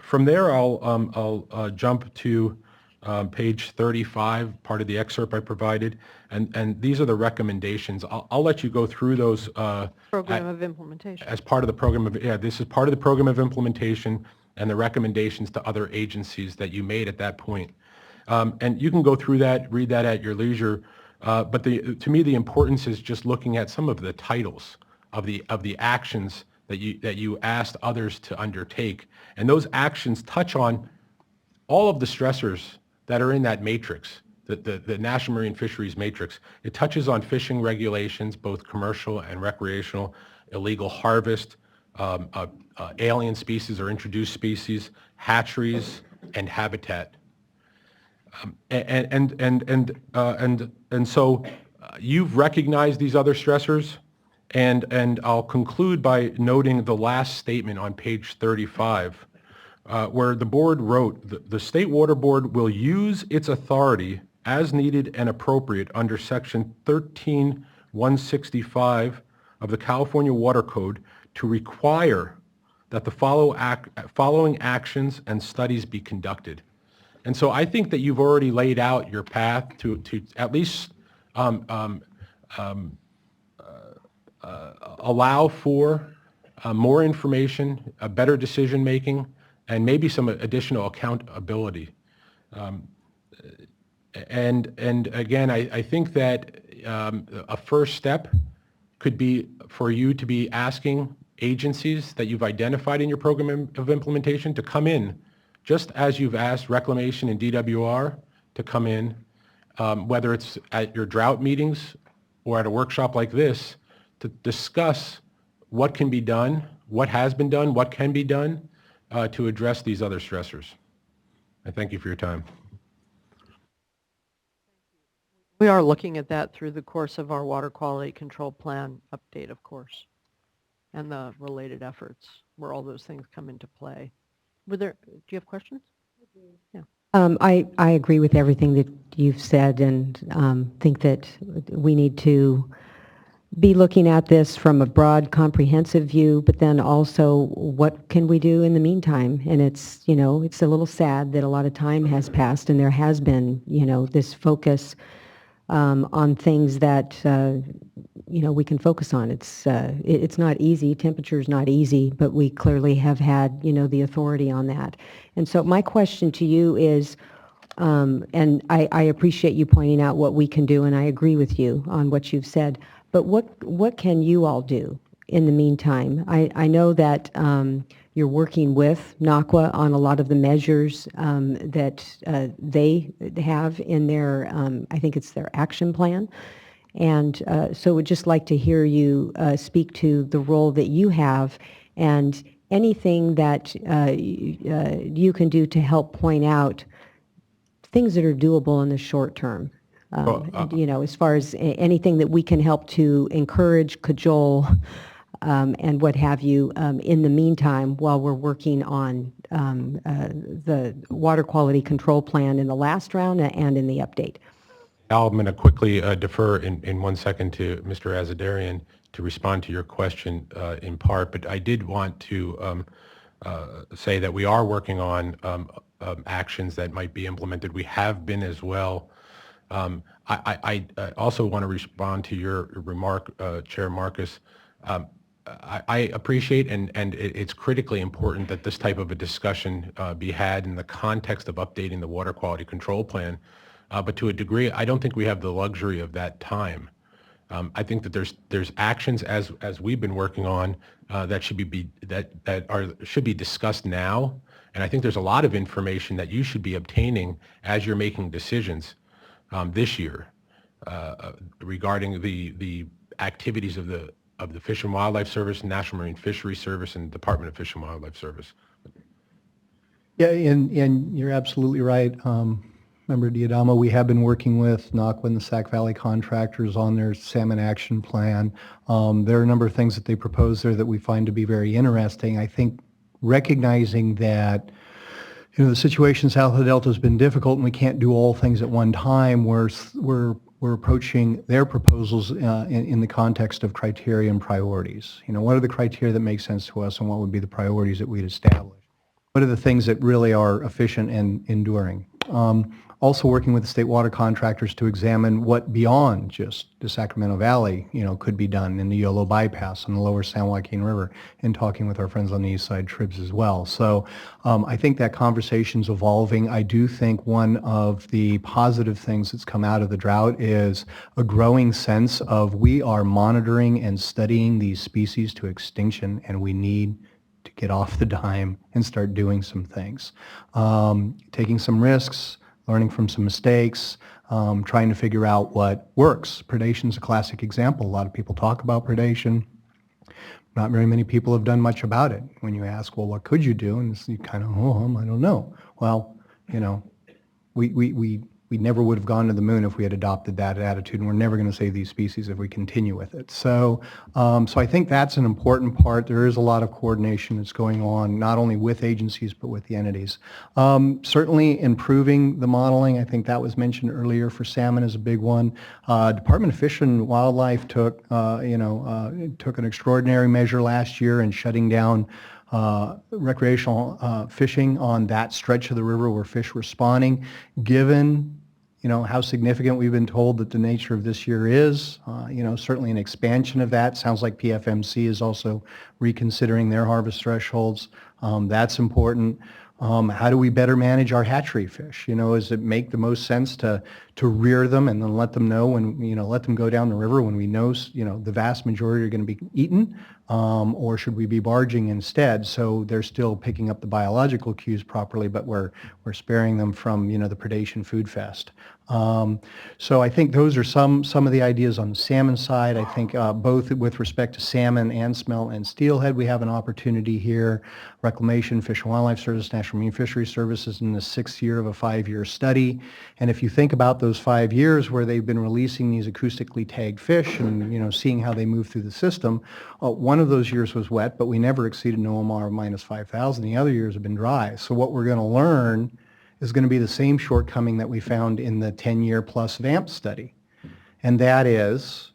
From there, I'll jump to page 35, part of the excerpt I provided, and these are the recommendations. I'll let you go through those Program of implementation. as part of the program of, this is part of the program of implementation and the recommendations to other agencies that you made at that point. And you can go through that, read that at your leisure, but to me the importance is just looking at some of the titles of the actions that you asked others to undertake, and those actions touch on all of the stressors that are in that matrix, the National Marine Fisheries Matrix. It touches on fishing regulations, both commercial and recreational, illegal harvest, alien species or introduced species, hatcheries, and habitat. And so you've recognized these other stressors, and I'll conclude by noting the last statement on page 35. Where the board wrote, the State Water Board will use its authority as needed and appropriate under section 13165 of the California Water Code to require that the following actions and studies be conducted. And so I think that you've already laid out your path to at least allow for more information, a better decision making, and maybe some additional accountability. And again, I think that a first step could be for you to be asking agencies that you've identified in your program of implementation to come in, just as you've asked Reclamation and DWR to come in, whether it's at your drought meetings or at a workshop like this, to discuss what can be done, what has been done, what can be done, to address these other stressors. I thank you for your time. We are looking at that through the course of our water quality control plan update, of course, and the related efforts where all those things come into play. Do you have questions? Yeah. I agree with everything that you've said, and think that we need to be looking at this from a broad, comprehensive view, but then also what can we do in the meantime? And it's, it's a little sad that a lot of time has passed and there has been, this focus on things that, we can focus on. It's not easy. Temperature's not easy, but we clearly have had, the authority on that. And so my question to you is, and I appreciate you pointing out what we can do, and I agree with you on what you've said. But what can you all do in the meantime? I know that you're working with NACWA on a lot of the measures that they have in their, I think it's their action plan. And so would just like to hear you speak to the role that you have and anything that you can do to help point out things that are doable in the short term. As far as anything that we can help to encourage, cajole, and what have you in the meantime while we're working on the water quality control plan in the last round and in the update. Al, I'm going to quickly defer in 1 second to Mr. Azadarian to respond to your question in part, but I did want to say that we are working on actions that might be implemented. We have been as well. I also want to respond to your remark, Chair Marcus. I appreciate and it's critically important that this type of a discussion be had in the context of updating the water quality control plan. But to a degree, I don't think we have the luxury of that time. I think that there's actions as we've been working on that should be discussed now, and I think there's a lot of information that you should be obtaining as you're making decisions this year regarding the activities of the Fish and Wildlife Service, National Marine Fisheries Service, and Department of Fish and Wildlife Service. Yeah, and you're absolutely right. Member Diadamo, we have been working with NACWA and the Sac Valley contractors on their salmon action plan. There are a number of things that they propose there that we find to be very interesting. I think recognizing that the situation south of the Delta has been difficult and we can't do all things at one time, we're approaching their proposals in the context of criteria and priorities. What are the criteria that make sense to us and what would be the priorities that we'd establish? What are the things that really are efficient and enduring? Also working with the state water contractors to examine what beyond just the Sacramento Valley, could be done in the Yolo bypass on the lower San Joaquin River, and talking with our friends on the east side tribs as well. So I think that conversation's evolving. I do think one of the positive things that's come out of the drought is a growing sense of we are monitoring and studying these species to extinction, and we need to get off the dime and start doing some things. Taking some risks, learning from some mistakes, trying to figure out what works. Predation's a classic example. A lot of people talk about predation. Not very many people have done much about it. When you ask, well, what could you do? And you kind of, I don't know. Well, we never would have gone to the moon if we had adopted that attitude, and we're never going to save these species if we continue with it. So I think that's an important part. There is a lot of coordination that's going on, not only with agencies, but with the entities. Certainly improving the modeling, I think that was mentioned earlier for salmon is a big one. Department of Fish and Wildlife took an extraordinary measure last year in shutting down recreational fishing on that stretch of the river where fish were spawning, given how significant we've been told that the nature of this year is. Certainly an expansion of that. Sounds like PFMC is also reconsidering their harvest thresholds. That's important. How do we better manage our hatchery fish? Does it make the most sense to rear them and then let them know when, let them go down the river when we know, the vast majority are going to be eaten? Or should we be barging instead? So they're still picking up the biological cues properly, but we're sparing them from, the predation food fest. So I think those are some of the ideas on the salmon side. I think both with respect to salmon and smelt and steelhead, we have an opportunity here. Reclamation, Fish and Wildlife Service, National Marine Fisheries Services in the 6th year of a 5-year study. And if you think about those 5 years where they've been releasing these acoustically tagged fish and, seeing how they move through the system, one of those years was wet, but we never exceeded an OMR of minus 5,000. The other years have been dry. So what we're going to learn is going to be the same shortcoming that we found in the 10-year plus VAMP study. And that is,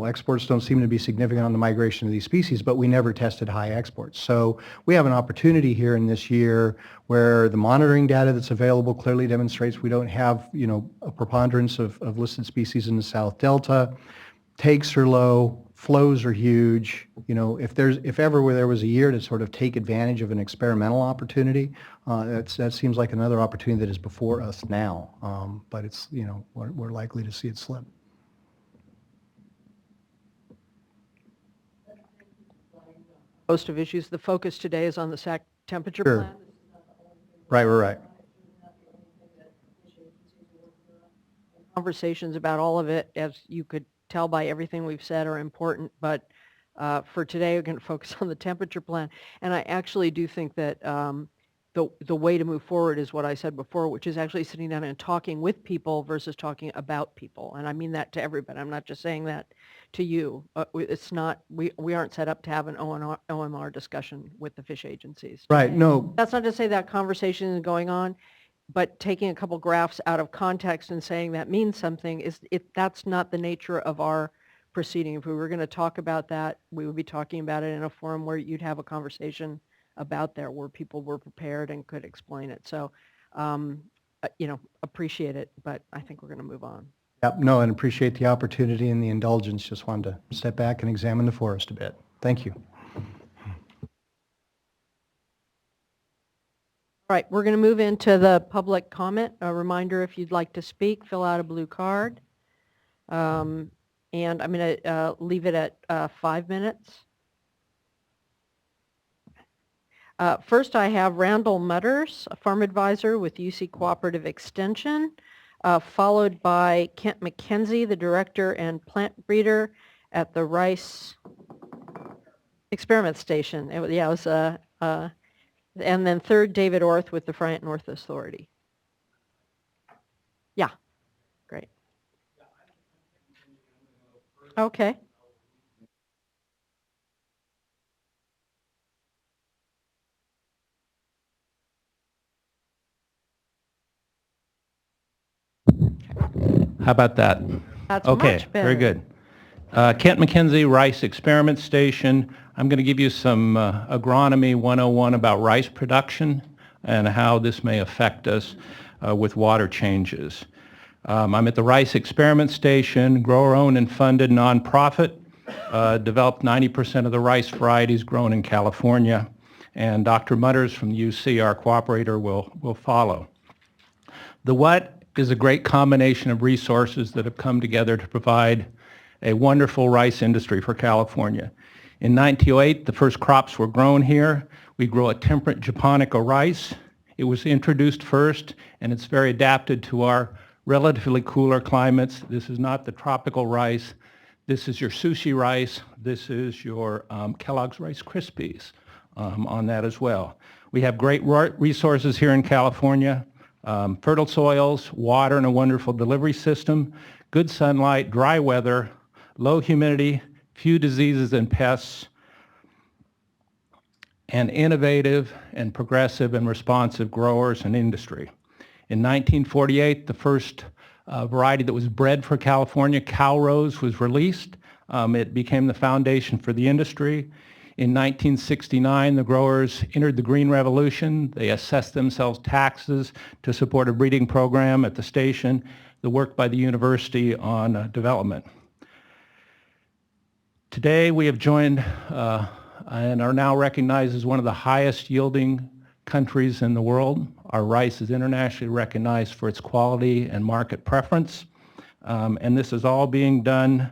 exports don't seem to be significant on the migration of these species, but we never tested high exports. So we have an opportunity here in this year where the monitoring data that's available clearly demonstrates we don't have, a preponderance of listed species in the South Delta. Takes are low, flows are huge. If ever there was a year to sort of take advantage of an experimental opportunity, that seems like another opportunity that is before us now. But it's, we're likely to see it slip. Host of issues. The focus today is on the SAC temperature Sure. plan. Right. conversations about all of it, as you could tell by everything we've said, are important, but for today, we're going to focus on the temperature plan. And I actually do think that the way to move forward is what I said before, which is actually sitting down and talking with people versus talking about people. And I mean that to everybody. I'm not just saying that to you. It's not, we aren't set up to have an OMR discussion with the fish agencies. Right, no, That's not to say that conversation is going on, but taking a couple graphs out of context and saying that means something that's not the nature of our proceeding. If we were going to talk about that, we would be talking about it in a forum where you'd have a conversation about there where people were prepared and could explain it. So, appreciate it, but I think we're going to move on. yep, no, and appreciate the opportunity and the indulgence. Just wanted to step back and examine the forest a bit. Thank you. All right, we're going to move into the public comment. A reminder, if you'd like to speak, fill out a blue card. And I'm going to leave it at 5 minutes. First, I have Randall Mutters, a farm advisor with UC Cooperative Extension, followed by Kent McKenzie, the director and plant breeder at the Rice Experiment Station. It was and then third, David Orth with the Friant North Authority. Yeah, great. Okay. How about that? That's okay, much better. very good. Kent McKenzie, Rice Experiment Station. I'm going to give you some agronomy 101 about rice production and how this may affect us with water changes. I'm at the Rice Experiment Station, grower-owned and funded nonprofit, developed 90% of the rice varieties grown in California, and Dr. Mutters from the UC, our cooperator, will follow. The what is a great combination of resources that have come together to provide a wonderful rice industry for California. In 1908, the first crops were grown here. We grow a temperate japonica rice. It was introduced first, and it's very adapted to our relatively cooler climates. This is not the tropical rice. This is your sushi rice. This is your Kellogg's Rice Krispies on that as well. We have great resources here in California. Fertile soils, water, and a wonderful delivery system, good sunlight, dry weather, low humidity, few diseases and pests, and innovative and progressive and responsive growers and industry. In 1948, the first variety that was bred for California, cow rose, was released. It became the foundation for the industry. In 1969, the growers entered the Green Revolution. They assessed themselves taxes to support a breeding program at the station, the work by the university on development. Today, we have joined and are now recognized as one of the highest yielding countries in the world. Our rice is internationally recognized for its quality and market preference. And this is all being done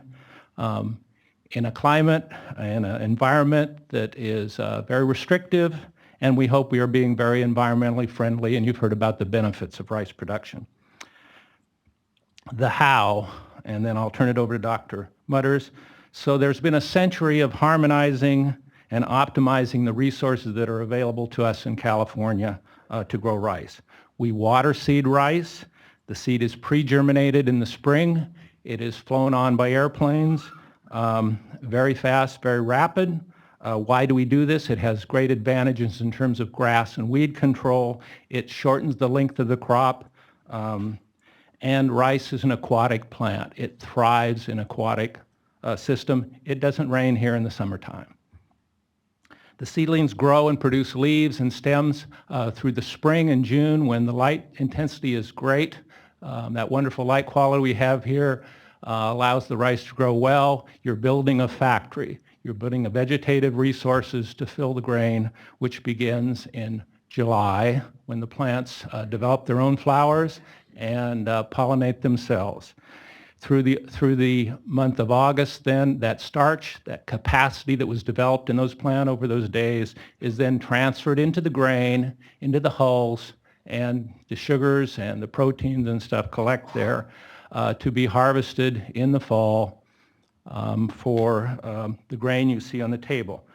in a climate and an environment that is very restrictive, and we hope we are being very environmentally friendly, and you've heard about the benefits of rice production. The how, and then I'll turn it over to Dr. Mutters. So there's been a century of harmonizing and optimizing the resources that are available to us in California to grow rice. We water seed rice. The seed is pre-germinated in the spring. It is flown on by airplanes. Very fast, very rapid. Why do we do this? It has great advantages in terms of grass and weed control. It shortens the length of the crop. And rice is an aquatic plant. It thrives in aquatic system. It doesn't rain here in the summertime. The seedlings grow and produce leaves and stems through the spring and June when the light intensity is great. That wonderful light quality we have here allows the rice to grow well. You're building a factory. You're building a vegetative resources to fill the grain, which begins in July when the plants develop their own flowers and pollinate themselves. Through the month of August, then, that starch, that capacity that was developed in those plants over those days is then transferred into the grain, into the hulls, and the sugars and the proteins and stuff collect there. to be harvested in the fall for the grain you see on the table.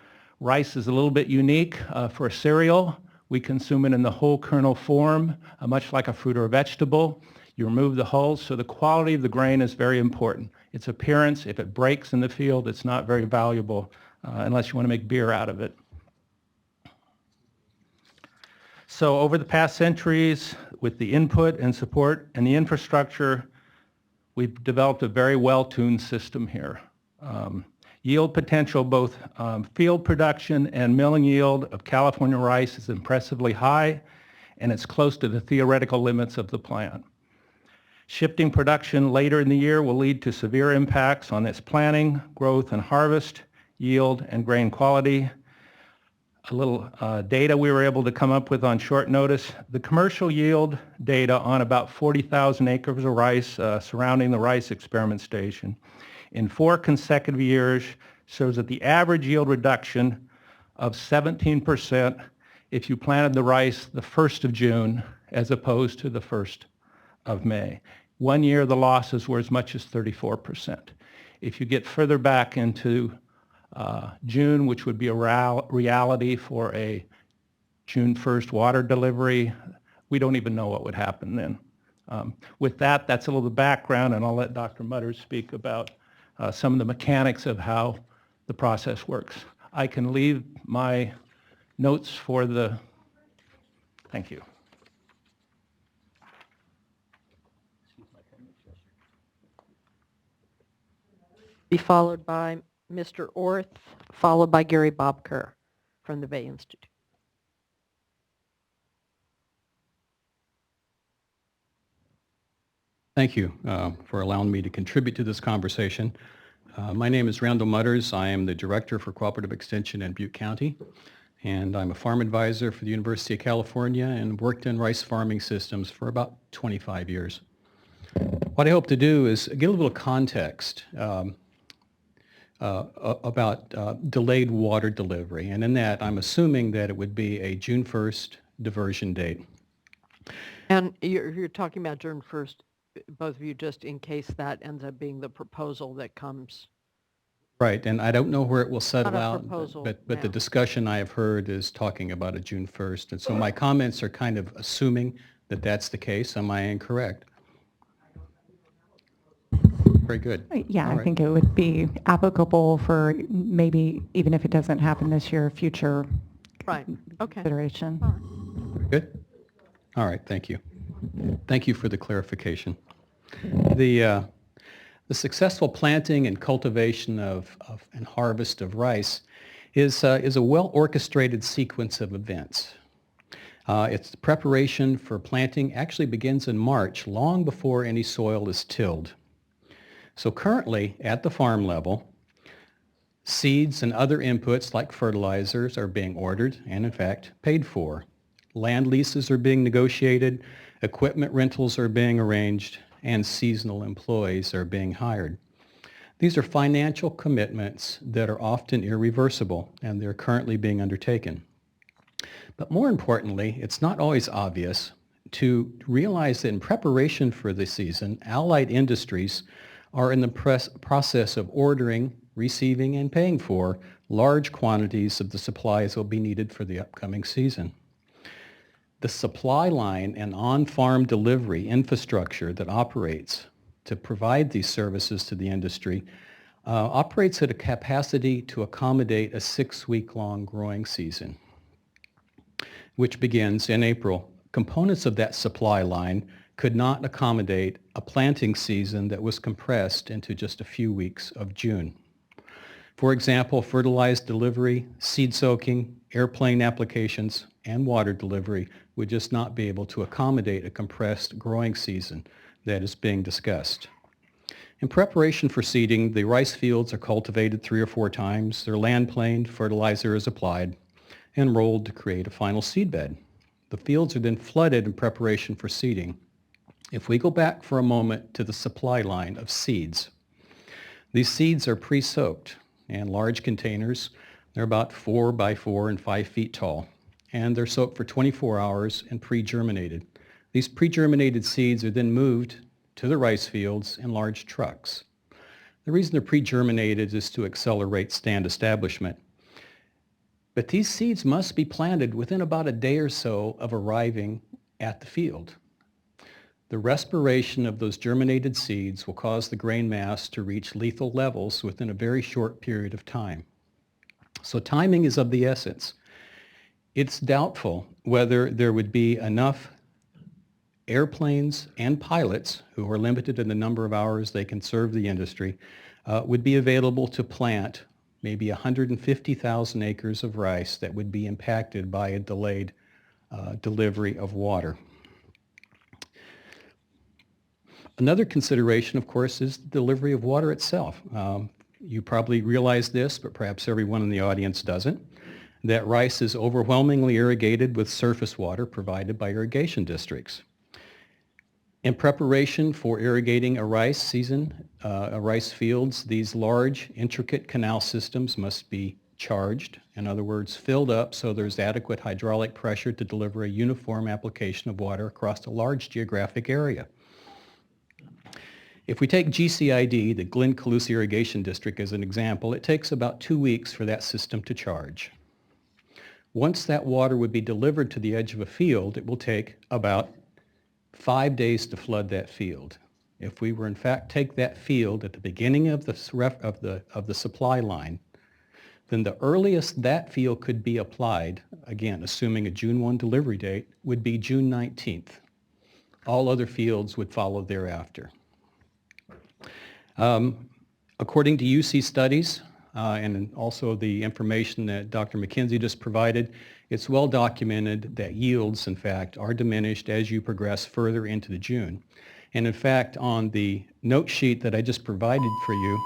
Rice is a little bit unique for a cereal. We consume it in the whole kernel form, much like a fruit or a vegetable. You remove the hulls, so the quality of the grain is very important. Its appearance, if it breaks in the field, it's not very valuable unless you want to make beer out of it. So over the past centuries, with the input and support and the infrastructure, we've developed a very well-tuned system here. Yield potential, both field production and milling yield of California rice is impressively high, and it's close to the theoretical limits of the plant. Shifting production later in the year will lead to severe impacts on its planting, growth, and harvest, yield, and grain quality. A little data we were able to come up with on short notice. The commercial yield data on about 40,000 acres of rice surrounding the rice experiment station in 4 consecutive years shows that the average yield reduction of 17% if you planted the rice the 1st of June as opposed to the 1st of May. 1 year the losses were as much as 34%. If you get further back into June, which would be a reality for a June 1st water delivery, we don't even know what would happen then. With that, that's a little background, and I'll let Dr. Mutters speak about some of the mechanics of how the process works. I can leave my notes for the, thank you. Be followed by Mr. Orth, followed by Gary Bob Kerr from the Bay Institute. Thank you for allowing me to contribute to this conversation. My name is Randall Mutters. I am the Director for Cooperative Extension in Butte County, and I'm a farm advisor for the University of California and worked in rice farming systems for about 25 years. What I hope to do is give a little context about delayed water delivery, and in that I'm assuming that it would be a June 1st diversion date. And you're talking about June 1st, both of you, just in case that ends up being the proposal that comes. Right, and I don't know where it will settle Not a out, proposal but now. the discussion I have heard is talking about a June 1st, and so my comments are kind of assuming that that's the case. Am I incorrect? Very good. Yeah, All I right. think it would be applicable for maybe, even if it doesn't happen this year, future Right, okay. consideration. Very good. All right, thank you. Thank you for the clarification. The successful planting and cultivation and harvest of rice is a well-orchestrated sequence of events. Its preparation for planting actually begins in March, long before any soil is tilled. So currently, at the farm level, seeds and other inputs like fertilizers are being ordered and, in fact, paid for. Land leases are being negotiated, equipment rentals are being arranged, and seasonal employees are being hired. These are financial commitments that are often irreversible, and they're currently being undertaken. But more importantly, it's not always obvious to realize that in preparation for the season, allied industries are in the process of ordering, receiving, and paying for large quantities of the supplies that will be needed for the upcoming season. The supply line and on-farm delivery infrastructure that operates to provide these services to the industry operates at a capacity to accommodate a 6-week-long growing season, which begins in April. Components of that supply line could not accommodate a planting season that was compressed into just a few weeks of June. For example, fertilized delivery, seed soaking, airplane applications, and water delivery would just not be able to accommodate a compressed growing season that is being discussed. In preparation for seeding, the rice fields are cultivated 3 or 4 times, they're land planed, fertilizer is applied, and rolled to create a final seed bed. The fields are then flooded in preparation for seeding. If we go back for a moment to the supply line of seeds, these seeds are pre-soaked in large containers. They're about 4 by 4 and 5 feet tall, and they're soaked for 24 hours and pre-germinated. These pre-germinated seeds are then moved to the rice fields in large trucks. The reason they're pre-germinated is to accelerate stand establishment. But these seeds must be planted within about a day or so of arriving at the field. The respiration of those germinated seeds will cause the grain mass to reach lethal levels within a very short period of time. So timing is of the essence. It's doubtful whether there would be enough airplanes and pilots, who are limited in the number of hours they can serve the industry, would be available to plant maybe 150,000 acres of rice that would be impacted by a delayed delivery of water. Another consideration, of course, is the delivery of water itself. You probably realize this, but perhaps everyone in the audience doesn't, that rice is overwhelmingly irrigated with surface water provided by irrigation districts. In preparation for irrigating a rice season, rice fields, these large, intricate canal systems must be charged, in other words, filled up so there's adequate hydraulic pressure to deliver a uniform application of water across a large geographic area. If we take GCID, the Glen-Colusa Irrigation District, as an example, it takes about 2 weeks for that system to charge. Once that water would be delivered to the edge of a field, it will take about 5 days to flood that field. If we were in fact take that field at the beginning of the supply line, then the earliest that field could be applied, again assuming a June 1 delivery date, would be June 19th. All other fields would follow thereafter. According to UC studies, and also the information that Dr. McKenzie just provided, it's well documented that yields, in fact, are diminished as you progress further into the June. And in fact, on the note sheet that I just provided for you,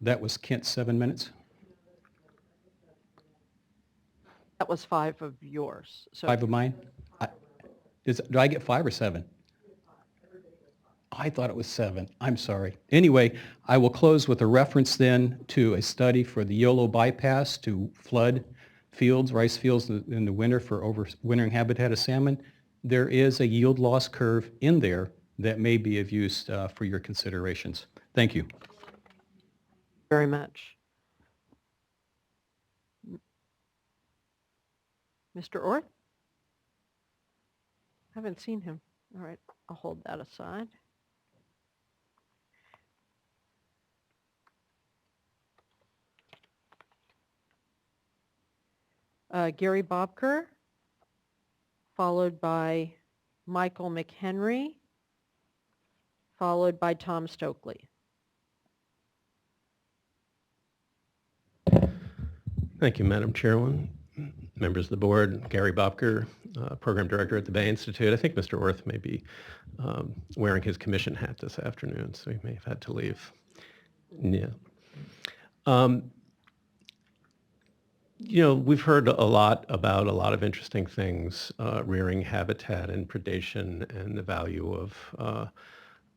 that was Kent, 7 minutes? That was 5 of yours. So 5 of mine? Do I get 5 or 7? I thought it was 7. I'm sorry. Anyway, I will close with a reference then to a study for the YOLO bypass to flood fields, rice fields in the winter for overwintering habitat of salmon. There is a yield loss curve in there that may be of use for your considerations. Thank you. very much. Mr. Orth? Haven't seen him. All right, I'll hold that aside. Gary Bobker, followed by Michael McHenry, followed by Tom Stokely. Thank you, Madam Chairwoman, members of the board. Gary Bobker, Program Director at the Bay Institute. I think Mr. Orth may be wearing his commission hat this afternoon, so he may have had to leave. Yeah. You know, we've heard a lot about a lot of interesting things, rearing habitat and predation and the value of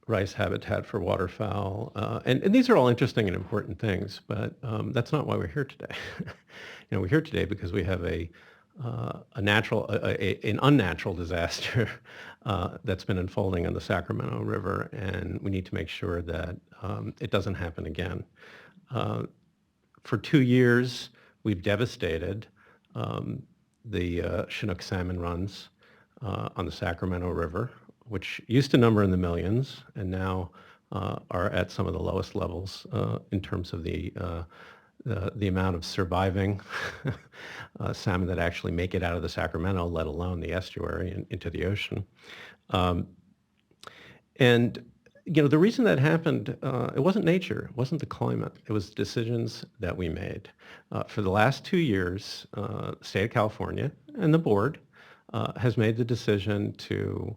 rice habitat for waterfowl. And these are all interesting and important things, but that's not why we're here today. You know, we're here today because we have an unnatural disaster that's been unfolding on the Sacramento River, and we need to make sure that it doesn't happen again. For 2 years, we've devastated the Chinook salmon runs on the Sacramento River, which used to number in the millions and now are at some of the lowest levels in terms of the amount of surviving salmon that actually make it out of the Sacramento, let alone the estuary and into the ocean. And you know, the reason that happened, it wasn't nature, it wasn't the climate, it was decisions that we made. For the last 2 years, the state of California and the board has made the decision to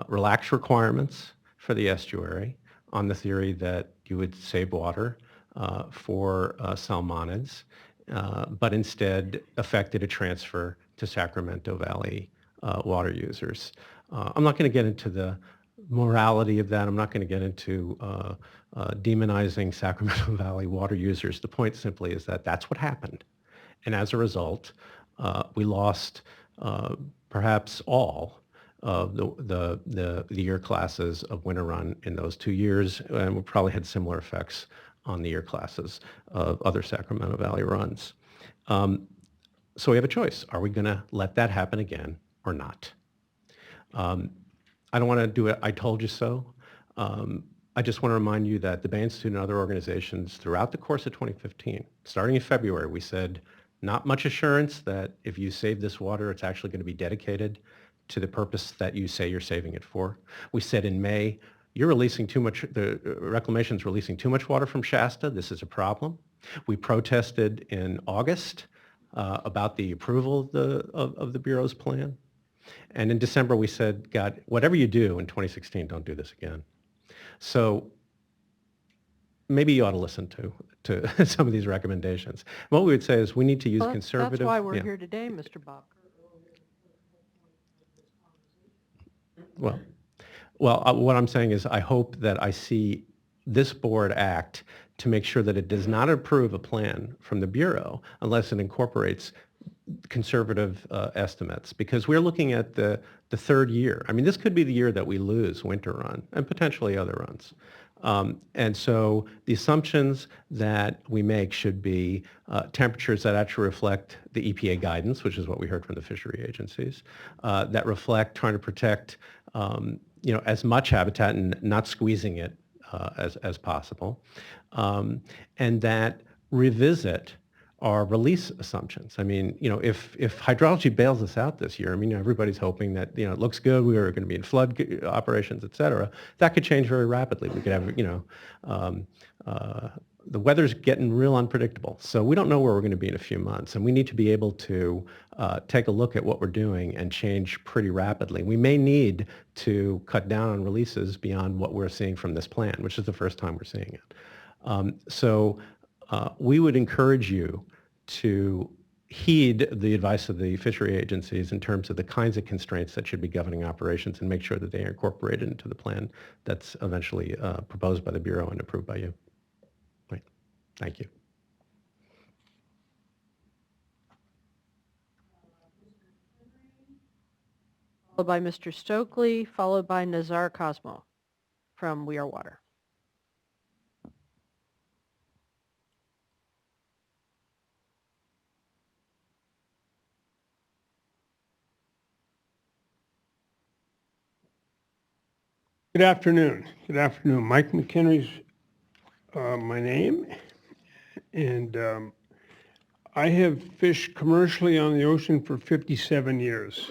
relax requirements for the estuary on the theory that you would save water for salmonids, but instead affected a transfer to Sacramento Valley water users. I'm not going to get into the morality of that. I'm not going to get into demonizing Sacramento Valley water users. The point simply is that that's what happened. And as a result, we lost perhaps all of the year classes of winter run in those 2 years, and we probably had similar effects on the year classes of other Sacramento Valley runs. So we have a choice. Are we going to let that happen again or not? I don't want to do it, I told you so. I just want to remind you that the Bay Institute and other organizations throughout the course of 2015, starting in February, we said not much assurance that if you save this water, it's actually going to be dedicated to the purpose that you say you're saving it for. We said in May, you're releasing too much, the reclamation's releasing too much water from Shasta. This is a problem. We protested in August about the approval of the Bureau's plan. And in December, we said, God, whatever you do in 2016, don't do this again. So maybe you ought to listen to some of these recommendations. What we would say is we need to use conservative. That's why we're here today, Mr. Bob. Well, what I'm saying is I hope that I see this board act to make sure that it does not approve a plan from the Bureau unless it incorporates conservative estimates, because we're looking at the third year. I mean, this could be the year that we lose winter run and potentially other runs. And so the assumptions that we make should be temperatures that actually reflect the EPA guidance, which is what we heard from the fishery agencies, that reflect trying to protect as much habitat and not squeezing it as possible, and that revisit our release assumptions. I mean, if hydrology bails us out this year, I mean, everybody's hoping that, it looks good, we are going to be in flood operations, et cetera. That could change very rapidly. We could have, the weather's getting real unpredictable. So we don't know where we're going to be in a few months, and we need to be able to take a look at what we're doing and change pretty rapidly. We may need to cut down on releases beyond what we're seeing from this plan, which is the first time we're seeing it. So we would encourage you to heed the advice of the fishery agencies in terms of the kinds of constraints that should be governing operations and make sure that they are incorporated into the plan that's eventually proposed by the Bureau and approved by you. Right. Thank you. Followed by Mr. Stokely, followed by Nazar Cosmo from We Are Water. Good afternoon. Good afternoon. Mike McHenry's my name, and I have fished commercially on the ocean for 57 years.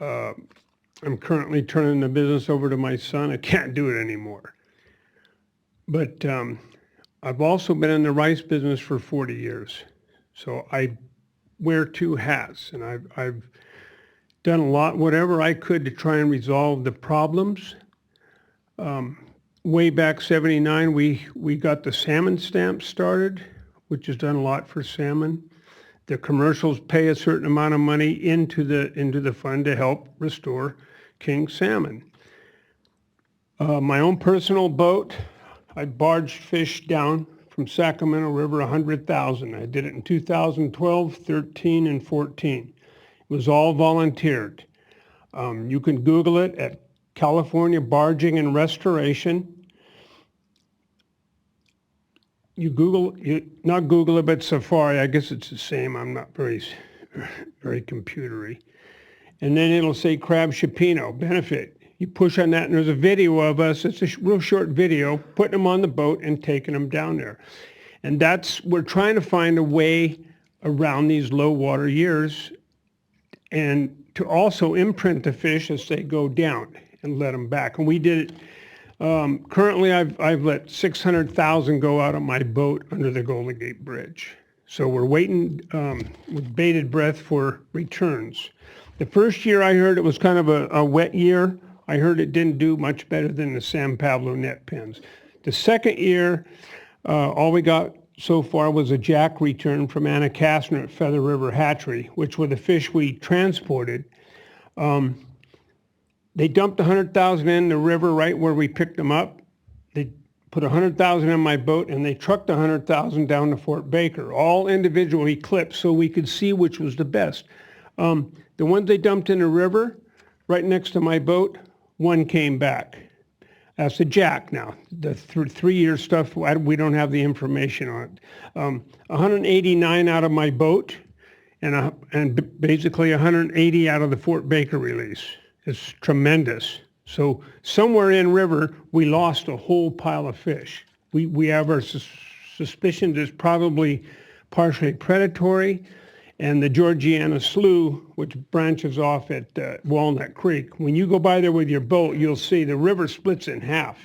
I'm currently turning the business over to my son. I can't do it anymore. But I've also been in the rice business for 40 years. So I wear two hats, and I've done a lot, whatever I could to try and resolve the problems. Way back 79, we got the salmon stamp started, which has done a lot for salmon. The commercials pay a certain amount of money into the fund to help restore king salmon. My own personal boat, I barged fish down from Sacramento River 100,000. I did it in 2012, 13, and 14. It was all volunteered. You can Google it at California Barging and Restoration. Not Google it, but Safari. I guess it's the same. I'm not very computery. And then it'll say Crab Chipino benefit. You push on that, and there's a video of us. It's a real short video, putting them on the boat and taking them down there. And we're trying to find a way around these low water years, and to also imprint the fish as they go down and let them back. And we did it. Currently, I've let 600,000 go out of my boat under the Golden Gate Bridge. So we're waiting with bated breath for returns. The first year I heard it was kind of a wet year. I heard it didn't do much better than the San Pablo net pens. The second year, all we got so far was a jack return from Anna Kastner at Feather River Hatchery, which were the fish we transported. They dumped 100,000 in the river right where we picked them up. They put 100,000 in my boat, and they trucked 100,000 down to Fort Baker, all individually clipped so we could see which was the best. The ones they dumped in the river, right next to my boat, one came back. That's a jack now. The 3-year stuff, we don't have the information on it. 189 out of my boat, and basically 180 out of the Fort Baker release. It's tremendous. So somewhere in river, we lost a whole pile of fish. We have our suspicion it's probably partially predatory, and the Georgiana Slough, which branches off at Walnut Creek. When you go by there with your boat, you'll see the river splits in half.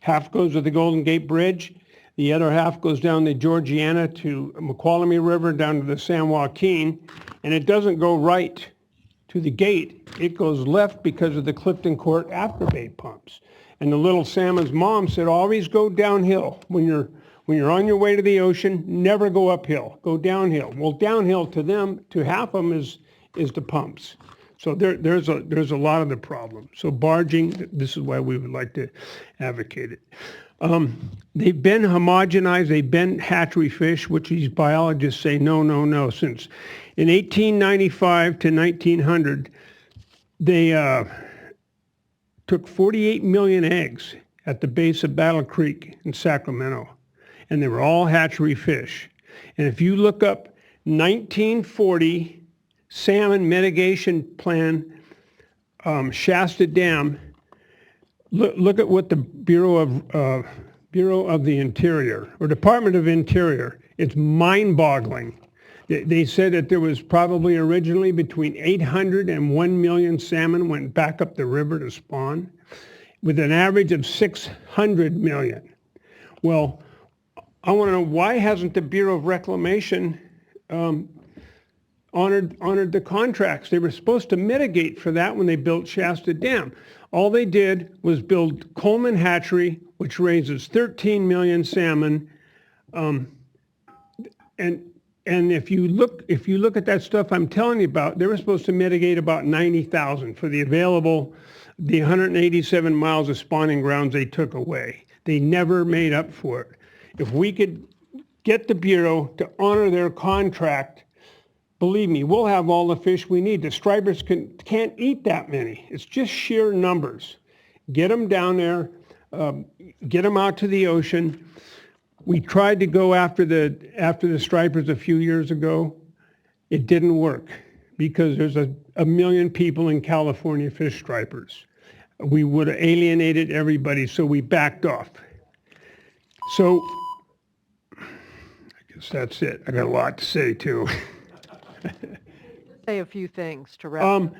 Half goes to the Golden Gate Bridge. The other half goes down the Georgiana to Mokelumne River, down to the San Joaquin, and it doesn't go right to the gate. It goes left because of the Clifton Court afterbait pumps. And the little salmon's mom said, always go downhill. When you're on your way to the ocean, never go uphill, go downhill. Well, downhill to them, to half of them is the pumps. So there's a lot of the problem. So barging, this is why we would like to advocate it. They've been homogenized, they've been hatchery fish, which these biologists say no. Since in 1895 to 1900, they took 48 million eggs at the base of Battle Creek in Sacramento, and they were all hatchery fish. And if you look up 1940 salmon mitigation plan, Shasta Dam, look at what the Bureau of the Interior, or Department of Interior, it's mind-boggling. They said that there was probably originally between 800 and 1 million salmon went back up the river to spawn, with an average of 600 million. Well, I want to know, why hasn't the Bureau of Reclamation honored the contracts? They were supposed to mitigate for that when they built Shasta Dam. All they did was build Coleman Hatchery, which raises 13 million salmon, and if you look at that stuff I'm telling you about, they were supposed to mitigate about 90,000 for the 187 miles of spawning grounds they took away. They never made up for it. If we could get the Bureau to honor their contract, believe me, we'll have all the fish we need. The stripers can't eat that many. It's just sheer numbers. Get them down there, get them out to the ocean. We tried to go after the stripers a few years ago. It didn't work because there's a million people in California fish stripers. We would have alienated everybody, so we backed off. So I guess that's it. I got a lot to say too. Say a few things to wrap up.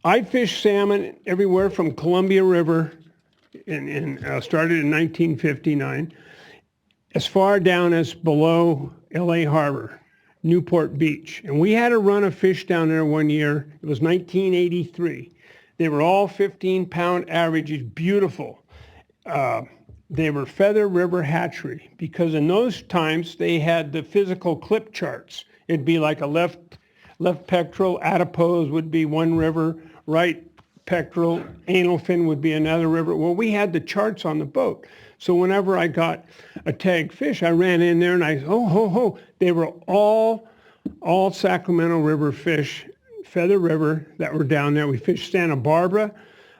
I fished salmon everywhere from Columbia River, and started in 1959, as far down as below LA Harbor, Newport Beach. And we had a run of fish down there one year. It was 1983. They were all 15-pound averages, beautiful. They were Feather River Hatchery, because in those times they had the physical clip charts. It'd be like a left pectoral, adipose would be one river, right pectoral, anal fin would be another river. Well, we had the charts on the boat. So whenever I got a tagged fish, I ran in there and I, they were all Sacramento River fish, Feather River, that were down there. We fished Santa Barbara,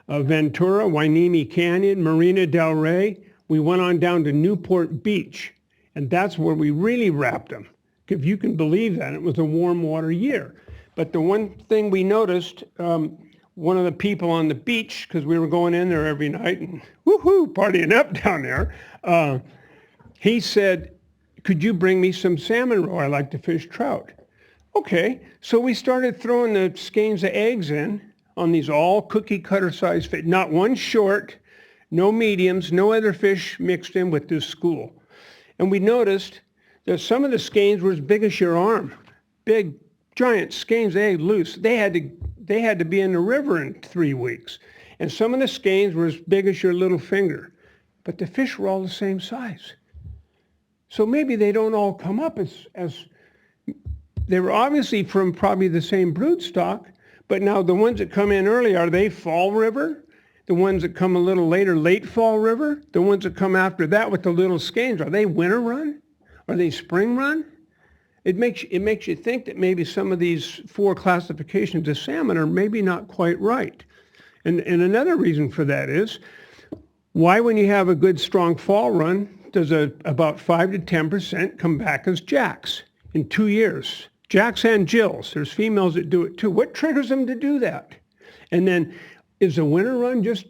Ventura, Wainimi Canyon, Marina del Rey. We went on down to Newport Beach, and that's where we really wrapped them. If you can believe that, it was a warm water year. But the one thing we noticed, one of the people on the beach, because we were going in there every night and partying up down there, he said, could you bring me some salmon roe? I like to fish trout. Okay, so we started throwing the skeins of eggs in on these all cookie cutter size fish, not one short, no mediums, no other fish mixed in with this school. And we noticed that some of the skeins were as big as your arm, big, giant skeins, they loose. They had to be in the river in 3 weeks. And some of the skeins were as big as your little finger, but the fish were all the same size. So maybe they don't all come up as they were obviously from probably the same brood stock, but now the ones that come in early, are they fall river? The ones that come a little later, late fall river? The ones that come after that with the little skeins, are they winter run? Are they spring run? It makes you think that maybe some of these 4 classifications of salmon are maybe not quite right. And another reason for that is, why when you have a good strong fall run, does about 5 to 10% come back as jacks in 2 years? Jacks and Jills, there's females that do it too. What triggers them to do that? And then is the winter run just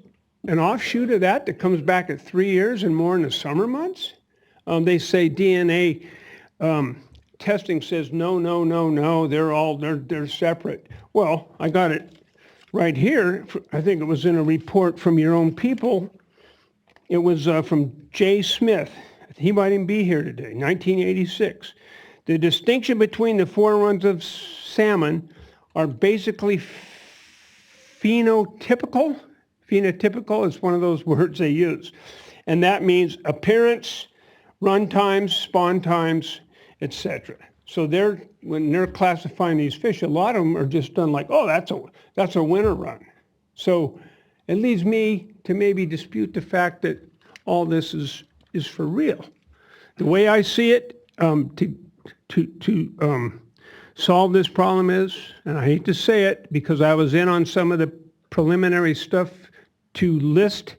an offshoot of that comes back at 3 years and more in the summer months? They say DNA testing says no, they're separate. Well, I got it right here. I think it was in a report from your own people. It was from Jay Smith. He might even be here today, 1986. The distinction between the 4 runs of salmon are basically phenotypical. Phenotypical is one of those words they use. And that means appearance, run times, spawn times, etc. So when they're classifying these fish, a lot of them are just done like, oh, that's a winter run. So it leads me to maybe dispute the fact that all this is for real. The way I see it, to solve this problem is, and I hate to say it because I was in on some of the preliminary stuff to list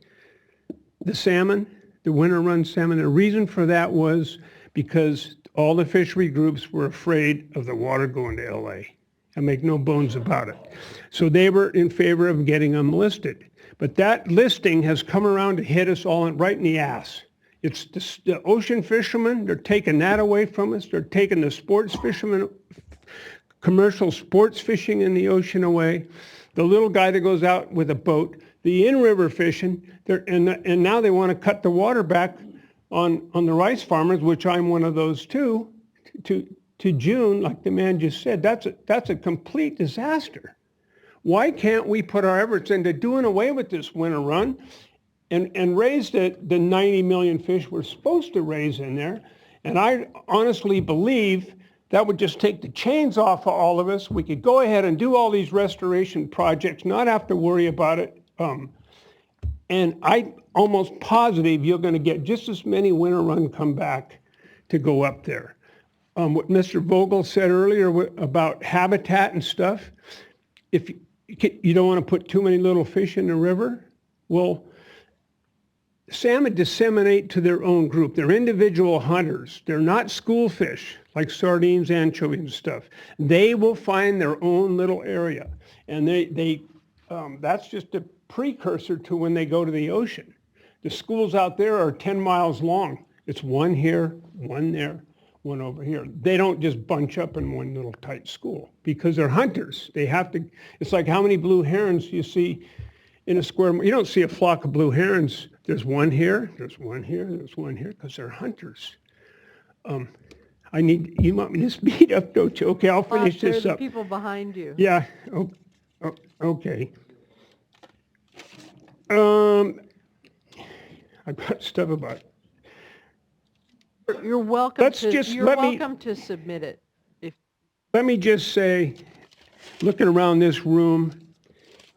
the salmon, the winter run salmon. The reason for that was because all the fishery groups were afraid of the water going to LA. I make no bones about it. So they were in favor of getting them listed. But that listing has come around to hit us all right in the ass. It's the ocean fishermen, they're taking that away from us. They're taking the sports fishermen, commercial sports fishing in the ocean away. The little guy that goes out with a boat, the in-river fishing, and now they want to cut the water back on the rice farmers, which I'm one of those too, to June, like the man just said. That's a complete disaster. Why can't we put our efforts into doing away with this winter run and raise the 90 million fish we're supposed to raise in there? And I honestly believe that would just take the chains off of all of us. We could go ahead and do all these restoration projects, not have to worry about it. And I'm almost positive you're going to get just as many winter run come back to go up there. What Mr. Vogel said earlier about habitat and stuff, if you don't want to put too many little fish in the river, well, salmon disseminate to their own group. They're individual hunters. They're not school fish like sardines, anchovies and stuff. They will find their own little area. And that's just a precursor to when they go to the ocean. The schools out there are 10 miles long. It's one here, one there, one over here. They don't just bunch up in one little tight school because they're hunters. They have to, it's like how many blue herons you see in a square. You don't see a flock of blue herons. There's one here, there's one here, there's one here, because they're hunters. You want me to speed up, don't you? Okay, I'll finish this up. There's people behind you. Yeah, okay. I've got stuff about it. You're welcome welcome to submit it. Let me just say, looking around this room,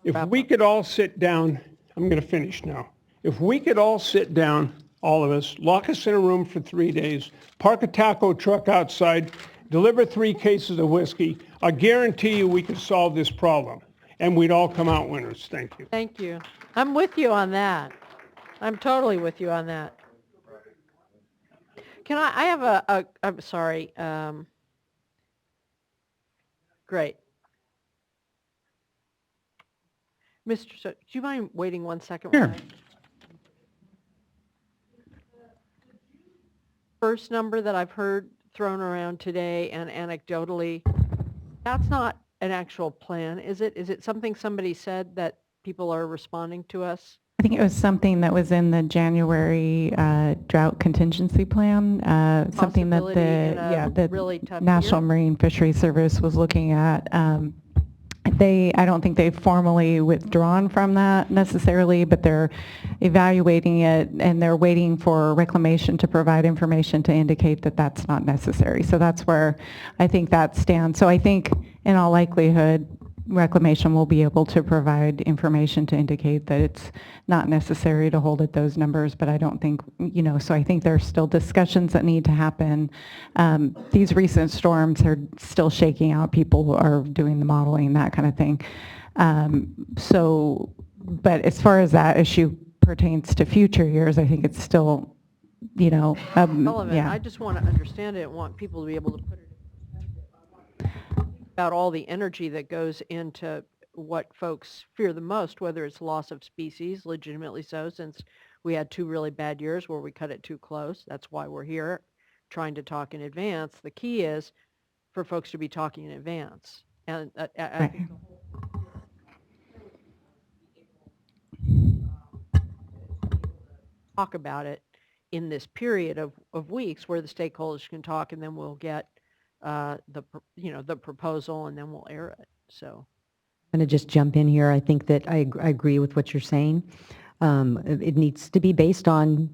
if we could all sit down, I'm going to finish now. If we could all sit down, all of us, lock us in a room for 3 days, park a taco truck outside, deliver 3 cases of whiskey, I guarantee you we could solve this problem, and we'd all come out winners. Thank you. Thank you. I'm with you on that. I'm totally with you on that. Can I have I'm sorry. Great. Mr. Do you mind waiting 1 second? Sure. First number that I've heard thrown around today and anecdotally, that's not an actual plan, is it? Is it something somebody said that people are responding to us? I think it was something that was in the January drought contingency plan, something that the really tough National year? Marine Fisheries Service was looking at. I don't think they've formally withdrawn from that necessarily, but they're evaluating it and they're waiting for Reclamation to provide information to indicate that that's not necessary. So that's where I think that stands. So I think in all likelihood, Reclamation will be able to provide information to indicate that it's not necessary to hold at those numbers, but I don't think, so I think there's still discussions that need to happen. These recent storms are still shaking out. People are doing the modeling, that kind of thing. So But as far as that issue pertains to future years, I think it's still, Relevant. yeah. I just want to understand it and want people to be able to put it in perspective about all the energy that goes into what folks fear the most, whether it's loss of species, legitimately so, since we had 2 really bad years where we cut it too close. That's why we're here, trying to talk in advance. The key is for folks to be talking in advance. And I think the whole talk about it in this period of weeks where the stakeholders can talk, and then we'll get the proposal, and then we'll air it. So I'm going to just jump in here. I think that I agree with what you're saying. It needs to be based on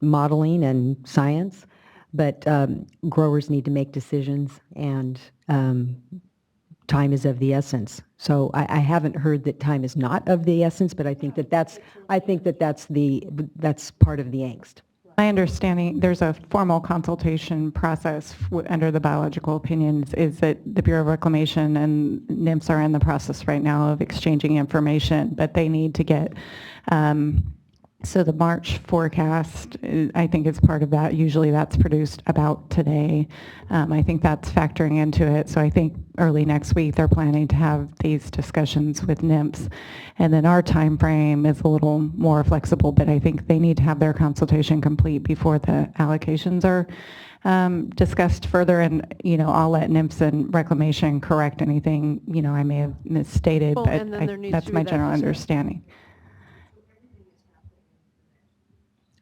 modeling and science, but growers need to make decisions, and time is of the essence. So I haven't heard that time is not of the essence, but I think that that's part of the angst. My understanding, there's a formal consultation process under the biological opinions, is that the Bureau of Reclamation and NIMS are in the process right now of exchanging information, but they need to get, so the March forecast, I think is part of that. Usually that's produced about today. I think that's factoring into it. So I think early next week they're planning to have these discussions with NIMS. And then our time frame is a little more flexible, but I think they need to have their consultation complete before the allocations are discussed further. And, I'll let NIMS and Reclamation correct anything, I may have misstated, well, but and then there needs that's to be my that general understanding.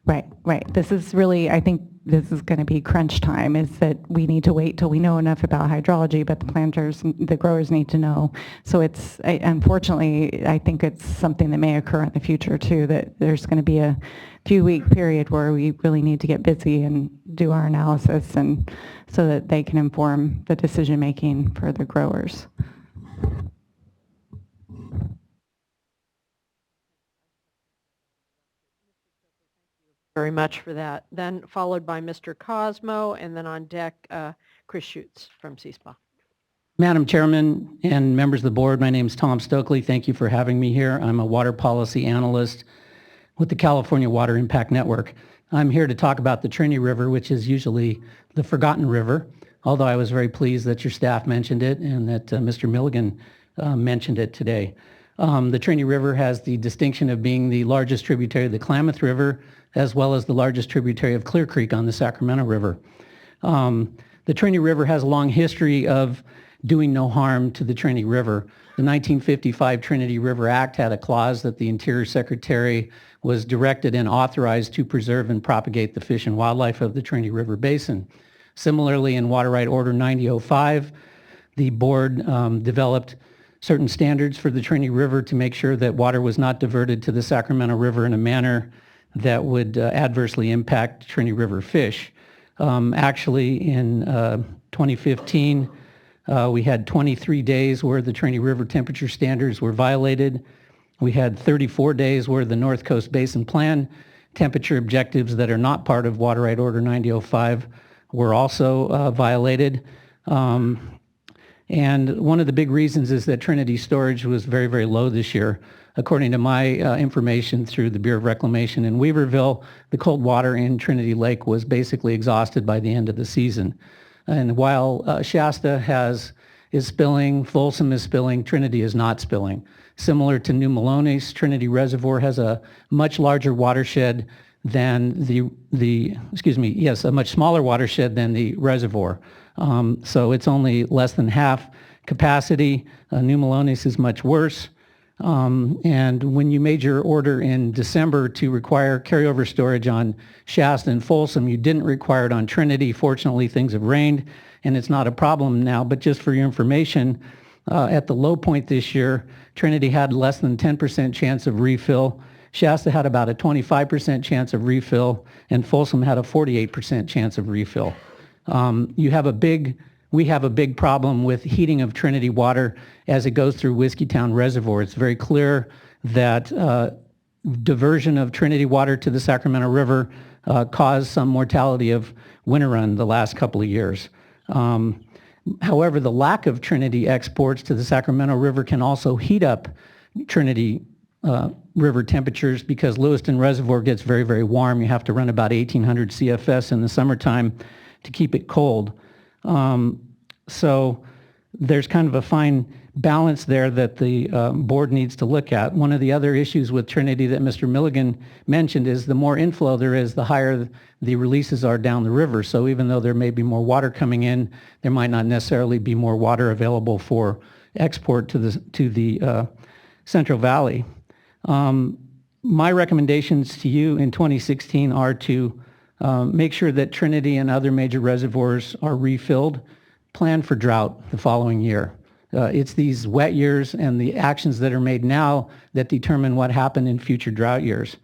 Right. This is really, I think this is going to be crunch time, is that we need to wait till we know enough about hydrology, but the growers need to know. So unfortunately, I think it's something that may occur in the future too, that there's going to be a few-week period where we really need to get busy and do our analysis, and so that they can inform the decision-making for the growers. very much for that. Then followed by Mr. Cosmo, and then on deck, Chris Schutz from CSPA. Madam Chairman and members of the board, my name is Tom Stokely. Thank you for having me here. I'm a water policy analyst with the California Water Impact Network. I'm here to talk about the Trinity River, which is usually the forgotten river, although I was very pleased that your staff mentioned it and that Mr. Milligan mentioned it today. The Trinity River has the distinction of being the largest tributary of the Klamath River, as well as the largest tributary of Clear Creek on the Sacramento River. The Trinity River has a long history of doing no harm to the Trinity River. The 1955 Trinity River Act had a clause that the Interior Secretary was directed and authorized to preserve and propagate the fish and wildlife of the Trinity River Basin. Similarly, in Water Right Order 9005, the board developed certain standards for the Trinity River to make sure that water was not diverted to the Sacramento River in a manner that would adversely impact Trinity River fish. Actually, in 2015, we had 23 days where the Trinity River temperature standards were violated. We had 34 days where the North Coast Basin Plan temperature objectives that are not part of Water Right Order 9005 were also violated. And one of the big reasons is that Trinity storage was very, very low this year. According to my information through the Bureau of Reclamation in Weaverville, the cold water in Trinity Lake was basically exhausted by the end of the season. And while Shasta is spilling, Folsom is spilling, Trinity is not spilling. Similar to New Melones, Trinity Reservoir has a much larger watershed than a much smaller watershed than the reservoir. So it's only less than half capacity. New Melones is much worse. And when you made your order in December to require carryover storage on Shasta and Folsom, you didn't require it on Trinity. Fortunately, things have rained, and it's not a problem now. But just for your information, at the low point this year, Trinity had less than 10% chance of refill. Shasta had about a 25% chance of refill, and Folsom had a 48% chance of refill. We have a big problem with heating of Trinity water as it goes through Whiskeytown Reservoir. It's very clear that diversion of Trinity water to the Sacramento River caused some mortality of winter run the last couple of years. However, the lack of Trinity exports to the Sacramento River can also heat up Trinity river temperatures, because Lewiston Reservoir gets very, very warm. You have to run about 1,800 CFS in the summertime to keep it cold. So there's kind of a fine balance there that the board needs to look at. One of the other issues with Trinity that Mr. Milligan mentioned is the more inflow there is, the higher the releases are down the river. So even though there may be more water coming in, there might not necessarily be more water available for export to the Central Valley. My recommendations to you in 2016 are to make sure that Trinity and other major reservoirs are refilled, plan for drought the following year. It's these wet years and the actions that are made now that determine what happened in future drought years.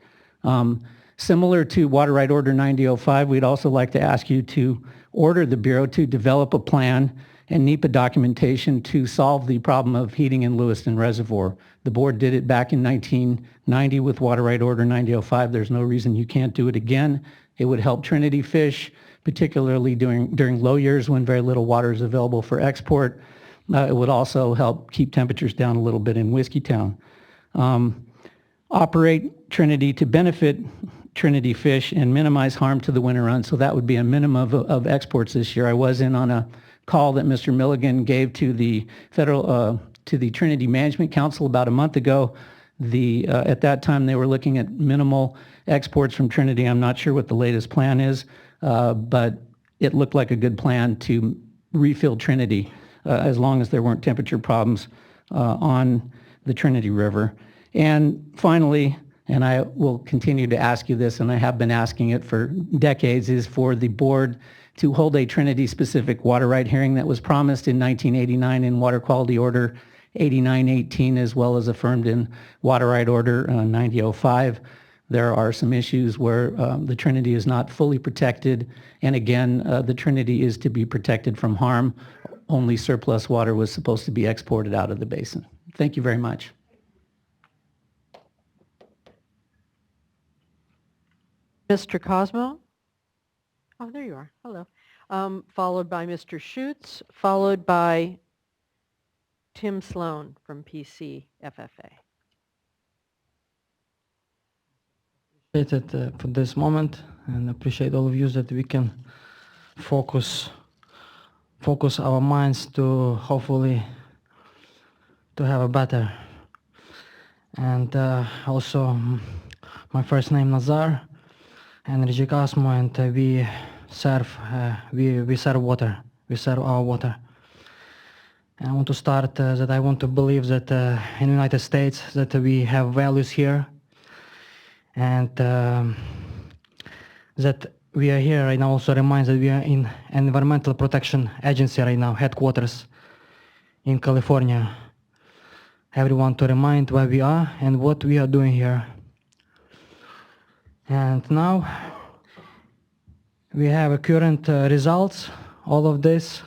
Similar to Water Right Order 9005, we'd also like to ask you to order the Bureau to develop a plan and NEPA documentation to solve the problem of heating in Lewiston Reservoir. The board did it back in 1990 with Water Right Order 9005. There's no reason you can't do it again. It would help Trinity fish, particularly during low years when very little water is available for export. It would also help keep temperatures down a little bit in Whiskeytown. Operate Trinity to benefit Trinity fish and minimize harm to the winter run. So that would be a minimum of exports this year. I was in on a call that Mr. Milligan gave to the to the Trinity Management Council about a month ago. At that time, they were looking at minimal exports from Trinity. I'm not sure what the latest plan is, but it looked like a good plan to refill Trinity as long as there weren't temperature problems on the Trinity River. And finally, and I will continue to ask you this, and I have been asking it for decades, is for the board to hold a Trinity-specific water right hearing that was promised in 1989 in Water Quality Order 8918, as well as affirmed in Water Right Order 9005. There are some issues where the Trinity is not fully protected, and again, the Trinity is to be protected from harm. Only surplus water was supposed to be exported out of the basin. Thank you very much. Mr. Cosmo? Oh, there you are. Hello. Followed by Mr. Schutz, followed by Tim Sloan from PCFFA. Appreciate it for this moment, and appreciate all of you that we can focus our minds to hopefully to have a better. And also my first name Nazar, Energy Cosmo, and we serve water. We serve our water. And I want to start that I want to believe that in the United States that we have values here, and that we are here right now also reminds that we are in Environmental Protection Agency right now, headquarters in California. Everyone to remind where we are and what we are doing here. And now we have a current results, all of this,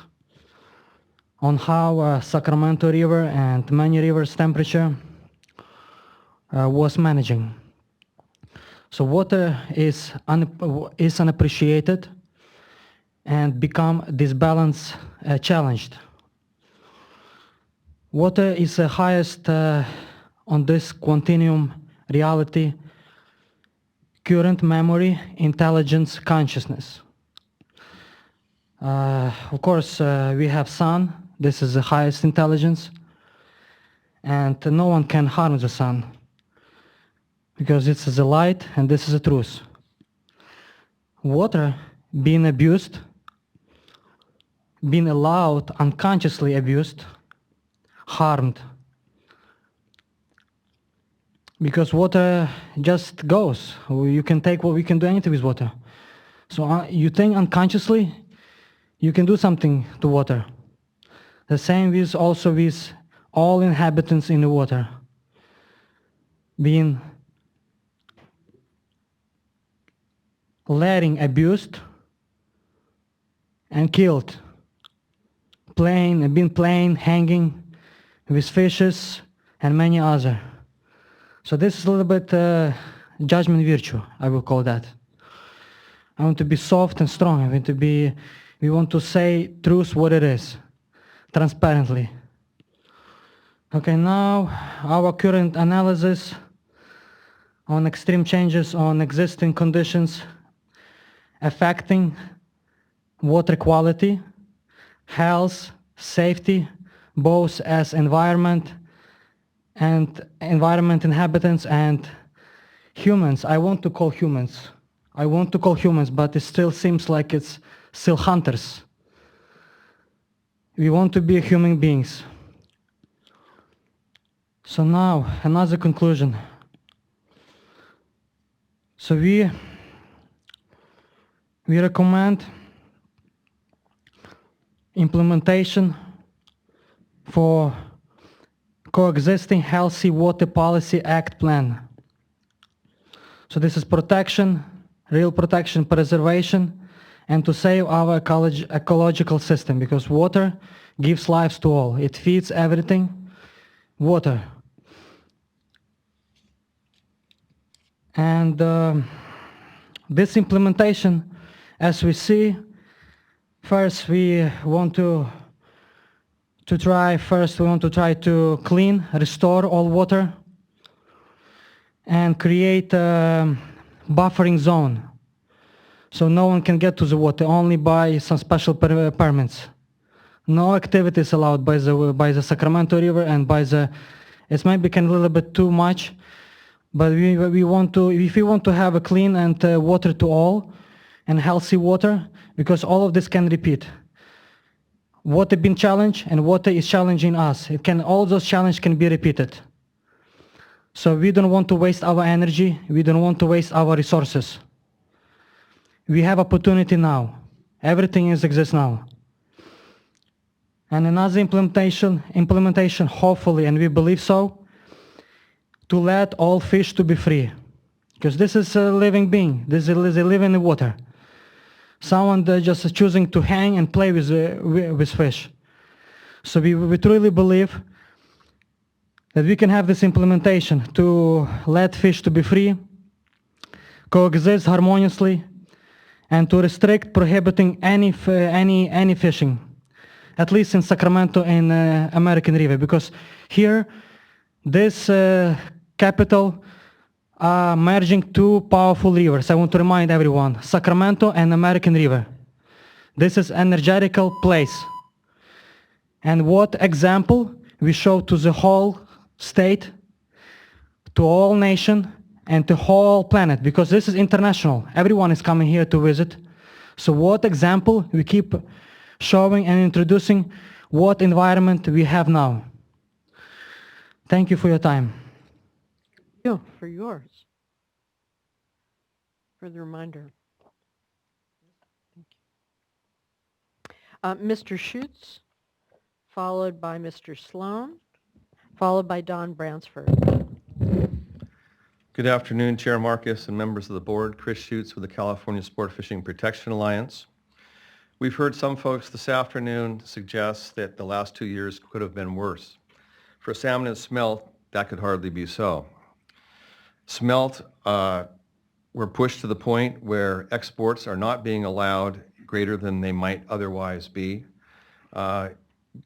on how Sacramento River and many rivers temperature was managing. So water is unappreciated and become this balance challenged. Water is the highest on this continuum reality, current memory, intelligence, consciousness. Of course, we have sun. This is the highest intelligence. And no one can harm the sun, because this is the light and this is the truth. Water being abused, being allowed, unconsciously abused, harmed. Because water just goes. You can take what we can do anything with water. So you think unconsciously you can do something to water. The same with also with all inhabitants in the water being letting abused and killed, playing, hanging with fishes and many other. So this is a little bit judgment virtue, I will call that. I want to be soft and strong. We want to say truth what it is, transparently. Okay, now our current analysis on extreme changes on existing conditions affecting water quality, health, safety, both as environment inhabitants and humans. I want to call humans, but it still seems like it's still hunters. We want to be human beings. So now, another conclusion. So we recommend implementation for coexisting healthy water policy act plan. So this is protection, real protection, preservation, and to save our ecological system, because water gives lives to all. It feeds everything. Water. And this implementation, as we see, first we want to try to clean, restore all water, and create a buffering zone. So no one can get to the water, only by some special permits. No activities allowed by the Sacramento River and by the, it might become a little bit too much, but we want to, if we want to have a clean and water to all and healthy water, because all of this can repeat. Water been challenged and water is challenging us. All those challenges can be repeated. So we don't want to waste our energy. We don't want to waste our resources. We have opportunity now. Everything exists now. And another implementation, hopefully, and we believe so, to let all fish to be free. Because this is a living being. They live in the water. Someone just choosing to hang and play with fish. So we truly believe that we can have this implementation to let fish to be free, coexist harmoniously, and to restrict prohibiting any fishing, at least in Sacramento and American River, because here this capital are merging two powerful rivers. I want to remind everyone, Sacramento and American River. This is an energetical place. And what example we show to the whole state, to all nation, and to whole planet, because this is international. Everyone is coming here to visit. So what example we keep showing and introducing what environment we have now. Thank you for your time. You for yours. For the reminder. Thank you. Mr. Schutz, followed by Mr. Sloan, followed by Don Bransford. Good afternoon, Chair Marcus and members of the board. Chris Schutz with the California Sport Fishing Protection Alliance. We've heard some folks this afternoon suggest that the last 2 years could have been worse. For salmon and smelt, that could hardly be so. Smelt were pushed to the point where exports are not being allowed greater than they might otherwise be.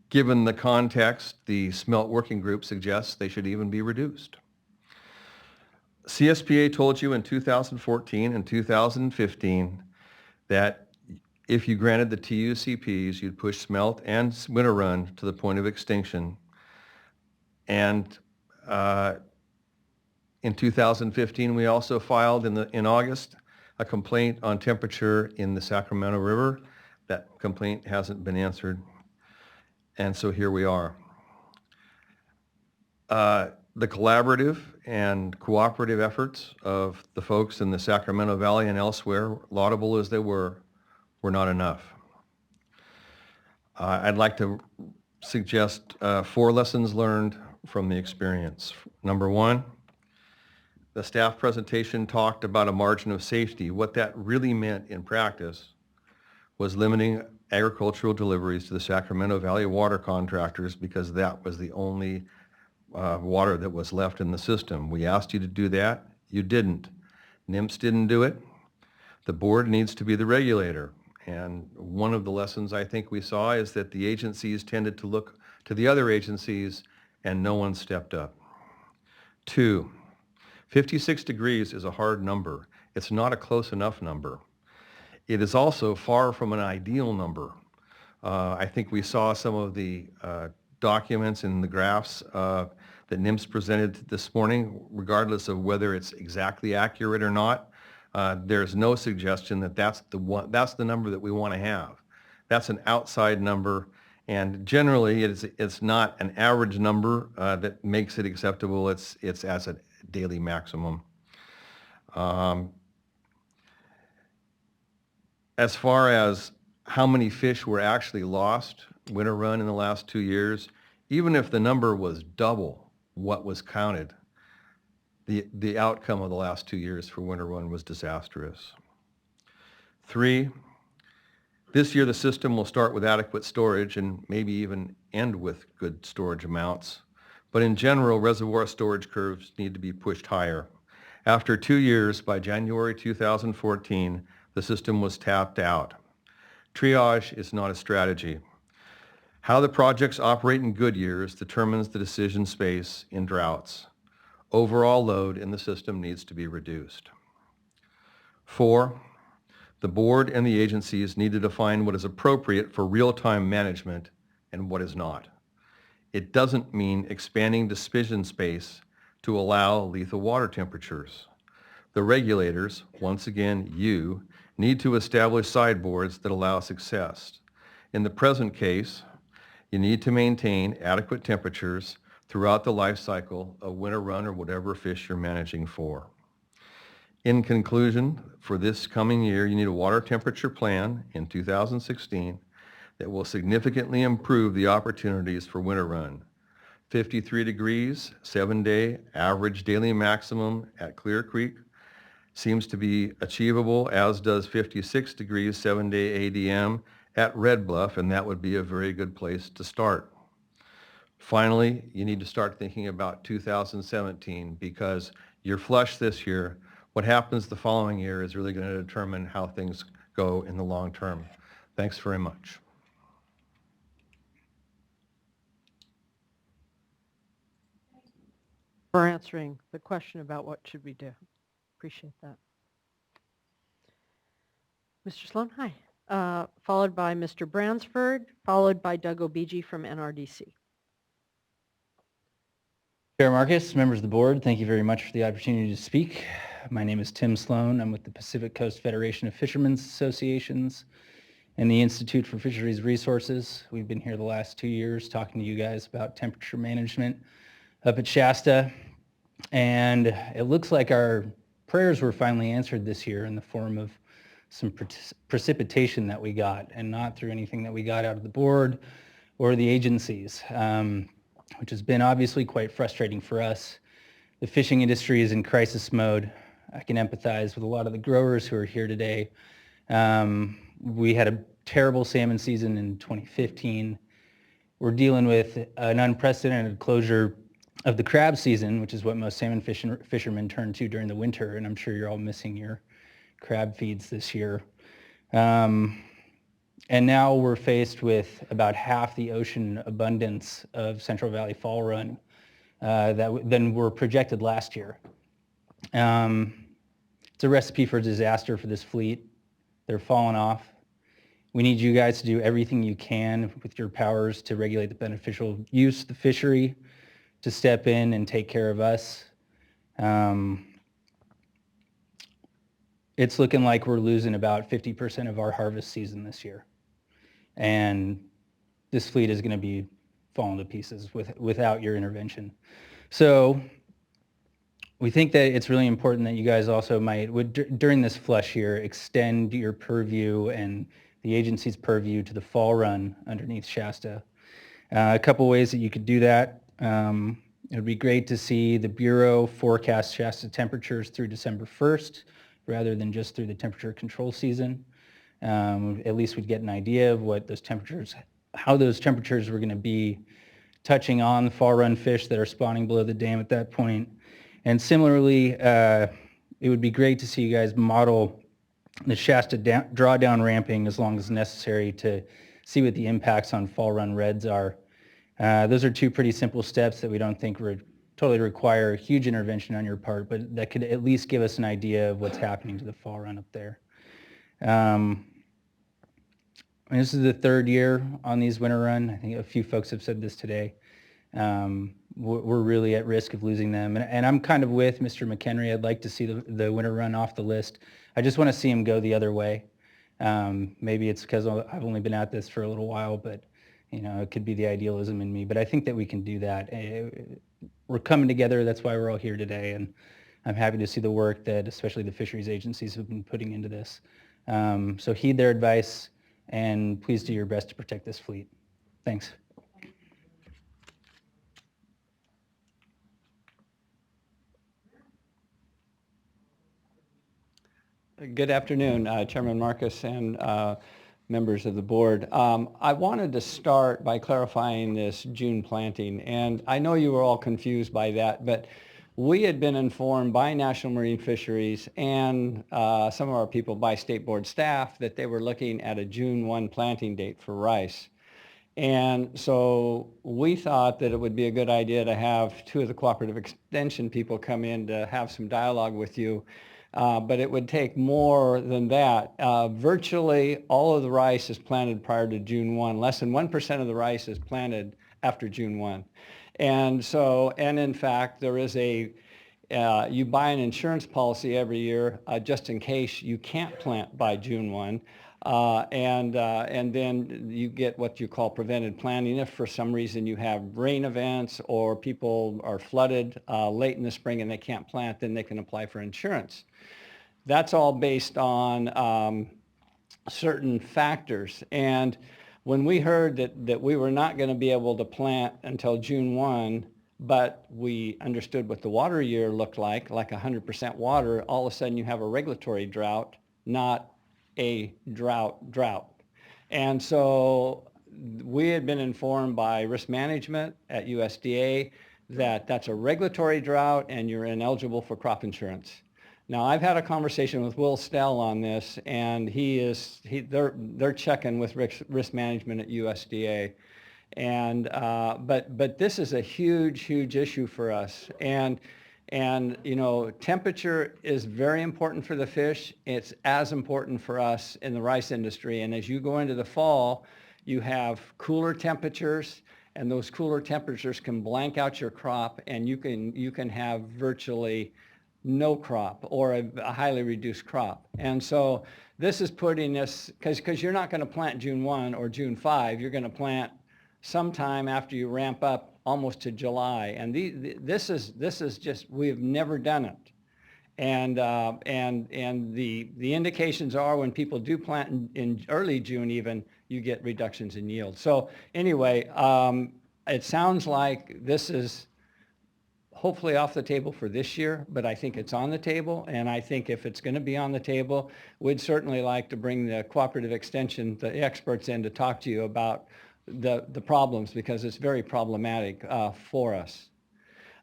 Given the context, the smelt working group suggests they should even be reduced. CSPA told you in 2014 and 2015 that if you granted the TUCPs, you'd push smelt and winter run to the point of extinction. And in 2015, we also filed in August a complaint on temperature in the Sacramento River. That complaint hasn't been answered. And so here we are. The collaborative and cooperative efforts of the folks in the Sacramento Valley and elsewhere, laudable as they were not enough. I'd like to suggest 4 lessons learned from the experience. Number 1, the staff presentation talked about a margin of safety. What that really meant in practice was limiting agricultural deliveries to the Sacramento Valley water contractors, because that was the only water that was left in the system. We asked you to do that. You didn't. NIMS didn't do it. The board needs to be the regulator. And one of the lessons I think we saw is that the agencies tended to look to the other agencies and no one stepped up. 2, 56 degrees is a hard number. It's not a close enough number. It is also far from an ideal number. I think we saw some of the documents and the graphs that NIMS presented this morning, regardless of whether it's exactly accurate or not. There's no suggestion that that's the number that we want to have. That's an outside number, and generally it's not an average number that makes it acceptable. It's as a daily maximum. As far as how many fish were actually lost winter run in the last 2 years, even if the number was double what was counted, the outcome of the last 2 years for winter run was disastrous. 3, this year the system will start with adequate storage and maybe even end with good storage amounts. But in general, reservoir storage curves need to be pushed higher. After 2 years, by January 2014, the system was tapped out. Triage is not a strategy. How the projects operate in good years determines the decision space in droughts. Overall load in the system needs to be reduced. 4, the board and the agencies need to define what is appropriate for real-time management and what is not. It doesn't mean expanding decision space to allow lethal water temperatures. The regulators, once again you, need to establish sideboards that allow success. In the present case, you need to maintain adequate temperatures throughout the life cycle of winter run or whatever fish you're managing for. In conclusion, for this coming year, you need a water temperature plan in 2016 that will significantly improve the opportunities for winter run. 53 degrees, 7-day average daily maximum at Clear Creek seems to be achievable, as does 56 degrees, 7-day ADM at Red Bluff, and that would be a very good place to start. Finally, you need to start thinking about 2017 because you're flush this year. What happens the following year is really going to determine how things go in the long term. Thanks very much. For answering the question about what should we do. Appreciate that. Mr. Sloan, hi. Followed by Mr. Bransford, followed by Doug Obigi from NRDC. Chair Marcus, members of the board, thank you very much for the opportunity to speak. My name is Tim Sloan. I'm with the Pacific Coast Federation of Fishermen's Associations and the Institute for Fisheries Resources. We've been here the last 2 years talking to you guys about temperature management up at Shasta. And it looks like our prayers were finally answered this year in the form of some precipitation that we got, and not through anything that we got out of the board or the agencies, which has been obviously quite frustrating for us. The fishing industry is in crisis mode. I can empathize with a lot of the growers who are here today. We had a terrible salmon season in 2015. We're dealing with an unprecedented closure of the crab season, which is what most salmon fishermen turn to during the winter, and I'm sure you're all missing your crab feeds this year. And now we're faced with about half the ocean abundance of Central Valley Fall Run than were projected last year. It's a recipe for disaster for this fleet. They're falling off. We need you guys to do everything you can with your powers to regulate the beneficial use of the fishery, to step in and take care of us. It's looking like we're losing about 50% of our harvest season this year. And this fleet is going to be falling to pieces without your intervention. So we think that it's really important that you guys also during this flush year, extend your purview and the agency's purview to the fall run underneath Shasta. A couple ways that you could do that. It would be great to see the Bureau forecast Shasta temperatures through December 1st, rather than just through the temperature control season. At least we'd get an idea of what those temperatures, how those temperatures were going to be touching on the fall run fish that are spawning below the dam at that point. And similarly, it would be great to see you guys model the Shasta drawdown ramping as long as necessary to see what the impacts on fall run reds are. Those are two pretty simple steps that we don't think totally require huge intervention on your part, but that could at least give us an idea of what's happening to the fall run up there. And this is the third year on these winter run. I think a few folks have said this today. We're really at risk of losing them. And I'm kind of with Mr. McHenry. I'd like to see the winter run off the list. I just want to see him go the other way. Maybe it's because I've only been at this for a little while, but it could be the idealism in me. But I think that we can do that. We're coming together. That's why we're all here today. And I'm happy to see the work that especially the fisheries agencies have been putting into this. So heed their advice, and please do your best to protect this fleet. Thanks. Good afternoon, Chairman Marcus and members of the board. I wanted to start by clarifying this June planting, and I know you were all confused by that, but we had been informed by National Marine Fisheries and some of our people by State Board staff that they were looking at a June 1 planting date for rice. And so we thought that it would be a good idea to have two of the cooperative extension people come in to have some dialogue with you. But it would take more than that. Virtually all of the rice is planted prior to June 1. Less than 1% of the rice is planted after June 1. And so, and in fact, there is you buy an insurance policy every year just in case you can't plant by June 1. And then you get what you call prevented planting. If for some reason you have rain events or people are flooded late in the spring and they can't plant, then they can apply for insurance. That's all based on certain factors. And when we heard that we were not going to be able to plant until June 1, but we understood what the water year looked like 100% water, all of a sudden you have a regulatory drought, not a drought. And so we had been informed by risk management at USDA that that's a regulatory drought and you're ineligible for crop insurance. Now, I've had a conversation with Will Stell on this, and they're checking with risk management at USDA. And but this is a huge issue for us. And temperature is very important for the fish. It's as important for us in the rice industry. And as you go into the fall, you have cooler temperatures, and those cooler temperatures can blank out your crop, and you can have virtually no crop or a highly reduced crop. And so this is putting us, because you're not going to plant June 1 or June 5, you're going to plant sometime after you ramp up almost to July. And this is just, we've never done it. And the indications are when people do plant in early June even, you get reductions in yield. So anyway, it sounds like this is hopefully off the table for this year, but I think it's on the table. And I think if it's going to be on the table, we'd certainly like to bring the cooperative extension, the experts in to talk to you about the problems, because it's very problematic for us.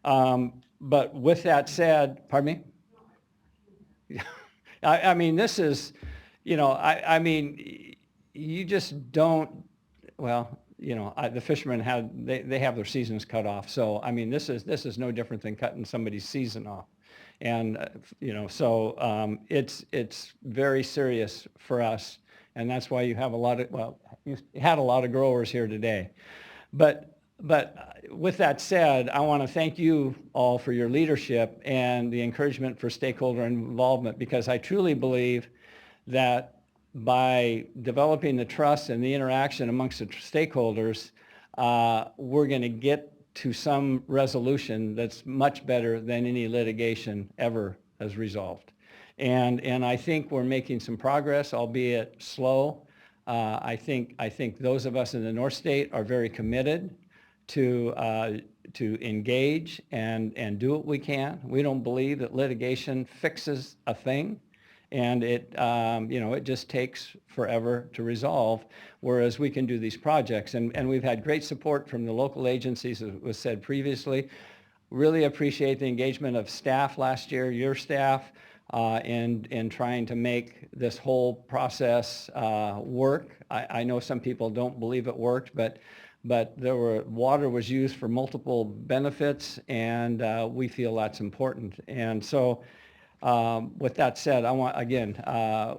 But with that said, pardon me? I mean, this is, I mean, you just don't, well, the fishermen they have their seasons cut off. So, I mean, this is no different than cutting somebody's season off. And, so it's very serious for us. And that's why you have you had a lot of growers here today. But with that said, I want to thank you all for your leadership and the encouragement for stakeholder involvement, because I truly believe that by developing the trust and the interaction amongst the stakeholders, we're going to get to some resolution that's much better than any litigation ever has resolved. And I think we're making some progress, albeit slow. I think those of us in the North State are very committed to engage and do what we can. We don't believe that litigation fixes a thing, and it just takes forever to resolve, whereas we can do these projects. And we've had great support from the local agencies, as was said previously. Really appreciate the engagement of staff last year, your staff, in trying to make this whole process work. I know some people don't believe it worked, but but water was used for multiple benefits, and we feel that's important. And so with that said,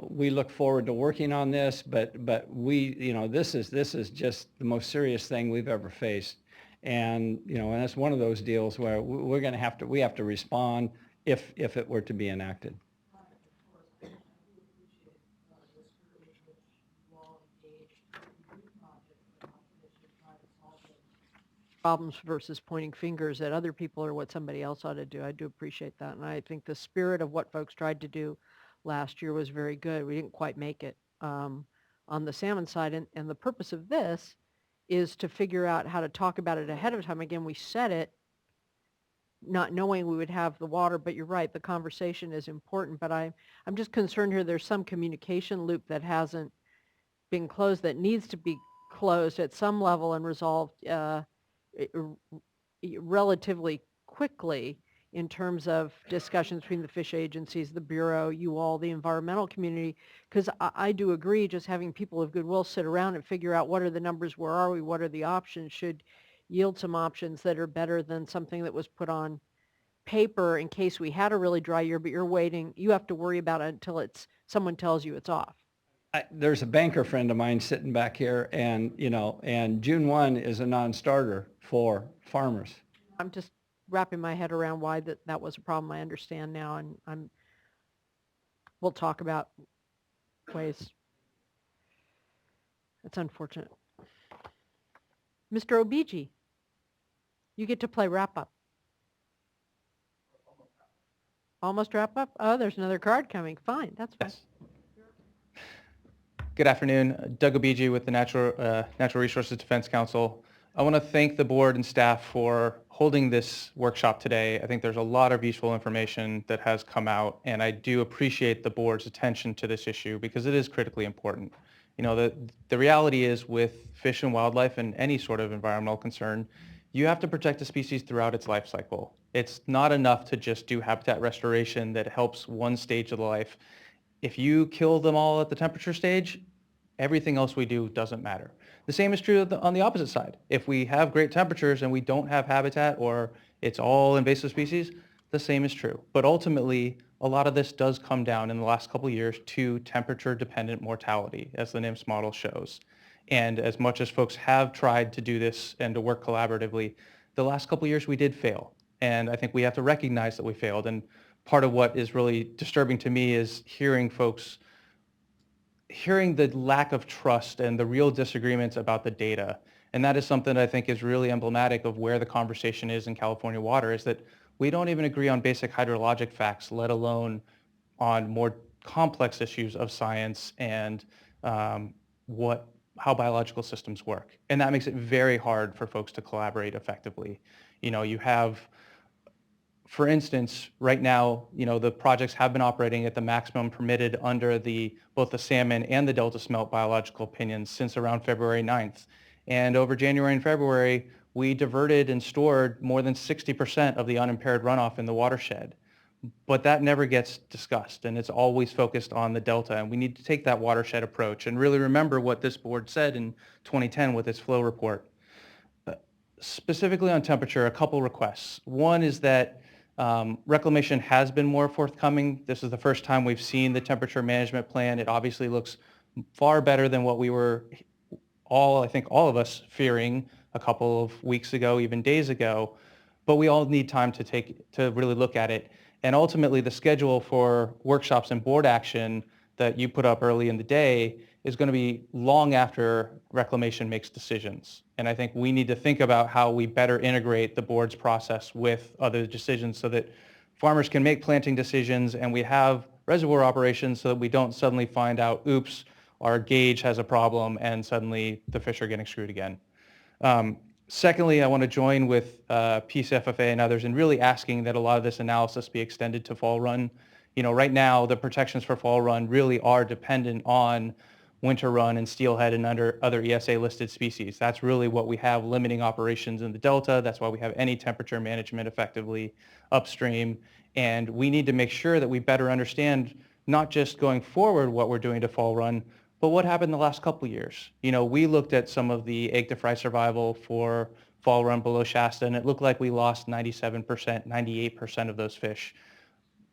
we look forward to working on this, but this is just the most serious thing we've ever faced. And, and it's one of those deals where we have to respond if it were to be enacted. Problems versus pointing fingers at other people or what somebody else ought to do. I do appreciate that. And I think the spirit of what folks tried to do last year was very good. We didn't quite make it on the salmon side. And the purpose of this is to figure out how to talk about it ahead of time. Again, we said it not knowing we would have the water, but you're right, the conversation is important. But I'm just concerned here there's some communication loop that hasn't been closed that needs to be closed at some level and resolved relatively quickly in terms of discussions between the fish agencies, the Bureau, you all, the environmental community, because I do agree just having people of goodwill sit around and figure out what are the numbers, where are we, what are the options, should yield some options that are better than something that was put on paper in case we had a really dry year, but you're waiting, you have to worry about it until someone tells you it's off. There's a banker friend of mine sitting back here, and June 1 is a non-starter for farmers. I'm just wrapping my head around why that was a problem. I understand now, and we'll talk about ways. It's unfortunate. Mr. Obiji, you get to play wrap-up. Almost wrap-up? Oh, there's another card coming. Fine, that's fine. Yes. Good afternoon. Doug Obiji with the Natural Resources Defense Council. I want to thank the board and staff for holding this workshop today. I think there's a lot of useful information that has come out, and I do appreciate the board's attention to this issue because it is critically important. The reality is with fish and wildlife and any sort of environmental concern, you have to protect a species throughout its life cycle. It's not enough to just do habitat restoration that helps one stage of the life. If you kill them all at the temperature stage, everything else we do doesn't matter. The same is true on the opposite side. If we have great temperatures and we don't have habitat or it's all invasive species, the same is true. But ultimately, a lot of this does come down in the last couple of years to temperature-dependent mortality, as the NIMS model shows. And as much as folks have tried to do this and to work collaboratively, the last couple of years we did fail. And I think we have to recognize that we failed. And part of what is really disturbing to me is hearing the lack of trust and the real disagreements about the data. And that is something that I think is really emblematic of where the conversation is in California water, is that we don't even agree on basic hydrologic facts, let alone on more complex issues of science and how biological systems work. And that makes it very hard for folks to collaborate effectively. You have, for instance, right now, the projects have been operating at the maximum permitted under both the salmon and the Delta smelt biological opinions since around February 9th. And over January and February, we diverted and stored more than 60% of the unimpaired runoff in the watershed. But that never gets discussed, and it's always focused on the Delta. And we need to take that watershed approach and really remember what this board said in 2010 with its flow report. Specifically on temperature, a couple requests. One is that reclamation has been more forthcoming. This is the first time we've seen the temperature management plan. It obviously looks far better than what we were I think all of us fearing a couple of weeks ago, even days ago. But we all need time to really look at it. And ultimately, the schedule for workshops and board action that you put up early in the day is going to be long after reclamation makes decisions. And I think we need to think about how we better integrate the board's process with other decisions so that farmers can make planting decisions and we have reservoir operations so that we don't suddenly find out, oops, our gauge has a problem and suddenly the fish are getting screwed again. Secondly, I want to join with Peace FFA and others in really asking that a lot of this analysis be extended to fall run. Right now, the protections for fall run really are dependent on winter run and steelhead and other ESA listed species. That's really what we have limiting operations in the Delta. That's why we have any temperature management effectively upstream. And we need to make sure that we better understand not just going forward what we're doing to fall run, But what happened the last couple of years? You know, we looked at some of the egg to fry survival for fall run below Shasta, and it looked like we lost 97%, 98% of those fish.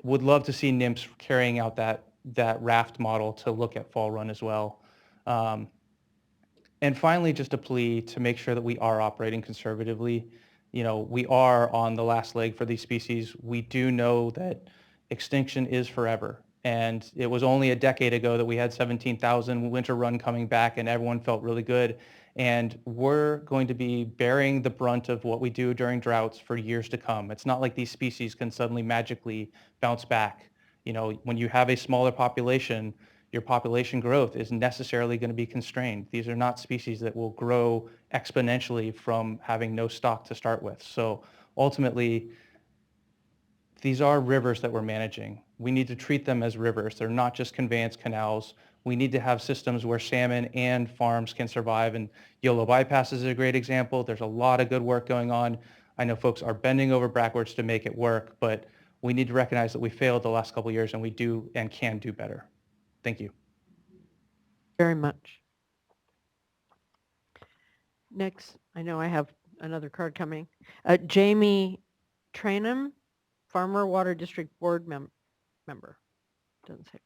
Would love to see NIMS carrying out that raft model to look at fall run as well. And finally, just a plea to make sure that we are operating conservatively. You know, we are on the last leg for these species. We do know that extinction is forever. And it was only a decade ago that we had 17,000 winter run coming back and everyone felt really good. And we're going to be bearing the brunt of what we do during droughts for years to come. It's not like these species can suddenly magically bounce back. You know, when you have a smaller population, your population growth is necessarily going to be constrained. These are not species that will grow exponentially from having no stock to start with. So ultimately, these are rivers that we're managing. We need to treat them as rivers. They're not just conveyance canals. We need to have systems where salmon and farms can survive. And Yolo Bypass is a great example. There's a lot of good work going on. I know folks are bending over backwards to make it work, but we need to recognize that we failed the last couple of years and we do and can do better. Thank you. Very much. Next, I know I have another card coming. Jamie Trainum, Farmer Water District Board member. Doesn't say.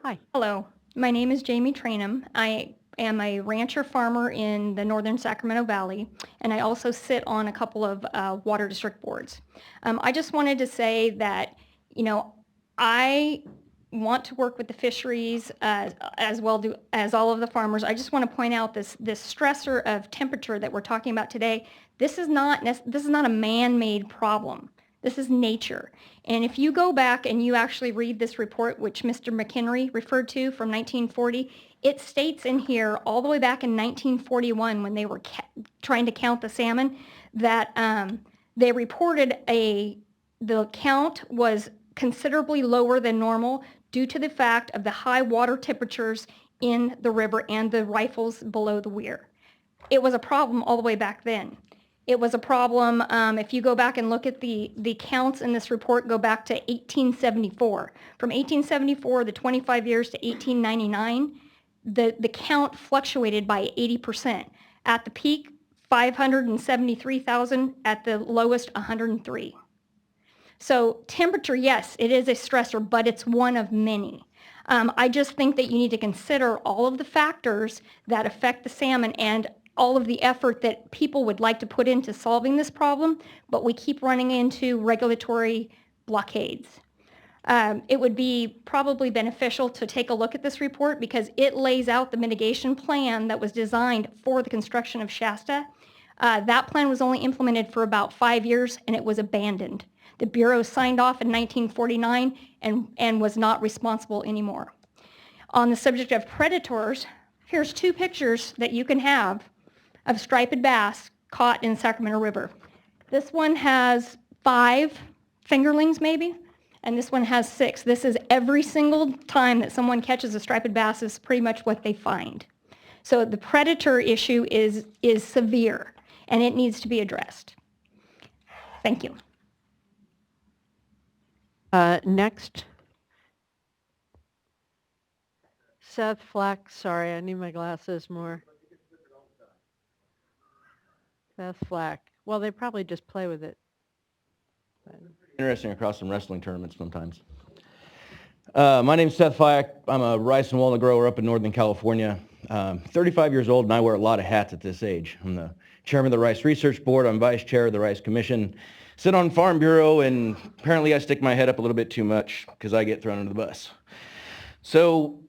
Hi. Hello, my name is Jamie Trainum. I am a rancher farmer in the northern Sacramento Valley, and I also sit on a couple of water district boards. I just wanted to say that, you know, I want to work with the fisheries as well as all of the farmers. I just want to point out this stressor of temperature that we're talking about today. This is not a man-made problem. This is nature. And if you go back and you actually read this report, which Mr. McHenry referred to from 1940, it states in here all the way back in 1941 when they were trying to count the salmon that they reported the count was considerably lower than normal due to the fact of the high water temperatures in the river and the rifles below the weir. It was a problem all the way back then. It was a problem, if you go back and look at the counts in this report, go back to 1874. From 1874, the 25 years to 1899, the count fluctuated by 80%. At the peak, 573,000. At the lowest, 103. So temperature, yes, it is a stressor, but it's one of many. I just think that you need to consider all of the factors that affect the salmon and all of the effort that people would like to put into solving this problem, but we keep running into regulatory blockades. It would be probably beneficial to take a look at this report because it lays out the mitigation plan that was designed for the construction of Shasta. That plan was only implemented for about 5 years and it was abandoned. The Bureau signed off in 1949 and was not responsible anymore. On the subject of predators, here's 2 pictures that you can have of striped bass caught in Sacramento River. This one has 5 fingerlings maybe, and this one has 6. This is every single time that someone catches a striped bass is pretty much what they find. So the predator issue is severe, and it needs to be addressed. Thank you. Next. Seth Flack, sorry, I need my glasses more. Seth Flack. Well, they probably just play with it. Interesting across some wrestling tournaments sometimes. My name's Seth Flack. I'm a rice and walnut grower up in Northern California. 35 years old and I wear a lot of hats at this age. I'm the chairman of the Rice Research Board. I'm vice chair of the Rice Commission. Sit on Farm Bureau, and apparently I stick my head up a little bit too much because I get thrown under the bus. So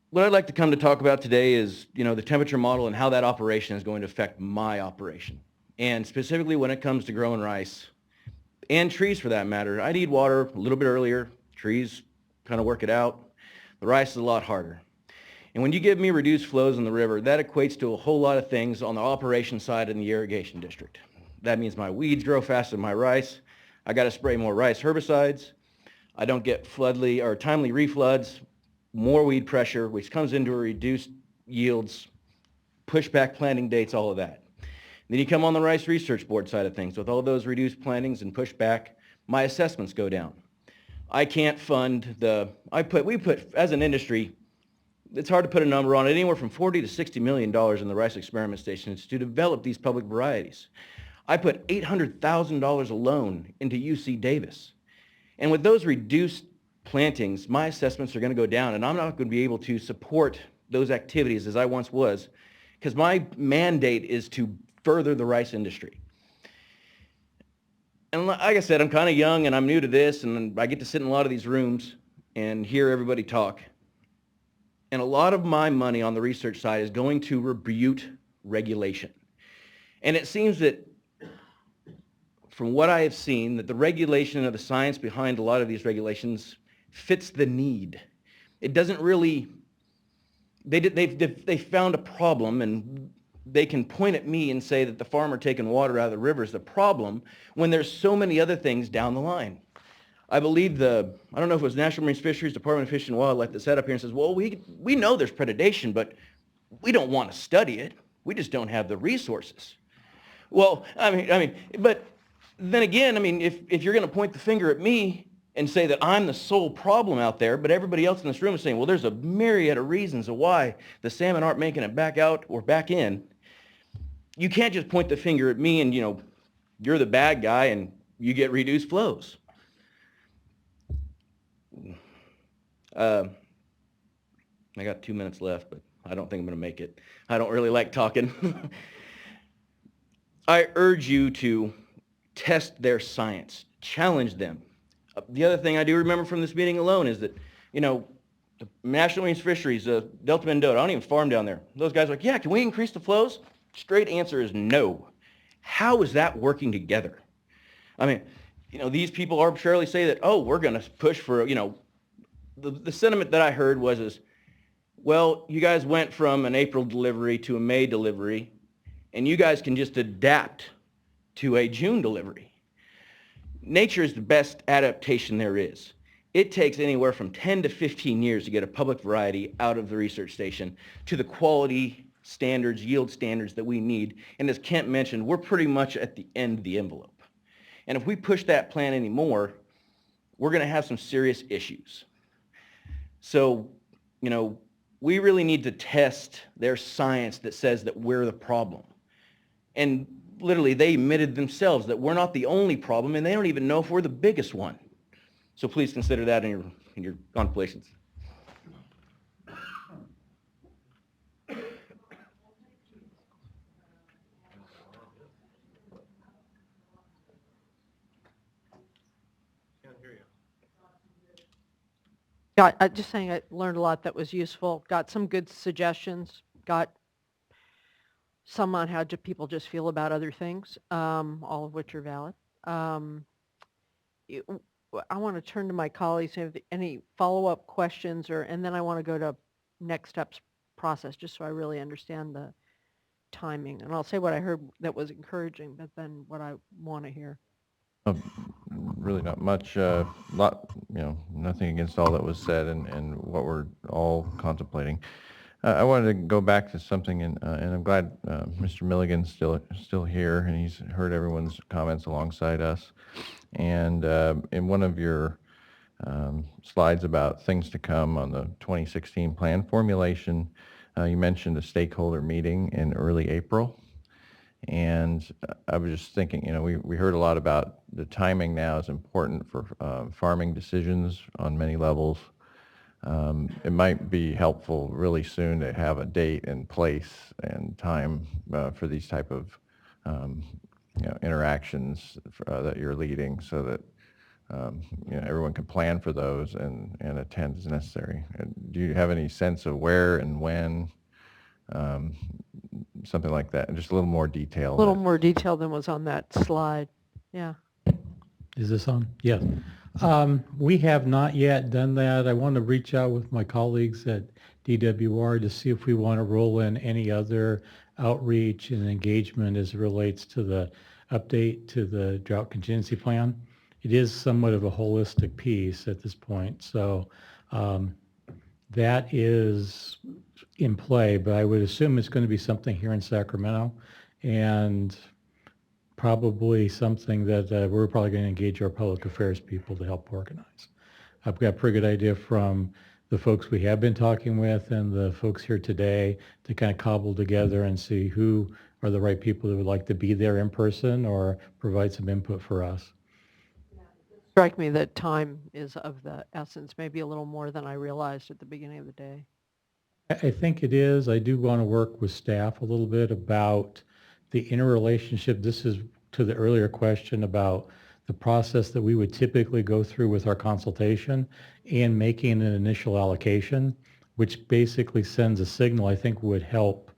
what I'd like to come to talk about today is, you know, the temperature model and how that operation is going to affect my operation. And specifically when it comes to growing rice and trees for that matter. I need water a little bit earlier. Trees kind of work it out. The rice is a lot harder. And when you give me reduced flows in the river, that equates to a whole lot of things on the operation side in the irrigation district. That means my weeds grow faster than my rice. I got to spray more rice herbicides. I don't get floodly or timely refloods, more weed pressure, which comes into reduced yields, pushback planting dates, all of that. Then you come on the Rice Research Board side of things. With all those reduced plantings and pushback, my assessments go down. I can't fund we put, as an industry, it's hard to put a number on it, anywhere from $40 to $60 million in the rice experiment stations to develop these public varieties. I put $800,000 alone into UC Davis. And with those reduced plantings, my assessments are going to go down, and I'm not going to be able to support those activities as I once was, because my mandate is to further the rice industry. And like I said, I'm kind of young and I'm new to this, and I get to sit in a lot of these rooms and hear everybody talk. And a lot of my money on the research side is going to rebuke regulation. And it seems that from what I have seen, that the regulation or the science behind a lot of these regulations fits the need. It doesn't really, they found a problem, and they can point at me and say that the farmer taking water out of the river is the problem when there's so many other things down the line. I believe I don't know if it was National Marine Fisheries, Department of Fish and Wildlife that sat up here and says, well, we know there's predation, but we don't want to study it. We just don't have the resources. Well, but then again, if you're going to point the finger at me and say that I'm the sole problem out there, but everybody else in this room is saying, well, there's a myriad of reasons of why the salmon aren't making it back out or back in, you can't just point the finger at me and, you're the bad guy and you get reduced flows. I got 2 minutes left, but I don't think I'm going to make it. I don't really like talking. I urge you to test their science, challenge them. The other thing I do remember from this meeting alone is that, the National Marine Fisheries, Delta Mendota, I don't even farm down there. Those guys are like, yeah, can we increase the flows? Straight answer is no. How is that working together? These people arbitrarily say that, oh, we're going to push for, the sentiment that I heard was, well, you guys went from an April delivery to a May delivery, and you guys can just adapt to a June delivery. Nature is the best adaptation there is. It takes anywhere from 10 to 15 years to get a public variety out of the research station to the quality standards, yield standards that we need. And as Kent mentioned, we're pretty much at the end of the envelope. And if we push that plan anymore, we're going to have some serious issues. So, we really need to test their science that says that we're the problem. And literally, they admitted themselves that we're not the only problem, and they don't even know if we're the biggest one. So please consider that in your contemplations. Just saying, I learned a lot that was useful. Got some good suggestions. Got some on how people just feel about other things, all of which are valid. I want to turn to my colleagues if any follow-up questions, and then I want to go to next steps process, just so I really understand the timing. And I'll say what I heard that was encouraging, but then what I want to hear. Really not much, nothing against all that was said and what we're all contemplating. I wanted to go back to something, and I'm glad Mr. Milligan's still here, and he's heard everyone's comments alongside us. And in one of your slides about things to come on the 2016 plan formulation, you mentioned a stakeholder meeting in early April. And I was just thinking, we heard a lot about the timing now is important for farming decisions on many levels. It might be helpful really soon to have a date and place and time for these type of interactions that you're leading, so that everyone can plan for those and attend as necessary. Do you have any sense of where and when? Something like that, and just a little more detail. A little more detail than was on that slide. Yeah. Is this on? Yes. We have not yet done that. I want to reach out with my colleagues at DWR to see if we want to roll in any other outreach and engagement as it relates to the update to the drought contingency plan. It is somewhat of a holistic piece at this point. So that is in play, but I would assume it's going to be something here in Sacramento, and probably something that we're probably going to engage our public affairs people to help organize. I've got a pretty good idea from the folks we have been talking with and the folks here today to kind of cobble together and see who are the right people that would like to be there in person or provide some input for us. Strike me that time is of the essence, maybe a little more than I realized at the beginning of the day. I think it is. I do want to work with staff a little bit about the interrelationship. This is to the earlier question about the process that we would typically go through with our consultation and making an initial allocation, which basically sends a signal I think would help,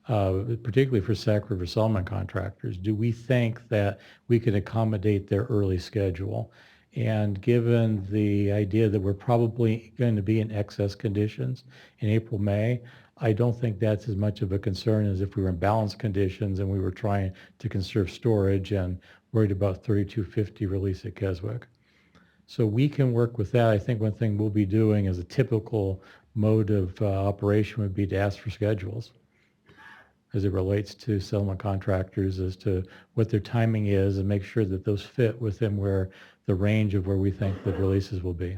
particularly for Sac River Settlement contractors. Do we think that we can accommodate their early schedule? And given the idea that we're probably going to be in excess conditions in April, May, I don't think that's as much of a concern as if we were in balanced conditions and we were trying to conserve storage and worried about 3250 release at Keswick. So we can work with that. I think one thing we'll be doing as a typical mode of operation would be to ask for schedules as it relates to settlement contractors as to what their timing is and make sure that those fit within where the range of where we think the releases will be.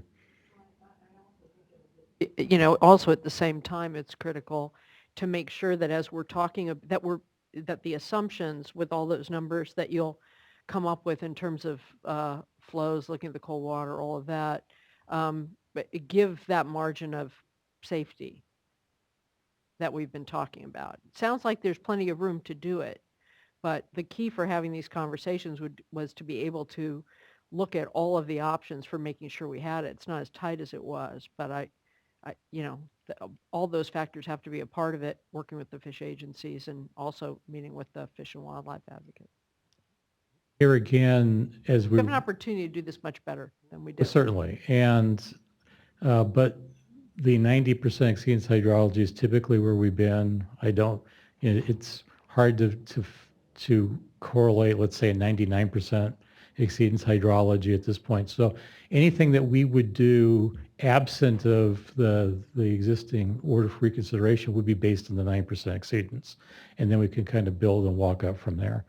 You know, also at the same time, it's critical to make sure that as we're talking that the assumptions with all those numbers that you'll come up with in terms of flows, looking at the cold water, all of that, but give that margin of safety that we've been talking about. It sounds like there's plenty of room to do it, but the key for having these conversations was to be able to look at all of the options for making sure we had it. It's not as tight as it was, but all those factors have to be a part of it, working with the fish agencies and also meeting with the Fish and Wildlife Advocate. Here again, as we have an opportunity to do this much better than we did. Certainly, and but the 90% exceedance hydrology is typically where we've been. It's hard to correlate, let's say, a 99% exceedance hydrology at this point. So anything that we would do absent of the existing order for reconsideration would be based on the 9% exceedance. And then we can kind of build and walk up from there.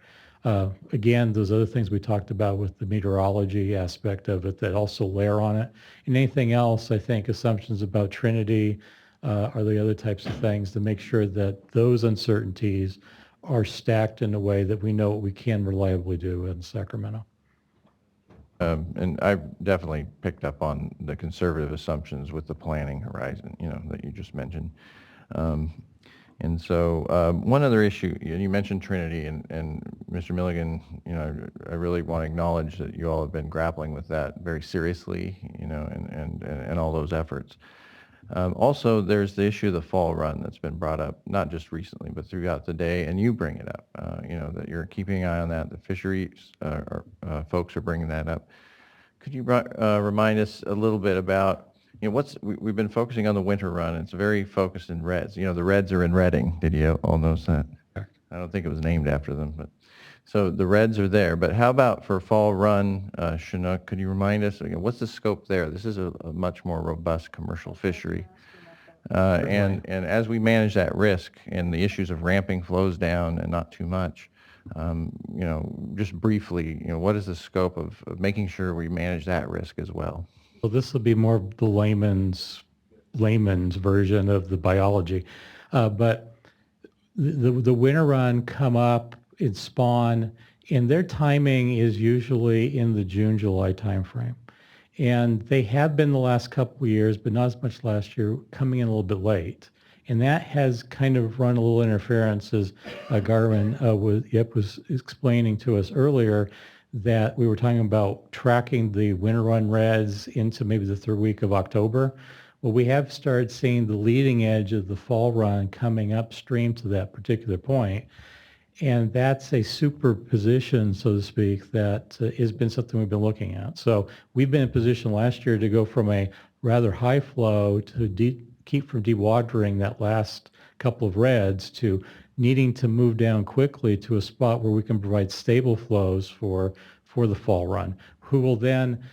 Again, those other things we talked about with the meteorology aspect of it that also layer on it. And anything else, I think assumptions about Trinity are the other types of things to make sure that those uncertainties are stacked in a way that we know what we can reliably do in Sacramento. And I've definitely picked up on the conservative assumptions with the planning horizon, that you just mentioned. And so one other issue, you mentioned Trinity, and Mr. Milligan, I really want to acknowledge that you all have been grappling with that very seriously, and all those efforts. Also, there's the issue of the fall run that's been brought up, not just recently, but throughout the day, and you bring it up, that you're keeping an eye on that. The fisheries folks are bringing that up. Could you remind us a little bit about, we've been focusing on the winter run. It's very focused in reds. The reds are in Redding. Did you all notice that? I don't think it was named after them, but so the reds are there. But how about for fall run, Chinook? Could you remind us, what's the scope there? This is a much more robust commercial fishery. And as we manage that risk and the issues of ramping flows down and not too much, just briefly, what is the scope of making sure we manage that risk as well? Well, this will be more of the layman's version of the biology. But the winter run come up in spawn, and their timing is usually in the June, July timeframe. And they have been the last couple of years, but not as much last year, coming in a little bit late. And that has kind of run a little interference, as Garwin was explaining to us earlier, that we were talking about tracking the winter run reds into maybe the third week of October. Well, we have started seeing the leading edge of the fall run coming upstream to that particular point. And that's a superposition, so to speak, that has been something we've been looking at. So we've been in position last year to go from a rather high flow to keep from dewatering that last couple of reds to needing to move down quickly to a spot where we can provide stable flows for the fall run, who will then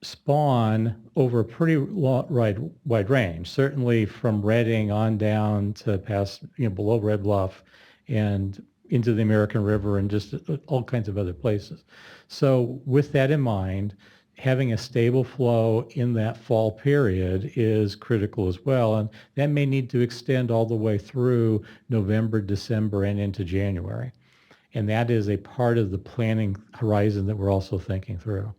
spawn over a pretty wide range, certainly from Redding on down to past, below Red Bluff and into the American River and just all kinds of other places. So with that in mind, having a stable flow in that fall period is critical as well. And that may need to extend all the way through November, December, and into January. And that is a part of the planning horizon that we're also thinking through.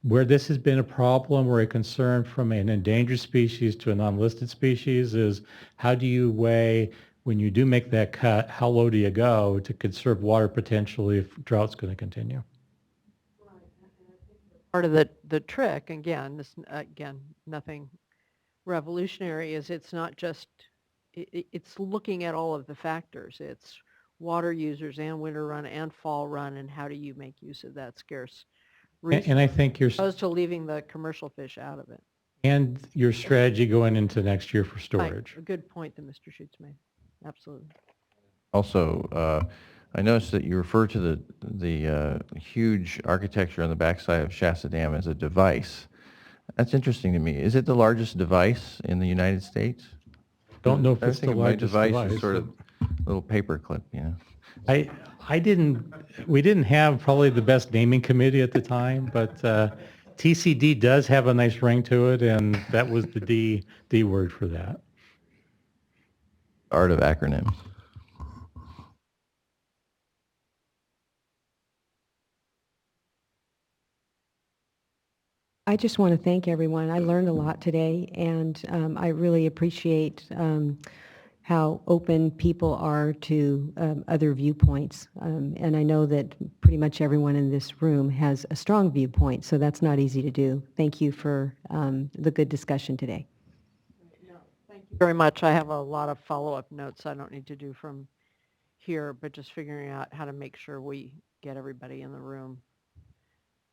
Where this has been a problem or a concern from an endangered species to a non-listed species is how do you weigh, when you do make that cut, how low do you go to conserve water potentially if drought's going to continue? Part of the trick, again, nothing revolutionary, is it's not just, it's looking at all of the factors. It's water users and winter run and fall run, and how do you make use of that scarce resource, And I think as opposed to leaving the commercial fish out of it. and your strategy going into next year for storage. Right. A good point that Mr. Schutz made. Absolutely. Also, I noticed that you refer to the huge architecture on the backside of Shasta Dam as a device. That's interesting to me. Is it the largest device in the United States? Don't know if I it's the think my largest device is device. sort of a little paper clip, you know. We didn't have probably the best naming committee at the time, but TCD does have a nice ring to it, and that was the D word for that. Art of acronyms. I just want to thank everyone. I learned a lot today, and I really appreciate how open people are to other viewpoints. And I know that pretty much everyone in this room has a strong viewpoint, so that's not easy to do. Thank you for the good discussion today. Thank you very much. I have a lot of follow-up notes I don't need to do from here, but just figuring out how to make sure we get everybody in the room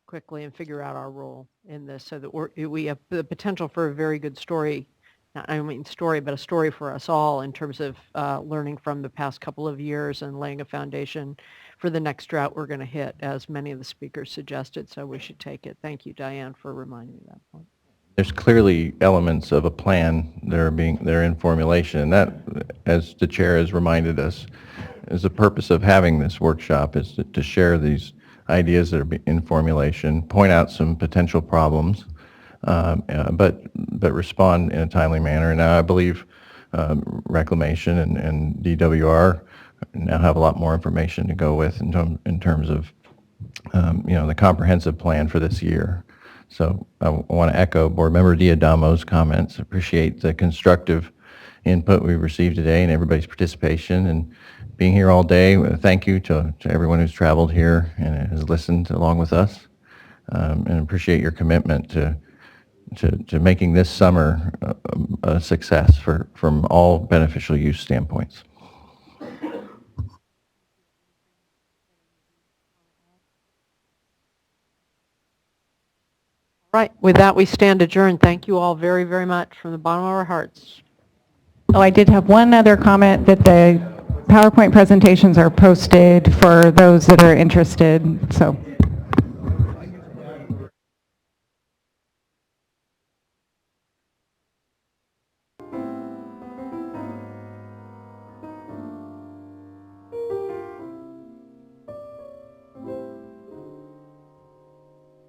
quickly and figure out our role in this so that we have the potential for a very good story. I don't mean story, but a story for us all in terms of learning from the past couple of years and laying a foundation for the next drought we're going to hit, as many of the speakers suggested, so we should take it. Thank you, Diane, for reminding me of that point. There's clearly elements of a plan that are in formulation, and that, as the chair has reminded us, is the purpose of having this workshop, is to share these ideas that are in formulation, point out some potential problems, but respond in a timely manner. And now I believe Reclamation and DWR now have a lot more information to go with in terms of the comprehensive plan for this year. So I want to echo Board Member Diadamo's comments. Appreciate the constructive input we've received today and everybody's participation and being here all day. Thank you to everyone who's traveled here and has listened along with us, and appreciate your commitment to making this summer a success from all beneficial use standpoints. Right. With that, we stand adjourned. Thank you all very, very much from the bottom of our hearts. Oh, I did have one other comment, that the PowerPoint presentations are posted for those that are interested, so